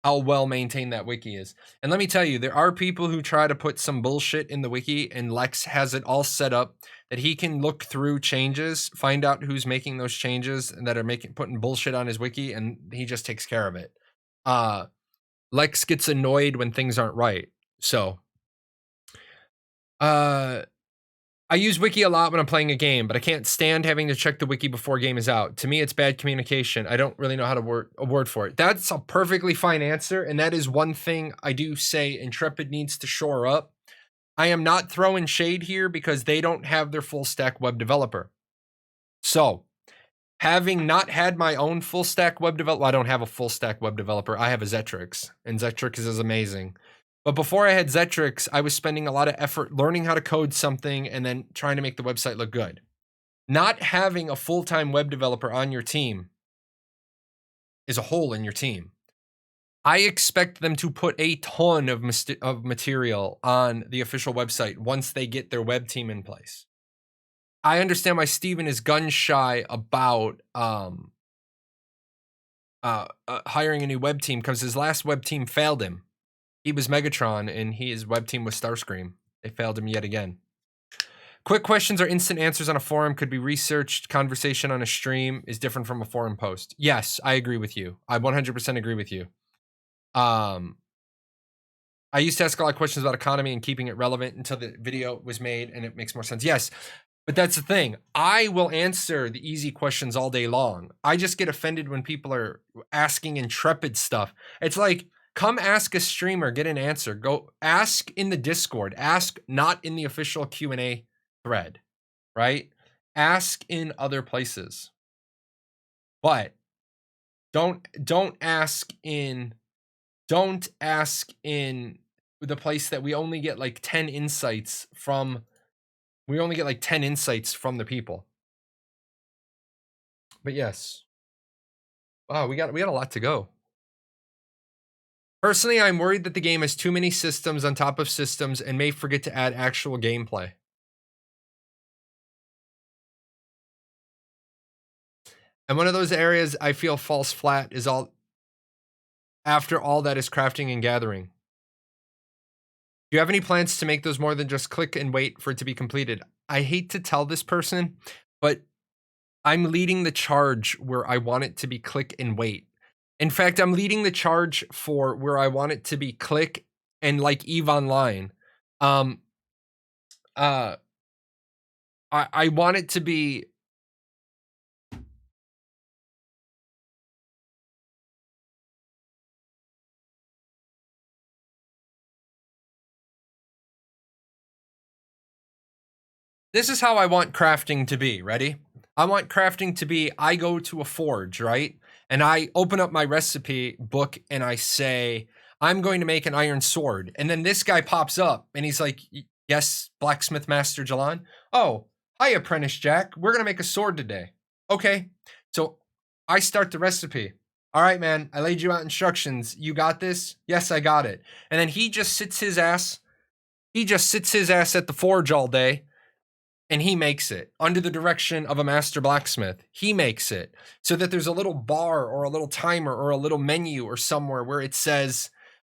how well maintained that wiki is. And let me tell you, there are people who try to put some bullshit in the wiki, and Lex has it all set up that he can look through changes, find out who's making those changes and that are putting bullshit on his wiki, and he just takes care of it. Lex gets annoyed when things aren't right. So I use wiki a lot when I'm playing a game, but I can't stand having to check the wiki before a game is out. To me, it's bad communication. I don't really know how to a word for it. That's a perfectly fine answer, and that is one thing I do say Intrepid needs to shore up. I am not throwing shade here because they don't have their full stack web developer. So, having not had my own full stack web developer, I don't have a full stack web developer. I have a Zetrix, and Zetrix is amazing. But before I had Zetrix, I was spending a lot of effort learning how to code something and then trying to make the website look good. Not having a full-time web developer on your team is a hole in your team. I expect them to put a ton of material on the official website once they get their web team in place. I understand why Steven is gun shy about hiring a new web team because his last web team failed him. He was Megatron and his web team was Starscream. They failed him yet again. Quick questions or instant answers on a forum could be researched. Conversation on a stream is different from a forum post. Yes, I agree with you. I 100% agree with you. I used to ask a lot of questions about economy and keeping it relevant until the video was made and it makes more sense. Yes, but that's the thing. I will answer the easy questions all day long. I just get offended when people are asking intrepid stuff. It's like, come ask a streamer, get an answer. Go ask in the Discord. Ask not in the official Q&A thread, right? Ask in other places. But don't ask in the place that we only get like 10 insights from. We only get like 10 insights from the people. But yes. Wow, we got a lot to go. Personally, I'm worried that the game has too many systems on top of systems and may forget to add actual gameplay. And one of those areas I feel falls flat is after all that is crafting and gathering. Do you have any plans to make those more than just click and wait for it to be completed? I hate to tell this person, but I'm leading the charge where I want it to be click and wait. In fact, I'm leading the charge for where I want it to be click and like EVE Online. I want it to be. This is how I want crafting to be. Ready? I want crafting to be, I go to a forge, right? And I open up my recipe book and I say, I'm going to make an iron sword. And then this guy pops up and he's like, yes, blacksmith master Jahlon. Oh, hi, apprentice Jack. We're going to make a sword today. Okay. So I start the recipe. All right, man, I laid you out instructions. You got this? Yes, I got it. And then he just sits his ass at the forge all day and he makes it under the direction of a master blacksmith. He makes it so that there's a little bar or a little timer or a little menu or somewhere where it says,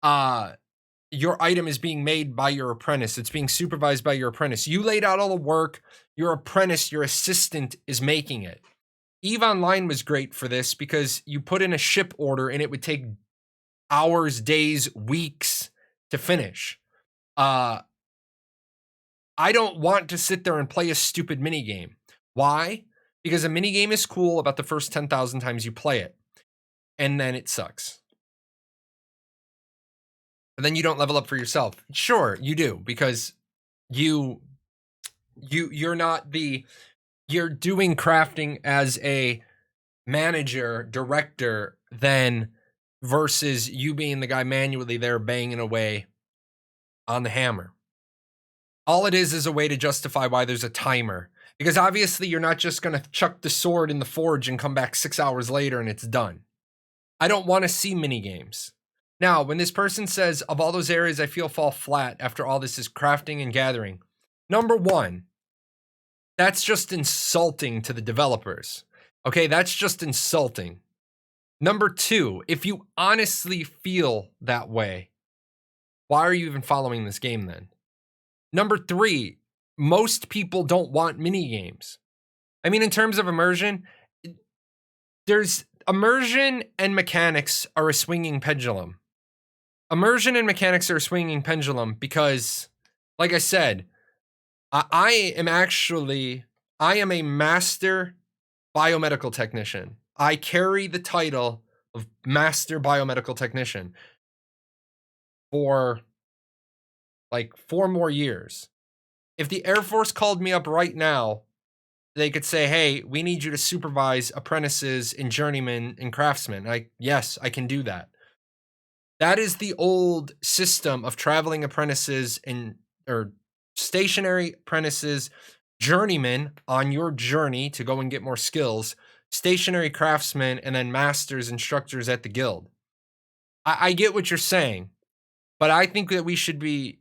your item is being made by your apprentice. It's being supervised by your apprentice. You laid out all the work. Your apprentice, your assistant is making it. EVE Online was great for this because you put in a ship order and it would take hours, days, weeks to finish. I don't want to sit there and play a stupid minigame. Why? Because a minigame is cool about the first 10,000 times you play it. And then it sucks. And then you don't level up for yourself. Sure, you do, because you're doing crafting as a manager, director, then versus you being the guy manually there banging away on the hammer. All it is a way to justify why there's a timer. Because obviously you're not just going to chuck the sword in the forge and come back 6 hours later and it's done. I don't want to see mini games. Now, when this person says, of all those areas I feel fall flat after all this is crafting and gathering. Number one, that's just insulting to the developers. Okay, that's just insulting. Number two, if you honestly feel that way, why are you even following this game then? Number three, most people don't want mini games. I mean, in terms of immersion, there's immersion and mechanics are a swinging pendulum. Immersion and mechanics are a swinging pendulum because, like I said, I am a master biomedical technician. I carry the title of master biomedical technician for like 4 more years. If the Air Force called me up right now, they could say, hey, we need you to supervise apprentices and journeymen and craftsmen. Yes, I can do that. That is the old system of traveling apprentices or stationary apprentices, journeymen on your journey to go and get more skills, stationary craftsmen, and then masters, instructors at the guild. I get what you're saying, but I think that we should be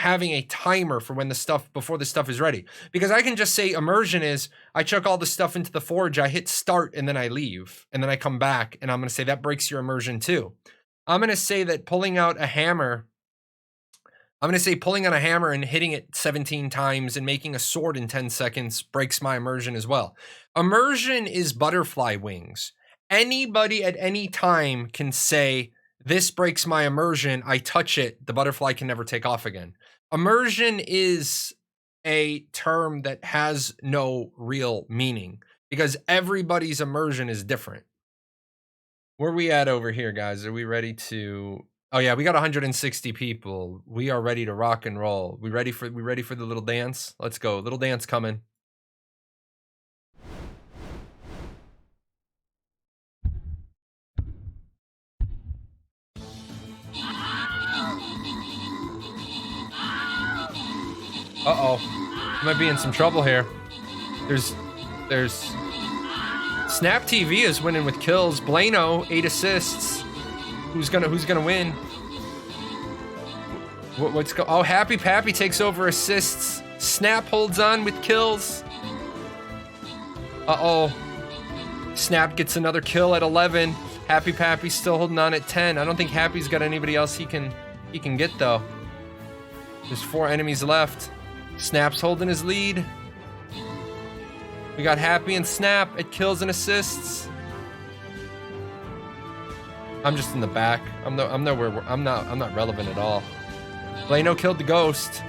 having a timer for when before the stuff is ready. Because I can just say immersion is, I chuck all the stuff into the forge, I hit start, and then I leave, and then I come back, and I'm going to say that breaks your immersion too. I'm going to say that pulling out a hammer and hitting it 17 times and making a sword in 10 seconds breaks my immersion as well. Immersion is butterfly wings. Anybody at any time can say, this breaks my immersion, I touch it, the butterfly can never take off again. Immersion is a term that has no real meaning because everybody's immersion is different. Where are we at over here, guys? Are we ready to... Oh yeah, we got 160 people. We are ready to rock and roll. We ready for the little dance? Let's go. Little dance coming. Uh-oh. Might be in some trouble here. There's Snap TV is winning with kills. Blano, 8 assists. Who's gonna win? Oh, Happy Pappy takes over assists. Snap holds on with kills. Uh-oh. Snap gets another kill at 11. Happy Pappy's still holding on at 10. I don't think Happy's got anybody else he can get though. There's 4 enemies left. Snap's holding his lead. We got Happy and Snap at kills and assists. I'm just in the back. I'm not relevant at all. Blano killed the ghost.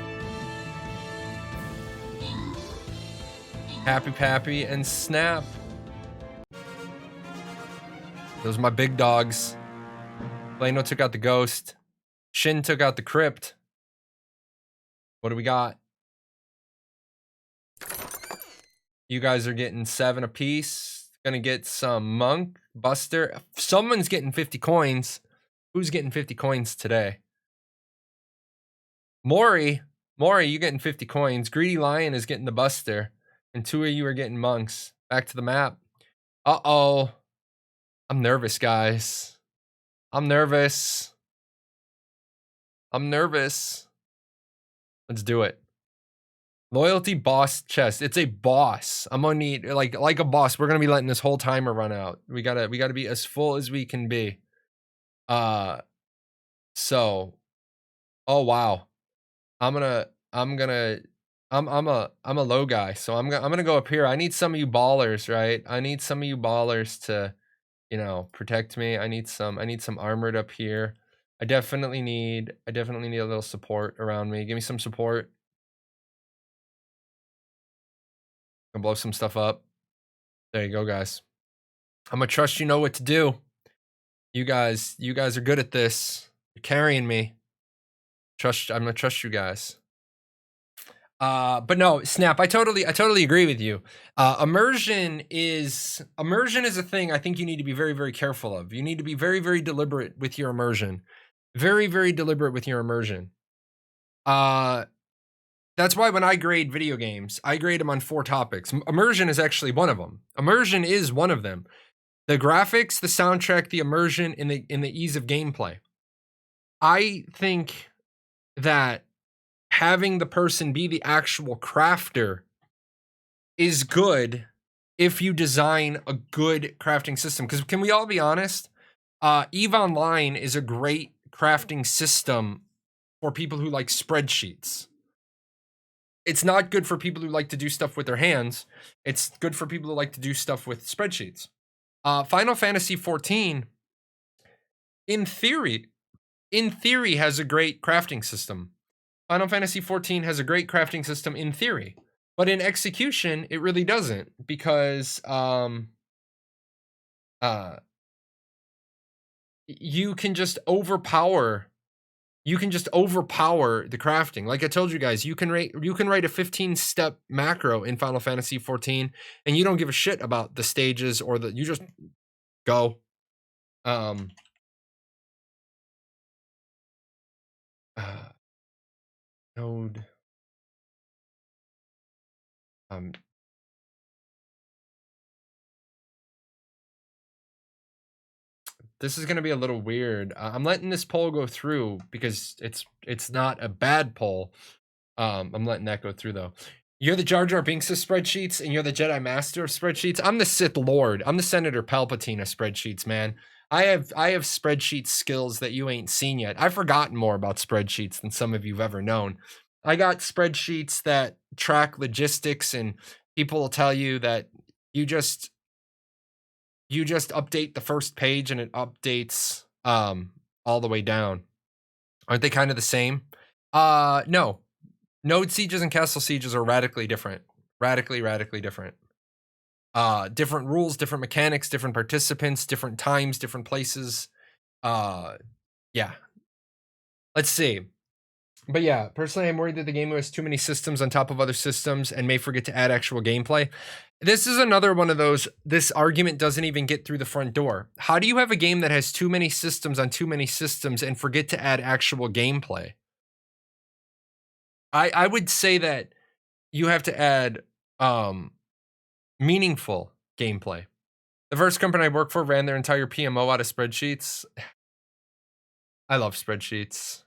Happy Pappy and Snap. Those are my big dogs. Blano took out the ghost. Shin took out the crypt. What do we got? You guys are getting 7 apiece. Gonna get some monk, buster. Someone's getting 50 coins. Who's getting 50 coins today? Maury, you getting 50 coins. Greedy Lion is getting the buster. And 2 of you are getting monks. Back to the map. Uh-oh. I'm nervous, guys. I'm nervous. Let's do it. Loyalty boss chest. It's a boss. I'm gonna need like a boss. We're gonna be letting this whole timer run out. We gotta be as full as we can be. So oh wow. I'm a low guy, so I'm gonna go up here. I need some of you ballers, right? I need some of you ballers to, you know, protect me. I need some armored up here. I definitely need a little support around me. Give me some support. Gonna blow some stuff up. There you go, guys. I'm gonna trust you know what to do. You guys are good at this. You're carrying me. I'm gonna trust you guys. But no, Snap, I totally agree with you. Immersion is a thing I think you need to be very, very careful of. You need to be very, very deliberate with your immersion. Very, very deliberate with your immersion. That's why when I grade video games, I grade them on 4 topics. Immersion is actually one of them. Immersion is one of them. The graphics, the soundtrack, the immersion, and the ease of gameplay. I think that having the person be the actual crafter is good if you design a good crafting system. Because can we all be honest? EVE Online is a great crafting system for people who like spreadsheets. It's not good for people who like to do stuff with their hands. It's good for people who like to do stuff with spreadsheets. Final Fantasy 14, in theory, has a great crafting system. Final Fantasy 14 has a great crafting system in theory, but in execution, it really doesn't, because you can just overpower the crafting. Like I told you guys, you can write a 15-step macro in Final Fantasy 14, and you don't give a shit about the stages or you just go. Node. This is gonna be a little weird. I'm letting this poll go through because it's not a bad poll. I'm letting that go through though. You're the Jar Jar Binks of spreadsheets, and you're the Jedi Master of spreadsheets. I'm the Sith Lord. I'm the Senator Palpatine of spreadsheets, man. I have spreadsheet skills that you ain't seen yet. I've forgotten more about spreadsheets than some of you've ever known. I got spreadsheets that track logistics, and people will tell you that you just update the first page and it updates all the way down. Aren't they kind of the same? No. Node sieges and castle sieges are radically different. Radically different. Different rules, different mechanics, different participants, different times, different places. Yeah. Let's see. But yeah, personally, I'm worried that the game has too many systems on top of other systems and may forget to add actual gameplay. This is another one of those, this argument doesn't even get through the front door. How do you have a game that has too many systems on too many systems and forget to add actual gameplay? I would say that you have to add meaningful gameplay. The first company I worked for ran their entire PMO out of spreadsheets. I love spreadsheets.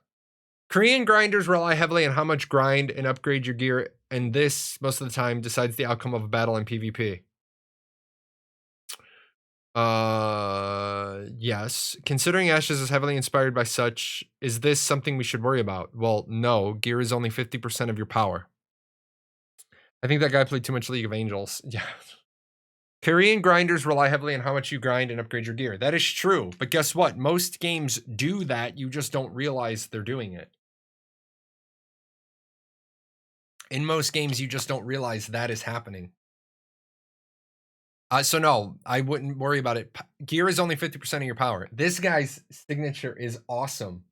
Korean grinders rely heavily on how much grind and upgrade your gear, and this, most of the time, decides the outcome of a battle in PvP. Yes. Considering Ashes is heavily inspired by such, is this something we should worry about? Well, no. Gear is only 50% of your power. I think that guy played too much League of Angels. Yeah. Korean grinders rely heavily on how much you grind and upgrade your gear. That is true. But guess what? Most games do that. You just don't realize they're doing it. In most games, you just don't realize that is happening. So no, I wouldn't worry about it. Gear is only 50% of your power. This guy's signature is awesome.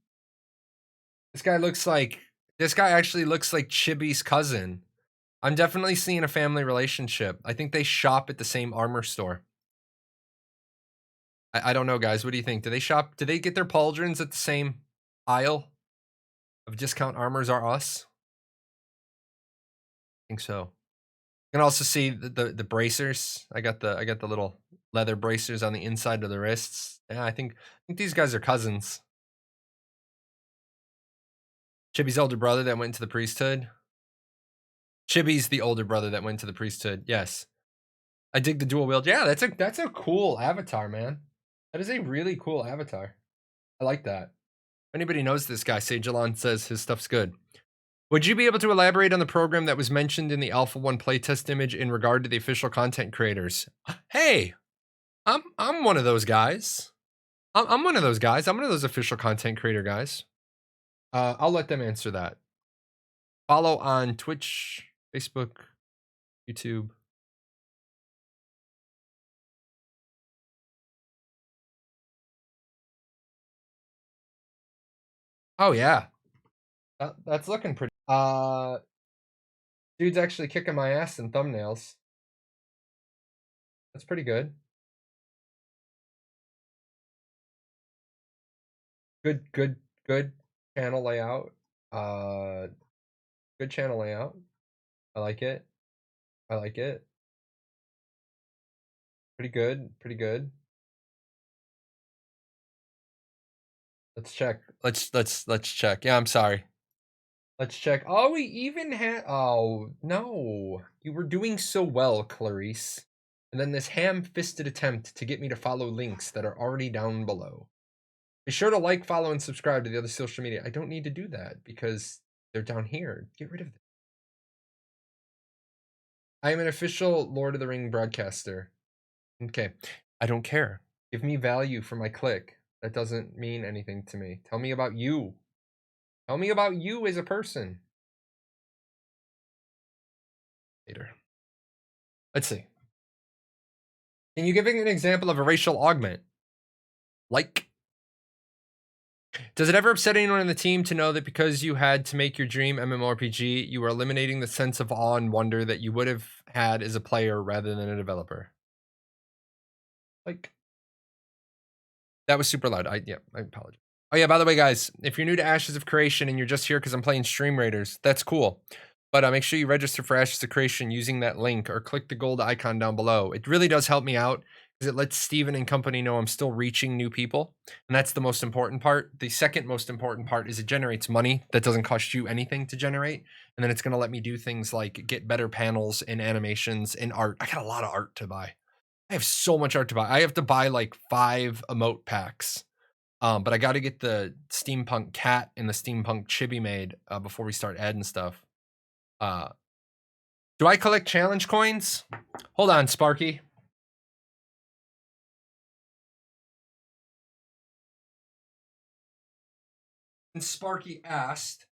This guy actually looks like Chibi's cousin. I'm definitely seeing a family relationship. I think they shop at the same armor store. I don't know, guys. What do you think? Do they shop? Do they get their pauldrons at the same aisle of discount armors are us? I think so. You can also see the bracers. I got the little leather bracers on the inside of the wrists. Yeah, I think these guys are cousins. Chibi's older brother that went to the priesthood. Chibi's the older brother that went to the priesthood. Yes. I dig the dual wield. Yeah, that's a cool avatar, man. That is a really cool avatar. I like that. If anybody knows this guy, say Jahlon says his stuff's good. Would you be able to elaborate on the program that was mentioned in the Alpha 1 playtest image in regard to the official content creators? Hey, I'm one of those guys. I'm one of those guys. I'm one of those official content creator guys. I'll let them answer that. Follow on Twitch, Facebook, YouTube. Oh yeah, that's looking pretty. Dude's actually kicking my ass in thumbnails. That's pretty good. Good channel layout. Uh, good channel layout. I like it. I like it. Pretty good. Pretty good. Let's check. Let's check. Yeah, I'm sorry. Let's check. Oh, we even had. Oh no, you were doing so well, Clarice. And then this ham-fisted attempt to get me to follow links that are already down below. Be sure to like, follow, and subscribe to the other social media. I don't need to do that because they're down here. Get rid of them. I am an official Lord of the Ring broadcaster. Okay. I don't care. Give me value for my click. That doesn't mean anything to me. Tell me about you. Tell me about you as a person. Later. Let's see. Can you give an example of a racial augment? Like, does it ever upset anyone on the team to know that because you had to make your dream MMORPG, you were eliminating the sense of awe and wonder that you would have had as a player rather than a developer? Like, that was super loud. I apologize. Oh yeah, by the way, guys, if you're new to Ashes of Creation and you're just here because I'm playing Stream Raiders, that's cool. But make sure you register for Ashes of Creation using that link or click the gold icon down below. It really does help me out because it lets Steven and company know I'm still reaching new people. And that's the most important part. The second most important part is it generates money that doesn't cost you anything to generate. And then it's going to let me do things like get better panels and animations and art. I got a lot of art to buy. I have so much art to buy. I have to buy like 5 emote packs. But I got to get the steampunk cat and the steampunk chibi made before we start adding stuff. Do I collect challenge coins? Hold on, Sparky. And Sparky asked.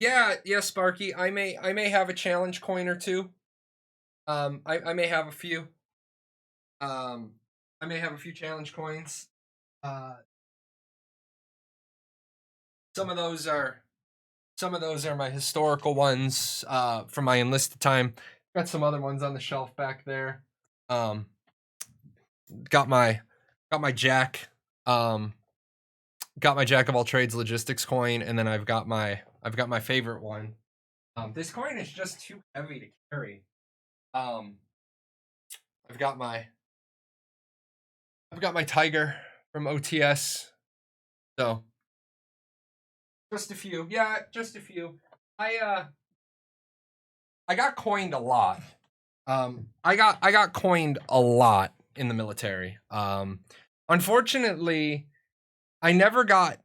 Yeah, Sparky. I may have a challenge coin or two. I may have a few. I may have a few challenge coins. Some of those are my historical ones from my enlisted time. Got some other ones on the shelf back there. Got my Jack. Got my Jack of all trades logistics coin, and then I've got my favorite one. This coin is just too heavy to carry. I've got my tiger from OTS. So just a few. Yeah, just a few. I got coined a lot. I got coined a lot in the military. Unfortunately, I never got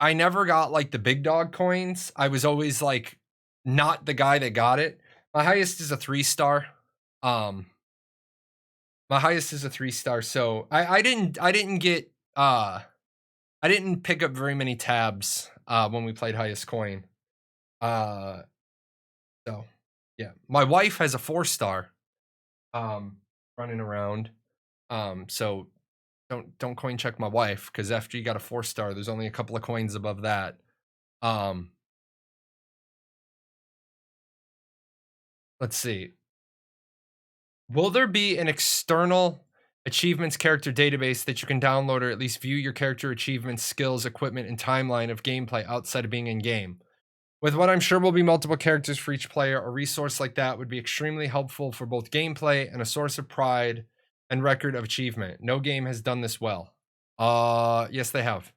like the big dog coins. I was always like not the guy that got it. My highest is a 3-star. My highest is a 3-star. So I didn't get I didn't pick up very many tabs when we played highest coin. So yeah. My wife has a 4-star running around. So don't coin check my wife because after you got a 4-star, there's only a couple of coins above that. let's see. Will there be an external achievements character database that you can download or at least view your character achievements, skills, equipment, and timeline of gameplay outside of being in game? With what I'm sure will be multiple characters for each player, a resource like that would be extremely helpful for both gameplay and a source of pride and record of achievement. No game has done this well. Yes, they have.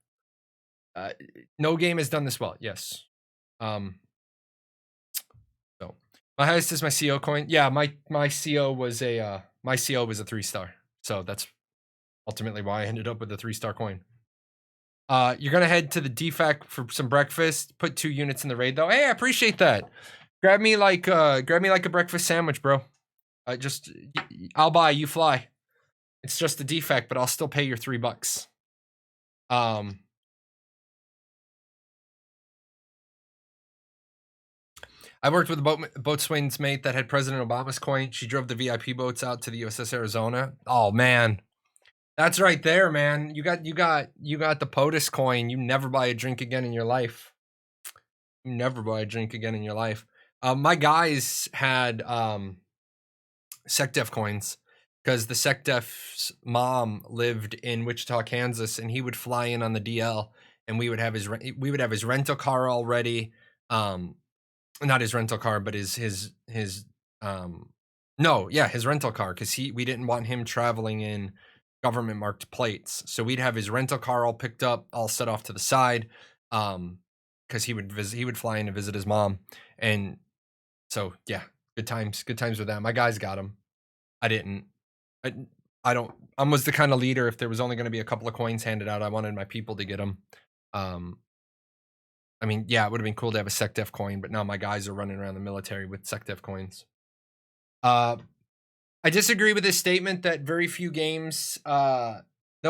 Uh, no game has done this well. Yes. Um, so my highest is my CO coin. Yeah, my CO was a 3-star. So that's ultimately why I ended up with a 3-star coin. You're gonna head to the DFAC for some breakfast. Put 2 units in the raid though. Hey, I appreciate that. Grab me like a breakfast sandwich, bro. I'll buy, you fly. It's just a defect, but I'll still pay your $3. I worked with a boatswain's mate that had President Obama's coin. She drove the VIP boats out to the USS Arizona. Oh man, that's right there, man. You got the POTUS coin. You never buy a drink again in your life. You never buy a drink again in your life. My guys had SecDef coins because the SecDef's mom lived in Wichita, Kansas, and he would fly in on the DL, and we would have his rental car already. Not his rental car, but his his rental car, because we didn't want him traveling in government marked plates, so we'd have his rental car all picked up, all set off to the side, because he would fly in to visit his mom, and so yeah, good times with that. My guys got him. I didn't. I don't. I was the kind of leader. If there was only going to be a couple of coins handed out, I wanted my people to get them. I mean, yeah, it would have been cool to have a SecDef coin, but now my guys are running around the military with SecDef coins. I disagree with this statement that very few games, no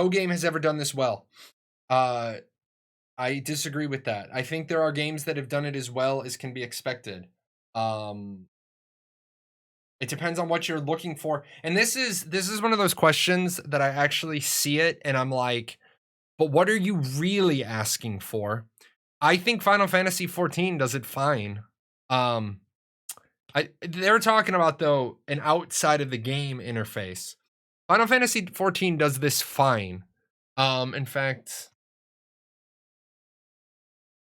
game has ever done this well. I disagree with that. I think there are games that have done it as well as can be expected. It depends on what you're looking for. And this is one of those questions that I actually see it and I'm like, but what are you really asking for? I think Final Fantasy 14 does it fine. They're talking about though an outside of the game interface. Final Fantasy 14 does this fine. In fact,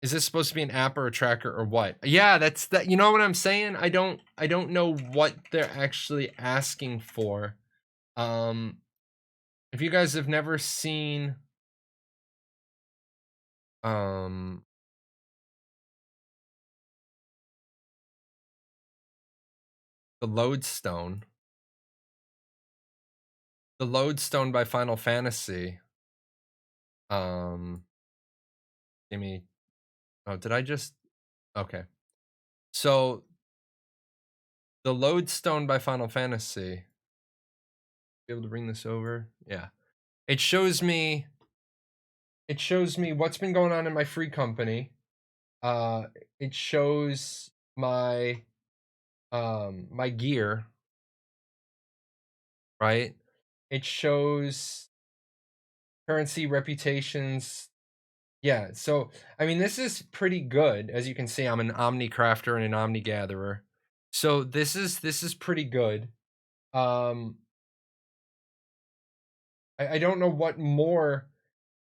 is this supposed to be an app or a tracker or what? Yeah, that's that. You know what I'm saying? I don't know what they're actually asking for. If you guys have never seen the Lodestone. The Lodestone by Final Fantasy. Give me. Oh, did I just? Okay. So the Lodestone by Final Fantasy. Be able to bring this over. Yeah. It shows me what's been going on in my free company. It shows my my gear, right? It shows currency, reputations. Yeah, so I mean this is pretty good. As you can see, I'm an Omni Crafter and an Omni Gatherer. So this is pretty good. I don't know what more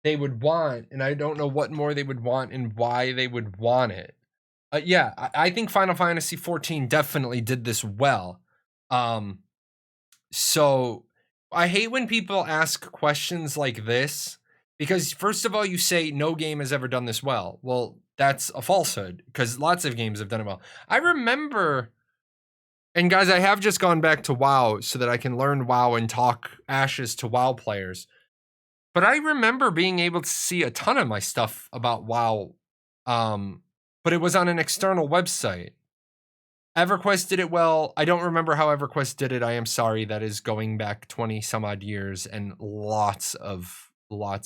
they would want, and I don't know what more they would want and why they would want it. Yeah, I think Final Fantasy 14 definitely did this well. So I hate when people ask questions like this because first of all, you say no game has ever done this well. Well, that's a falsehood because lots of games have done it well. I remember, and guys, I have just gone back to WoW so that I can learn WoW and talk ashes to WoW players. But I remember being able to see a ton of my stuff about WoW, but it was on an external website. EverQuest did it well. I don't remember how EverQuest did it. I am sorry. That is going back 20 some odd years and lots of WoW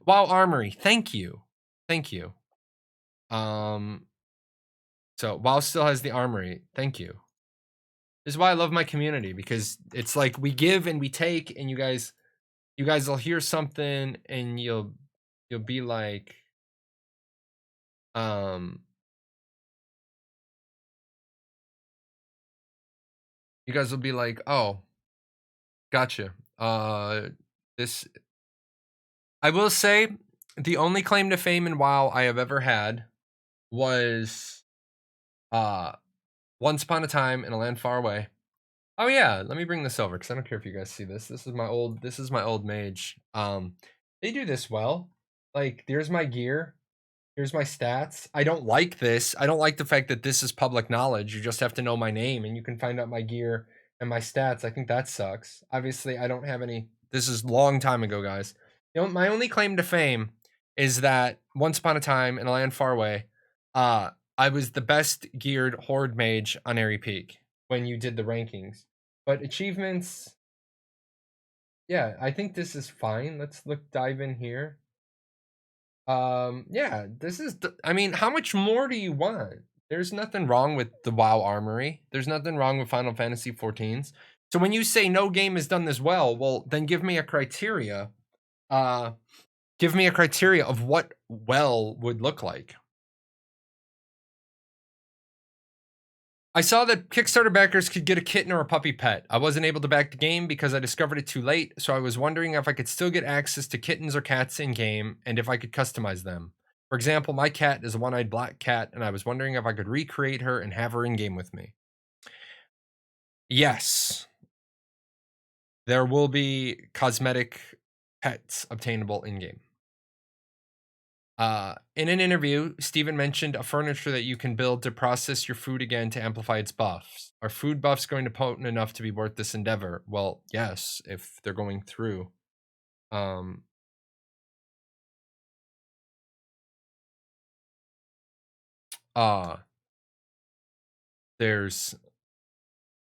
Armory. Thank you. So WoW still has the Armory. Thank you. This is why I love my community, because it's like we give and we take, and you guys will hear something and you'll be like, You guys will be like, "Oh, gotcha." This I will say the only claim to fame in WoW I have ever had was uh once upon a time in a land far away. Oh yeah, let me bring this over because I don't care if you guys see this. This is my old mage. They do this well. Like, there's my gear. Here's my stats. I don't like this. I don't like the fact that this is public knowledge. You just have to know my name and you can find out my gear and my stats. I think that sucks. Obviously, I don't have any. This is long time ago, guys. You know, my only claim to fame is that once upon a time in a land far away, uh, I was the best geared horde mage on Airy Peak when you did the rankings. But achievements, yeah, I think this is fine. Let's dive in here. Yeah, I mean, how much more do you want? There's nothing wrong with the WoW Armory. There's nothing wrong with Final Fantasy 14s. So when you say no game has done this well, then give me a criteria. Uh, give me a criteria of what well would look like. I saw that Kickstarter backers could get a kitten or a puppy pet. I wasn't able to back the game because I discovered it too late, so I was wondering if I could still get access to kittens or cats in game and if I could customize them. For example, my cat is a one-eyed black cat, and I was wondering if I could recreate her and have her in game with me. Yes, there will be cosmetic pets obtainable in game. In an interview, Steven mentioned a furniture that you can build to process your food again to amplify its buffs. Are food buffs going to potent enough to be worth this endeavor? Well, yes, if they're going through. Um, uh, there's.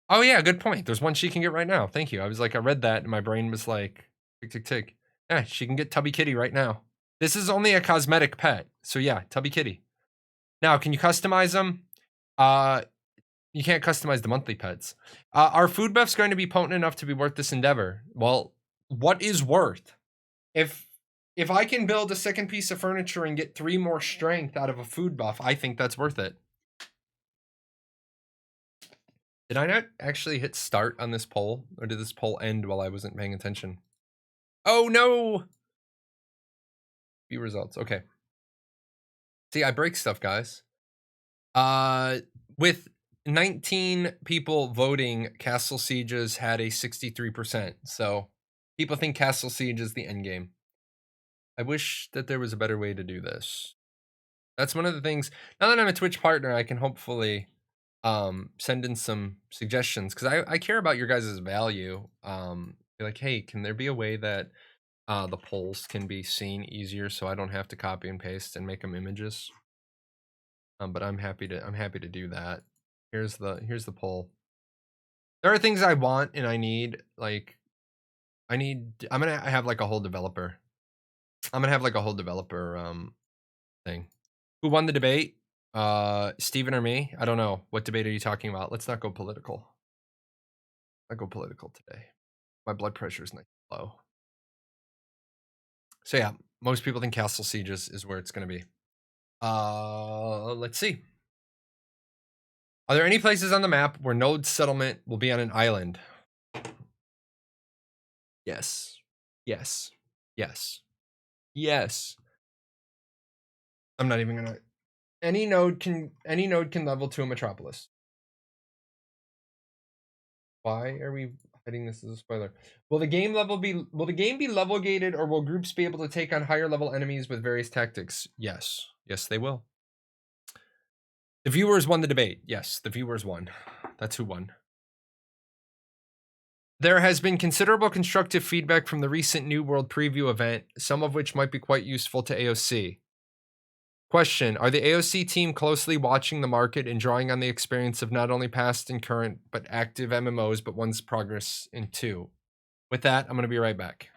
Oh yeah, good point. There's one she can get right now. Thank you. I was like, I read that, and my brain was like, tick tick tick. Yeah, she can get Tubby Kitty right now. This is only a cosmetic pet, so yeah, Tubby Kitty. Now, can you customize them? You can't customize the monthly pets. Are food buffs going to be potent enough to be worth this endeavor? Well, what is worth? If if I can build a second piece of furniture and get 3 more strength out of a food buff, I think that's worth it. Did I not actually hit start on this poll, or did this poll end while I wasn't paying attention? Oh no! View results. Okay. See, I break stuff, guys. With 19 people voting, Castle Sieges had a 63%. So people think Castle Siege is the end game. I wish that there was a better way to do this. That's one of the things. Now that I'm a Twitch partner, I can hopefully send in some suggestions because I care about your guys' value. Be like, hey, can there be a way that the polls can be seen easier so I don't have to copy and paste and make them images? But I'm happy to do that. Here's the poll. There are things I want and I need. Like, I'm gonna have like a whole developer. I'm gonna have like a whole developer thing. Who won the debate? Steven or me? I don't know. What debate are you talking about? Let's not go political. I go political today. My blood pressure is nice and low. So yeah, most people think Castle Sieges is where it's gonna be. Let's see. Are there any places on the map where Node settlement will be on an island? Yes. Yes. Yes. Yes. I'm not even gonna. Any node can level to a metropolis. Why are we hiding this as a spoiler? Will the game be level gated, or will groups be able to take on higher level enemies with various tactics? Yes. Yes, they will. The viewers won the debate. Yes, the viewers won. That's who won. There has been considerable constructive feedback from the recent New World preview event, some of which might be quite useful to AOC. Question: are the AOC team closely watching the market and drawing on the experience of not only past and current but active MMOs, but one's progress in 2? With that, I'm going to be right back.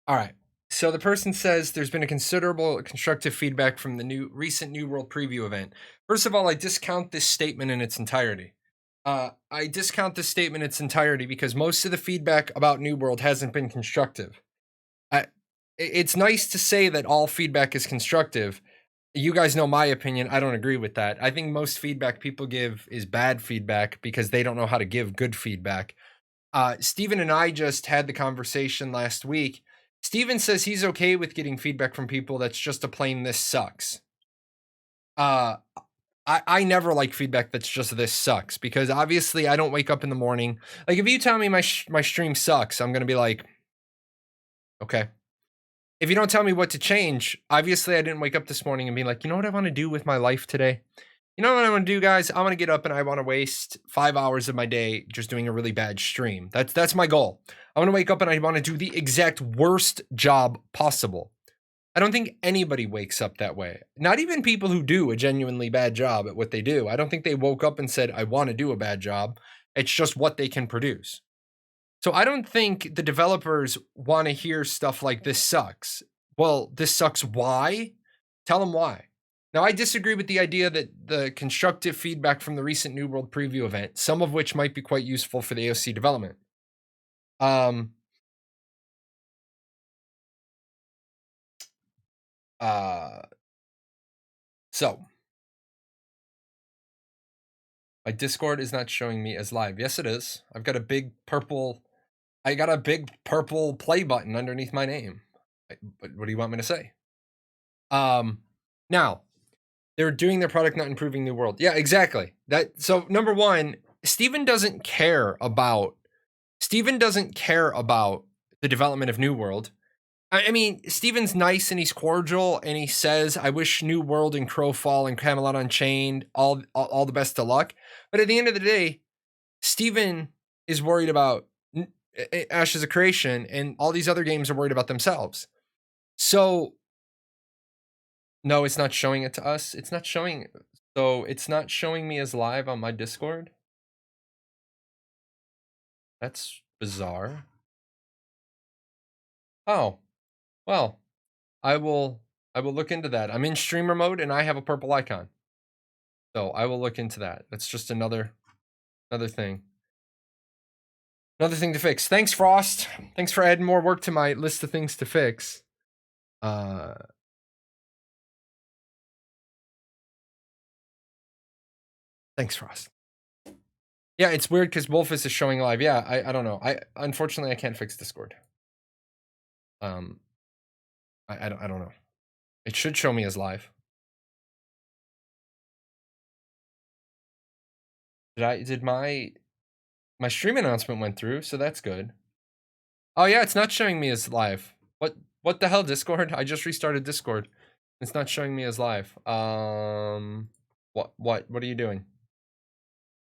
All right. So the person says there's been a considerable constructive feedback from the recent New World preview event. First of all, I discount this statement in its entirety. I discount this statement in its entirety because most of the feedback about New World hasn't been constructive. It's nice to say that all feedback is constructive. You guys know my opinion. I don't agree with that. I think most feedback people give is bad feedback because they don't know how to give good feedback. Steven and I just had the conversation last week. Steven says he's okay with getting feedback from people that's just a plain "this sucks." I never like feedback that's just "this sucks" because obviously I don't wake up in the morning. Like if you tell me my stream sucks, I'm gonna be like, okay. If you don't tell me what to change, obviously I didn't wake up this morning and be like, you know what I want to do with my life today? You know what I want to do, guys? I want to get up and I want to waste 5 hours of my day just doing a really bad stream. That's my goal. I want to wake up and I want to do the exact worst job possible. I don't think anybody wakes up that way. Not even people who do a genuinely bad job at what they do. I don't think they woke up and said, I want to do a bad job. It's just what they can produce. So I don't think the developers want to hear stuff like "this sucks." Well, this sucks. Why? Tell them why. Now, I disagree with the idea that the constructive feedback from the recent New World preview event, some of which might be quite useful for the AOC development. So my Discord is not showing me as live. Yes, it is. I've got a big purple. I got a big purple play button underneath my name. But what do you want me to say? Now they're doing their product, not improving the world. Yeah, exactly. That. So number one, Steven doesn't care about the development of New World. I mean, Steven's nice and he's cordial and he says, I wish New World and Crowfall and Camelot Unchained all the best of luck. But at the end of the day, Steven is worried about Ashes of Creation and all these other games are worried about themselves. So no, it's not showing it to us. It's not showing. So it's not showing me as live on my Discord. That's bizarre. Oh, well, I will look into that. I'm in streamer mode and I have a purple icon. So I will look into that. That's just another thing. Another thing to fix. Thanks, Frost. Thanks for adding more work to my list of things to fix. Thanks, Frost. Yeah, it's weird because Wolfus is showing live. Yeah, I don't know. Unfortunately I can't fix Discord. I don't know. It should show me as live. Did my stream announcement went through, so that's good. Oh yeah, it's not showing me as live. What the hell, Discord? I just restarted Discord. It's not showing me as live. What are you doing?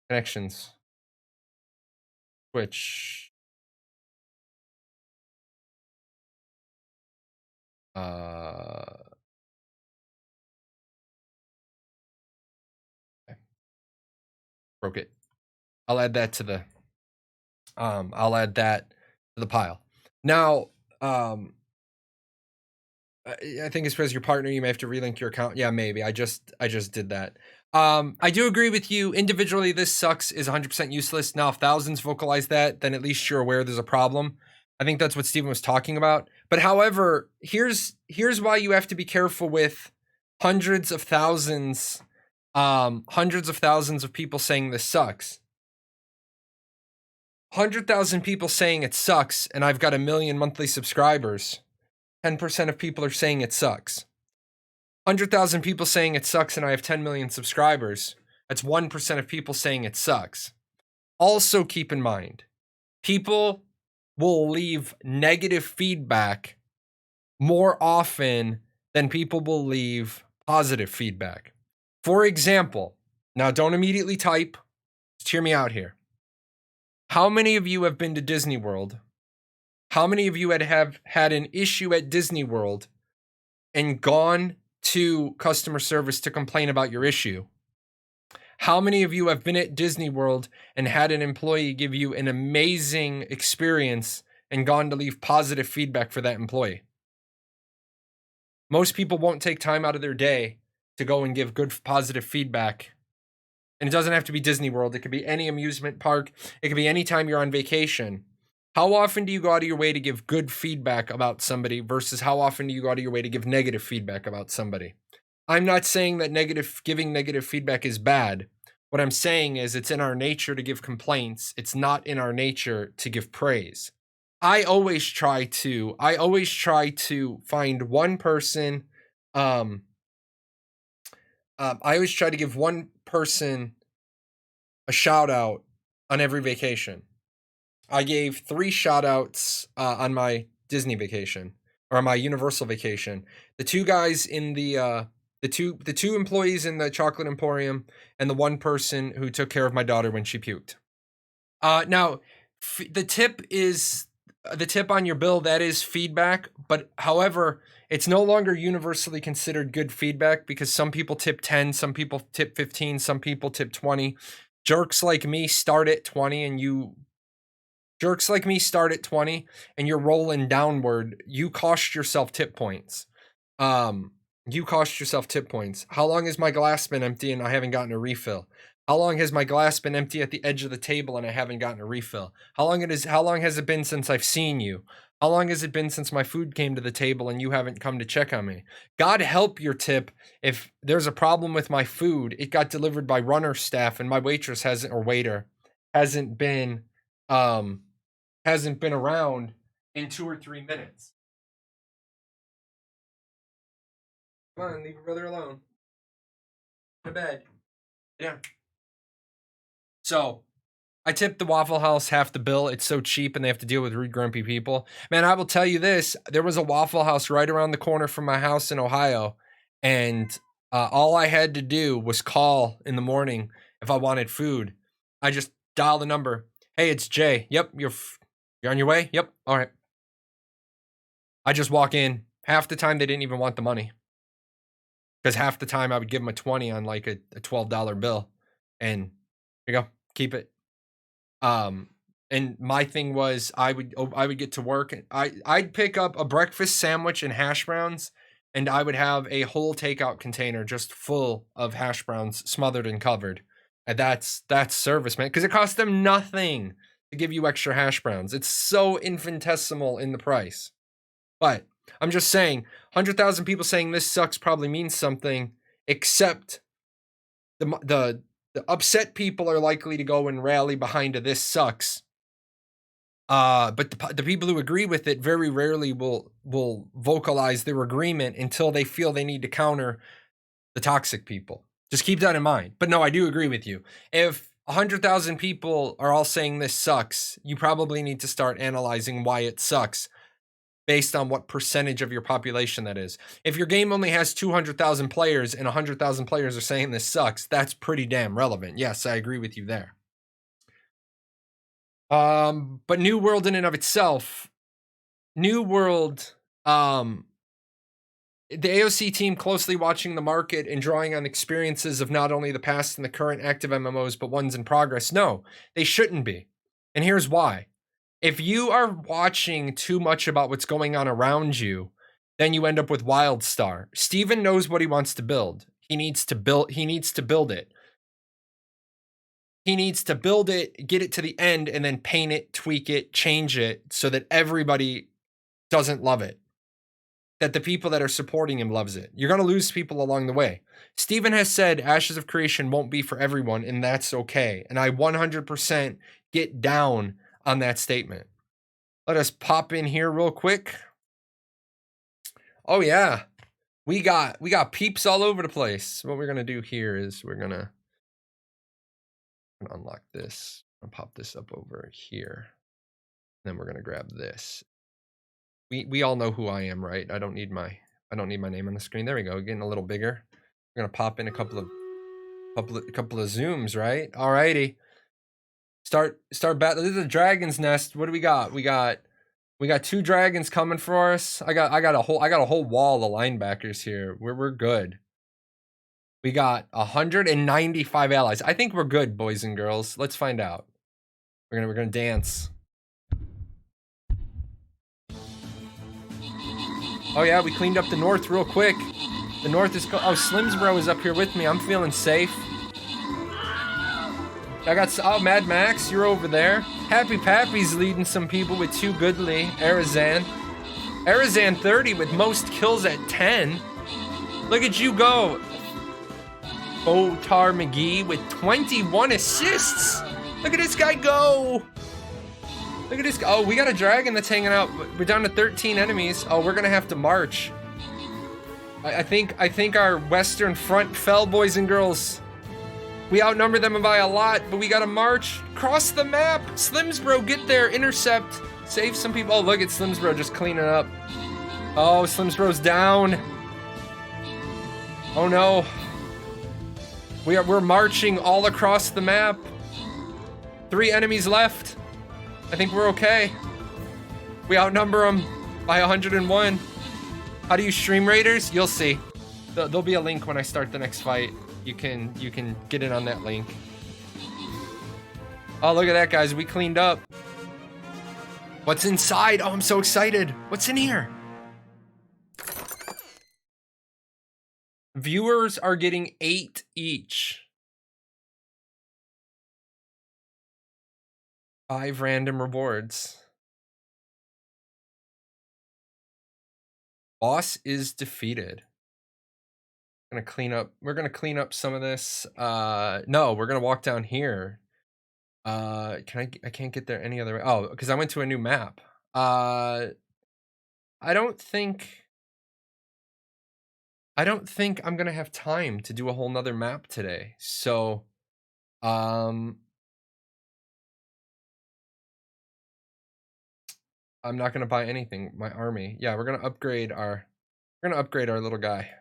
Connections. Twitch. Okay. Broke it. I'll add that to the pile. Now, I think it's because your partner, you may have to relink your account. Yeah, maybe. I just did that. I do agree with you. Individually, this sucks is 100% useless. Now, if thousands vocalize that, then at least you're aware there's a problem. I think that's what Steven was talking about. But however, here's why you have to be careful with hundreds of thousands of people saying this sucks. 100,000 people saying it sucks, and I've got 1 million monthly subscribers. 10% of people are saying it sucks. 100,000 people saying it sucks and I have 10 million subscribers. That's 1% of people saying it sucks. Also keep in mind, people will leave negative feedback more often than people will leave positive feedback. For example, now don't immediately type, just hear me out here. How many of you have been to Disney World? How many of you have had an issue at Disney World and gone to customer service to complain about your issue? How many of you have been at Disney World and had an employee give you an amazing experience and gone to leave positive feedback for that employee. Most people won't take time out of their day to go and give good positive feedback. And it doesn't have to be Disney World. It could be any amusement park. It could be any time you're on vacation. How often do you go out of your way to give good feedback about somebody versus how often do you go out of your way to give negative feedback about somebody? I'm not saying that giving negative feedback is bad. What I'm saying is it's in our nature to give complaints. It's not in our nature to give praise. I always try to find one person. I always try to give one person a shout out on every vacation. I gave 3 shout outs on my Disney vacation or my Universal vacation. The 2 guys in the 2 employees in the chocolate emporium and the 1 person who took care of my daughter when she puked. Now the tip on your bill, that is feedback, but however, it's no longer universally considered good feedback because some people tip 10, some people tip 15, some people tip 20. Jerks like me start at 20 and you're rolling downward. You cost yourself tip points. How long has my glass been empty and I haven't gotten a refill? How long has my glass been empty at the edge of the table and I haven't gotten a refill? How long has it been since I've seen you? How long has it been since my food came to the table and you haven't come to check on me? God help your tip if there's a problem with my food. It got delivered by runner staff and my waitress waiter hasn't been around in 2 or 3 minutes. Come on, leave your brother alone. To bed. Yeah. So, I tipped the Waffle House half the bill. It's so cheap and they have to deal with rude, grumpy people. Man, I will tell you this. There was a Waffle House right around the corner from my house in Ohio. And all I had to do was call in the morning if I wanted food. I just dial the number. Hey, it's Jay. Yep, you're on your way? Yep, all right. I just walk in. Half the time they didn't even want the money. Because half the time I would give them a 20 on like a $12 bill. And here you go. Keep it. And my thing was I would get to work and I'd pick up a breakfast sandwich and hash browns and I would have a whole takeout container just full of hash browns smothered and covered. And that's service, man, because it costs them nothing to give you extra hash browns. It's so infinitesimal in the price. But I'm just saying, 100,000 people saying this sucks probably means something, except the upset people are likely to go and rally behind a this sucks. But the people who agree with it very rarely will vocalize their agreement until they feel they need to counter the toxic people. Just keep that in mind. But no, I do agree with you. If 100,000 people are all saying this sucks, you probably need to start analyzing why it sucks based on what percentage of your population that is. If your game only has 200,000 players and 100,000 players are saying this sucks, that's pretty damn relevant. Yes, I agree with you there. But New World in and of itself, New World, the AOC team closely watching the market and drawing on experiences of not only the past and the current active MMOs, but ones in progress. No, they shouldn't be. And here's why. If you are watching too much about what's going on around you, then you end up with WildStar. Steven knows what he wants to build. He needs to build it. He needs to build it, get it to the end, and then paint it, tweak it, change it so that everybody doesn't love it. That the people that are supporting him loves it. You're going to lose people along the way. Steven has said Ashes of Creation won't be for everyone, and that's okay. And I 100% get down on that statement. Let us pop in here real quick. Oh yeah. We got peeps all over the place. What we're going to do here is we're going to unlock this. I'll pop this up over here. Then we're going to grab this. We all know who I am, right? I don't need my name on the screen. There we go. Getting a little bigger. We're going to pop in a couple of zooms, right? Alrighty. Start battle. This is a dragon's nest. What do we got? We got 2 dragons coming for us. I got a whole wall of linebackers here. We're good. We got 195 allies. I think we're good, boys and girls. Let's find out. We're gonna dance. Oh yeah, we cleaned up the north real quick. The north is oh, Slims Bro is up here with me. I'm feeling safe. I got oh, Mad Max, you're over there. Happy Pappy's leading some people with 2 goodly. Arizan 30 with most kills at 10. Look at you go. Otar McGee with 21 assists. Look at this guy go. Look at this. Oh, we got a dragon that's hanging out. We're down to 13 enemies. Oh, we're gonna have to march. I think our western front fell, boys and girls. We outnumber them by a lot, but we gotta march. Cross the map. Slims Bro, get there. Intercept. Save some people. Oh, look at Slims Bro just cleaning up. Oh, Slims Bro's down. Oh no. We're marching all across the map. 3 enemies left. I think we're okay. We outnumber them by 101. How do you stream raiders? You'll see. There'll be a link when I start the next fight. You can get in on that link. Oh, look at that, guys. We cleaned up. What's inside? Oh, I'm so excited. What's in here? Viewers are getting 8 each. 5 random rewards. Boss is defeated. We're gonna clean up some of this. No, we're gonna walk down here. I can't get there any other way. Oh, because I went to a new map. I don't think I'm gonna have time to do a whole nother map today. So I'm not gonna buy anything. My army. Yeah, we're gonna upgrade our little guy.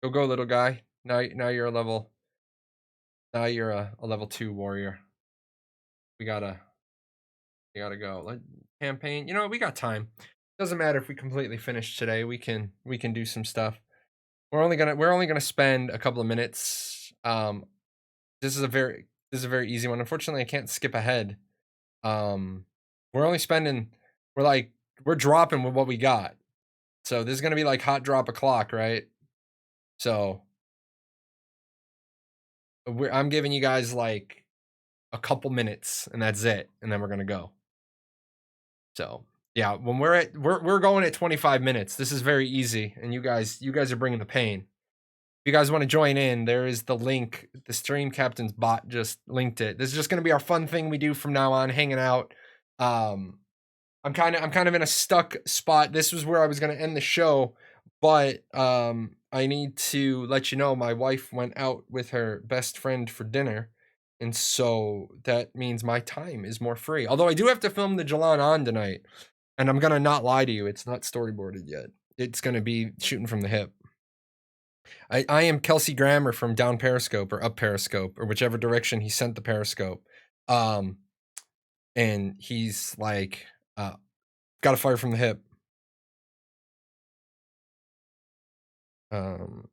Go little guy. Now you're a level. Now you're a level 2 warrior. We gotta go. Campaign. You know what? We got time. Doesn't matter if we completely finish today. We can do some stuff. We're only gonna spend a couple of minutes. This is a very easy one. Unfortunately, I can't skip ahead. We're dropping with what we got. So this is gonna be like hot drop o'clock, right? So I'm giving you guys like a couple minutes, and that's it, and then we're gonna go. So yeah, when we're going at 25 minutes. This is very easy, and you guys are bringing the pain. If you guys want to join in, there is the link. The stream captain's bot just linked it. This is just gonna be our fun thing we do from now on, hanging out. I'm kind of in a stuck spot. This was where I was gonna end the show, but I need to let you know my wife went out with her best friend for dinner, and so that means my time is more free. Although I do have to film the Jahlon on tonight, and I'm gonna not lie to you, it's not storyboarded yet. It's gonna be shooting from the hip. I am Kelsey Grammer from down Periscope or up Periscope or whichever direction he sent the Periscope, and he's like, got to fire from the hip. Are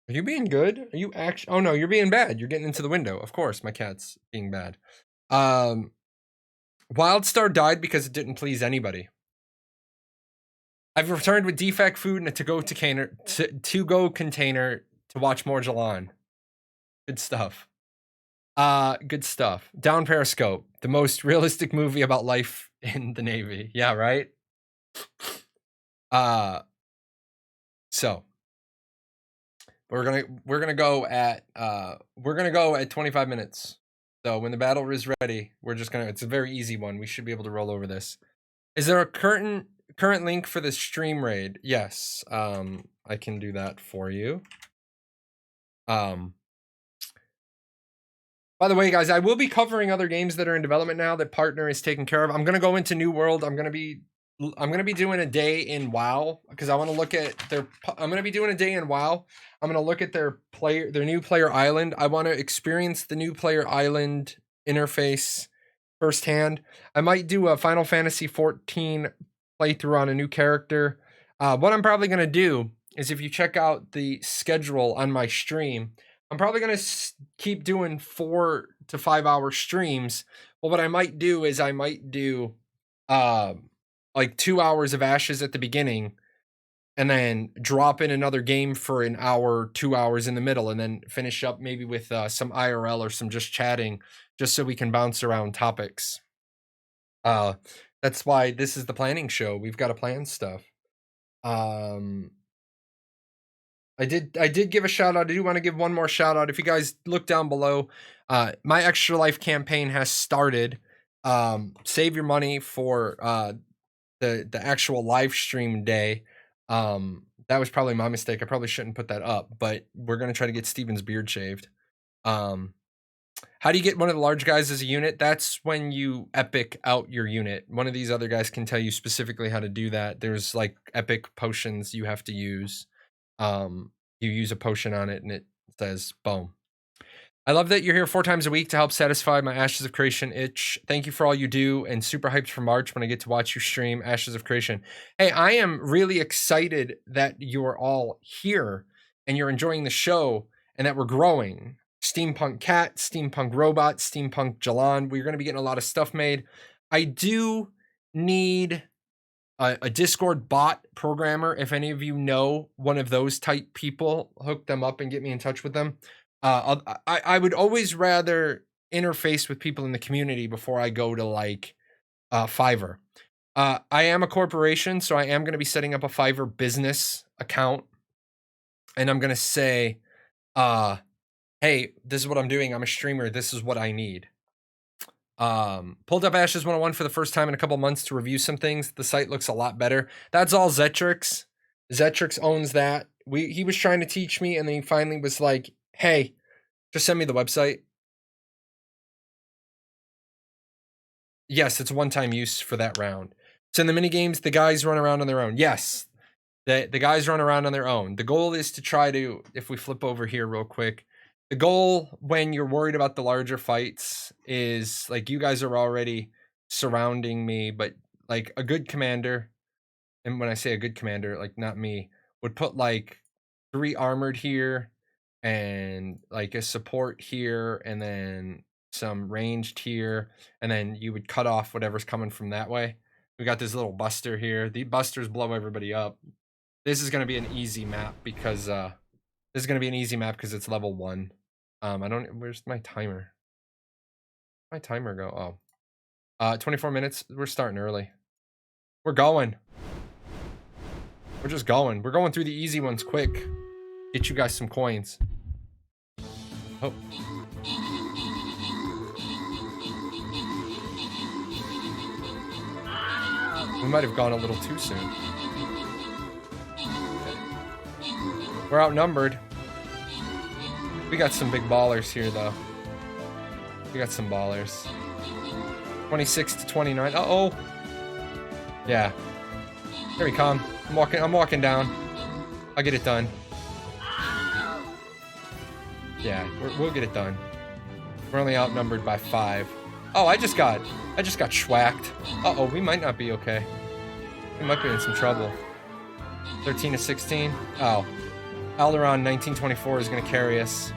you being good? Are you actually? Oh no, you're being bad. You're getting into the window. Of course, my cat's being bad. Wildstar died because it didn't please anybody. I've returned with defect food and a to-go container to watch more Jahlon. Good stuff. Good stuff. Down Periscope, the most realistic movie about life in the Navy. Yeah, right? So we're gonna go at 25 minutes. So when the battle is ready, it's a very easy one. We should be able to roll over this. Is there a current link for the stream raid? Yes. I can do that for you. By the way, guys, I will be covering other games that are in development now that Partner is taking care of. I'm gonna go into New World. I'm gonna be doing a day in WoW because I want to look at I'm gonna be doing a day in WoW. I'm gonna look at their new player island. I want to experience the new player island interface firsthand. I might do a Final Fantasy 14 playthrough on a new character. What I'm probably gonna do is, if you check out the schedule on my stream, I'm probably gonna keep doing 4 to 5 hour streams. But what I might do is like 2 hours of Ashes at the beginning, and then drop in another game for an hour, 2 hours in the middle, and then finish up maybe with some IRL or some just chatting, just so we can bounce around topics. That's why this is the planning show. We've got to plan stuff. I did give a shout out. I do want to give one more shout out. If you guys look down below, my Extra Life campaign has started. Save your money for the actual live stream day. That was probably my mistake. I probably shouldn't put that up, but we're gonna try to get Steven's beard shaved. How do you get one of the large guys as a unit? That's when you epic out your unit. One of these other guys can tell you specifically how to do that. There's like epic potions you have to use. You use a potion on it and it says boom. I love that you're here 4 times a week to help satisfy my Ashes of Creation itch. Thank you for all you do, and super hyped for March when I get to watch you stream Ashes of Creation. Hey, I am really excited that you're all here and you're enjoying the show and that we're growing. Steampunk Cat, Steampunk Robot, Steampunk Jahlon. We're going to be getting a lot of stuff made. I do need a Discord bot programmer. If any of you know one of those type people, hook them up and get me in touch with them. I would always rather interface with people in the community before I go to like Fiverr. I am a corporation, so I am going to be setting up a Fiverr business account, and I'm going to say, hey, this is what I'm doing. I'm a streamer. This is what I need. Pulled up Ashes 101 for the first time in a couple months to review some things. The site looks a lot better. That's all Zetrix. Zetrix owns that. He was trying to teach me, and then he finally was like, hey, just send me the website. Yes, it's a one-time use for that round. So in the mini games, the guys run around on their own. Yes, the guys run around on their own. The goal is to try to, if we flip over here real quick, the goal when you're worried about the larger fights is like you guys are already surrounding me, but like a good commander, and when I say a good commander, like not me, would put like 3 armored here and like a support here and then some ranged here, and then you would cut off whatever's coming from that way. We got this little buster here. The busters blow everybody up. This is going to be an easy map because it's level 1. I don't, where's my timer? My timer go? Oh, 24 minutes. We're starting early. We're going. We're just going. We're going through the easy ones quick. Get you guys some coins. Oh. We might have gone a little too soon. We're outnumbered. We got some big ballers here, though. We got some ballers. 26 to 29. Uh-oh. Yeah. Here we come. I'm walking down. I'll get it done. Yeah, we'll get it done. We're only outnumbered by 5. Oh, I just got schwacked. Uh-oh, we might not be okay. We might be in some trouble. 13 to 16. Oh. Alderon 1924 is going to carry us.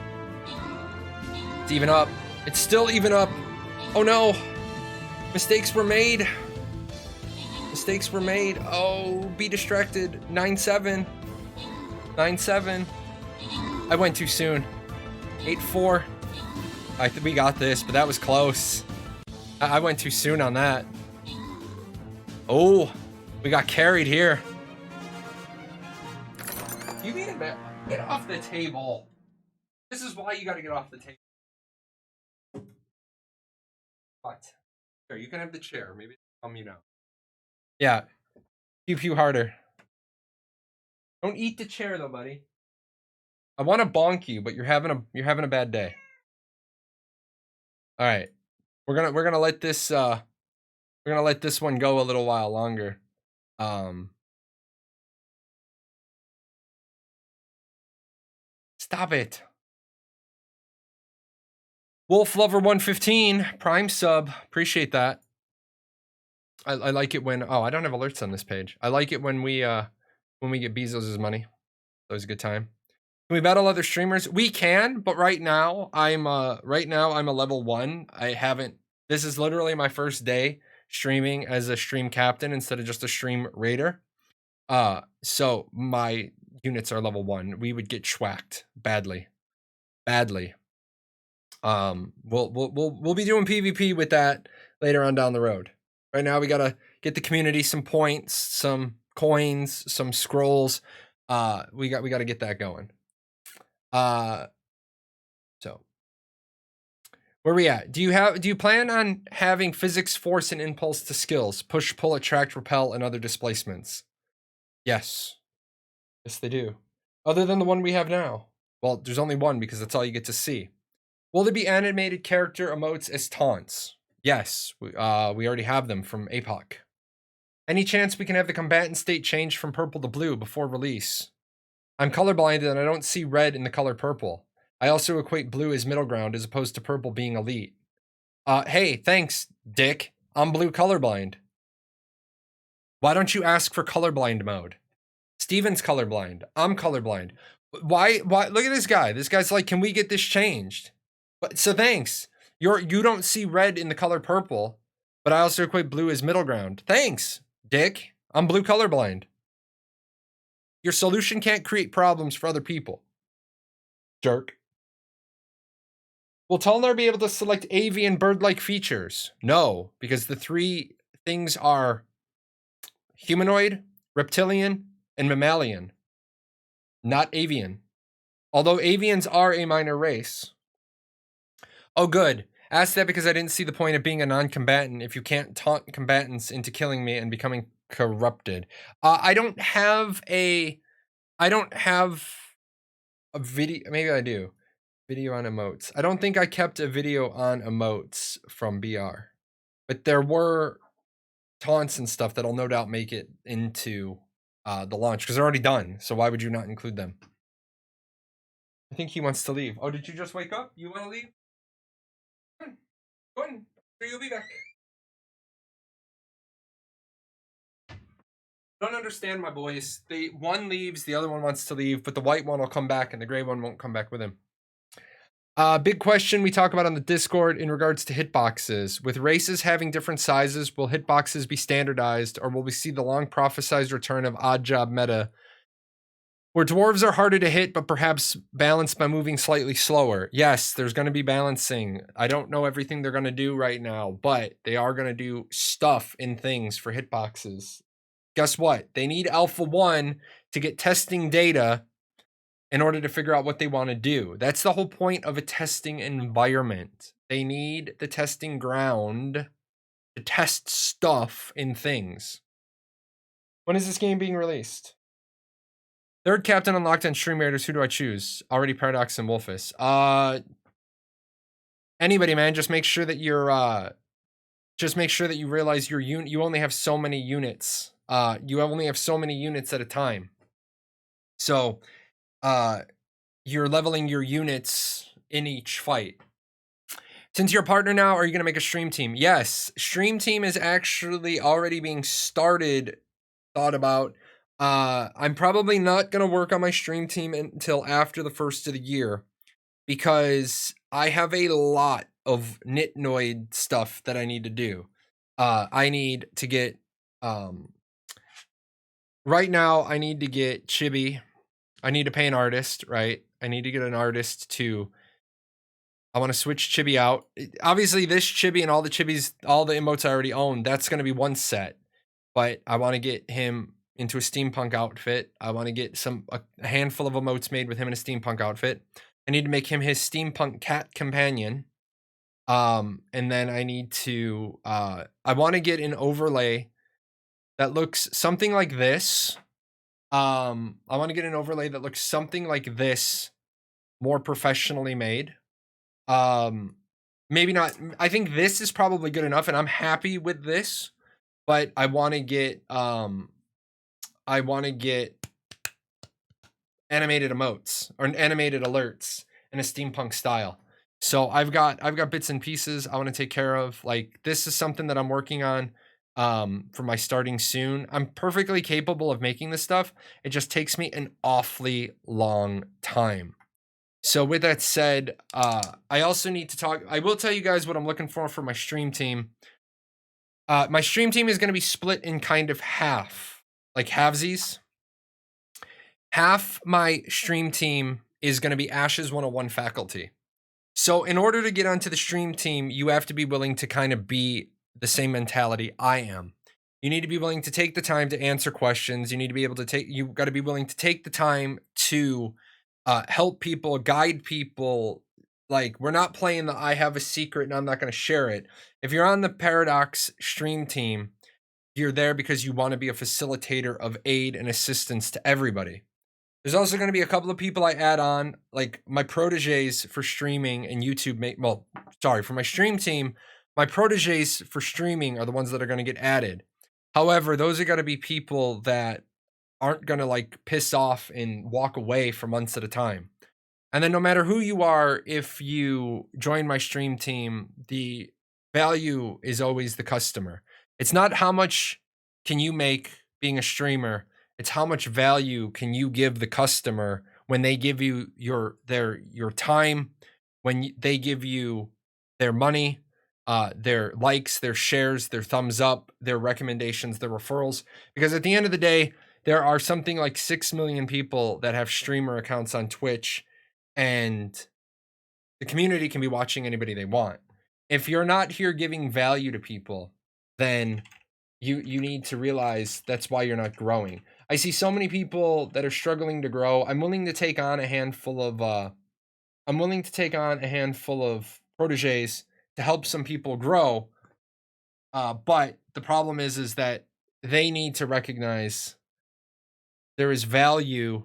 It's even up. It's still even up. Oh no. Mistakes were made. Mistakes were made. Oh, be distracted. 9-7. 9-7. I went too soon. 8-4. We got this, but that was close. I went too soon on that. Oh, we got carried here. You mean it? Get off the table. This is why you got to get off the table. What? Sure, you can have the chair. Maybe calm you down. Yeah. Pew harder. Don't eat the chair though, buddy. I want to bonk you, but you're having a bad day. All right. We're gonna let this one go a little while longer. Stop it. Wolf Lover 115 Prime sub. Appreciate that. I like it when I don't have alerts on this page. I like it when we get Bezos' money. That was a good time. Can we battle other streamers? We can, but right now I'm a level 1. This is literally my first day streaming as a stream captain instead of just a stream raider. So my units are level 1. We would get schwacked badly. We'll be doing PvP with that later on down the road. Right now we gotta get the community some points, some coins, some scrolls. We gotta get that going. So where we at? Do you plan on having physics, force, and impulse to skills? Push, pull, attract, repel, and other displacements. Yes. Yes, they do. Other than the one we have now. Well, there's only one because that's all you get to see. Will there be animated character emotes as taunts? Yes, we already have them from APOC. Any chance we can have the combatant state change from purple to blue before release? I'm colorblind and I don't see red in the color purple. I also equate blue as middle ground as opposed to purple being elite. Hey, thanks, Dick. I'm blue colorblind. Why don't you ask for colorblind mode? Steven's colorblind. I'm colorblind. Why look at this guy. This guy's like, can we get this changed? But so thanks. You don't see red in the color purple, but I also equate blue as middle ground. Thanks, Dick. I'm blue colorblind. Your solution can't create problems for other people. Jerk. Will Tolnar be able to select avian bird-like features? No, because the 3 things are humanoid, reptilian, and mammalian. Not avian. Although avians are a minor race. Oh, good. Ask that because I didn't see the point of being a non-combatant if you can't taunt combatants into killing me and becoming corrupted. I don't have a video. Maybe I do. Video on emotes. I don't think I kept a video on emotes from BR. But there were taunts and stuff that'll no doubt make it into the launch because they're already done. So why would you not include them? I think he wants to leave. Oh, did you just wake up? You want to leave? Go on. Sure, you'll be back. Don't understand, my boys. One leaves, the other one wants to leave, but the white one will come back and the gray one won't come back with him. Big question we talk about on the Discord in regards to hitboxes. With races having different sizes, will hitboxes be standardized, or will we see the long prophesized return of odd job meta, where dwarves are harder to hit, but perhaps balanced by moving slightly slower? Yes, there's going to be balancing. I don't know everything they're going to do right now, but they are going to do stuff in things for hitboxes. Guess what? They need Alpha 1 to get testing data in order to figure out what they want to do. That's the whole point of a testing environment. They need the testing ground to test stuff in things. When is this game being released? Third captain unlocked on Stream Raiders. Who do I choose? Already Paradox and Wolfus. Anybody, man. Just make sure that you're just make sure that you realize you only have so many units. You only have so many units at a time. So you're leveling your units in each fight. Since you're a partner now, are you going to make a stream team? Yes, stream team is actually already being thought about. I'm probably not going to work on my stream team until after the first of the year because I have a lot of Nitnoid stuff that I need to do. I need to get right now I need to get Chibi. I need to pay an artist, right? I need to get an artist I want to switch Chibi out. Obviously, this Chibi and all the Chibis, all the emotes I already own, that's going to be one set. But I want to get him into a steampunk outfit. I want to get a handful of emotes made with him in a steampunk outfit. I need to make him his steampunk cat companion. And then I need to, I want to get an overlay that looks something like this. I want to get an overlay that looks something like this, more professionally made. Maybe not. I think this is probably good enough, and I'm happy with this. But I want to get animated emotes or animated alerts in a steampunk style. So I've got bits and pieces I want to take care of. Like this is something that I'm working on for my starting soon. I'm perfectly capable of making this stuff. It just takes me an awfully long time. So with that said, I also need to talk. I will tell you guys what I'm looking for my stream team. My stream team is going to be split in kind of half, like halvesies. Half my stream team is going to be Ashes 101 faculty. So in order to get onto the stream team, you have to be willing to kind of be the same mentality I am. You need to be willing to take the time to answer questions. You need to be able to take, you got to be willing to take the time to help people, guide people. Like, we're not playing the I have a secret and I'm not going to share it. If you're on the Paradox stream team, you're there because you want to be a facilitator of aid and assistance to everybody. There's also going to be a couple of people I add on, like my proteges for streaming and YouTube. For my stream team, my proteges for streaming are the ones that are going to get added. However, those are going to be people that aren't going to like piss off and walk away for months at a time. And then no matter who you are, if you join my stream team, the value is always the customer. It's not how much can you make being a streamer. It's how much value can you give the customer when they give you your time, when they give you their money, their likes, their shares, their thumbs up, their recommendations, their referrals. Because at the end of the day, there are something like 6 million people that have streamer accounts on Twitch, and the community can be watching anybody they want. If you're not here giving value to people, then you need to realize that's why you're not growing. I see so many people that are struggling to grow. I'm willing to take on a handful of proteges to help some people grow. But the problem is that they need to recognize there is value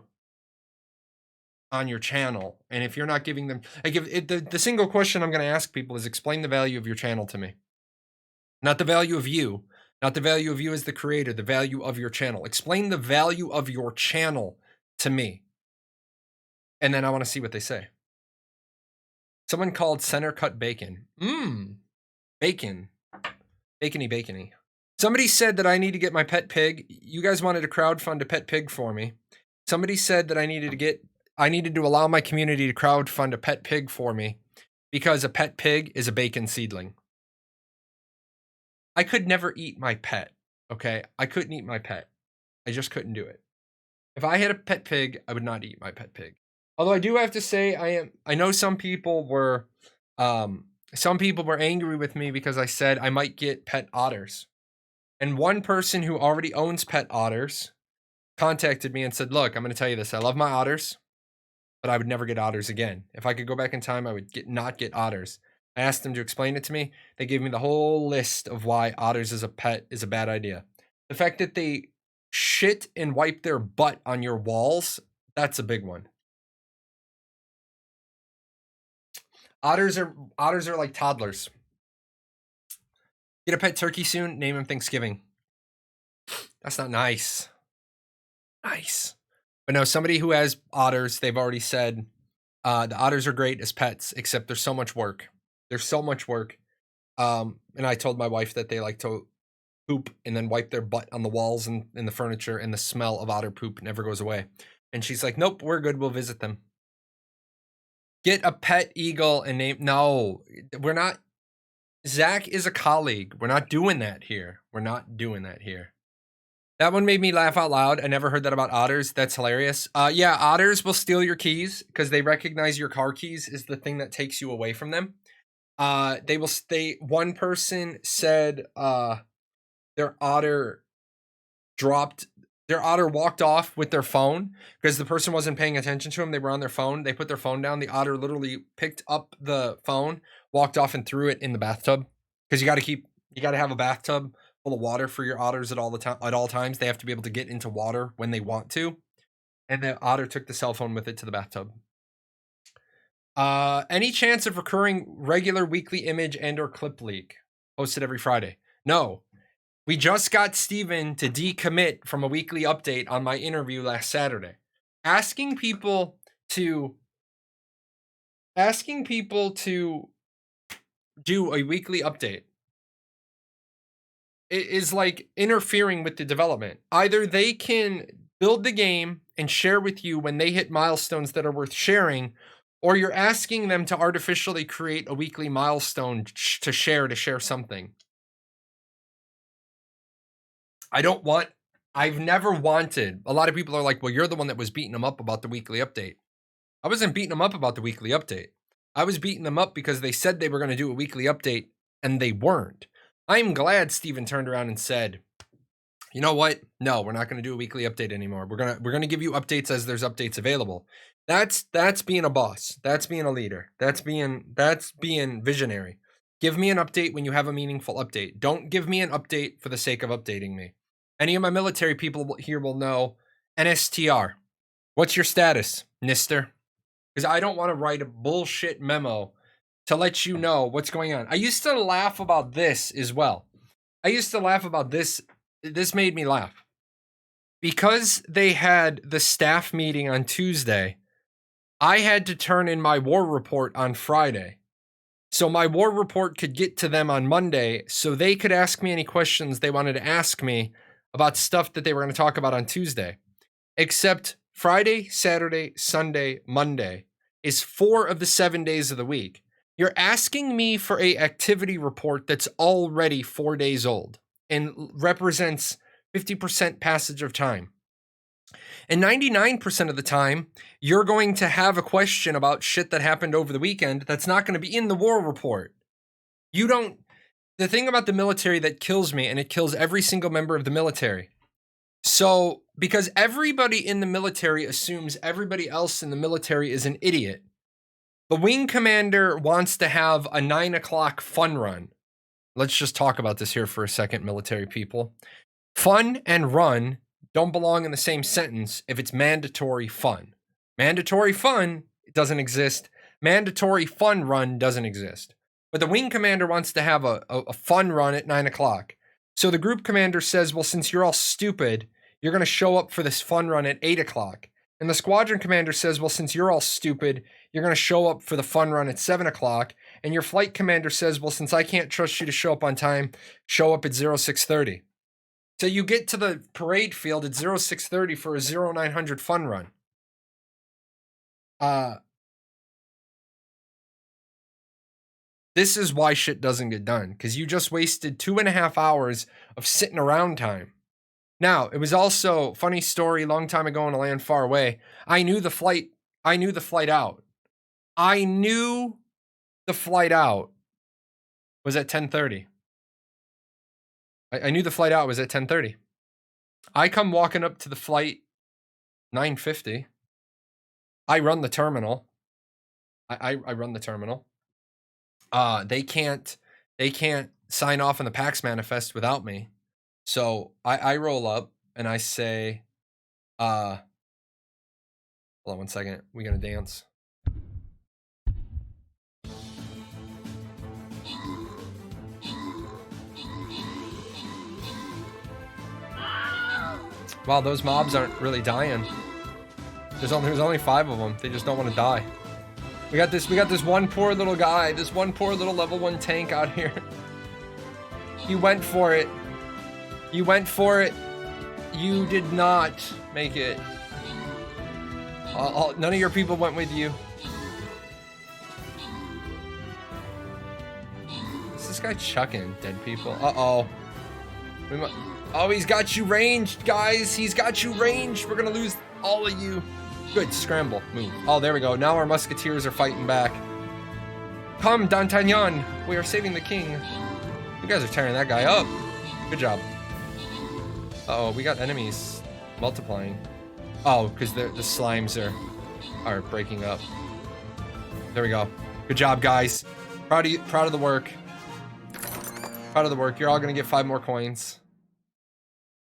on your channel. And if you're not giving them, like, the single question I'm going to ask people is, explain the value of your channel to me. Not the value of you, not the value of you as the creator, the value of your channel. Explain the value of your channel to me. And then I want to see what they say. Someone called center cut bacon. Bacon. Bacony. Somebody said that I need to get my pet pig. You guys wanted to crowdfund a pet pig for me. Somebody said that I needed to allow my community to crowdfund a pet pig for me because a pet pig is a bacon seedling. I could never eat my pet, okay? I couldn't eat my pet. I just couldn't do it. If I had a pet pig, I would not eat my pet pig. Although I do have to say, I know some people were angry with me because I said I might get pet otters. And one person who already owns pet otters contacted me and said, look, I'm going to tell you this. I love my otters, but I would never get otters again. If I could go back in time, I would not get otters. I asked them to explain it to me. They gave me the whole list of why otters as a pet is a bad idea. The fact that they shit and wipe their butt on your walls, that's a big one. Otters are like toddlers. Get a pet turkey soon, name him Thanksgiving. That's not nice. Nice. But no, somebody who has otters, they've already said the otters are great as pets, except there's so much work. There's so much work. And I told my wife that they like to poop and then wipe their butt on the walls and the furniture, and the smell of otter poop never goes away. And she's like, nope, we're good. We'll visit them. Get a pet eagle and name. No, we're not. Zach is a colleague. We're not doing that here. That one made me laugh out loud. I never heard that about otters. That's hilarious. Yeah, otters will steal your keys because they recognize your car keys is the thing that takes you away from them. They will stay. One person said their otter walked off with their phone because the person wasn't paying attention to them. They were on their phone. They put their phone down. The otter literally picked up the phone, walked off, and threw it in the bathtub. Because you got to have a bathtub full of water for your otters at all times. They have to be able to get into water when they want to. And the otter took the cell phone with it to the bathtub. Any chance of recurring regular weekly image and or clip leak posted every Friday? No. We just got Steven to decommit from a weekly update on my interview last Saturday. Asking people to do a weekly update is like interfering with the development. Either they can build the game and share with you when they hit milestones that are worth sharing, or you're asking them to artificially create a weekly milestone to share something. I've never wanted, a lot of people are like, well, you're the one that was beating them up about the weekly update. I wasn't beating them up about the weekly update. I was beating them up because they said they were going to do a weekly update and they weren't. I'm glad Steven turned around and said, you know what? No, we're not going to do a weekly update anymore. We're going to give you updates as there's updates available. That's being a boss. That's being a leader. That's being visionary. Give me an update when you have a meaningful update. Don't give me an update for the sake of updating me. Any of my military people here will know NSTR. What's your status, Nister? Because I don't want to write a bullshit memo to let you know what's going on. I used to laugh about this as well. I used to laugh about this. This made me laugh. Because they had the staff meeting on Tuesday, I had to turn in my war report on Friday. So my war report could get to them on Monday so they could ask me any questions they wanted to ask me about stuff that they were going to talk about on Tuesday. Except Friday, Saturday, Sunday, Monday is 4 of the 7 days of the week. You're asking me for a activity report that's already 4 days old and represents 50% passage of time. And 99% of the time, you're going to have a question about shit that happened over the weekend that's not going to be in the war report. The thing about the military that kills me, and it kills every single member of the military. So, because everybody in the military assumes everybody else in the military is an idiot, the wing commander wants to have a 9 o'clock fun run. Let's just talk about this here for a second, military people. Fun and run don't belong in the same sentence if it's mandatory fun. Mandatory fun doesn't exist. Mandatory fun run doesn't exist. But the wing commander wants to have a fun run at 9 o'clock. So the group commander says, well, since you're all stupid, you're going to show up for this fun run at 8 o'clock. And the squadron commander says, well, since you're all stupid, you're going to show up for the fun run at 7 o'clock. And your flight commander says, well, since I can't trust you to show up on time, show up at 0630. So you get to the parade field at 0630 for a 0900 fun run. This is why shit doesn't get done, because you just wasted 2.5 hours of sitting around time. Now, it was also, funny story, long time ago in a land far away, I knew the flight out. I knew the flight out was at 10:30. I knew the flight out was at 10:30. I come walking up to the flight 9:50. I run the terminal. I run the terminal. They can't sign off on the PAX manifest without me. So I roll up and I say, hold on 1 second. We gonna dance. Wow, those mobs aren't really dying. There's only 5 of them. They just don't want to die. We got this one poor little guy, this one poor little level 1 tank out here. You went for it. You went for it. You did not make it. None of your people went with you. What's this guy chucking? Dead people? Uh-oh. Oh, he's got you ranged, guys. He's got you ranged. We're gonna lose all of you. Good, scramble, move. Oh, there we go. Now our musketeers are fighting back. Come, D'Artagnan. We are saving the king. You guys are tearing that guy up. Good job. Uh-oh, we got enemies multiplying. Oh, because the slimes are breaking up. There we go. Good job, guys. Proud of you, proud of the work. Proud of the work. You're all gonna get 5 more coins.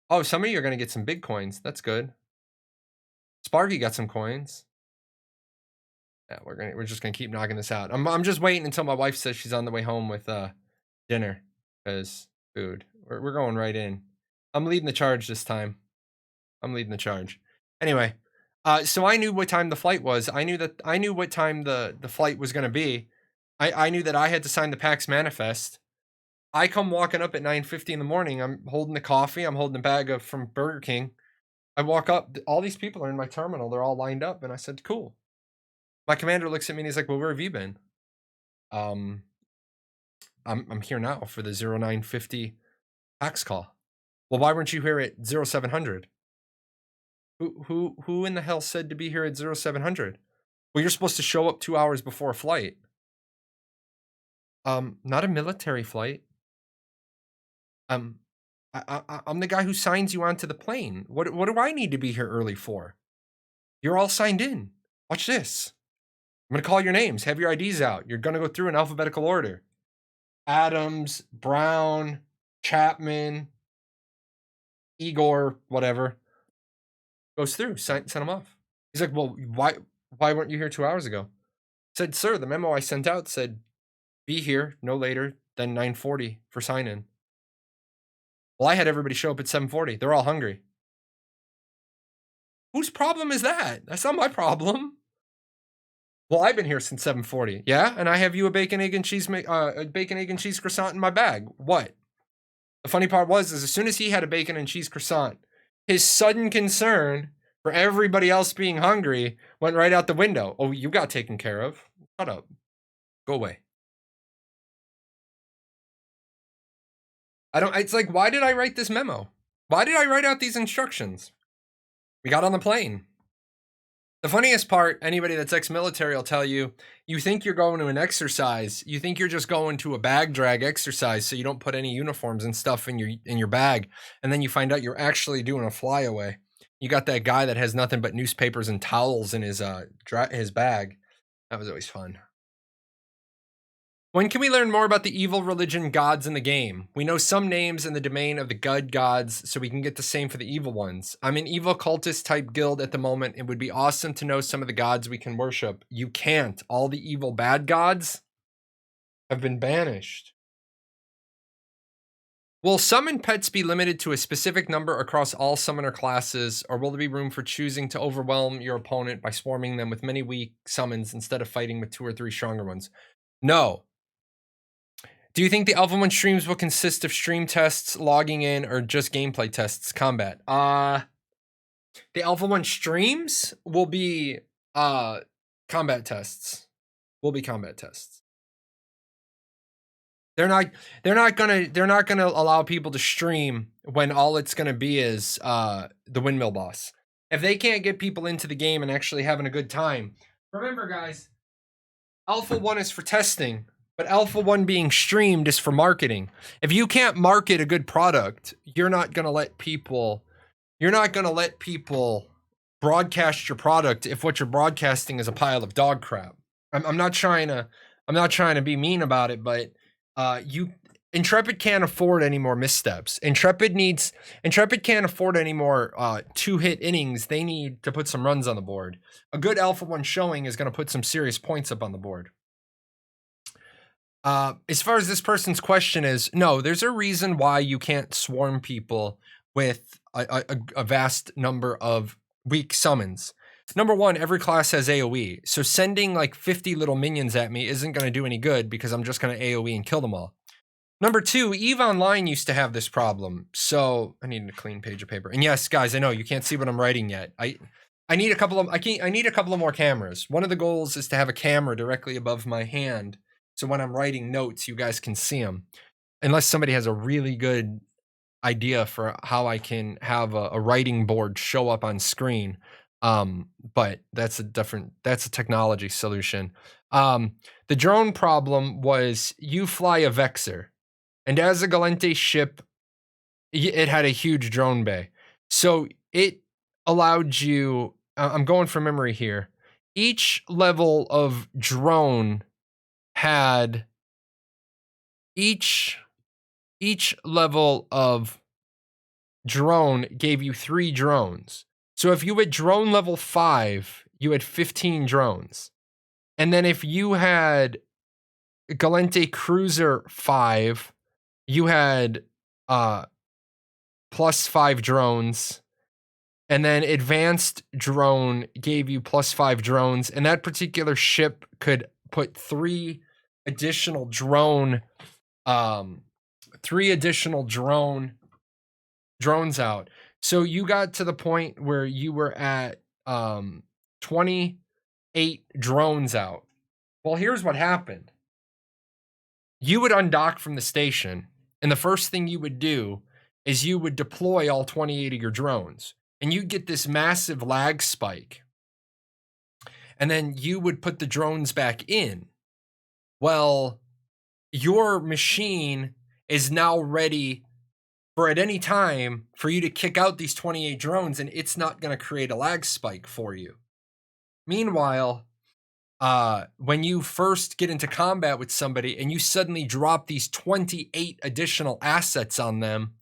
Oh, some of you are gonna get some big coins. That's good. Sparky got some coins. Yeah, we're just gonna keep knocking this out. I'm just waiting until my wife says she's on the way home with dinner, because food. We're going right in. I'm leading the charge this time. I'm leading the charge. Anyway, so I knew what time the flight was. I knew what time the flight was gonna be. I knew that I had to sign the PAX manifest. I come walking up at 9:50 in the morning. I'm holding the coffee. I'm holding a bag from Burger King. I walk up. All these people are in my terminal. They're all lined up, and I said, "Cool." My commander looks at me and he's like, "Well, where have you been?" I'm here now for the 0950 PAX call. Well, why weren't you here at 0700? Who in the hell said to be here at 0700? Well, you're supposed to show up 2 hours before a flight. Not a military flight. Um, I'm the guy who signs you onto the plane. What do I need to be here early for? You're all signed in. Watch this. I'm gonna call your names. Have your IDs out. You're gonna go through in alphabetical order. Adams, Brown, Chapman, Igor, whatever. Goes through. Send them off. He's like, well, why weren't you here 2 hours ago? Said, sir, the memo I sent out said, be here no later than 9:40 for sign-in. Well, I had everybody show up at 7:40. They're all hungry. Whose problem is that? That's not my problem. Well, I've been here since 7:40. Yeah, and I have you a bacon, egg, and cheese croissant in my bag. What? The funny part was, as soon as he had a bacon and cheese croissant, his sudden concern for everybody else being hungry went right out the window. Oh, you got taken care of. Shut up. Go away. It's like, why did I write this memo? Why did I write out these instructions? We got on the plane. The funniest part, anybody that's ex-military will tell you, you think you're going to an exercise. You think you're just going to a bag drag exercise so you don't put any uniforms and stuff in your bag. And then you find out you're actually doing a flyaway. You got that guy that has nothing but newspapers and towels in his bag. That was always fun. When can we learn more about the evil religion gods in the game? We know some names in the domain of the good gods, so we can get the same for the evil ones. I'm an evil cultist type guild at the moment. It would be awesome to know some of the gods we can worship. You can't. All the evil bad gods have been banished. Will summon pets be limited to a specific number across all summoner classes, or will there be room for choosing to overwhelm your opponent by swarming them with many weak summons instead of fighting with 2 or 3 stronger ones? No. Do you think the Alpha 1 streams will consist of stream tests, logging in, or just gameplay tests, combat? The Alpha 1 streams will be combat tests. Will be combat tests. They're not gonna allow people to stream when all it's gonna be is the windmill boss. If they can't get people into the game and actually having a good time. Remember, guys, Alpha 1 is for testing. But Alpha 1 being streamed is for marketing. If you can't market a good product, you're not going to let people broadcast your product if what you're broadcasting is a pile of dog crap. I'm not trying to be mean about it, but Intrepid can't afford any more missteps. Intrepid can't afford any more 2-hit innings. They need to put some runs on the board. A good Alpha 1 showing is going to put some serious points up on the board. As far as this person's question is, no, there's a reason why you can't swarm people with a vast number of weak summons. Number one, every class has AoE, so sending like 50 little minions at me isn't going to do any good because I'm just going to AoE and kill them all. Number two, EVE Online used to have this problem, so I need a clean page of paper. And yes, guys, I know you can't see what I'm writing yet. I need a couple of more cameras. One of the goals is to have a camera directly above my hand. So when I'm writing notes, you guys can see them. Unless somebody has a really good idea for how I can have a writing board show up on screen. But that's a technology solution. The drone problem was you fly a Vexor. And as a Galente ship, it had a huge drone bay. So it allowed you, I'm going from memory here. Each level of drone had each level of drone gave you 3 drones. So if you had drone level 5, you had 15 drones. And then if you had Galente Cruiser 5, you had plus 5 drones. And then advanced drone gave you plus 5 drones. And that particular ship could put 3 additional drone drones out. So you got to the point where you were at 28 drones out. Well, here's what happened. You would undock from the station, and the first thing you would do is you would deploy all 28 of your drones, and you'd get this massive lag spike. And then you would put the drones back in. Well, your machine is now ready for at any time for you to kick out these 28 drones, and it's not going to create a lag spike for you. Meanwhile, when you first get into combat with somebody and you suddenly drop these 28 additional assets on them,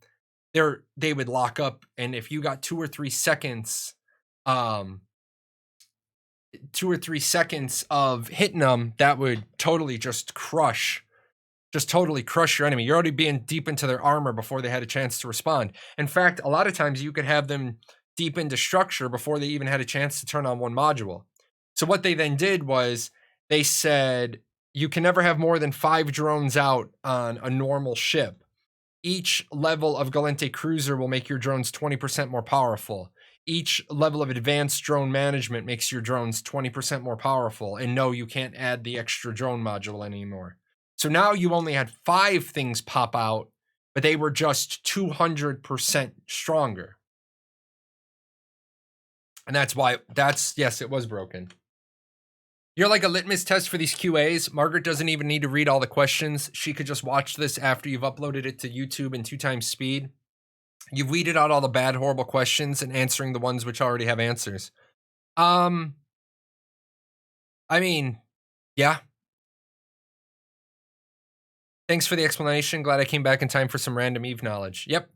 they would lock up, and if you got 2 or 3 seconds, 2 or 3 seconds of hitting them, that would totally just totally crush your enemy. You're already being deep into their armor before they had a chance to respond. In fact, a lot of times you could have them deep into structure before they even had a chance to turn on one module. So what they then did was they said, you can never have more than 5 drones out on a normal ship. Each level of Galente Cruiser will make your drones 20% more powerful. Each level of advanced drone management makes your drones 20% more powerful. And no, you can't add the extra drone module anymore. So now you only had 5 things pop out, but they were just 200% stronger. And that's why, yes, it was broken. You're like a litmus test for these QAs. Margaret doesn't even need to read all the questions. She could just watch this after you've uploaded it to YouTube in 2 times speed. You've weeded out all the bad, horrible questions and answering the ones which already have answers. I mean, yeah. Thanks for the explanation. Glad I came back in time for some random Eve knowledge. Yep.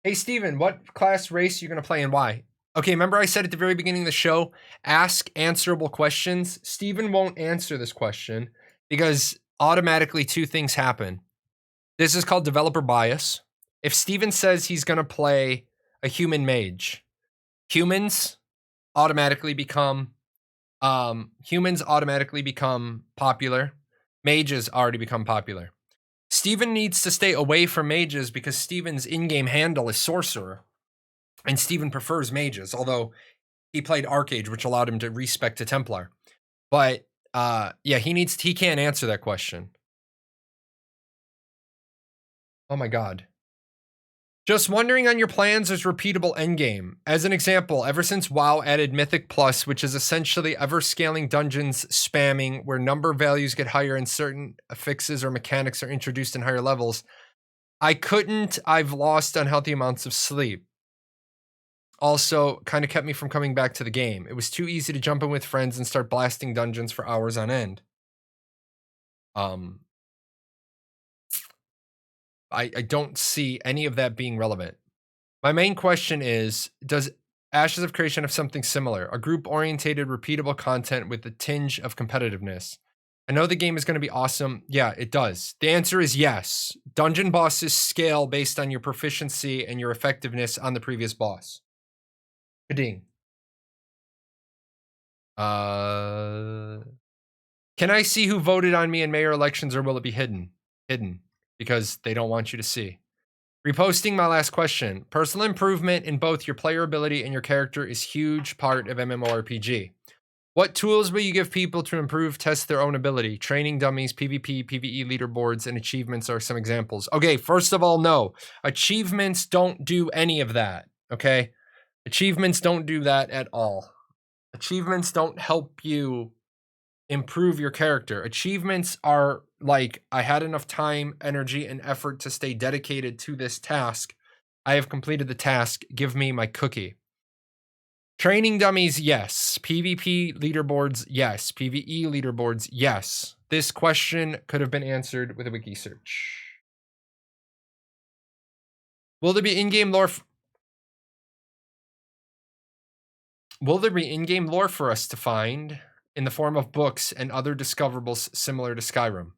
Hey, Steven, what class race are you going to play and why? Okay, remember I said at the very beginning of the show, ask answerable questions? Steven won't answer this question because automatically 2 things happen. This is called developer bias. If Steven says he's going to play a human mage, humans automatically become popular. Mages already become popular. Steven needs to stay away from mages because Steven's in-game handle is sorcerer. And Steven prefers mages, although he played Archage, which allowed him to respec to Templar. But yeah, he can't answer that question. Oh my god. Just wondering on your plans as repeatable endgame. As an example, ever since WoW added Mythic Plus, which is essentially ever-scaling dungeons spamming where number values get higher and certain fixes or mechanics are introduced in higher levels, I've lost unhealthy amounts of sleep. Also, kind of kept me from coming back to the game. It was too easy to jump in with friends and start blasting dungeons for hours on end. I don't see any of that being relevant. My main question is, does Ashes of Creation have something similar? A group-orientated, repeatable content with a tinge of competitiveness? I know the game is going to be awesome. Yeah, it does. The answer is yes. Dungeon bosses scale based on your proficiency and your effectiveness on the previous boss. Ding. Can I see who voted on me in mayor elections, or will it be hidden? Hidden, because they don't want you to see. Reposting my last question. Personal improvement in both your player ability and your character is huge part of MMORPG. What tools will you give people to improve, test their own ability? Training dummies, PvP, PvE leaderboards, and achievements are some examples. Okay, first of all, no. Achievements don't do any of that, okay? Achievements don't do that at all. Achievements don't help you improve your character. Achievements are like, I had enough time, energy, and effort to stay dedicated to this task. I have completed the task. Give me my cookie. Training dummies, yes. PvP leaderboards, yes. PvE leaderboards, yes. This question could have been answered with a wiki search. Will there be in-game lore? Will there be in-game lore for us to find in the form of books and other discoverables similar to Skyrim?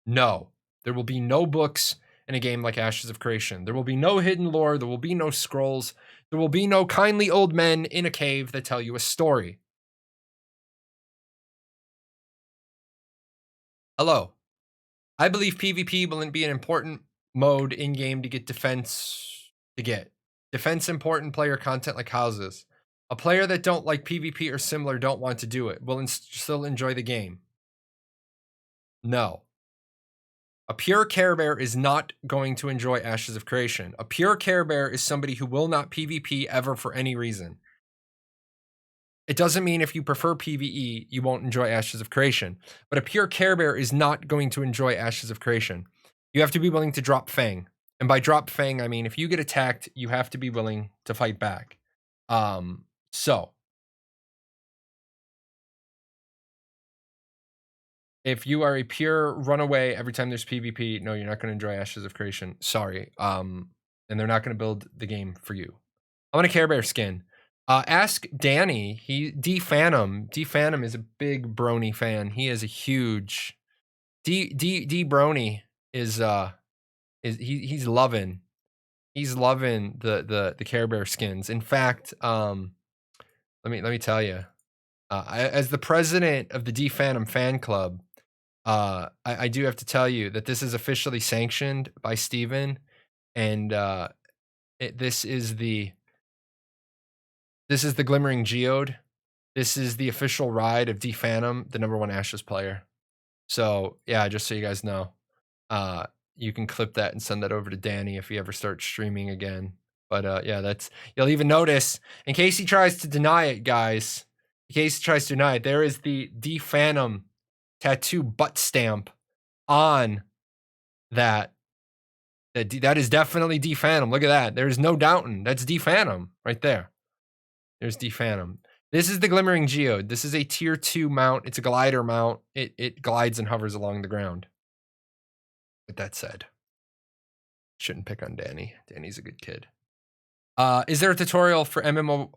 No. There will be no books in a game like Ashes of Creation. There will be no hidden lore. There will be no scrolls. There will be no kindly old men in a cave that tell you a story. Hello. I believe PvP will be an important mode in-game to get defense important player content like houses. A player that don't like PvP or similar don't want to do it. Will still enjoy the game. No. A pure Care Bear is not going to enjoy Ashes of Creation. A pure Care Bear is somebody who will not PvP ever for any reason. It doesn't mean if you prefer PvE, you won't enjoy Ashes of Creation. But a pure Care Bear is not going to enjoy Ashes of Creation. You have to be willing to drop Fang. And by drop Fang, I mean if you get attacked, you have to be willing to fight back. So if you are a pure runaway every time there's PvP, no, you're not going to enjoy Ashes of Creation. Sorry. And they're not going to build the game for you. I want a Care Bear skin. Ask Danny. D Phantom is a big Brony fan. He is a huge D Brony is he's loving the Care Bear skins. In fact, let me tell you, as the president of the D Phantom fan club, I do have to tell you that this is officially sanctioned by Steven, and this is the Glimmering Geode. This is the official ride of D Phantom, the #1 Ashes player. So yeah, just so you guys know, you can clip that and send that over to Danny if he ever starts streaming again. But yeah, you'll even notice, in case he tries to deny it, guys, there is the D Phantom tattoo butt stamp on that. That is definitely D Phantom. Look at that. There's no doubting. That's D Phantom right there. There's D Phantom. This is the Glimmering Geode. This is a tier 2 mount. It's a glider mount. It glides and hovers along the ground. With that said, shouldn't pick on Danny. Danny's a good kid. Is there a tutorial for MMO?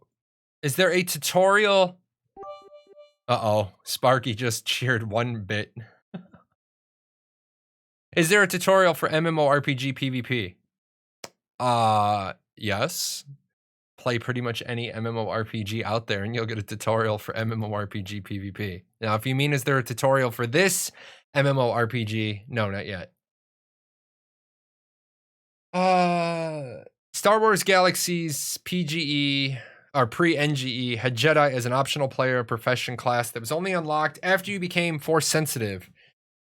Is there a tutorial? Uh-oh. Sparky just cheered 1 bit. Is there a tutorial for MMORPG PvP? Yes. Play pretty much any MMORPG out there and you'll get a tutorial for MMORPG PvP. Now, if you mean is there a tutorial for this MMORPG? No, not yet. Star Wars Galaxies PGE or pre-NGE had Jedi as an optional player profession class that was only unlocked after you became Force sensitive.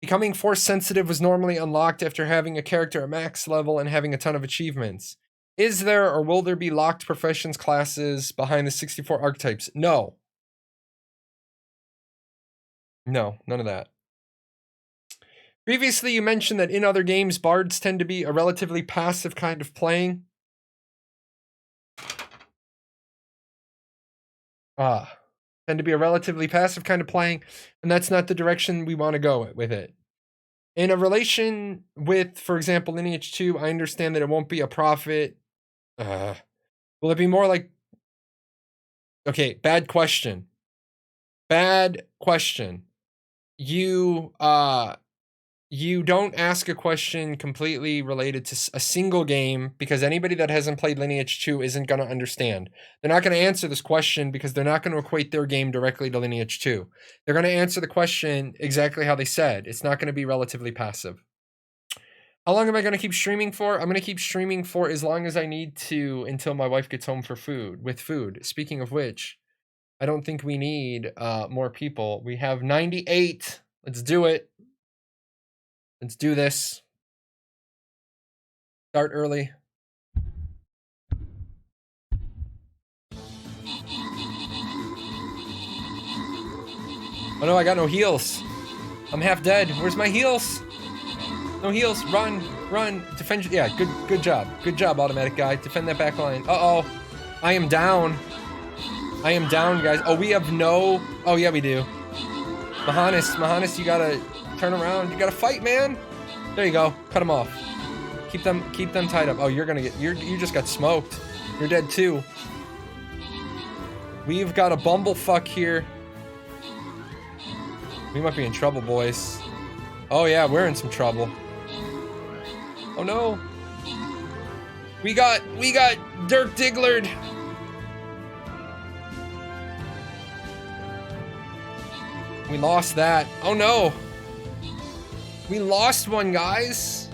Becoming Force sensitive was normally unlocked after having a character at max level and having a ton of achievements. Is there or will there be locked professions classes behind the 64 archetypes? No. No, none of that. Previously, you mentioned that in other games, bards tend to be a relatively passive kind of playing. Tend to be a relatively passive kind of playing, and that's not the direction we want to go with it. In a relation with, for example, Lineage 2, I understand that it won't be a profit. Will it be more like... Okay, bad question. Bad question. You don't ask a question completely related to a single game because anybody that hasn't played Lineage 2 isn't going to understand. They're not going to answer this question because they're not going to equate their game directly to Lineage 2. They're going to answer the question exactly how they said. It's not going to be relatively passive. How long am I going to keep streaming for? I'm going to keep streaming for as long as I need to until my wife gets home with food. Speaking of which, I don't think we need more people. We have 98. Let's do it. Let's do this. Start early. Oh no, I got no heals. I'm half dead. Where's my heals? No heals. Run. Defend. Yeah, good job. Good job, automatic guy. Defend that back line. Uh-oh. I am down. Guys. Oh, we have no... Oh, yeah, we do. Mahanis, you gotta turn around. You gotta fight, man. There you go. Cut them off. Keep them tied up. Oh, you're gonna get... You just got smoked. You're dead, too. We've got a bumblefuck here. We might be in trouble, boys. Oh, yeah, we're in some trouble. Oh, no. We got Dirk Digglered. We lost that. Oh, no. We lost one, guys.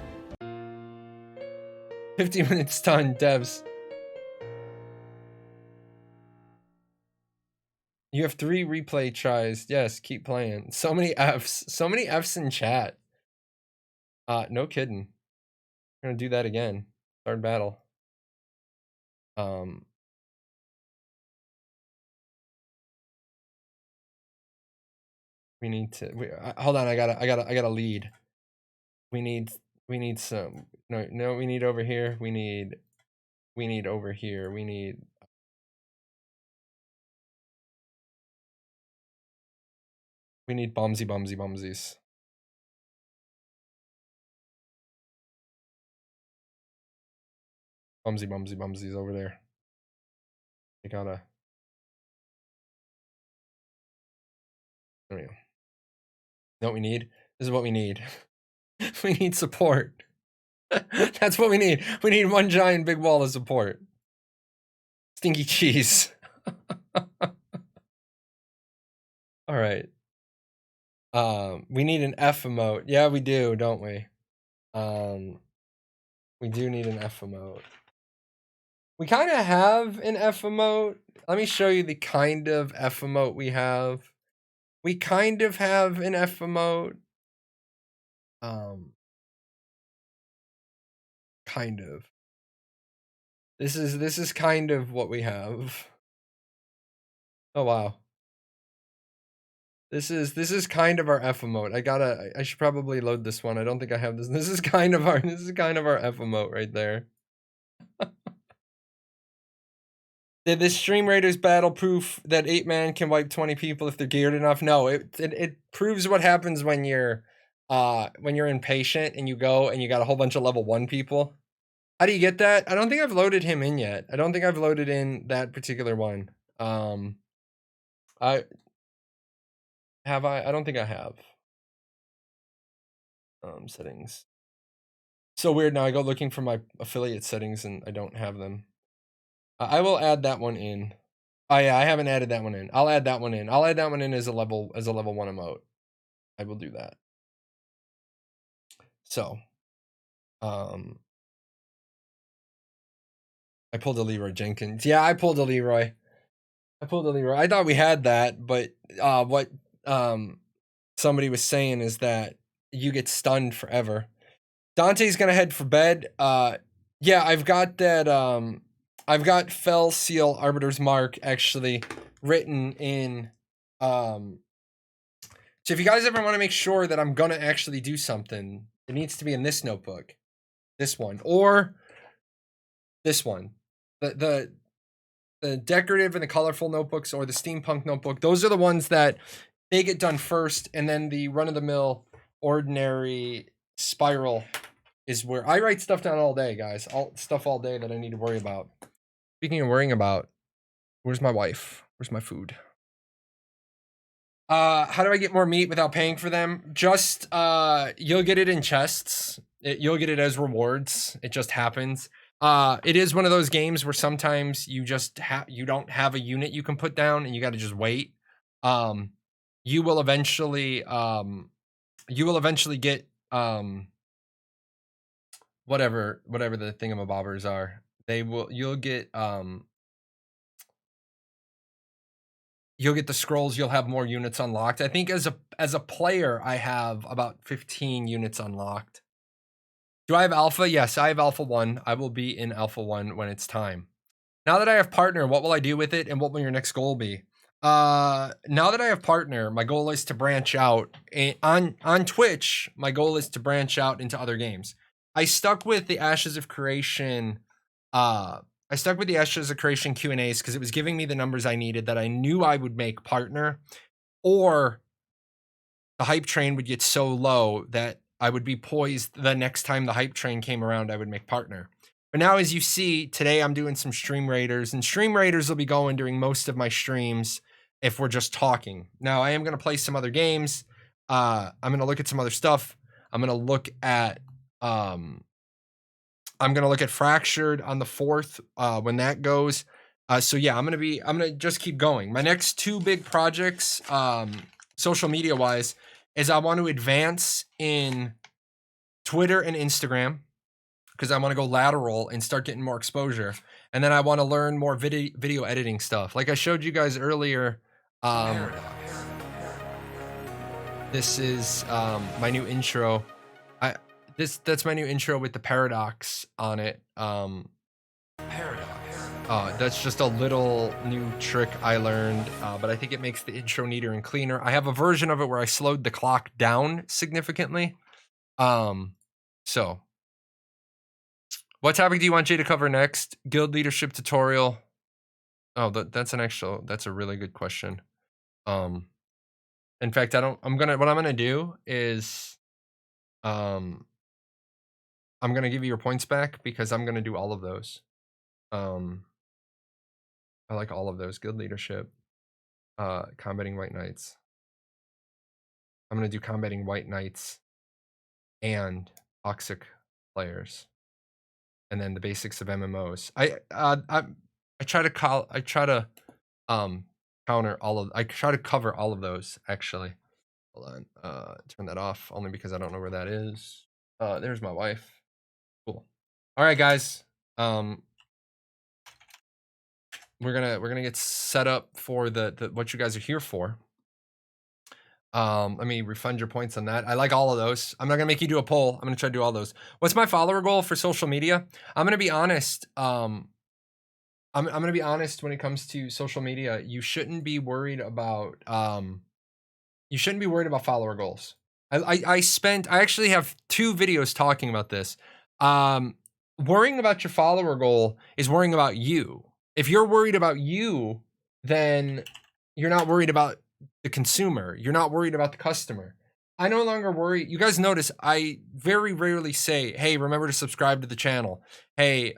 50 minutes done, devs. You have 3 replay tries. Yes, keep playing. So many Fs in chat. No kidding. We're gonna do that again. Start battle. We need to. Hold on. I gotta lead. We need some. No. We need over here. We need over here. We need. We need bumsies. Bumsies over there. We gotta. There we go. You know what we need? This is what we need. We need support. That's what we need. We need one giant big wall of support. Stinky cheese. All right. We need an F emote. Yeah, we do, don't we? We do need an F emote. We kind of have an F emote. Let me show you the kind of F emote we have. We kind of have an F emote. Kind of. This is kind of what we have. Oh wow. This is kind of our F emote. I should probably load this one. I don't think I have this. This is kind of our F emote right there. Did this Stream Raiders battle proof that 8-man can wipe 20 people if they're geared enough? No, it proves what happens when you're impatient and you go and you got a whole bunch of level 1 people. How do you get that? I don't think I've loaded him in yet. I don't think I've loaded in that particular one. I don't think I have. Settings. So weird now. I go looking for my affiliate settings and I don't have them. I will add that one in. Oh yeah, I haven't added that one in. I'll add that one in. I'll add that one in as a level 1 emote. I will do that. So, I pulled a Leroy Jenkins. Yeah, I pulled a Leroy. I thought we had that, but what somebody was saying is that you get stunned forever. Dante's gonna head for bed. Yeah, I've got that. I've got Fell Seal Arbiter's Mark actually written in. So if you guys ever want to make sure that I'm gonna actually do something, it needs to be in this notebook, this one, or this one. The decorative and the colorful notebooks or the steampunk notebook. Those are the ones that they get done first, and then the run-of-the-mill ordinary spiral is where I write stuff down all day, guys. Stuff all day that I need to worry about. Speaking of worrying about, where's my wife? Where's my food? How do I get more meat without paying for them? Just you'll get it in chests. You'll get it as rewards. It just happens. It is one of those games where sometimes you just you don't have a unit you can put down and you got to just wait. You will eventually get whatever the thingamabobbers are. You'll get the scrolls. You'll have more units unlocked. I think as a player, I have about 15 units unlocked. Do I have alpha? Yes, I have alpha 1. I will be in alpha 1 when it's time. Now that I have partner, what will I do with it, and what will your next goal be? Now that I have partner, my goal is to branch out. On Twitch, my goal is to branch out into other games. I stuck with the Ashes of Creation. Q&As because it was giving me the numbers I needed that I knew I would make partner, or the hype train would get so low that I would be poised the next time the hype train came around, I would make partner. But now, as you see, today I'm doing some Stream Raiders, and Stream Raiders will be going during most of my streams if we're just talking. Now, I am going to play some other games. I'm going to look at some other stuff. I'm going to look at Fractured on the 4th when that goes. So yeah, I'm gonna just keep going. My next 2 big projects, social media wise, is I want to advance in Twitter and Instagram because I want to go lateral and start getting more exposure. And then I want to learn more video editing stuff. Like I showed you guys earlier. This is my new intro. That's my new intro with the paradox on it. That's just a little new trick I learned, but I think it makes the intro neater and cleaner. I have a version of it where I slowed the clock down significantly. So what topic do you want Jay to cover next? Guild leadership tutorial. Oh, that's a really good question. In fact, what I'm gonna do is, I'm gonna give you your points back because I'm gonna do all of those. I like all of those. Guild leadership, combating white knights. I'm gonna do combating white knights and toxic players, and then the basics of MMOs. I try to cover all of those actually. Hold on, turn that off only because I don't know where that is. There's my wife. Cool. All right, guys. We're gonna get set up for the what you guys are here for. Let me refund your points on that. I like all of those. I'm not gonna make you do a poll. I'm gonna try to do all those. What's my follower goal for social media? I'm gonna be honest. I'm gonna be honest when it comes to social media. You shouldn't be worried about follower goals. I actually have 2 videos talking about this. Worrying about your follower goal is worrying about you. If you're worried about you, then you're not worried about the consumer. You're not worried about the customer. I no longer worry. You guys notice I very rarely say, hey, remember to subscribe to the channel. Hey,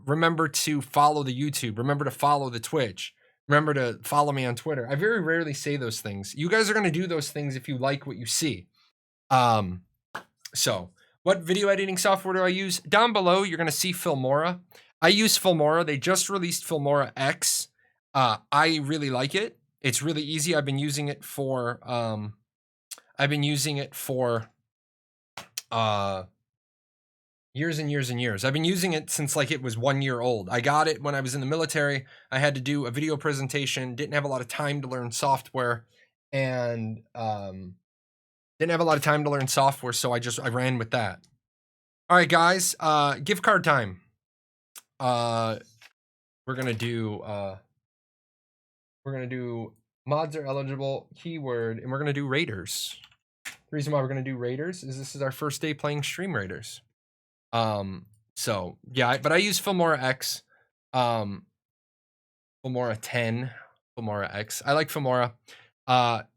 remember to follow the YouTube. Remember to follow the Twitch. Remember to follow me on Twitter. I very rarely say those things. You guys are going to do those things if you like what you see. So what video editing software do I use? Down below, you're going to see Filmora. I use Filmora. They just released Filmora X. I really like it. It's really easy. I've been using it for years and years and years. I've been using it since like it was 1 year old. I got it when I was in the military. I had to do a video presentation, didn't have a lot of time to learn software, and so I ran with that. All right, guys, gift card time. We're gonna do mods are eligible, keyword, and we're gonna do Raiders. The reason why we're gonna do Raiders is this is our first day playing Stream Raiders. So yeah, but I use Filmora X, Filmora 10, Filmora X. I like Filmora.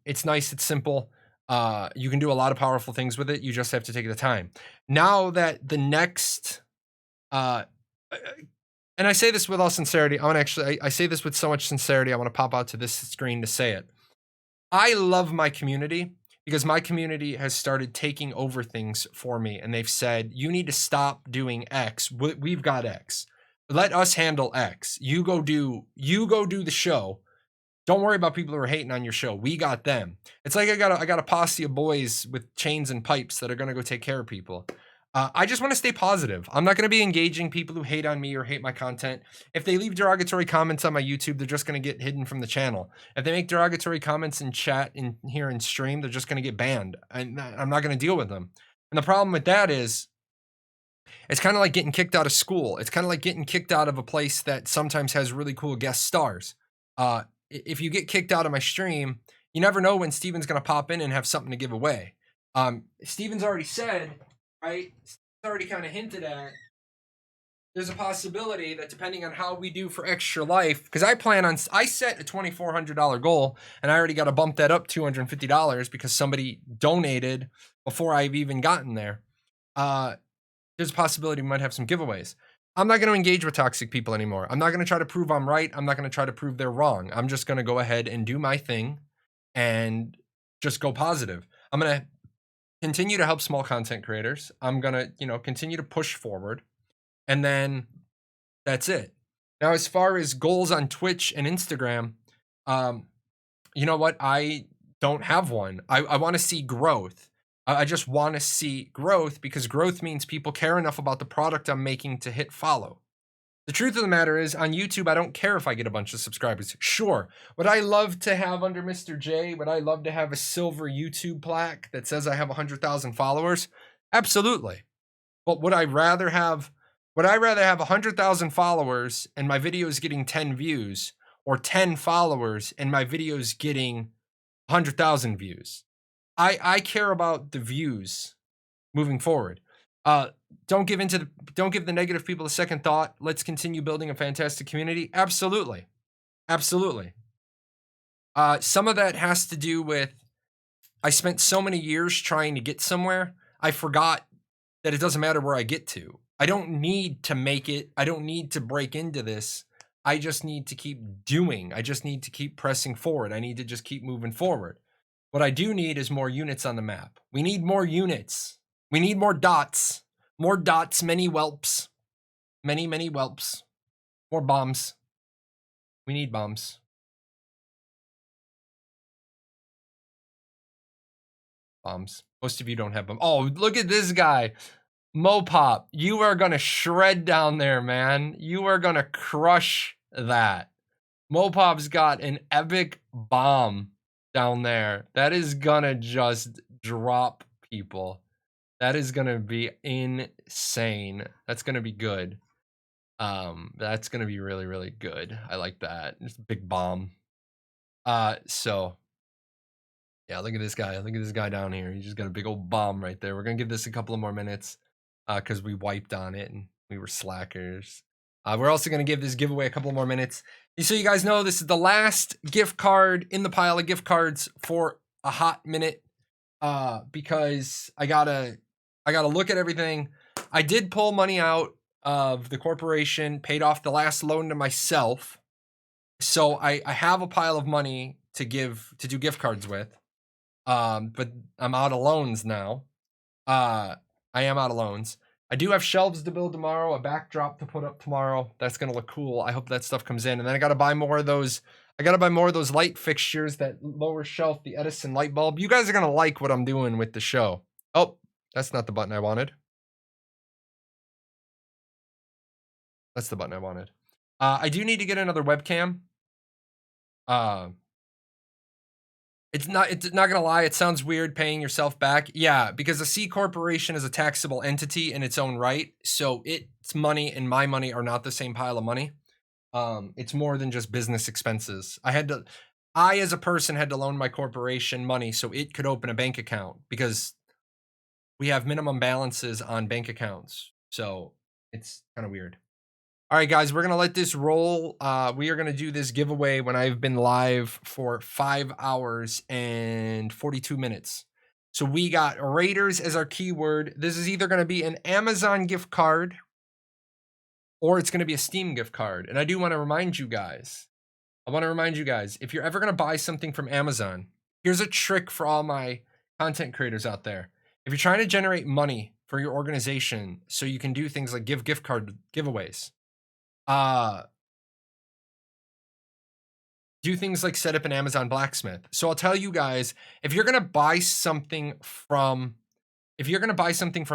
It's nice, it's simple. You can do a lot of powerful things with it. You just have to take the time. Now that the next, and I say this with all sincerity, I say this with so much sincerity, I want to pop out to this screen to say it. I love my community because my community has started taking over things for me, and they've said, you need to stop doing X. We've got X. Let us handle X. You go do the show. Don't worry about people who are hating on your show. We got them. It's like I got a posse of boys with chains and pipes that are gonna go take care of people. I just want to stay positive. I'm not going to be engaging people who hate on me or hate my content. If they leave derogatory comments on my YouTube, they're just going to get hidden from the channel. If they make derogatory comments in chat in here in stream, they're just going to get banned. And I'm not going to deal with them. And the problem with that is, it's kind of like getting kicked out of school. It's kind of like getting kicked out of a place that sometimes has really cool guest stars. If you get kicked out of my stream, you never know when Steven's going to pop in and have something to give away. Steven's already said, right? It's already kind of hinted at. There's a possibility that depending on how we do for Extra Life, because I set a $2,400 goal, and I already got to bump that up $250 because somebody donated before I've even gotten there. There's a possibility we might have some giveaways. I'm not going to engage with toxic people anymore. I'm not going to try to prove I'm right. I'm not going to try to prove they're wrong. I'm just going to go ahead and do my thing and just go positive. I'm going to continue to help small content creators. I'm gonna, continue to push forward, and then that's it. Now, as far as goals on Twitch and Instagram, you know what? I don't have one. I want to see growth. I just want to see growth because growth means people care enough about the product I'm making to hit follow. The truth of the matter is, on YouTube, I don't care if I get a bunch of subscribers. Sure, would I love to have under Mr. J, would I love to have a silver YouTube plaque that says I have 100,000 followers? Absolutely. But would I rather have 100,000 followers and my video is getting 10 views, or 10 followers and my video is getting 100,000 views? I care about the views moving forward. Uh, don't give the negative people a second thought. Let's continue building a fantastic community. Absolutely. Absolutely. Some of that has to do with I spent so many years trying to get somewhere, I forgot that it doesn't matter where I get to. I don't need to make it. I don't need to break into this. I just need to keep doing. I just need to keep pressing forward. I need to just keep moving forward. What I do need is more units on the map. We need more units. We need more dots. More dots, many whelps. Many, many whelps. More bombs. We need bombs. Bombs. Most of you don't have them. Oh, look at this guy. Mopop, you are going to shred down there, man. You are going to crush that. Mopop's got an epic bomb down there. That is going to just drop people. That is going to be insane. That's going to be good. That's going to be really, really good. I like that. It's a big bomb. So yeah, look at this guy. Look at this guy down here. He's just got a big old bomb right there. We're going to give this a couple of more minutes because we wiped on it and we were slackers. We're also going to give this giveaway a couple more minutes. So you guys know this is the last gift card in the pile of gift cards for a hot minute because I gotta look at everything. I did pull money out of the corporation, paid off the last loan to myself. So I have a pile of money to do gift cards with. But I'm out of loans now. I am out of loans. I do have shelves to build tomorrow, a backdrop to put up tomorrow. That's gonna look cool. I hope that stuff comes in. And then I gotta buy more of those. I gotta buy more of those light fixtures, that lower shelf, the Edison light bulb. You guys are gonna like what I'm doing with the show. Oh, that's not the button I wanted. That's the button I wanted. I do need to get another webcam. It's not gonna lie, it sounds weird paying yourself back. Yeah, because a C corporation is a taxable entity in its own right. So its money and my money are not the same pile of money. It's more than just business expenses. I as a person had to loan my corporation money so it could open a bank account because we have minimum balances on bank accounts. So it's kind of weird. All right, guys, we're going to let this roll. We are going to do this giveaway when I've been live for 5 hours and 42 minutes. So we got Raiders as our keyword. This is either going to be an Amazon gift card or it's going to be a Steam gift card. And I do want to remind you guys, if you're ever going to buy something from Amazon, here's a trick for all my content creators out there. If you're trying to generate money for your organization so you can do things like give gift card giveaways, do things like set up an Amazon blacksmith. So I'll tell you guys, if you're going to buy something from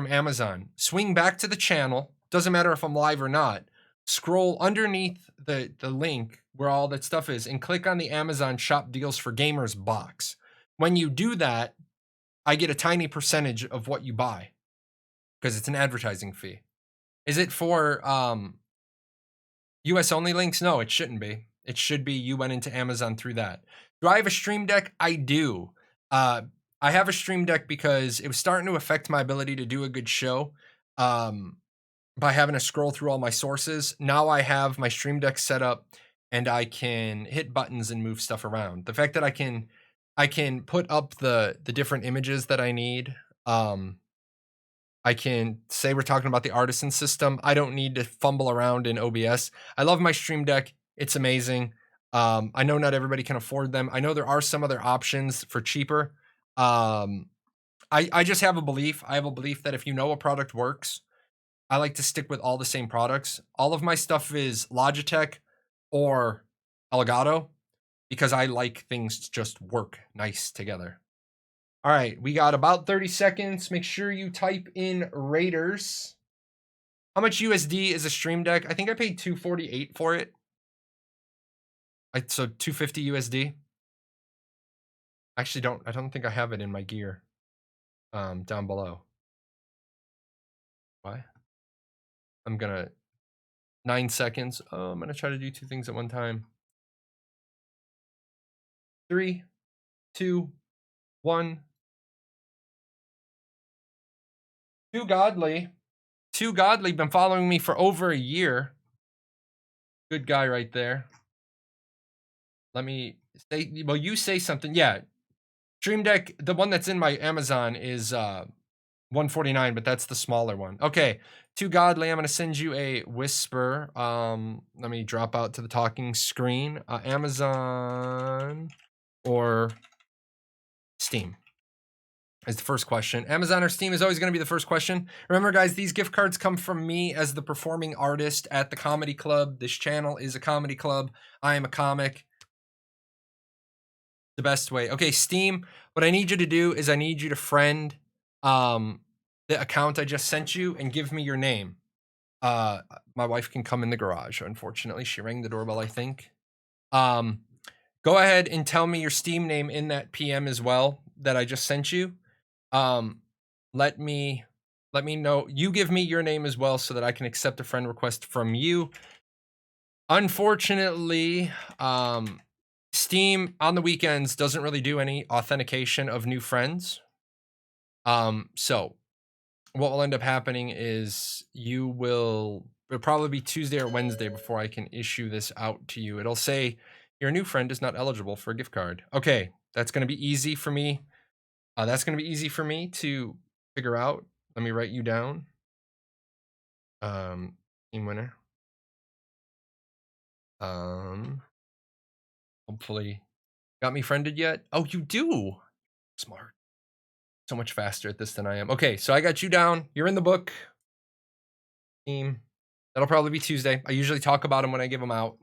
Amazon, swing back to the channel. Doesn't matter if I'm live or not. Scroll underneath the link where all that stuff is and click on the Amazon Shop Deals for Gamers box. When you do that, I get a tiny percentage of what you buy because it's an advertising fee. Is it for US only links? No, it shouldn't be. It should be you went into Amazon through that. Do I have a Stream Deck? I do. I have a Stream Deck because it was starting to affect my ability to do a good show by having to scroll through all my sources. Now I have my Stream Deck set up and I can hit buttons and move stuff around. The fact that I can put up the different images that I need. I can say we're talking about the artisan system. I don't need to fumble around in OBS. I love my Stream Deck. It's amazing. I know not everybody can afford them. I know there are some other options for cheaper. I just have a belief. I have a belief that if you know a product works, I like to stick with all the same products. All of my stuff is Logitech or Elgato because I like things to just work nice together. All right, we got about 30 seconds. Make sure you type in Raiders. How much USD is a Stream Deck? I think I paid $248 for it. So $250 USD. Actually, I don't think I have it in my gear down below. Why? I'm gonna 9 seconds. Oh, I'm gonna try to do 2 things at one time. 3, 2, 1. Too godly. Too godly. Been following me for over a year. Good guy right there. Let me say. Well, you say something. Yeah. Stream Deck. The one that's in my Amazon is 149, but that's the smaller one. Okay. Too godly. I'm gonna send you a whisper. Let me drop out to the talking screen. Amazon or Steam is the first question. Amazon or Steam is always going to be the first question. Remember, guys, these gift cards come from me as the performing artist at the comedy club. This channel is a comedy club. I am a comic. The best way. Okay, Steam. What I need you to do is I need you to friend the account I just sent you and give me your name. My wife can come in the garage. Unfortunately, she rang the doorbell, I think. Go ahead and tell me your Steam name in that PM as well that I just sent you. Let me know. You give me your name as well so that I can accept a friend request from you. Unfortunately, Steam on the weekends doesn't really do any authentication of new friends. So what will end up happening is it'll probably be Tuesday or Wednesday before I can issue this out to you. It'll say your new friend is not eligible for a gift card. Okay, that's going to be easy for me. That's going to be easy for me to figure out. Let me write you down. Team winner. Hopefully, got me friended yet? Oh, you do. Smart. So much faster at this than I am. Okay, so I got you down. You're in the book. Team. That'll probably be Tuesday. I usually talk about them when I give them out.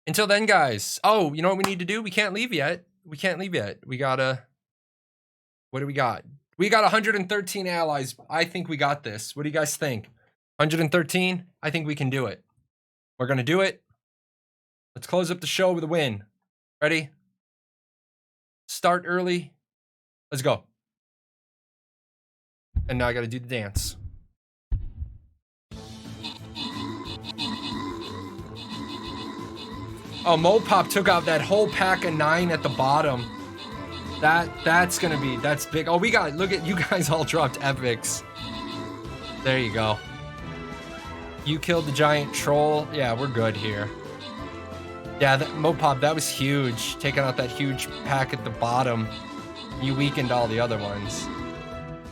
Until then, guys. Oh, you know what we need to do? We can't leave yet. We can't leave yet. We gotta. What do we got? We got 113 allies. I think we got this. What do you guys think? 113? I think we can do it. We're gonna do it. Let's close up the show with a win. Ready? Start early. Let's go. And now I gotta do the dance. Oh, Mopop took out that whole pack of 9 at the bottom. That's big. Oh, look at you guys all dropped epics. There you go. You killed the giant troll. Yeah, we're good here. Yeah, Mopop, that was huge. Taking out that huge pack at the bottom. You weakened all the other ones.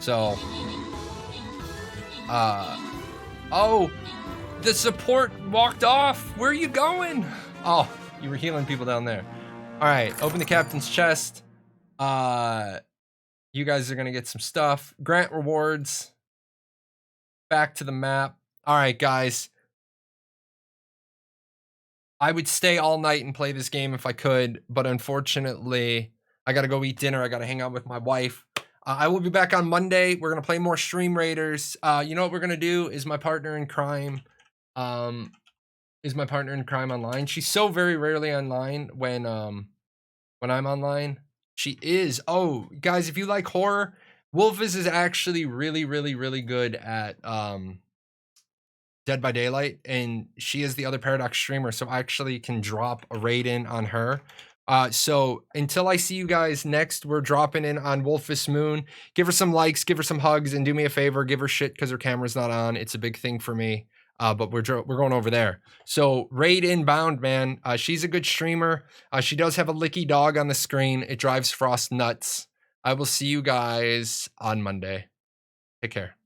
So, oh, the support walked off. Where are you going? Oh, you were healing people down there. All right, open the captain's chest. You guys are gonna get some stuff. Grant rewards. Back to the map. All right, guys. I would stay all night and play this game if I could, but unfortunately, I gotta go eat dinner. I gotta hang out with my wife. I will be back on Monday. We're gonna play more Stream Raiders. You know what we're gonna do? Is my partner in crime online? She's so very rarely online when I'm online. She is. Oh, guys, if you like horror, Wolfus is actually really, really, really good at Dead by Daylight, and she is the other Paradox streamer, so I actually can drop a raid in on her. So until I see you guys next, we're dropping in on Wolfus Moon. Give her some likes, give her some hugs, and do me a favor, give her shit because her camera's not on. It's a big thing for me. But we're going over there. So raid inbound, man. She's a good streamer. She does have a licky dog on the screen. It drives Frost nuts. I will see you guys on Monday. Take care.